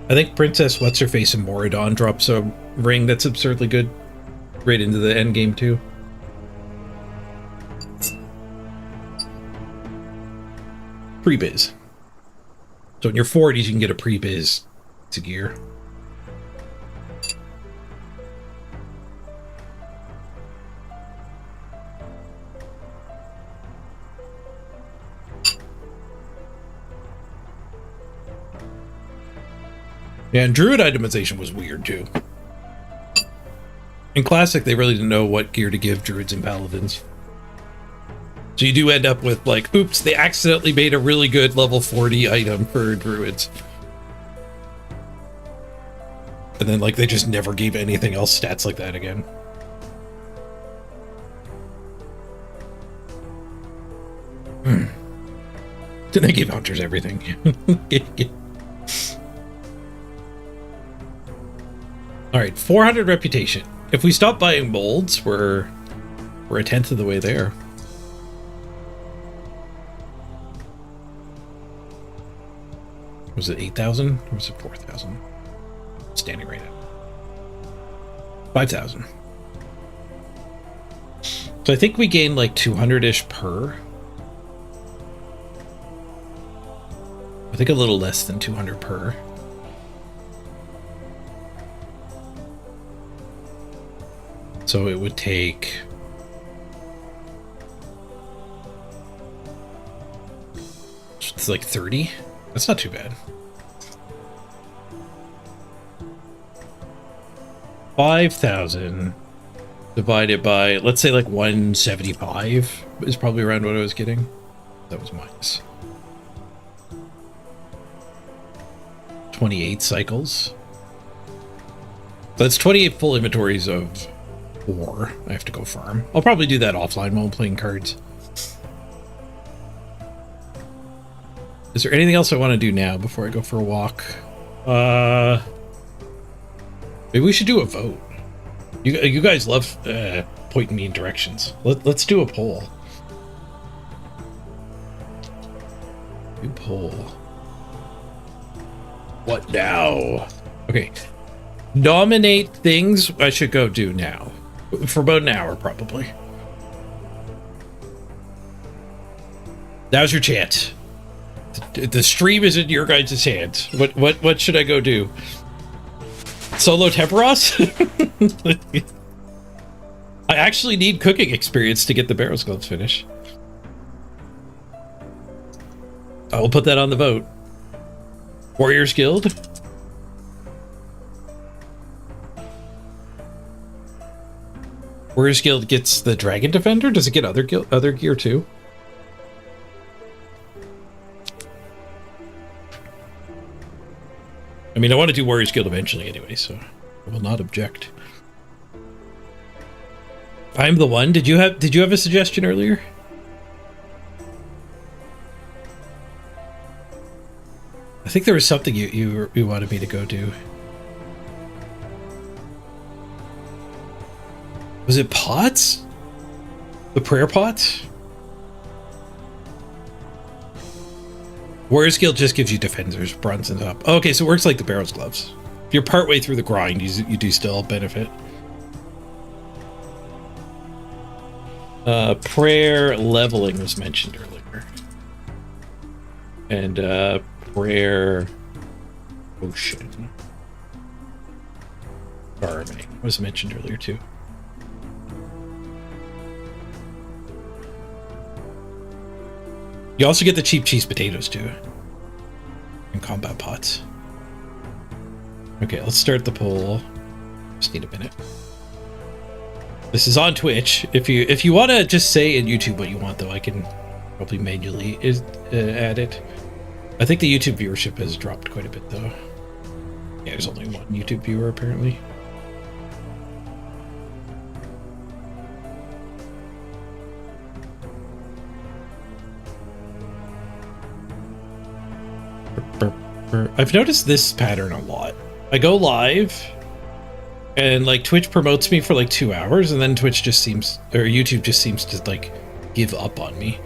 I think Princess What's-Her-Face in Moradon drops a ring that's absurdly good right into the end game too. Pre-biz. So in your 40s you can get a pre-biz to gear. Yeah, and Druid itemization was weird, too. In Classic, they really didn't know what gear to give Druids and Paladins. So you do end up with, like, oops, they accidentally made a really good level 40 item for Druids. And then, like, they just never gave anything else stats like that again. Then they gave Hunters everything. Alright, 400 reputation. If we stop buying molds, we're a tenth of the way there. Was it 8,000? Or was it 4,000? Standing right now. 5,000. So I think we gained like 200-ish per. I think a little less than 200 per. So it would take... It's like 30? That's not too bad. 5,000 divided by, let's say like 175 is probably around what I was getting. That was minus 28 cycles. That's 28 full inventories of 4. I have to go farm. I'll probably do that offline while I'm playing cards. Is there anything else I want to do now before I go for a walk? Maybe we should do a vote. You guys love pointing me in directions. Let's do a poll. Do poll. What now? Okay. Nominate things I should go do now. For about an hour, probably. Now's your chance. The stream is in your guys' hands. What should I go do? Solo Temperos? I actually need cooking experience to get the Barrow Skulls finish. I will put that on the vote. Warriors Guild? Warriors Guild gets the Dragon Defender? Does it get other gear too? I mean, I want to do Warriors Guild eventually anyway, so I will not object. I'm the one. Did you have a suggestion earlier? I think there was something you wanted me to go do. Was it pots? The prayer pots? Warriors Guild just gives you defenders, bronze and up. Okay, so it works like the Barrow's Gloves. If you're partway through the grind, you do still benefit. Prayer leveling was mentioned earlier. and prayer potion. Farming was mentioned earlier too. You also get the cheap cheese potatoes too. And combat pots. Okay, let's start the poll. Just need a minute. This is on Twitch. If you want to just say in YouTube what you want, though, I can probably manually add it. I think the YouTube viewership has dropped quite a bit, though. Yeah, there's only one YouTube viewer, apparently. I've noticed this pattern a lot. I go live, and like Twitch promotes me for like 2 hours, and then Twitch just seems, or YouTube just seems to like give up on me.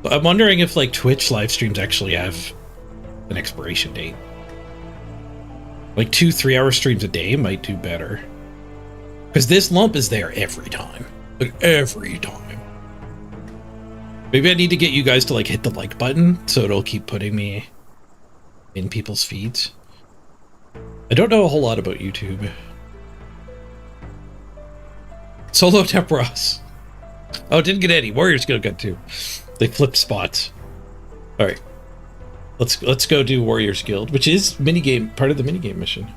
But I'm wondering if like Twitch live streams actually have an expiration date. Like 2-3 hour streams a day might do better. Because this lump is there every time. Like every time. Maybe I need to get you guys to like hit the like button so it'll keep putting me in people's feeds. I don't know a whole lot about YouTube. Solo Tep Ross. Oh, didn't get any. Warriors Guild got 2. They flipped spots. All right, let's go do Warriors Guild, which is minigame, part of the minigame mission.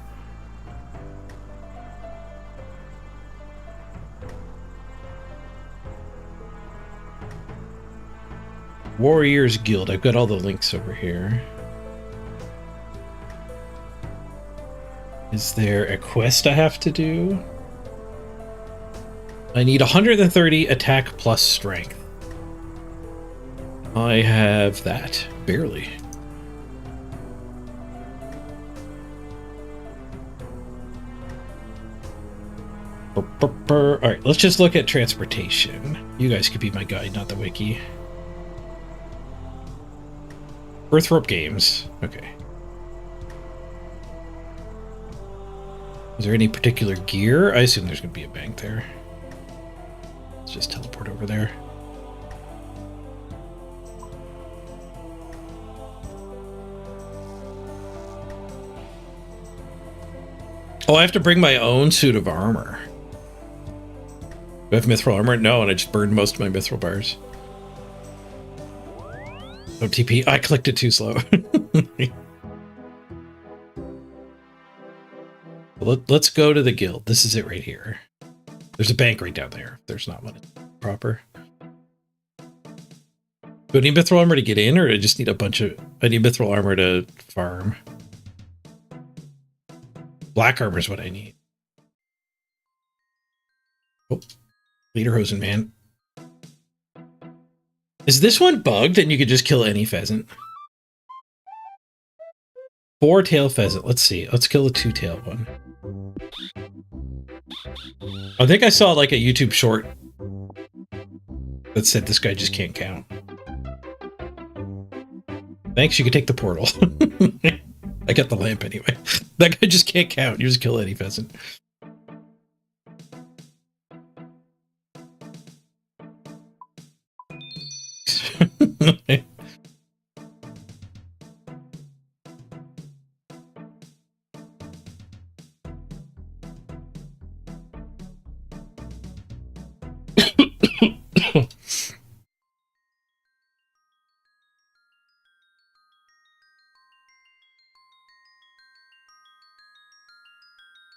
Warriors Guild. I've got all the links over here. Is there a quest I have to do? I need 130 attack plus strength. I have that. Barely. Alright, let's just look at transportation. You guys could be my guide, not the wiki. Earthrope Games. Okay. Is there any particular gear? I assume there's going to be a bank there. Let's just teleport over there. Oh, I have to bring my own suit of armor. Do I have mithril armor? No, and I just burned most of my mithril bars. OTP. I clicked it too slow. Let's go to the guild. This is it right here. There's a bank right down there. There's not one proper. Do I need mithril armor to get in, or do I just need a bunch of... I need mithril armor to farm. Black armor is what I need. Oh, Lederhosen, man. Is this one bugged and you could just kill any pheasant? 4-tail pheasant. Let's see. Let's kill the 2-tail one. I think I saw like a YouTube short that said this guy just can't count. Thanks, you can take the portal. I got the lamp anyway. That guy just can't count. You just kill any pheasant.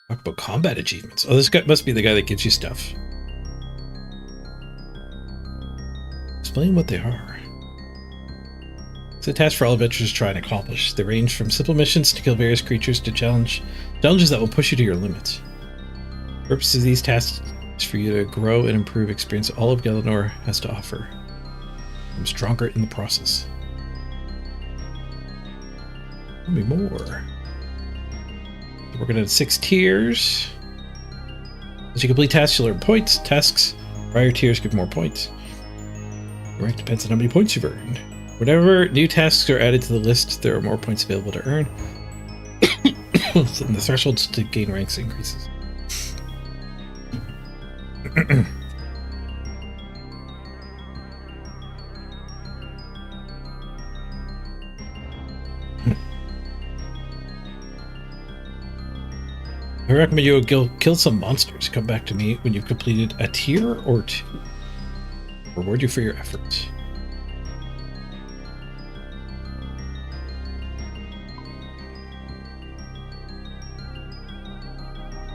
Talk about combat achievements. Oh, this guy must be the guy that gives you stuff. Explain what they are. It's a task for all adventurers to try and accomplish. They range from simple missions to kill various creatures to challenges that will push you to your limits. The purpose of these tasks is for you to grow and improve experience all of Galanor has to offer. I'm stronger in the process. Tell me more. We're going to 6 tiers. As you complete tasks, you'll earn points. Tasks, higher tiers give more points. Your rank depends on how many points you've earned. Whenever new tasks are added to the list, there are more points available to earn. So the thresholds to gain ranks increases. I recommend you go kill some monsters. Come back to me when you've completed a tier or 2. Reward you for your efforts.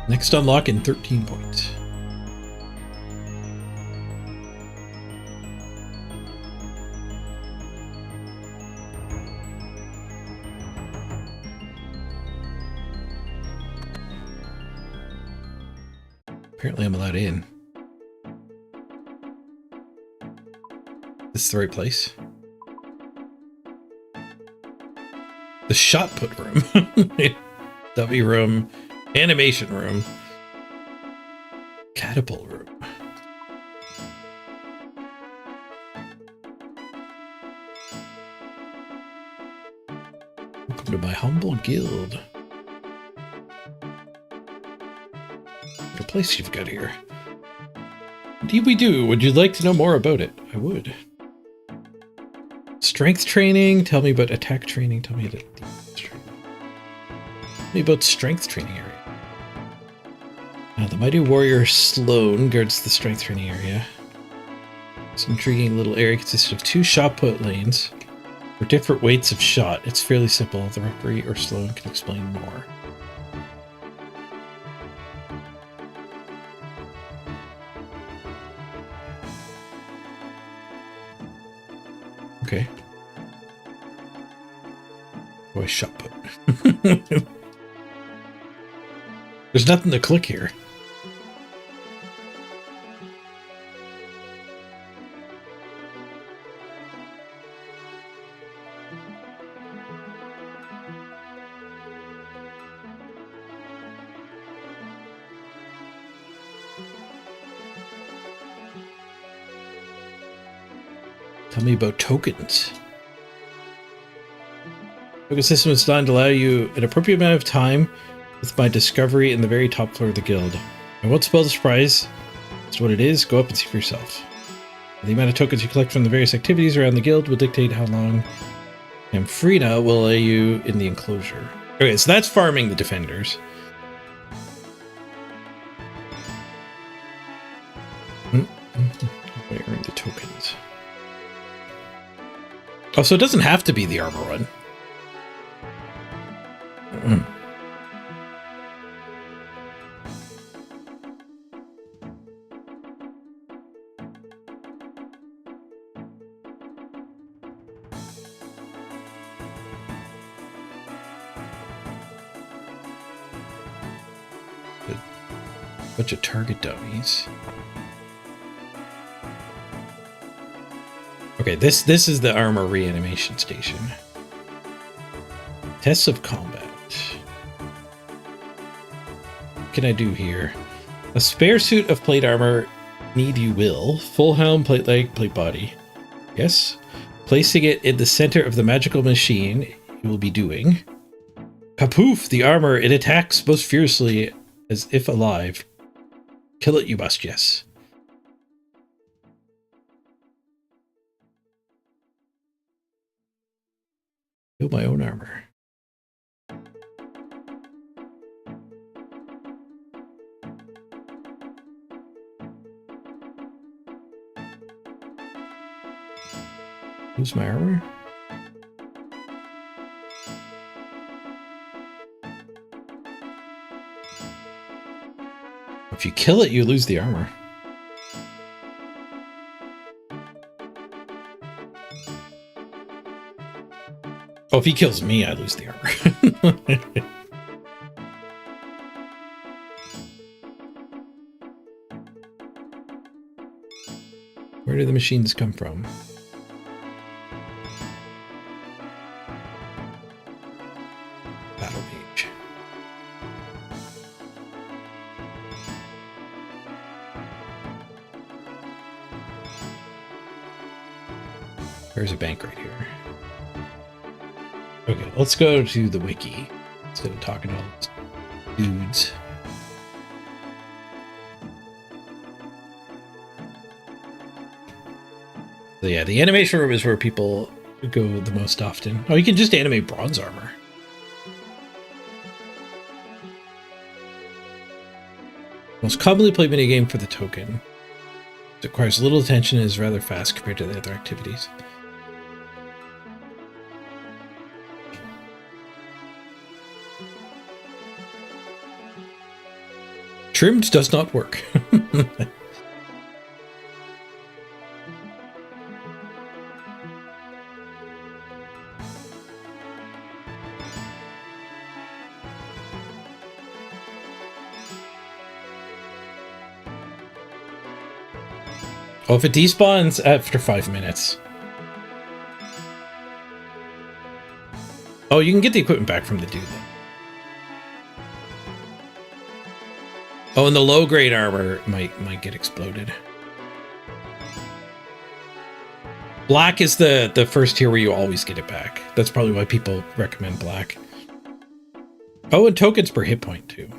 Next unlock in 13 points. Apparently I'm allowed in. This is the right place. The shot put room. W room. Animation room. Catapult room. Welcome to my humble guild. What a place you've got here. Indeed we do. Would you like to know more about it? I would. Strength training. Tell me about attack training. Tell me about strength training area. Now, the mighty warrior Sloan guards the strength training area. This intriguing little area consists of 2 shot put lanes for different weights of shot. It's fairly simple. The referee or Sloan can explain more. Okay. Boy, shot put. There's nothing to click here. Tell me about tokens. Token system is designed to allow you an appropriate amount of time with my discovery in the very top floor of the guild. I won't spoil the surprise. That's what it is. Go up and see for yourself. The amount of tokens you collect from the various activities around the guild will dictate how long Amfrina will allow you in the enclosure. Okay, so that's farming the defenders. I earn the tokens. Oh, so it doesn't have to be the armor one. Bunch of target dummies. Okay, this is the armor reanimation station. Tests of combat. What can I do here? A spare suit of plate armor, need you will. Full helm, plate leg, plate body. Yes. Placing it in the center of the magical machine, you will be doing. Kapoof, the armor, it attacks most fiercely as if alive. Kill it, you must, yes. Build my own armor. Who's my armor? If you kill it, you lose the armor. Oh, if he kills me, I lose the armor. Where do the machines come from? Battle page. There's a bank right here. Okay, let's go to the wiki instead of talking to all these dudes. So yeah, the animation room is where people go the most often. Oh, you can just animate bronze armor. Most commonly played minigame for the token. It requires little attention and is rather fast compared to the other activities. Trimmed does not work. Oh, if it despawns after 5 minutes. Oh, you can get the equipment back from the dude, though. Oh, and the low-grade armor might get exploded. Black is the first tier where you always get it back. That's probably why people recommend black. Oh, and tokens per hit point, too.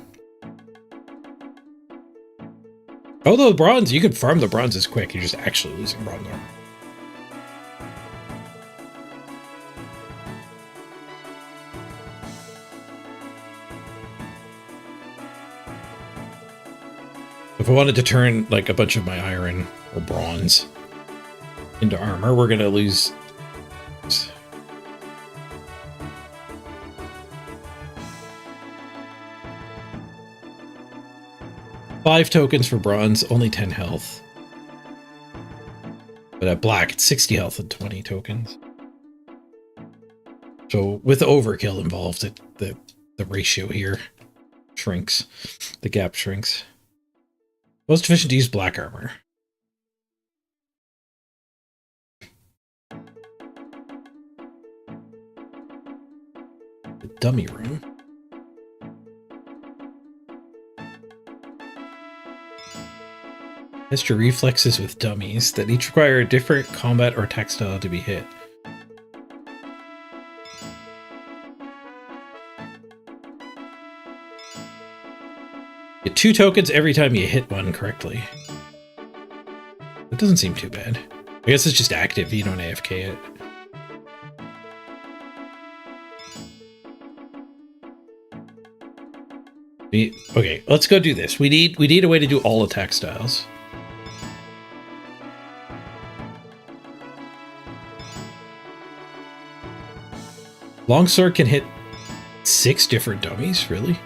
Although bronze, you can farm the bronzes quick. You're just actually losing bronze armor. If I wanted to turn like a bunch of my iron or bronze into armor, we're gonna lose. Five tokens for bronze, only 10 health. But at black, it's 60 health and 20 tokens. So with overkill involved, the ratio here shrinks. The gap shrinks. Most efficient to use black armor. The dummy room. Test your reflexes with dummies that each require a different combat or attack style to be hit. Get 2 tokens every time you hit one correctly. That doesn't seem too bad. I guess it's just active, you don't AFK it. Okay, let's go do this. We need a way to do all attack styles. Longsword can hit 6 different dummies, really?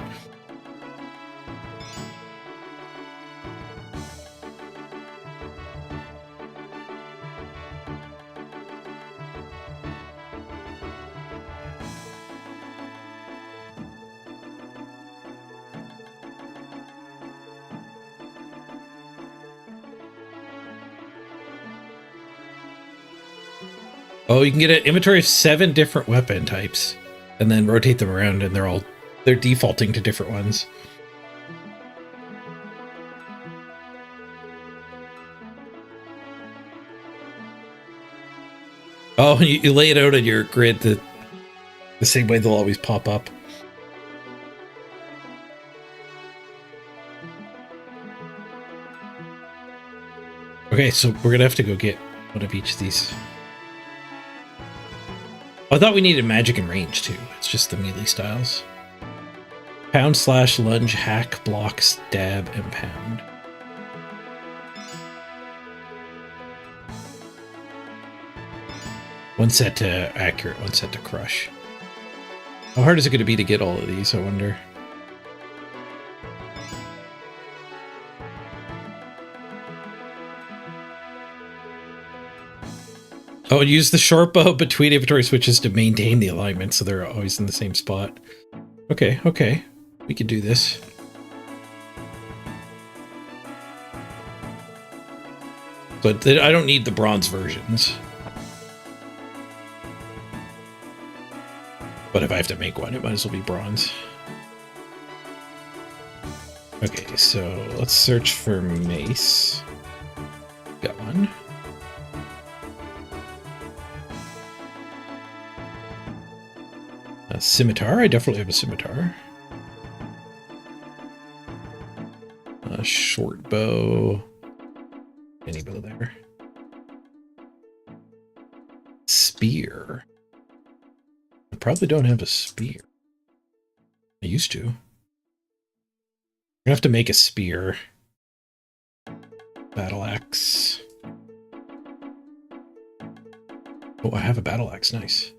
Oh, you can get an inventory of 7 different weapon types and then rotate them around, and they're defaulting to different ones. Oh, and you lay it out on your grid the same way they'll always pop up. Okay, so we're gonna have to go get one of each of these. I thought we needed magic and range too. It's just the melee styles. Pound, slash, lunge, hack, block, stab, and pound. One set to accurate, one set to crush. How hard is it going to be to get all of these, I wonder? Oh, and use the short bow between inventory switches to maintain the alignment so they're always in the same spot. Okay, okay. We can do this. But I don't need the bronze versions. But if I have to make one, it might as well be bronze. Okay, so let's search for mace. Got one. A scimitar? I definitely have a scimitar. A short bow. Any bow there. Spear. I probably don't have a spear. I used to. gonna have to make a spear. Battle axe. Oh, I have a battle axe. Nice.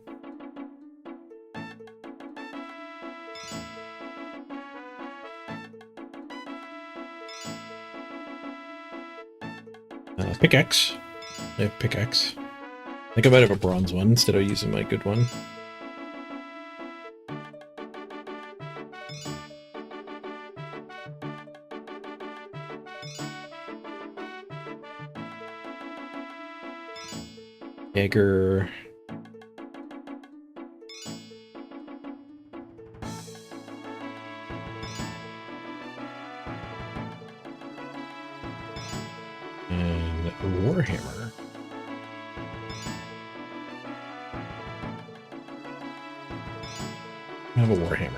Pickaxe. I have pickaxe. I think I might have a bronze one instead of using my good one. Dagger. And Warhammer. I have a Warhammer.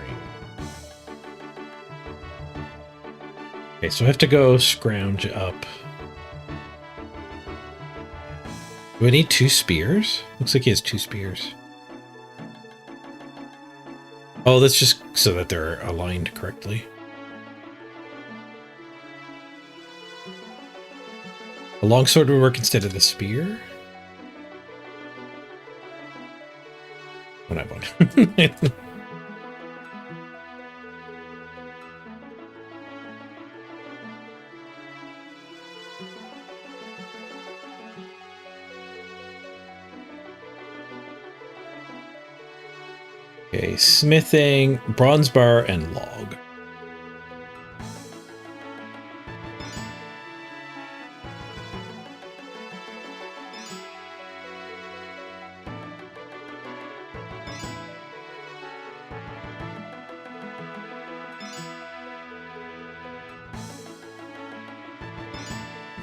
Okay, so I have to go scrounge up. Do I need 2 spears? Looks like he has 2 spears. Oh, that's just so that they're aligned correctly. A longsword would work instead of the spear? What I want. Okay, smithing, bronze bar, and log.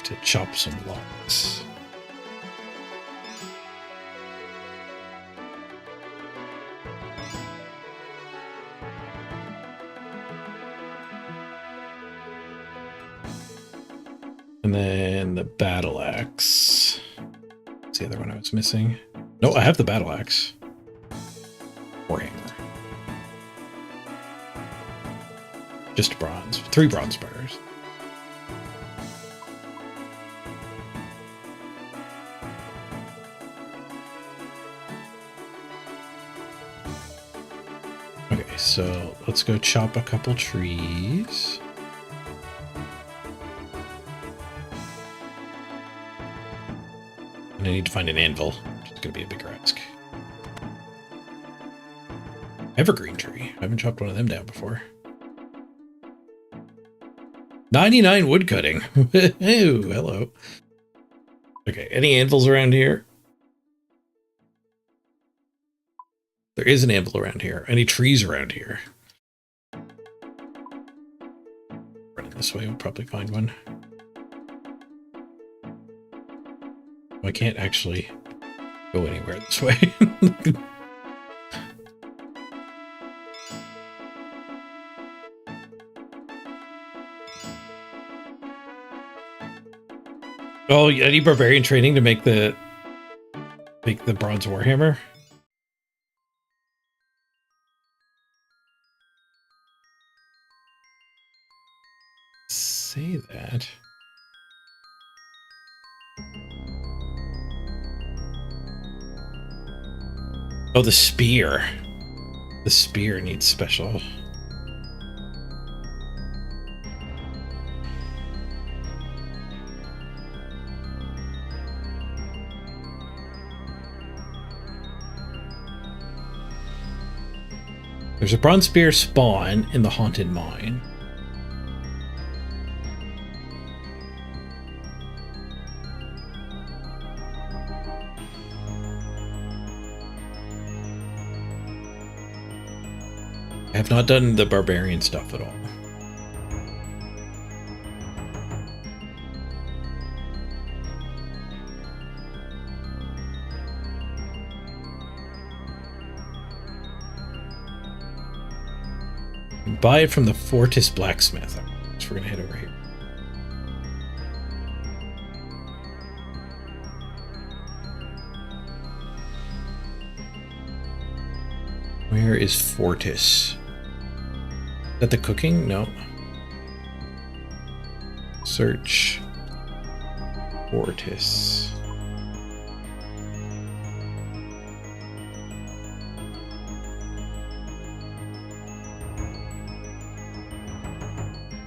To chop some logs. And then the battle axe. What's the other one I was missing? No, I have the battle axe. Warhammer. Just bronze. 3 bronze bars. Okay, so let's go chop a couple trees. And I need to find an anvil, which is going to be a bigger ask. Evergreen tree. I haven't chopped one of them down before. 99 wood cutting. Ooh, hello. Okay, any anvils around here? There is an anvil around here. Any trees around here? Running this way, we'll probably find one. I can't actually go anywhere this way. Oh, I need barbarian training to make the bronze warhammer. Say that. Oh, the spear. The spear needs special. There's a bronze spear spawn in the haunted mine. I have not done the barbarian stuff at all. Buy it from the Fortis blacksmith. So we're gonna head over here. Where is Fortis? Is that the cooking? No. Search Vortis.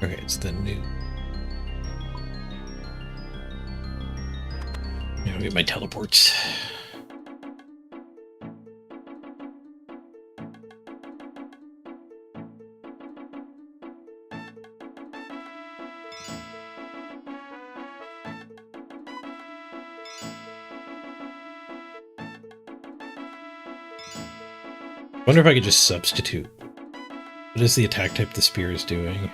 Okay, it's the new. I'll get my teleports. Wonder if I could just substitute. What is the attack type the spear is doing?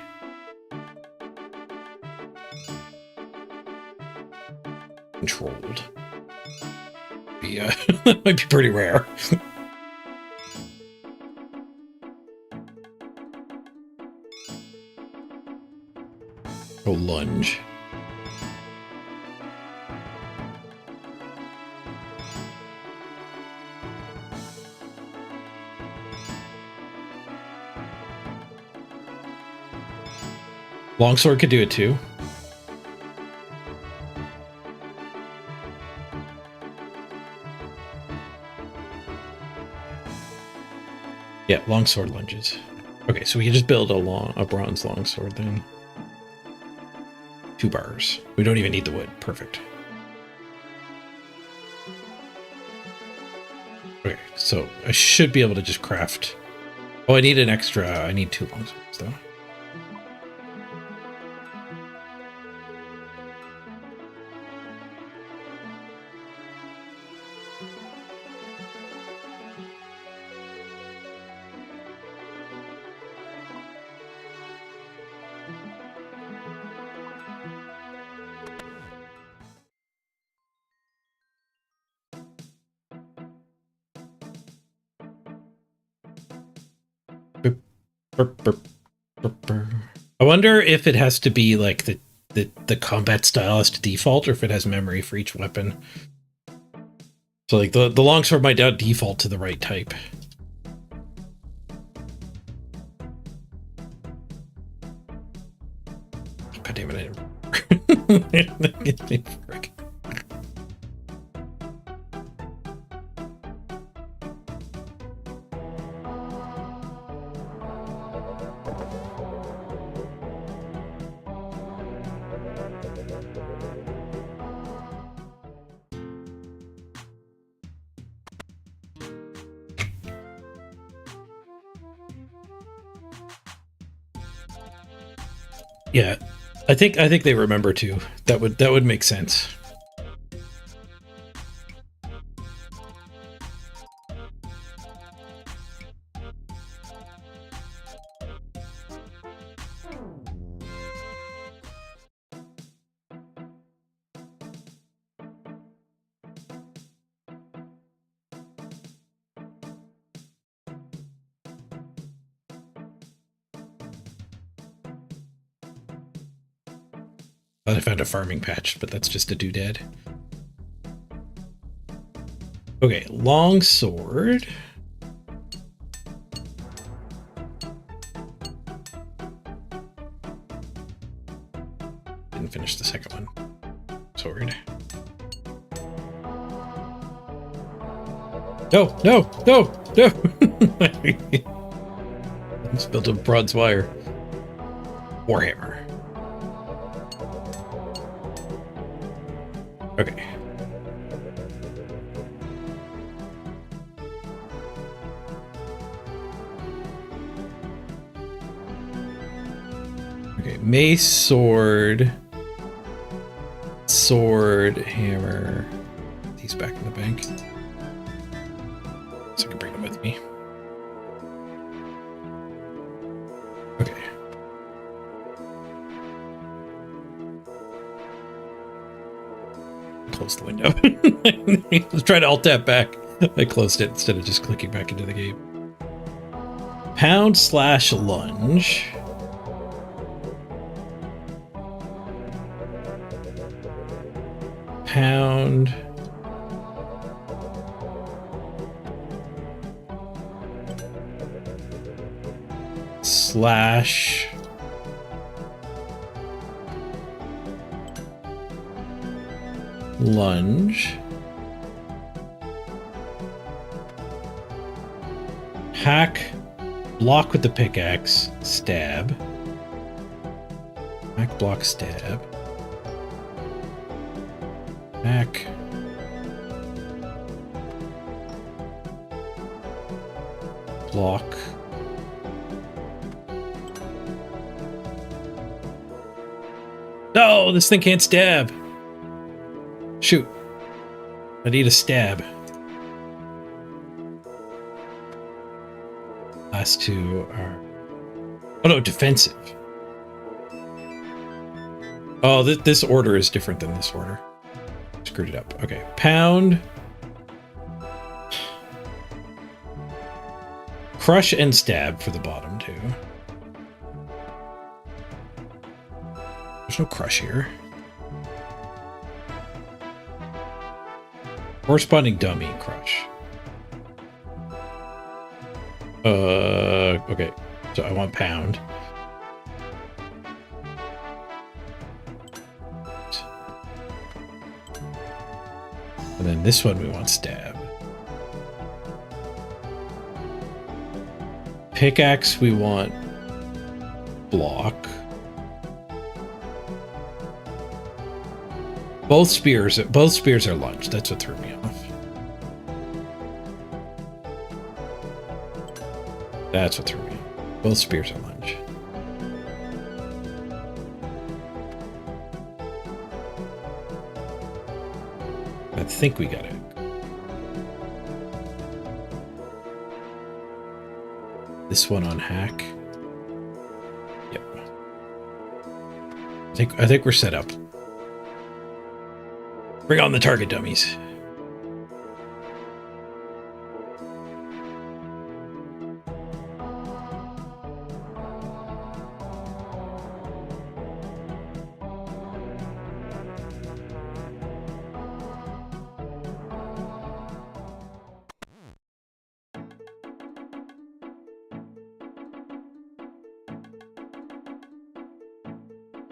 Controlled. Yeah, that might be pretty rare. Oh, lunge. Longsword could do it too. Yeah, longsword lunges. Okay, so we can just build a bronze longsword then. 2 bars. We don't even need the wood. Perfect. Okay, so I should be able to just craft. Oh, I need an extra. I need 2 longswords though. I wonder if it has to be like the combat style has to default, or if it has memory for each weapon. So like the longsword might not default to the right type. God damn it! Frick. Yeah, I think they remember too. That would make sense. I found a farming patch, but that's just a doodad. Okay, longsword. Didn't finish the second one. Sword. No, no, no, no! Let's build a bronze wire. Warhammer. Okay. Okay, mace, sword, hammer. These back in the bank. So I can bring them with me. Okay. Close the window. I was trying to alt-tab back. I closed it instead of just clicking back into the game. Pound/lunge. Pound. Slash. lunge. Hack, block with the pickaxe, stab. Hack, block, stab. Hack. Block. No, this thing can't stab. Shoot. I need a stab. Last two are... Oh no, defensive. Oh, this order is different than this order. Screwed it up. Okay, pound. Crush and stab for the bottom two. There's no crush here. Corresponding dummy crush. Okay. So I want pound. And then this one we want stab. Pickaxe we want block. Both spears are lunge. That's what threw me off. That's what threw me off. Both spears are lunge. I think we got it. This one on hack. Yep. I think we're set up. Bring on the target dummies.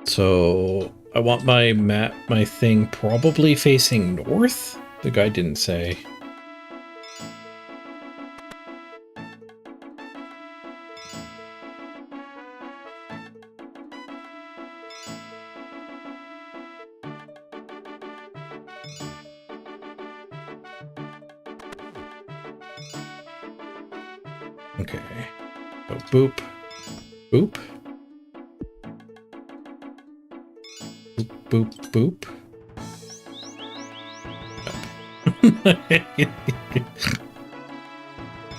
So I want my thing probably facing north. The guy didn't say. Okay. So boop. Boop. Boop, boop, boop.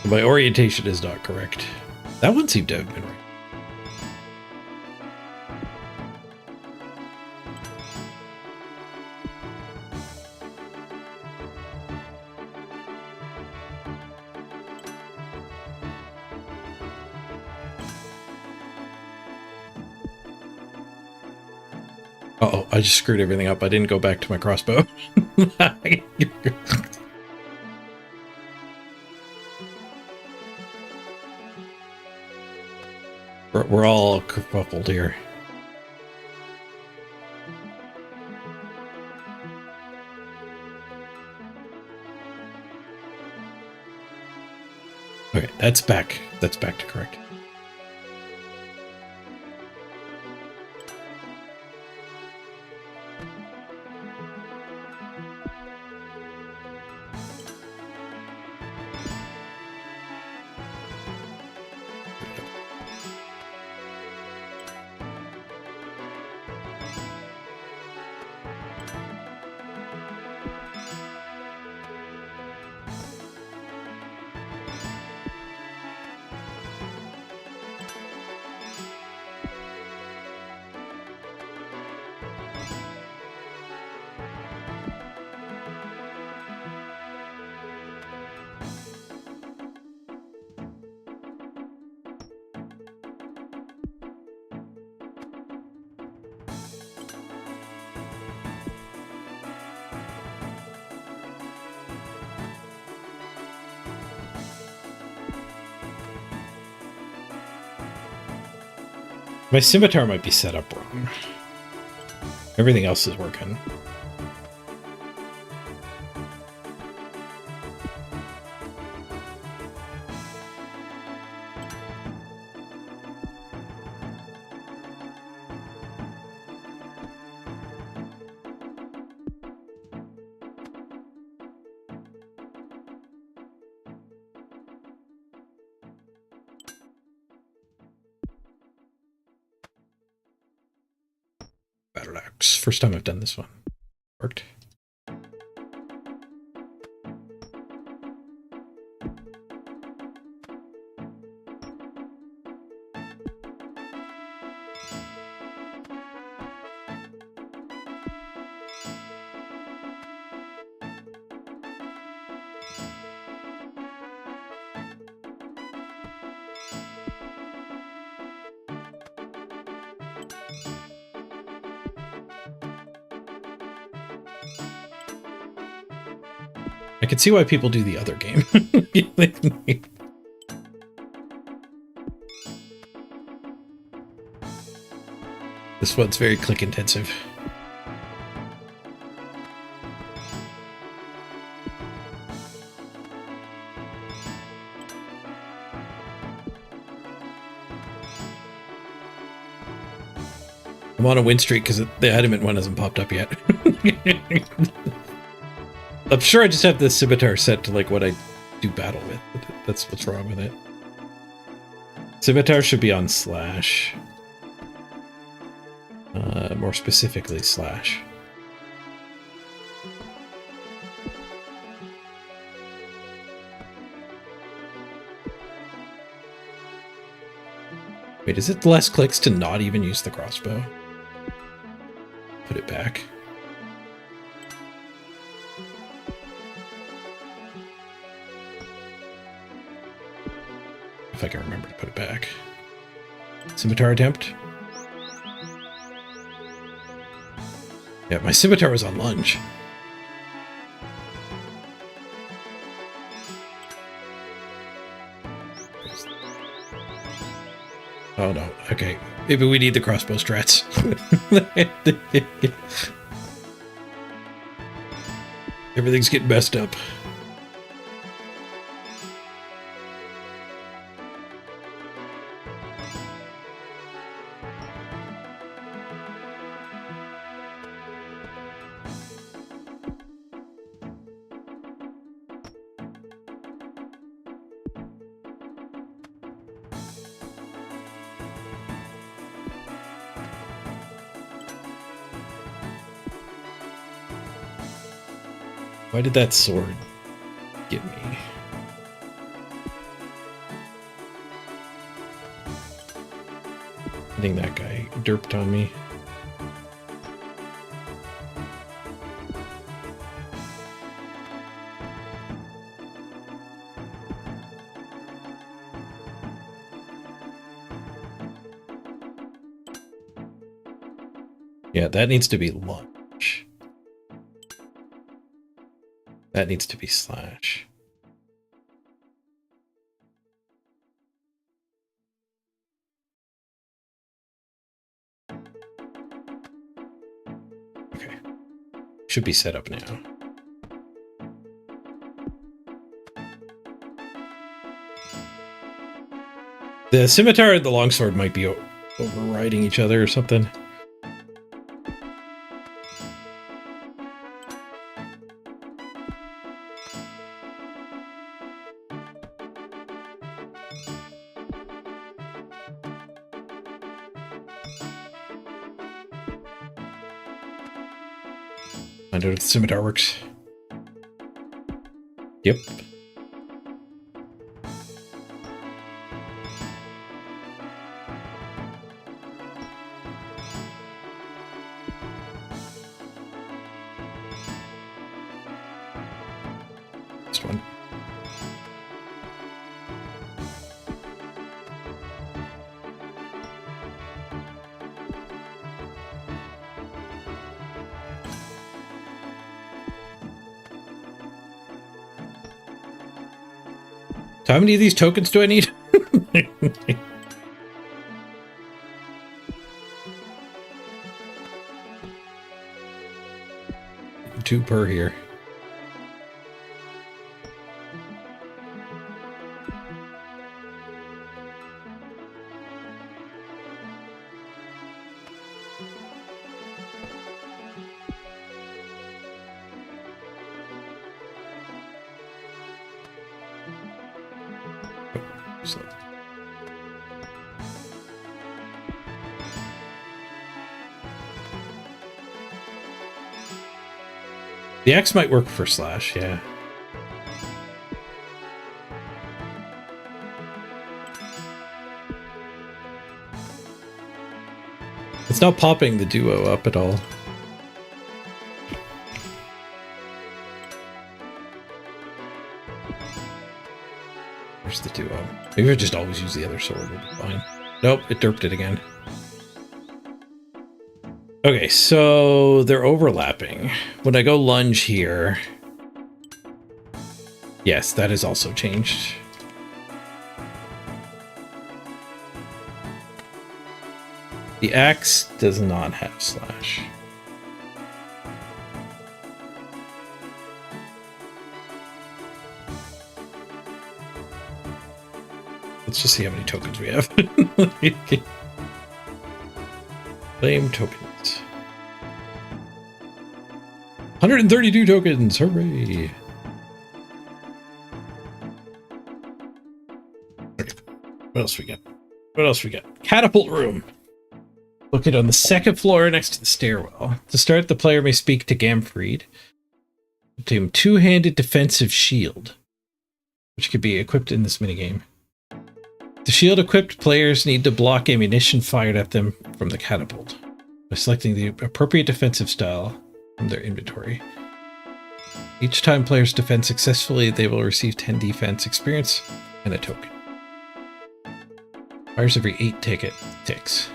My orientation is not correct. That one seemed to have been right. Uh-oh, I just screwed everything up. I didn't go back to my crossbow. We're all kerfuffled here. Okay, that's back. That's back to correct. My scimitar might be set up wrong. Everything else is working. Battle axe. First time I've done this one. Worked. I can see why people do the other game. This one's very click intensive. I'm on a win streak because the adamant one hasn't popped up yet. I'm sure I just have the scimitar set to like what I do battle with. That's what's wrong with it. Scimitar should be on slash. More specifically slash. Wait, is it less clicks to not even use the crossbow? Put it back. If I can remember to put it back. Scimitar attempt. Yeah, my scimitar was on lunge. Oh no, okay. Maybe we need the crossbow strats. Everything's getting messed up. Why did that sword get me? I think that guy derped on me. Yeah, that needs to be lunge. That needs to be slash. Okay. Should be set up now. The scimitar and the longsword might be overriding each other or something. Find out if the scimitar works. Yep. Next one. So how many of these tokens do I need? Two per here. So. The X might work for slash, yeah. It's not popping the duo up at all. Where's the duo? Maybe I just always use the other sword, it'll be fine. Nope, it derped it again. Okay, so they're overlapping. When I go lunge here... Yes, that is also changed. The axe does not have slash. Let's just see how many tokens we have. Claim tokens. 132 tokens, hooray! Okay. What else we got? What else we got? Catapult room. Located on the second floor next to the stairwell. To start, the player may speak to Gamfried. Obtain two-handed defensive shield, which could be equipped in this minigame. The shield-equipped players need to block ammunition fired at them from the catapult by selecting the appropriate defensive style from their inventory. Each time players defend successfully, they will receive 10 defense experience and a token. Fires every 8 ticks.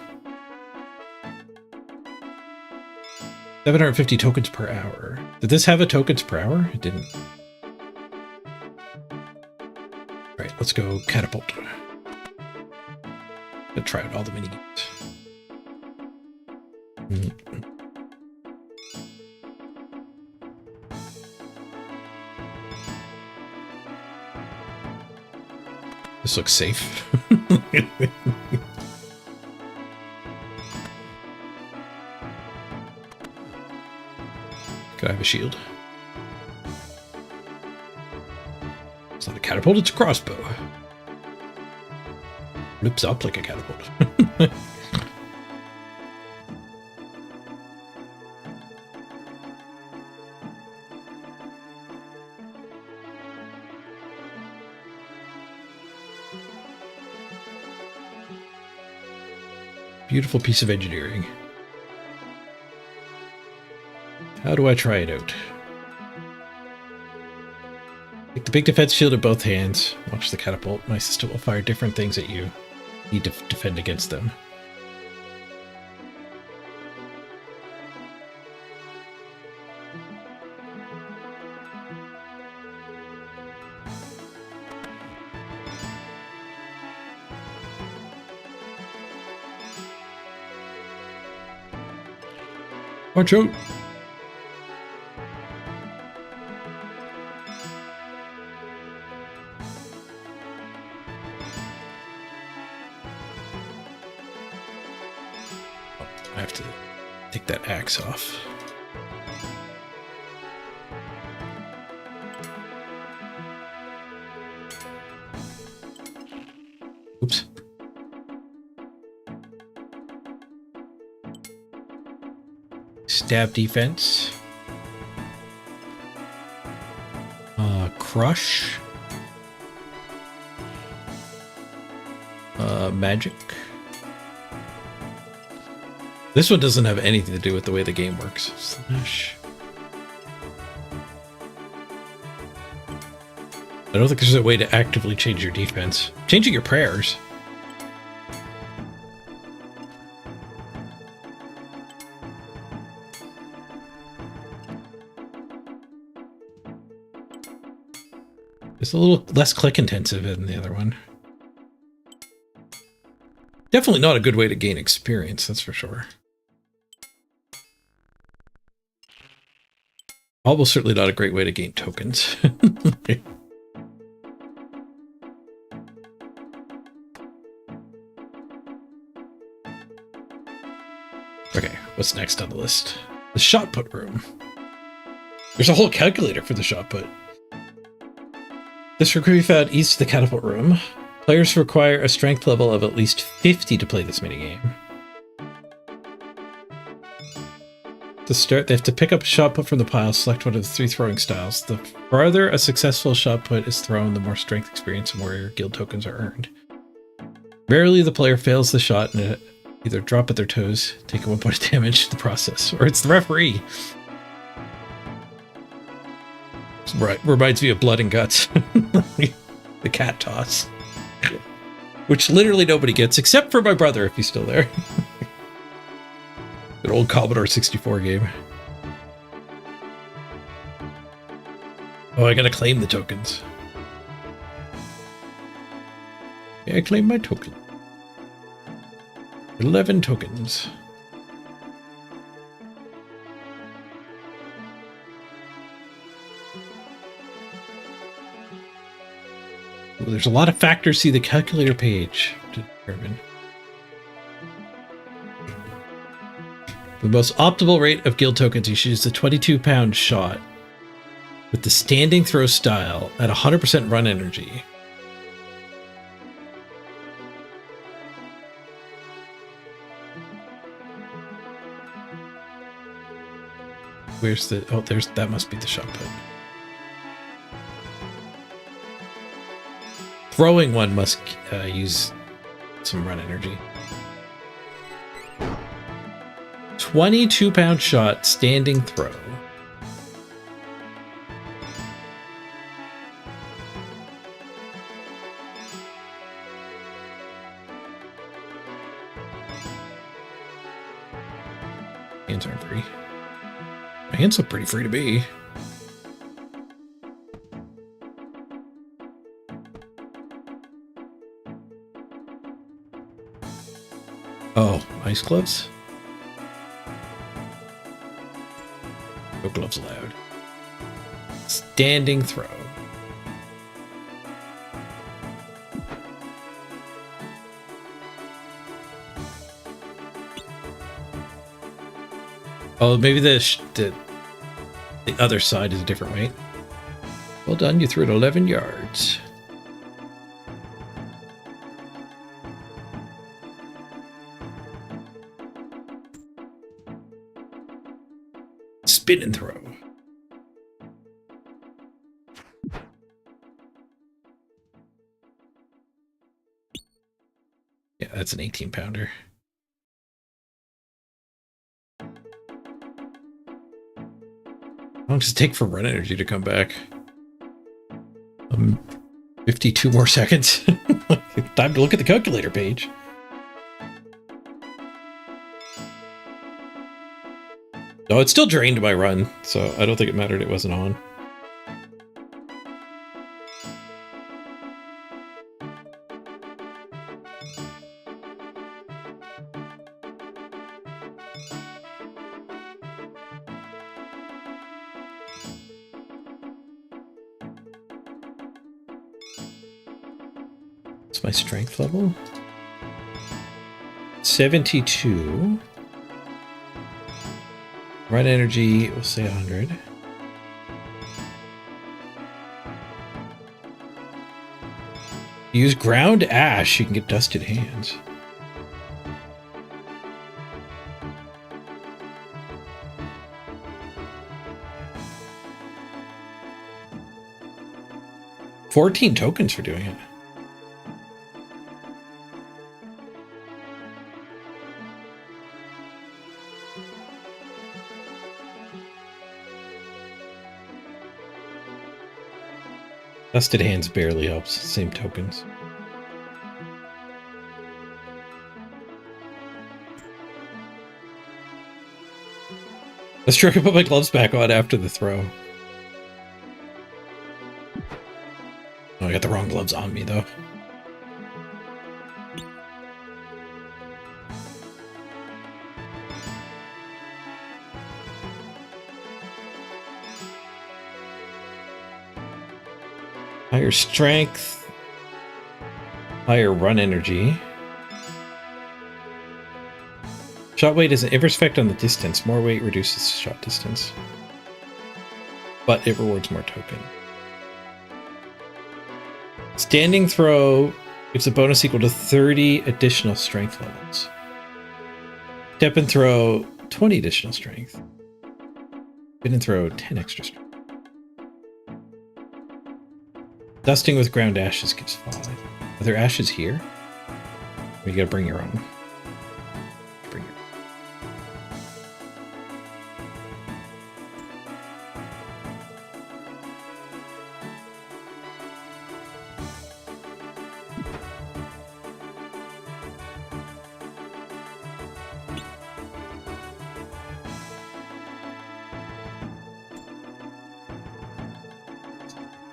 750 tokens per hour. Did this have a tokens per hour? It didn't. Alright, let's go catapult. Gonna try out all the mini games. This looks safe. Could I have a shield? It's not a catapult, it's a crossbow. Loops up like a catapult. Beautiful piece of engineering. How do I try it out? Take the big defense shield in both hands. Watch the catapult. My system will fire different things at you. Need to defend against them. Watch out! I have to take that axe off. Oops. Stab defense. Crush. Magic. This one doesn't have anything to do with the way the game works. Slash. I don't think there's a way to actively change your defense. Changing your prayers. It's a little less click intensive than the other one. Definitely not a good way to gain experience, that's for sure. Almost certainly not a great way to gain tokens. Okay, what's next on the list? The shot put room. There's a whole calculator for the shot put. This room can be found east of the catapult room. Players require a strength level of at least 50 to play this minigame. To start, they have to pick up a shot put from the pile, select one of the 3 throwing styles. The farther a successful shot put is thrown, the more strength experience and warrior guild tokens are earned. Rarely the player fails the shot and either drop at their toes, take 1 point of damage in the process, or it's the referee. Right, reminds me of Blood and Guts. The cat toss. Which literally nobody gets, except for my brother, if he's still there. An old Commodore 64 game. Oh, I gotta claim the tokens. Yeah, I claim my token. 11 tokens. Ooh, there's a lot of factors. See the calculator page to determine. The most optimal rate of guild tokens, you should use the 22-pound shot with the standing throw style at 100% run energy. Where's the... Oh, there's... That must be the shot put. Throwing one must use some run energy. 22-pound shot, standing throw. Hands aren't free. My hands look pretty free to me. Oh, ice gloves? No gloves allowed. Standing throw. Oh, maybe the other side is a different weight. Well done, you threw it 11 yards. Spin and throw. Yeah, that's an 18-pounder. How long does it take for run energy to come back? 52 more seconds. Time to look at the calculator page. No, it still drained my run, so I don't think it mattered it wasn't on. What's my strength level? 72. Run energy, we'll say 100. Use ground ash, you can get dusted hands. $14 tokens for doing it. Dusted hands barely helps. Same tokens. Let's try to put my gloves back on after the throw. Oh, I got the wrong gloves on me, though. Higher strength, higher run energy. Shot weight is an inverse effect on the distance. More weight reduces shot distance, but it rewards more token. Standing throw gives a bonus equal to 30 additional strength levels. Step and throw, 20 additional strength. Didn't throw 10 extra strength. Dusting with ground ashes gives 5. Are there ashes here? Or you gotta bring your own. Bring your own.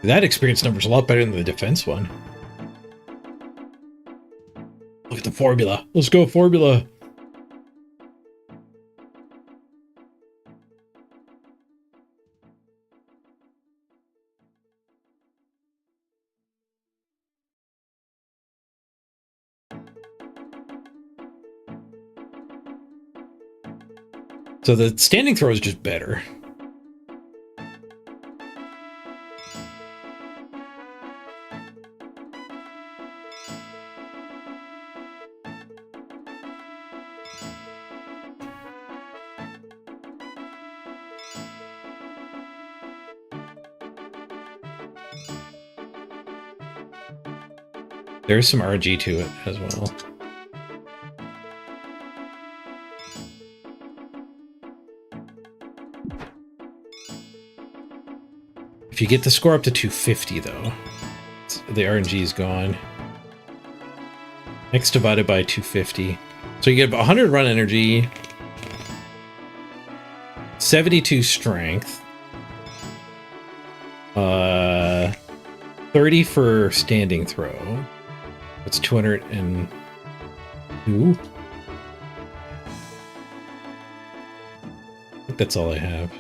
That experience number is a lot better than the defense one. Look at the formula. Let's go, formula. So the standing throw is just better. There's some RNG to it as well. If you get the score up to 250, though, the RNG is gone. X divided by 250. So you get 100 run energy, 72 strength, 30 for standing throw. That's 202. I think that's all I have.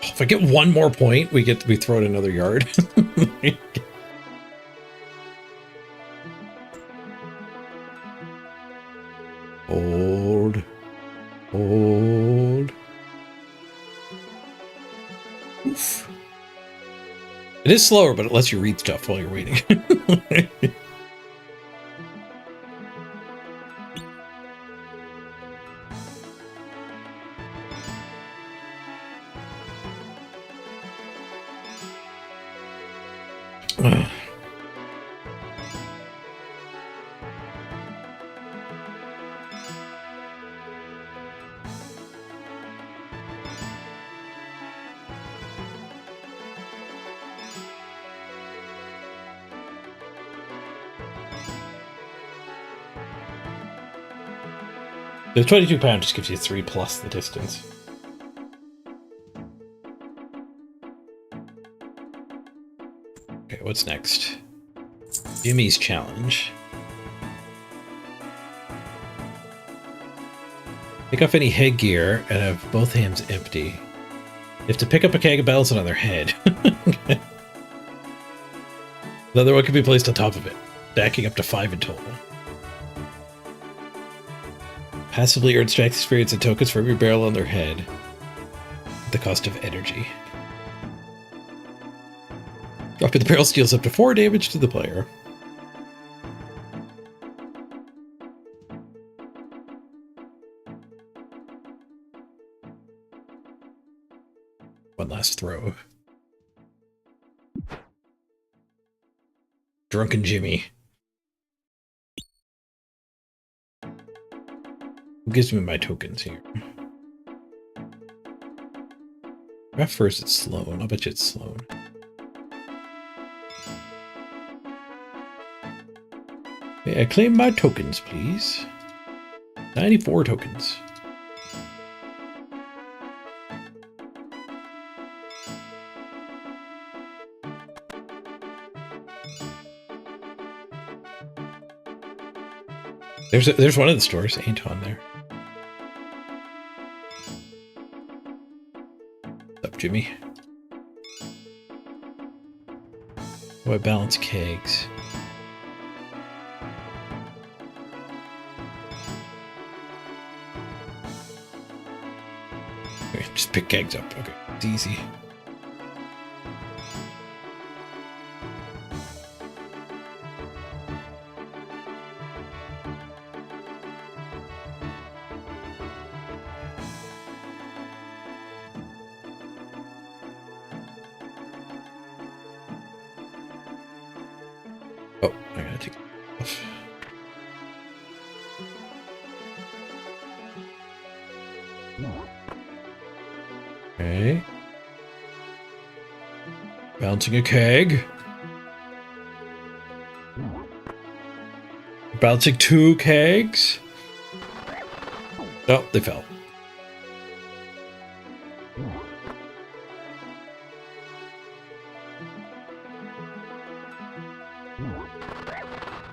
If I get one more point, we throw it another yard. Hold. Hold. Oof. It is slower, but it lets you read stuff while you're waiting. The 22 pound just gives you 3 plus the distance. Okay, what's next? Jimmy's challenge. Pick off any headgear and have both hands empty. You have to pick up a keg of bells on their head. Another one can be placed on top of it, stacking up to 5 in total. Passively earn strength experience and tokens for every barrel on their head at the cost of energy. Dropping the barrel deals up to 4 damage to the player. One last throw. Drunken Jimmy. Who gives me my tokens here? At first it's Sloan. I'll bet you it's Sloan. May I claim my tokens, please? 94 tokens. There's one of the stores. Ain't on there. What's up, Jimmy? Oh, I balance kegs. Okay, just pick kegs up. Okay, it's easy. Oh, I gotta take it off. Okay. Bouncing a keg. Bouncing 2 kegs. Oh, they fell.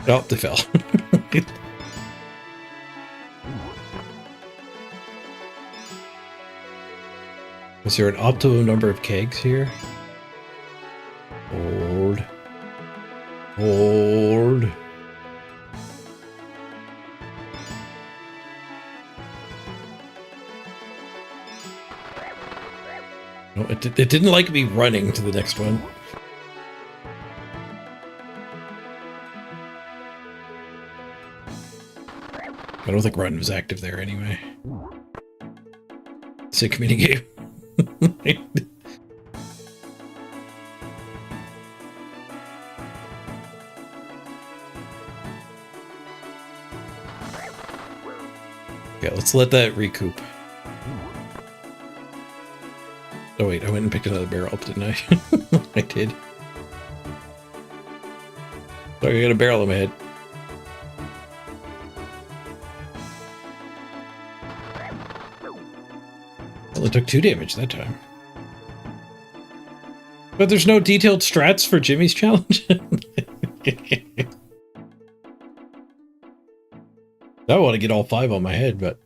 Oh, they fell. Is there an optimal number of kegs here? Hold. Hold. No, it didn't like me running to the next one. I don't think run was active there anyway. Sick minigame. Yeah, let's let that recoup. Oh wait, I went and picked another barrel up, didn't I? I did. Sorry, I got a barrel in my head. Only took 2 damage that time. But there's no detailed strats for Jimmy's challenge? I want to get all 5 on my head, but...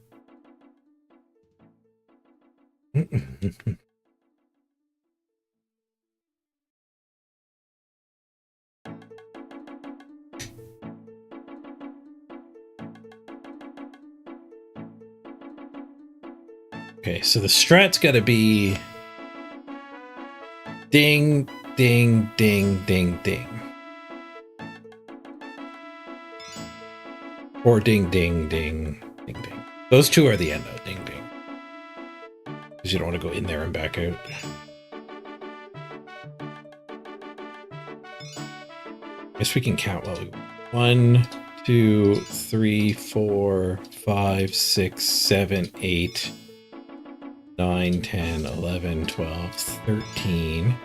Okay, so the strat's got to be... Ding, ding, ding, ding, ding. Or ding, ding, ding, ding, ding. Those 2 are the end, though. Ding, ding. Because you don't want to go in there and back out. I guess we can count while we go. 1, 2, 3, 4, 5, 6, 7, 8, 9, 10, 11, 12, 13,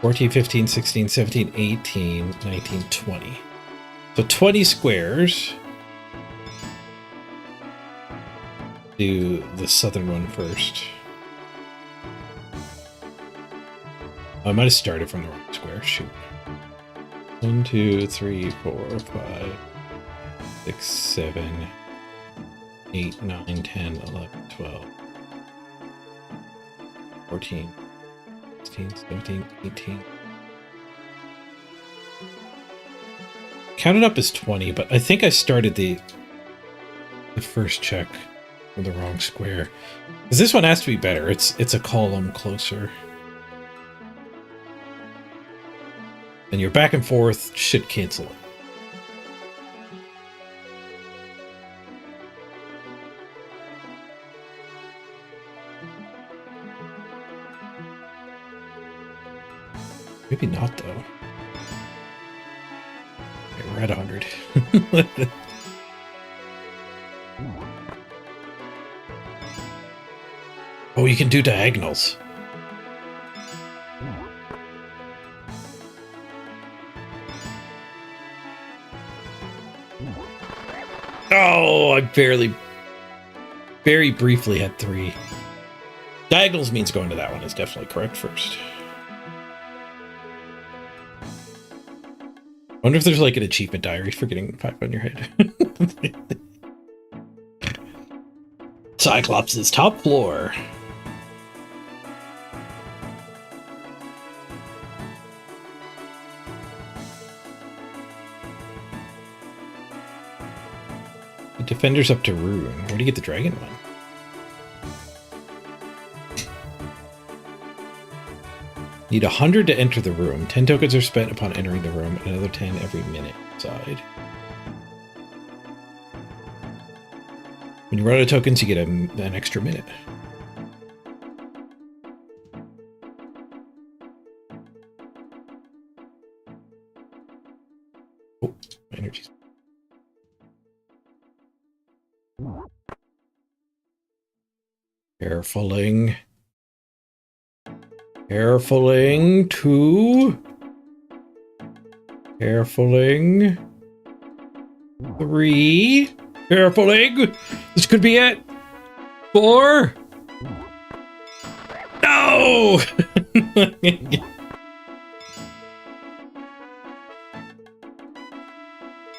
14, 15, 16, 17, 18, 19, 20. So 20 squares. Do the southern one first. I might have started from the wrong square. Shoot. 1, 2, 3, 4, 5, 6, 7, 8, 9, 10, 11, 12, 14, 16, 17, 18. Counted up as 20, but I think I started the first check with the wrong square. Because this one has to be better. It's a column closer. And your back and forth should cancel it. Maybe not, though. Okay, we're at 100. Oh, you can do diagonals. Oh, I very briefly had 3. Diagonals means going to that one is definitely correct first. I wonder if there's like an achievement diary for getting 5 on your head. Cyclops' top floor. The defender's up to ruin. Where do you get the dragon one? Need 100 to enter the room. 10 tokens are spent upon entering the room, and another 10 every minute inside. When you run out of tokens, you get an extra minute. Oh, Oh, energy. Carefuling. Carefuling. 2. Carefuling. 3. Carefuling. This could be it. 4. No!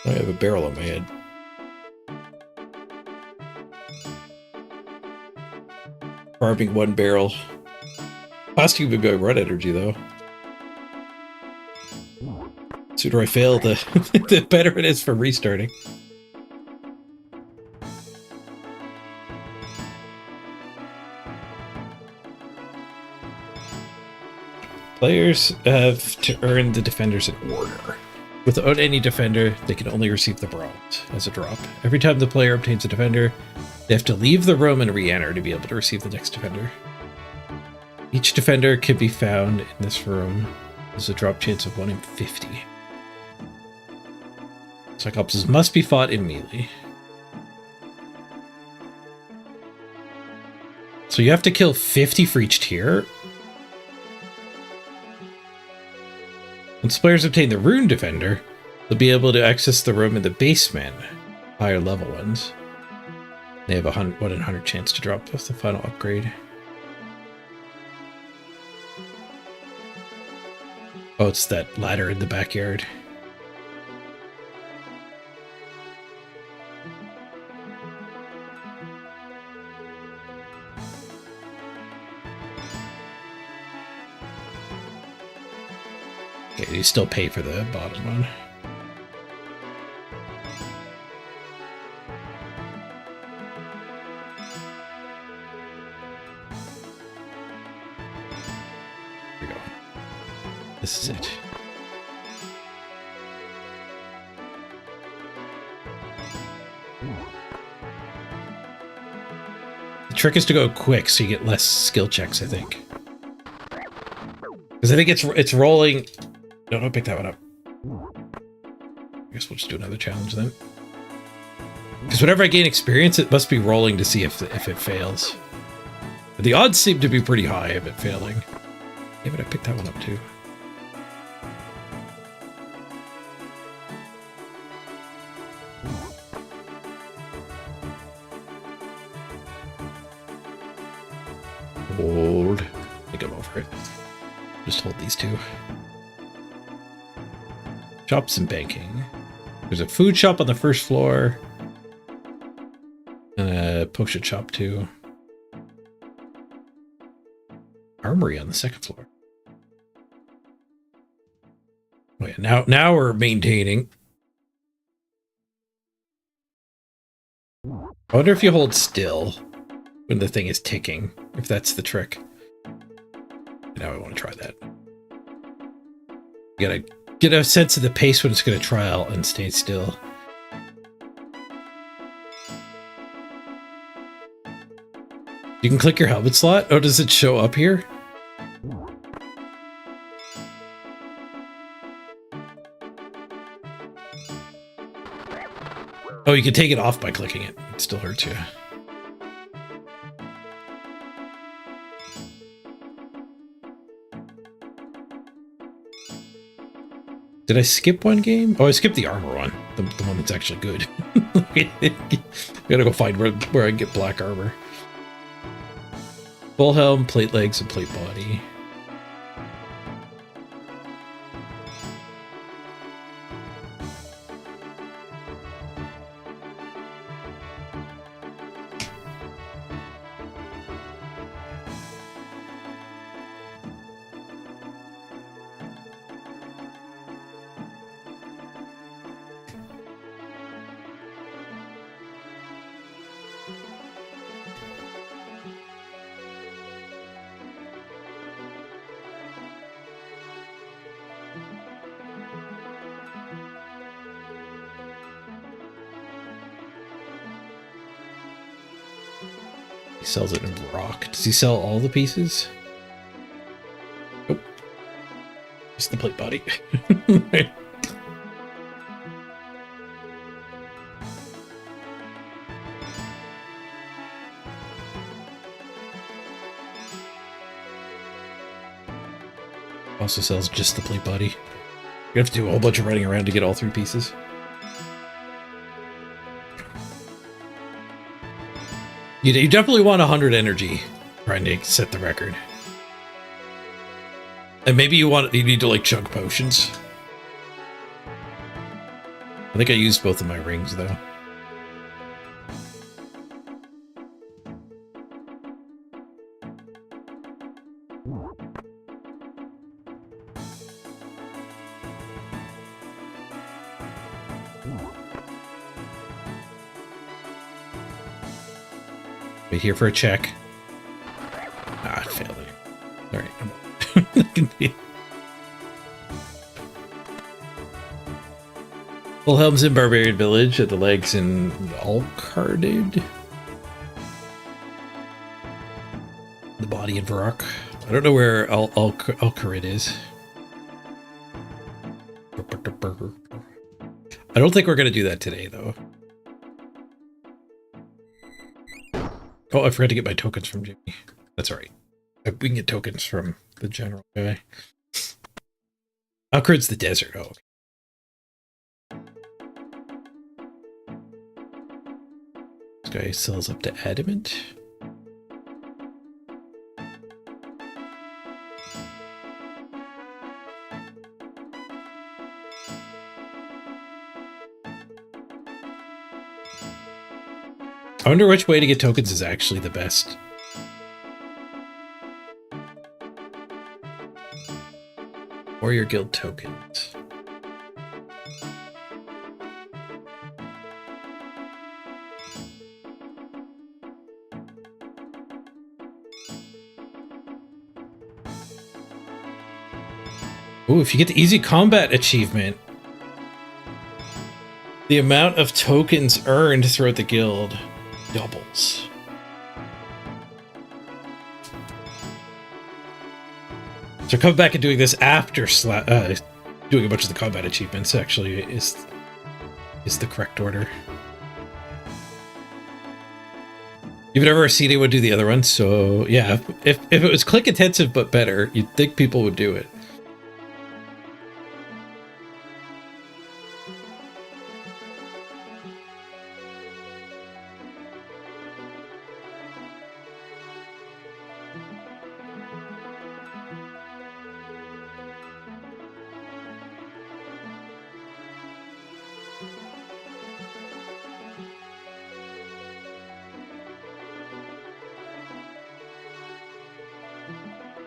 I have a barrel on my head. Farming 1 barrel. Costing me my run energy, though. The sooner I fail, the, the better it is for restarting. Players have to earn the defenders in order. Without any defender, they can only receive the bronze as a drop. Every time the player obtains a defender, they have to leave the room and re-enter to be able to receive the next defender. Each defender can be found in this room. There's a drop chance of 1 in 50. Cyclopses must be fought in melee. So you have to kill 50 for each tier? Once players obtain the Rune Defender, they'll be able to access the room in the basement, higher level ones. They have a 1 in 100 chance to drop off the final upgrade. Oh, it's that ladder in the backyard. Okay, you still pay for the bottom one. Here we go. This is it. The trick is to go quick so you get less skill checks, I think. Because I think it's rolling. No, don't pick that one up. I guess we'll just do another challenge then. Because whenever I gain experience, it must be rolling to see if it fails. But the odds seem to be pretty high of it failing. Yeah, but I picked that one up too. Hold. I think I'm over it. Just hold these two. Shops and banking. There's a food shop on the first floor. And a potion shop too. Armory on the second floor. Oh yeah, now we're maintaining. I wonder if you hold still when the thing is ticking, if that's the trick. Now I want to try that. You gotta get a sense of the pace when it's going to trial and stay still. You can click your helmet slot. Oh, does it show up here? Oh, you can take it off by clicking it. It still hurts you. Did I skip one game? Oh, I skipped the armor one. The one that's actually good. Gotta go find where I can get black armor. Full helm, plate legs, and plate body. He sells it in rock. Does he sell all the pieces? Nope. Just the plate body. Also sells just the plate body. You have to do a whole bunch of running around to get all 3 pieces. You definitely want 100 energy trying to set the record. And maybe you need to like chug potions. I think I used both of my rings though. Wait here for a check. Ah, I failed it. Alright. Wilhelm's in Barbarian Village, at the legs in Alcarded. The body in Varrock. I don't know where Alcarid is. I don't think we're going to do that today, though. Oh, I forgot to get my tokens from Jimmy. That's all right. We can get tokens from the general guy. Alcarid's the desert. Oh, okay. This guy sells up to adamant. I wonder which way to get tokens is actually the best. Warrior Guild tokens. Ooh, if you get the easy combat achievement, the amount of tokens earned throughout the guild doubles. So coming back and doing this after doing a bunch of the combat achievements actually is the correct order. You've never seen anyone do the other one, so yeah, if it was click intensive but better, you'd think people would do it.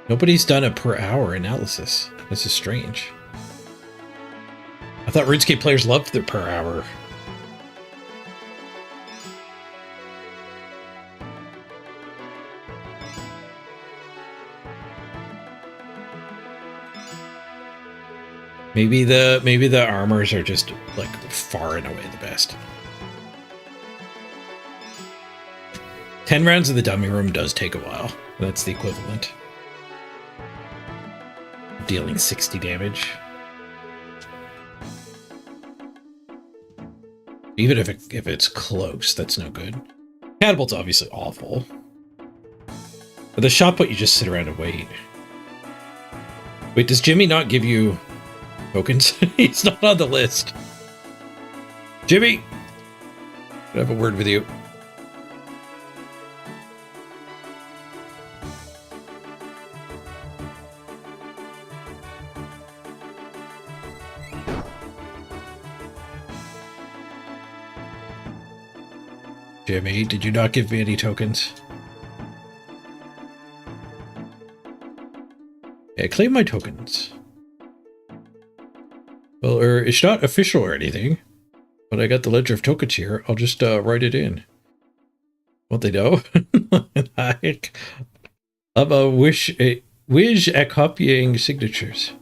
Nobody's done a per hour analysis. This is strange. I thought RuneScape players loved their per hour. Maybe the armors are just like far and away the best. 10 rounds of the dummy room does take a while. That's the equivalent. Dealing 60 damage. Even if it's close, that's no good. Catapult's obviously awful. But the shot put, you just sit around and wait. Wait, does Jimmy not give you tokens? He's not on the list. Jimmy! I have a word with you. Jimmy, did you not give me any tokens? Yeah, claim my tokens. Well, it's not official or anything, but I got the ledger of tokens here. I'll just write it in. What they know? I'm a whiz at copying signatures.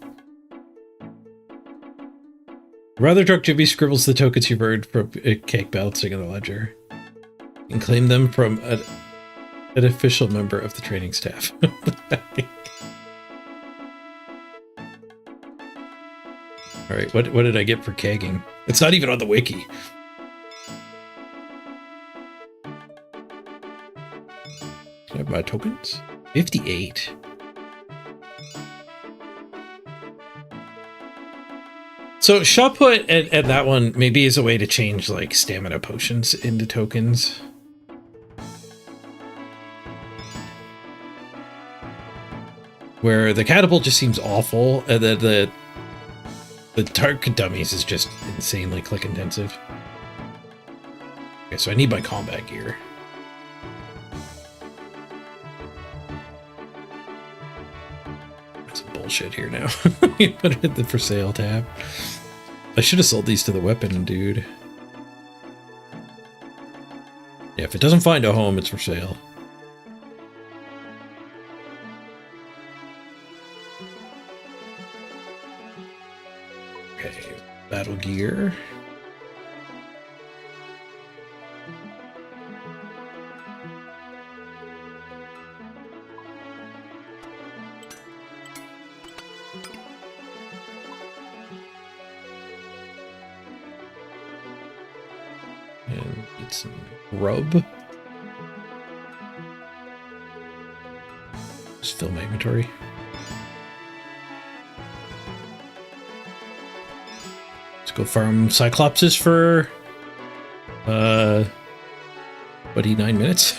Rather drunk Jimmy scribbles the tokens you've earned from cake balancing in the ledger. And claim them from an official member of the training staff. All right, what did I get for kegging? It's not even on the wiki. Can I have my tokens? 58. So shot put and that one maybe is a way to change like stamina potions into tokens. Where the catapult just seems awful, and then the target dummies is just insanely click intensive. Okay, so I need my combat gear. That's some bullshit here now. You put it in the for sale tab. I should have sold these to the weapon dude. Yeah, if it doesn't find a home, it's for sale. Okay, battle gear. And need some grub. Just fill my inventory. Go farm Cyclopses for, 9 minutes?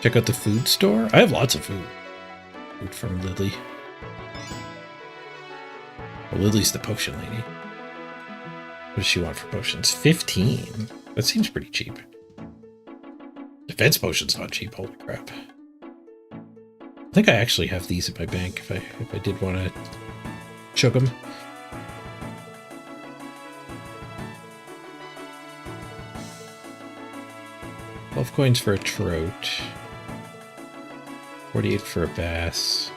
Check out the food store. I have lots of food. Food from Lily. Well, Lily's the potion lady. What does she want for potions? 15. That seems pretty cheap. Defense potion's not cheap, holy crap. I think I actually have these in my bank if I did want to choke them. $12 coins for a trout. 48 for a bass.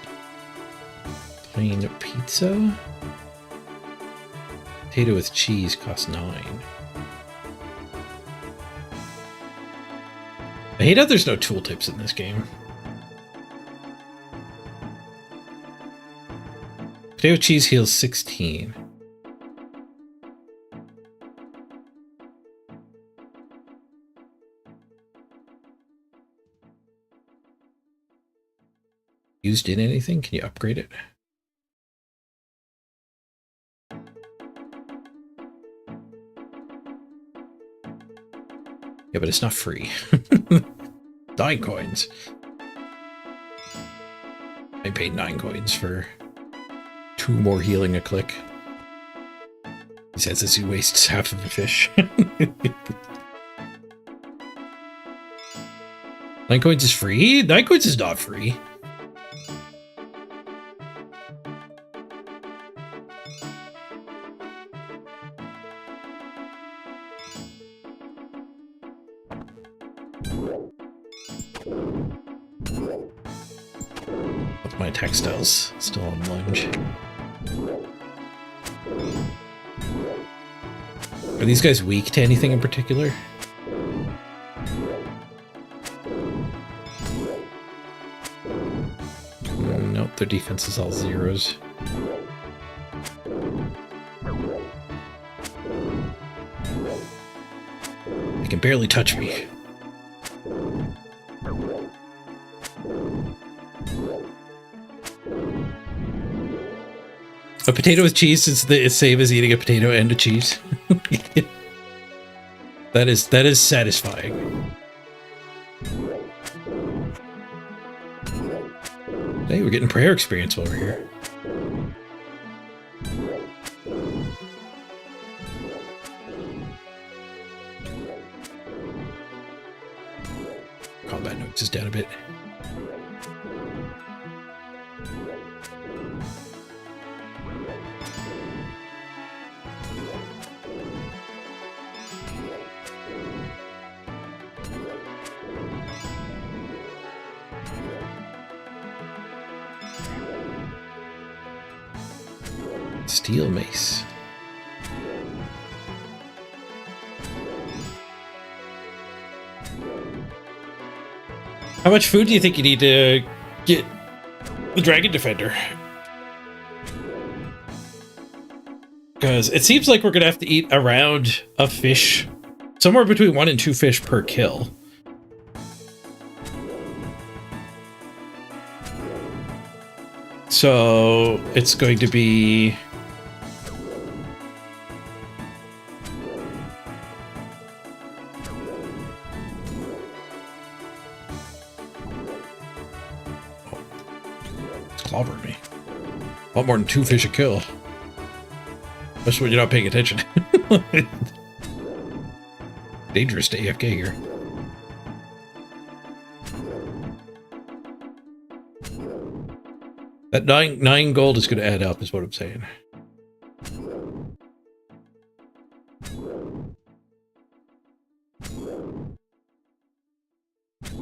Plain pizza. Potato with cheese costs 9. I hate how there's no tooltips in this game. Potato cheese heals 16. Used in anything? Can you upgrade it? Yeah, but it's not free. 9 coins. I paid 9 coins for 2 more healing a click. He says as he wastes half of the fish. 9 coins is free? 9 coins is not free. My textiles still on lunge. Are these guys weak to anything in particular? Nope, their defense is all zeros. They can barely touch me. A potato with cheese is the same as eating a potato and a cheese. That is satisfying. Hey, we're getting prayer experience while we're here. Combat notes is down a bit. Steel mace. How much food do you think you need to get the Dragon Defender? Because it seems like we're going to have to eat around a fish, somewhere between 1 and 2 fish per kill. So it's going to be... It's clobbering me. A lot more than 2 fish a kill. Especially when you're not paying attention. Dangerous to AFK here. That 9 gold is going to add up, is what I'm saying.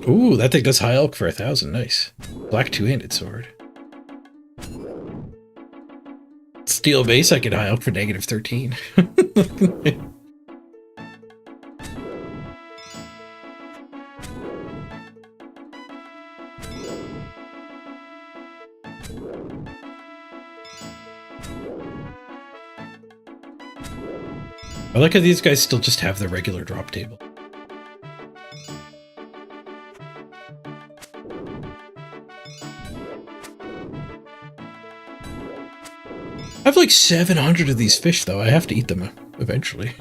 Ooh, that thing does high elk for 1,000. Nice. Black 2-handed sword. Steel base, I get high elk for -13. I like how these guys still just have the regular drop table. I have like 700 of these fish, though. I have to eat them eventually.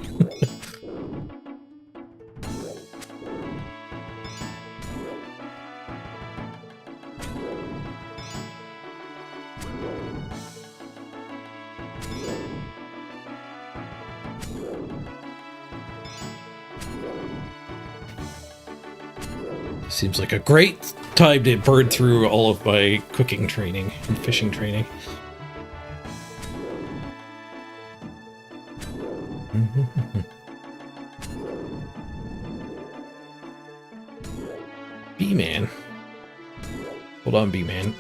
Seems like a great time to burn through all of my cooking training and fishing training. B-Man. Hold on, B-Man.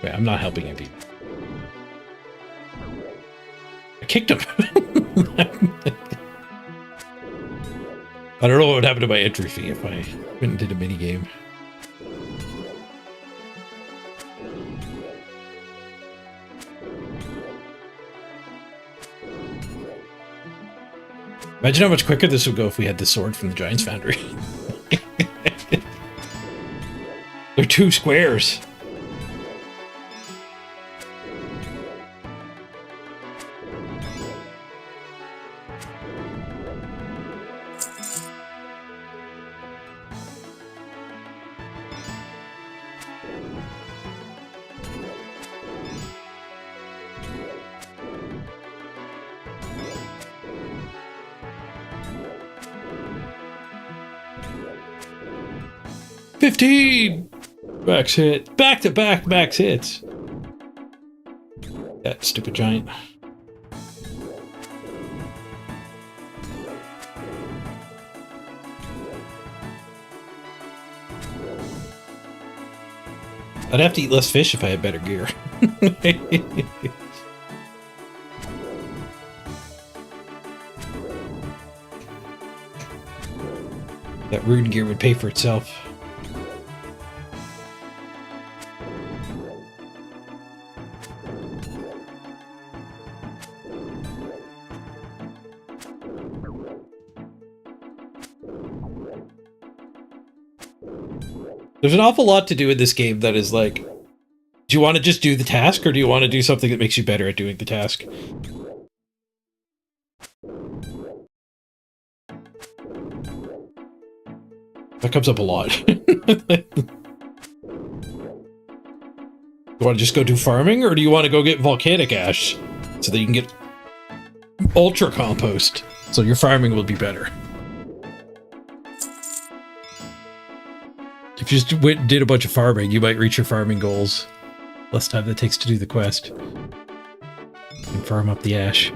Wait, I'm not helping you, B-Man. I kicked him. I don't know what would happen to my entry fee if I went and did a minigame. Imagine how much quicker this would go if we had the sword from the Giant's Foundry. They're 2 squares. Max hit. Back-to-back max hits. That stupid giant. I'd have to eat less fish if I had better gear. That rune gear would pay for itself. There's an awful lot to do in this game that is like, do you want to just do the task, or do you want to do something that makes you better at doing the task? That comes up a lot. You want to just go do farming, or do you want to go get volcanic ash so that you can get ultra compost so your farming will be better? If you just went and did a bunch of farming, you might reach your farming goals. Less time that takes to do the quest. And farm up the ash.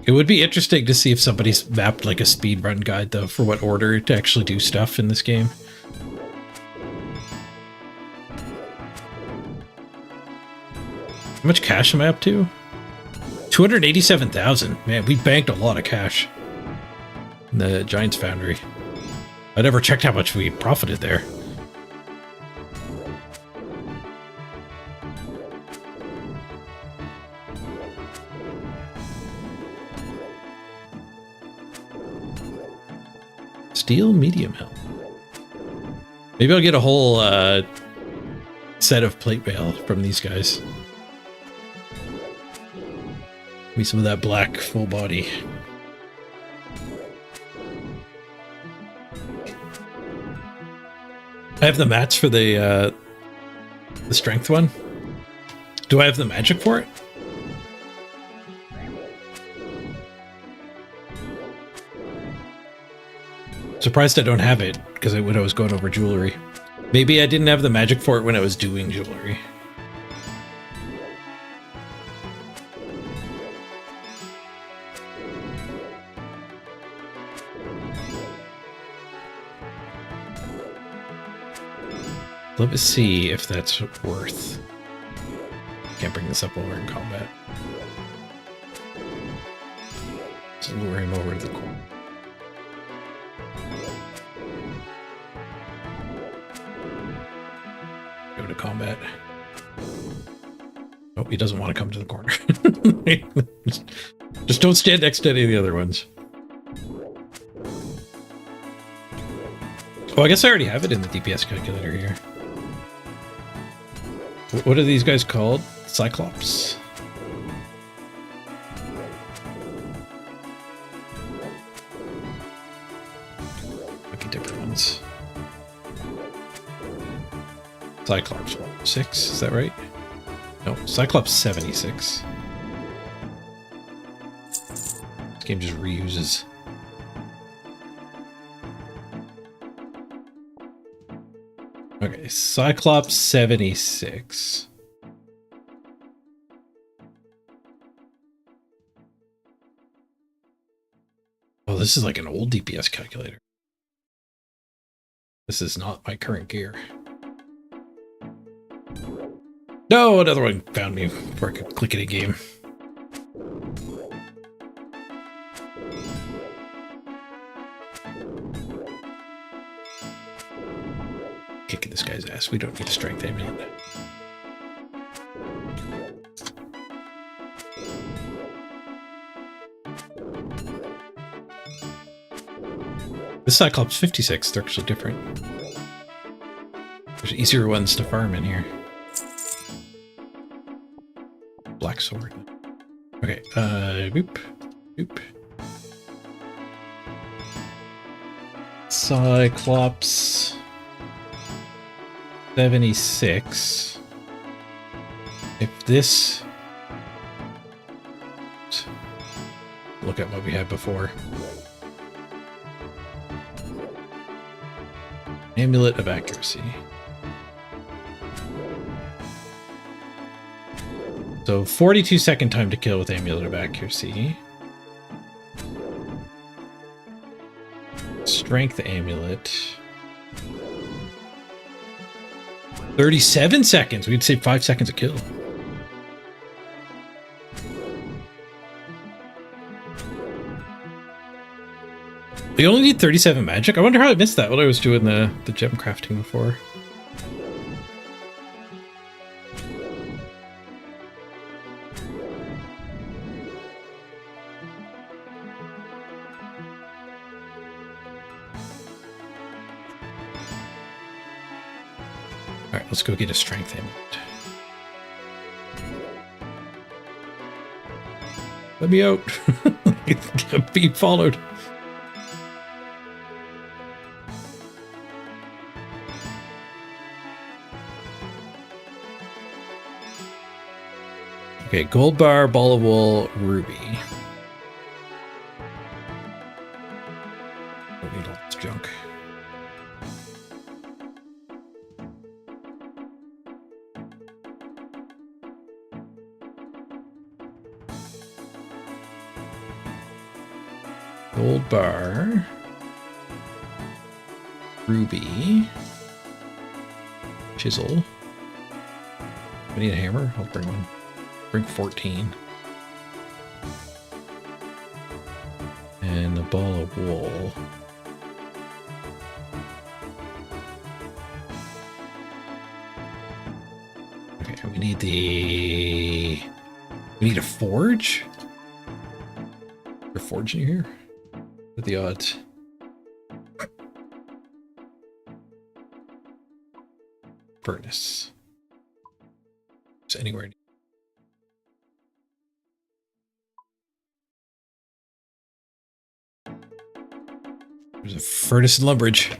It would be interesting to see if somebody's mapped like a speedrun guide, though, for what order to actually do stuff in this game. How much cash am I up to? 287,000. Man, we banked a lot of cash in the Giant's Foundry. I never checked how much we profited there. Steel medium helm. Maybe I'll get a whole set of plate mail from these guys. Maybe some of that black full body. I have the mats for the strength one. Do I have the magic for it? Surprised I don't have it, because when I was going over jewelry. Maybe I didn't have the magic for it when I was doing jewelry. Let me see if that's worth. Can't bring this up while we're in combat. Let's lure him over to the corner. Go to combat. Oh, he doesn't want to come to the corner. Just don't stand next to any of the other ones. Oh, I guess I already have it in the DPS calculator here. What are these guys called? Cyclops. Look at different ones. Cyclops 6, is that right? No, Cyclops 76. This game just reuses. Okay, Cyclops 76. Oh, this is like an old DPS calculator. This is not my current gear. No, another one found me before I could click it in game. Kicking this guy's ass. We don't need a strength amulet. This Cyclops 56, they're actually different. There's easier ones to farm in here. Black sword. Okay, boop, boop. Cyclops 76. If this... Look at what we had before. Amulet of Accuracy. So 42-second time to kill with Amulet of Accuracy. Strength Amulet. 37 seconds. We'd say 5 seconds a kill. We only need 37 magic? I wonder how I missed that while I was doing the gem crafting before. Alright, let's go get a strength amulet. Let me out. I'm being followed. Okay, gold bar, ball of wool, ruby. Don't need all this junk. Gold bar, ruby, chisel. I need a hammer. I'll bring one. Bring 14. And a ball of wool. Okay, we need a forge? Is there a forge in here? What are the odds? furnace. Is anywhere near. There's a furnace in Lumbridge.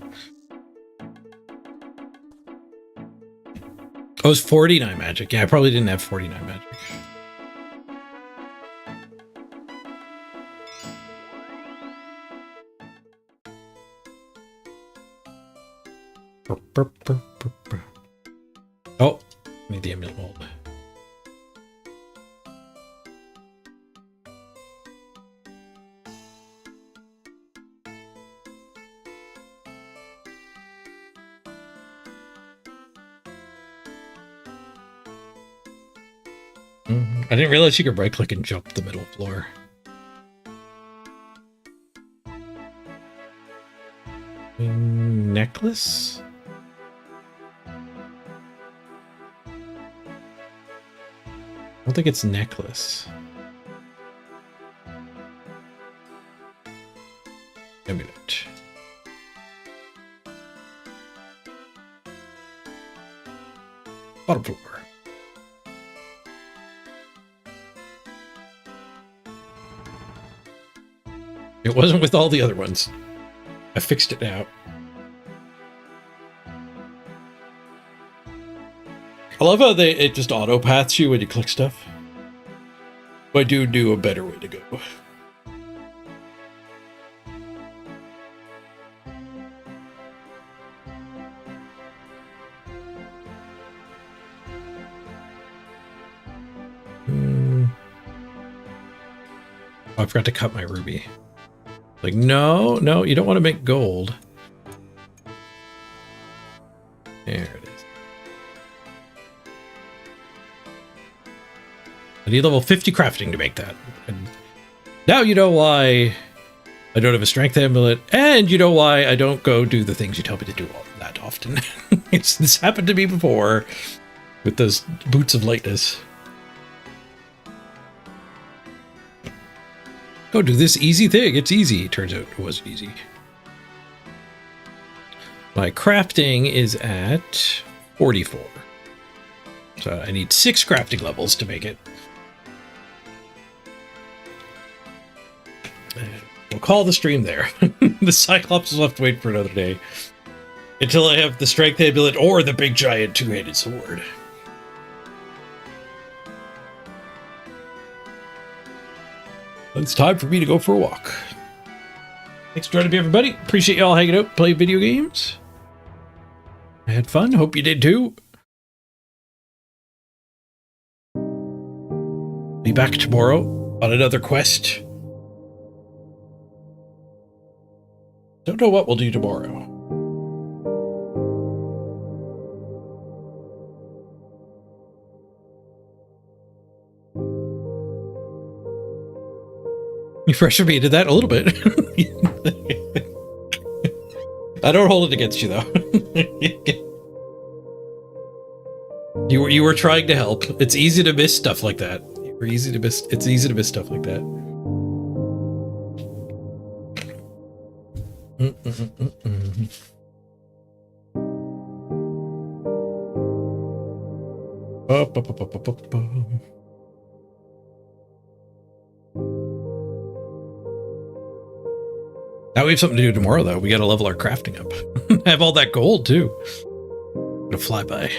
Oh, it's 49 magic. Yeah, I probably didn't have 49 magic. Oh, need the amulet mold. I didn't realize you could right click and jump the middle floor. Necklace? I don't think it's necklace. Amulet. Bottom floor. It wasn't with all the other ones. I fixed it now. I love how it just auto-paths you when you click stuff. But I do a better way to go. Oh, I forgot to cut my ruby. Like, no, you don't want to make gold. There it is. I need level 50 crafting to make that. And now you know why I don't have a strength amulet, and you know why I don't go do the things you tell me to do that often. This happened to me before with those boots of lightness. Go do this easy thing. It's easy. Turns out it wasn't easy. My crafting is at 44. So I need 6 crafting levels to make it. We'll call the stream there. The Cyclops will have to wait for another day. Until I have the strength amulet or the big giant two-handed sword. It's time for me to go for a walk. Thanks for joining me, everybody. Appreciate y'all hanging out, playing video games. I had fun. Hope you did too. Be back tomorrow on another quest. Don't know what we'll do tomorrow. You pressure me into that a little bit. I don't hold it against you, though. You were trying to help. It's easy to miss stuff like that. It's easy to miss stuff like that. Now we have something to do tomorrow, though. We got to level our crafting up. Have all that gold, too. Gonna fly by.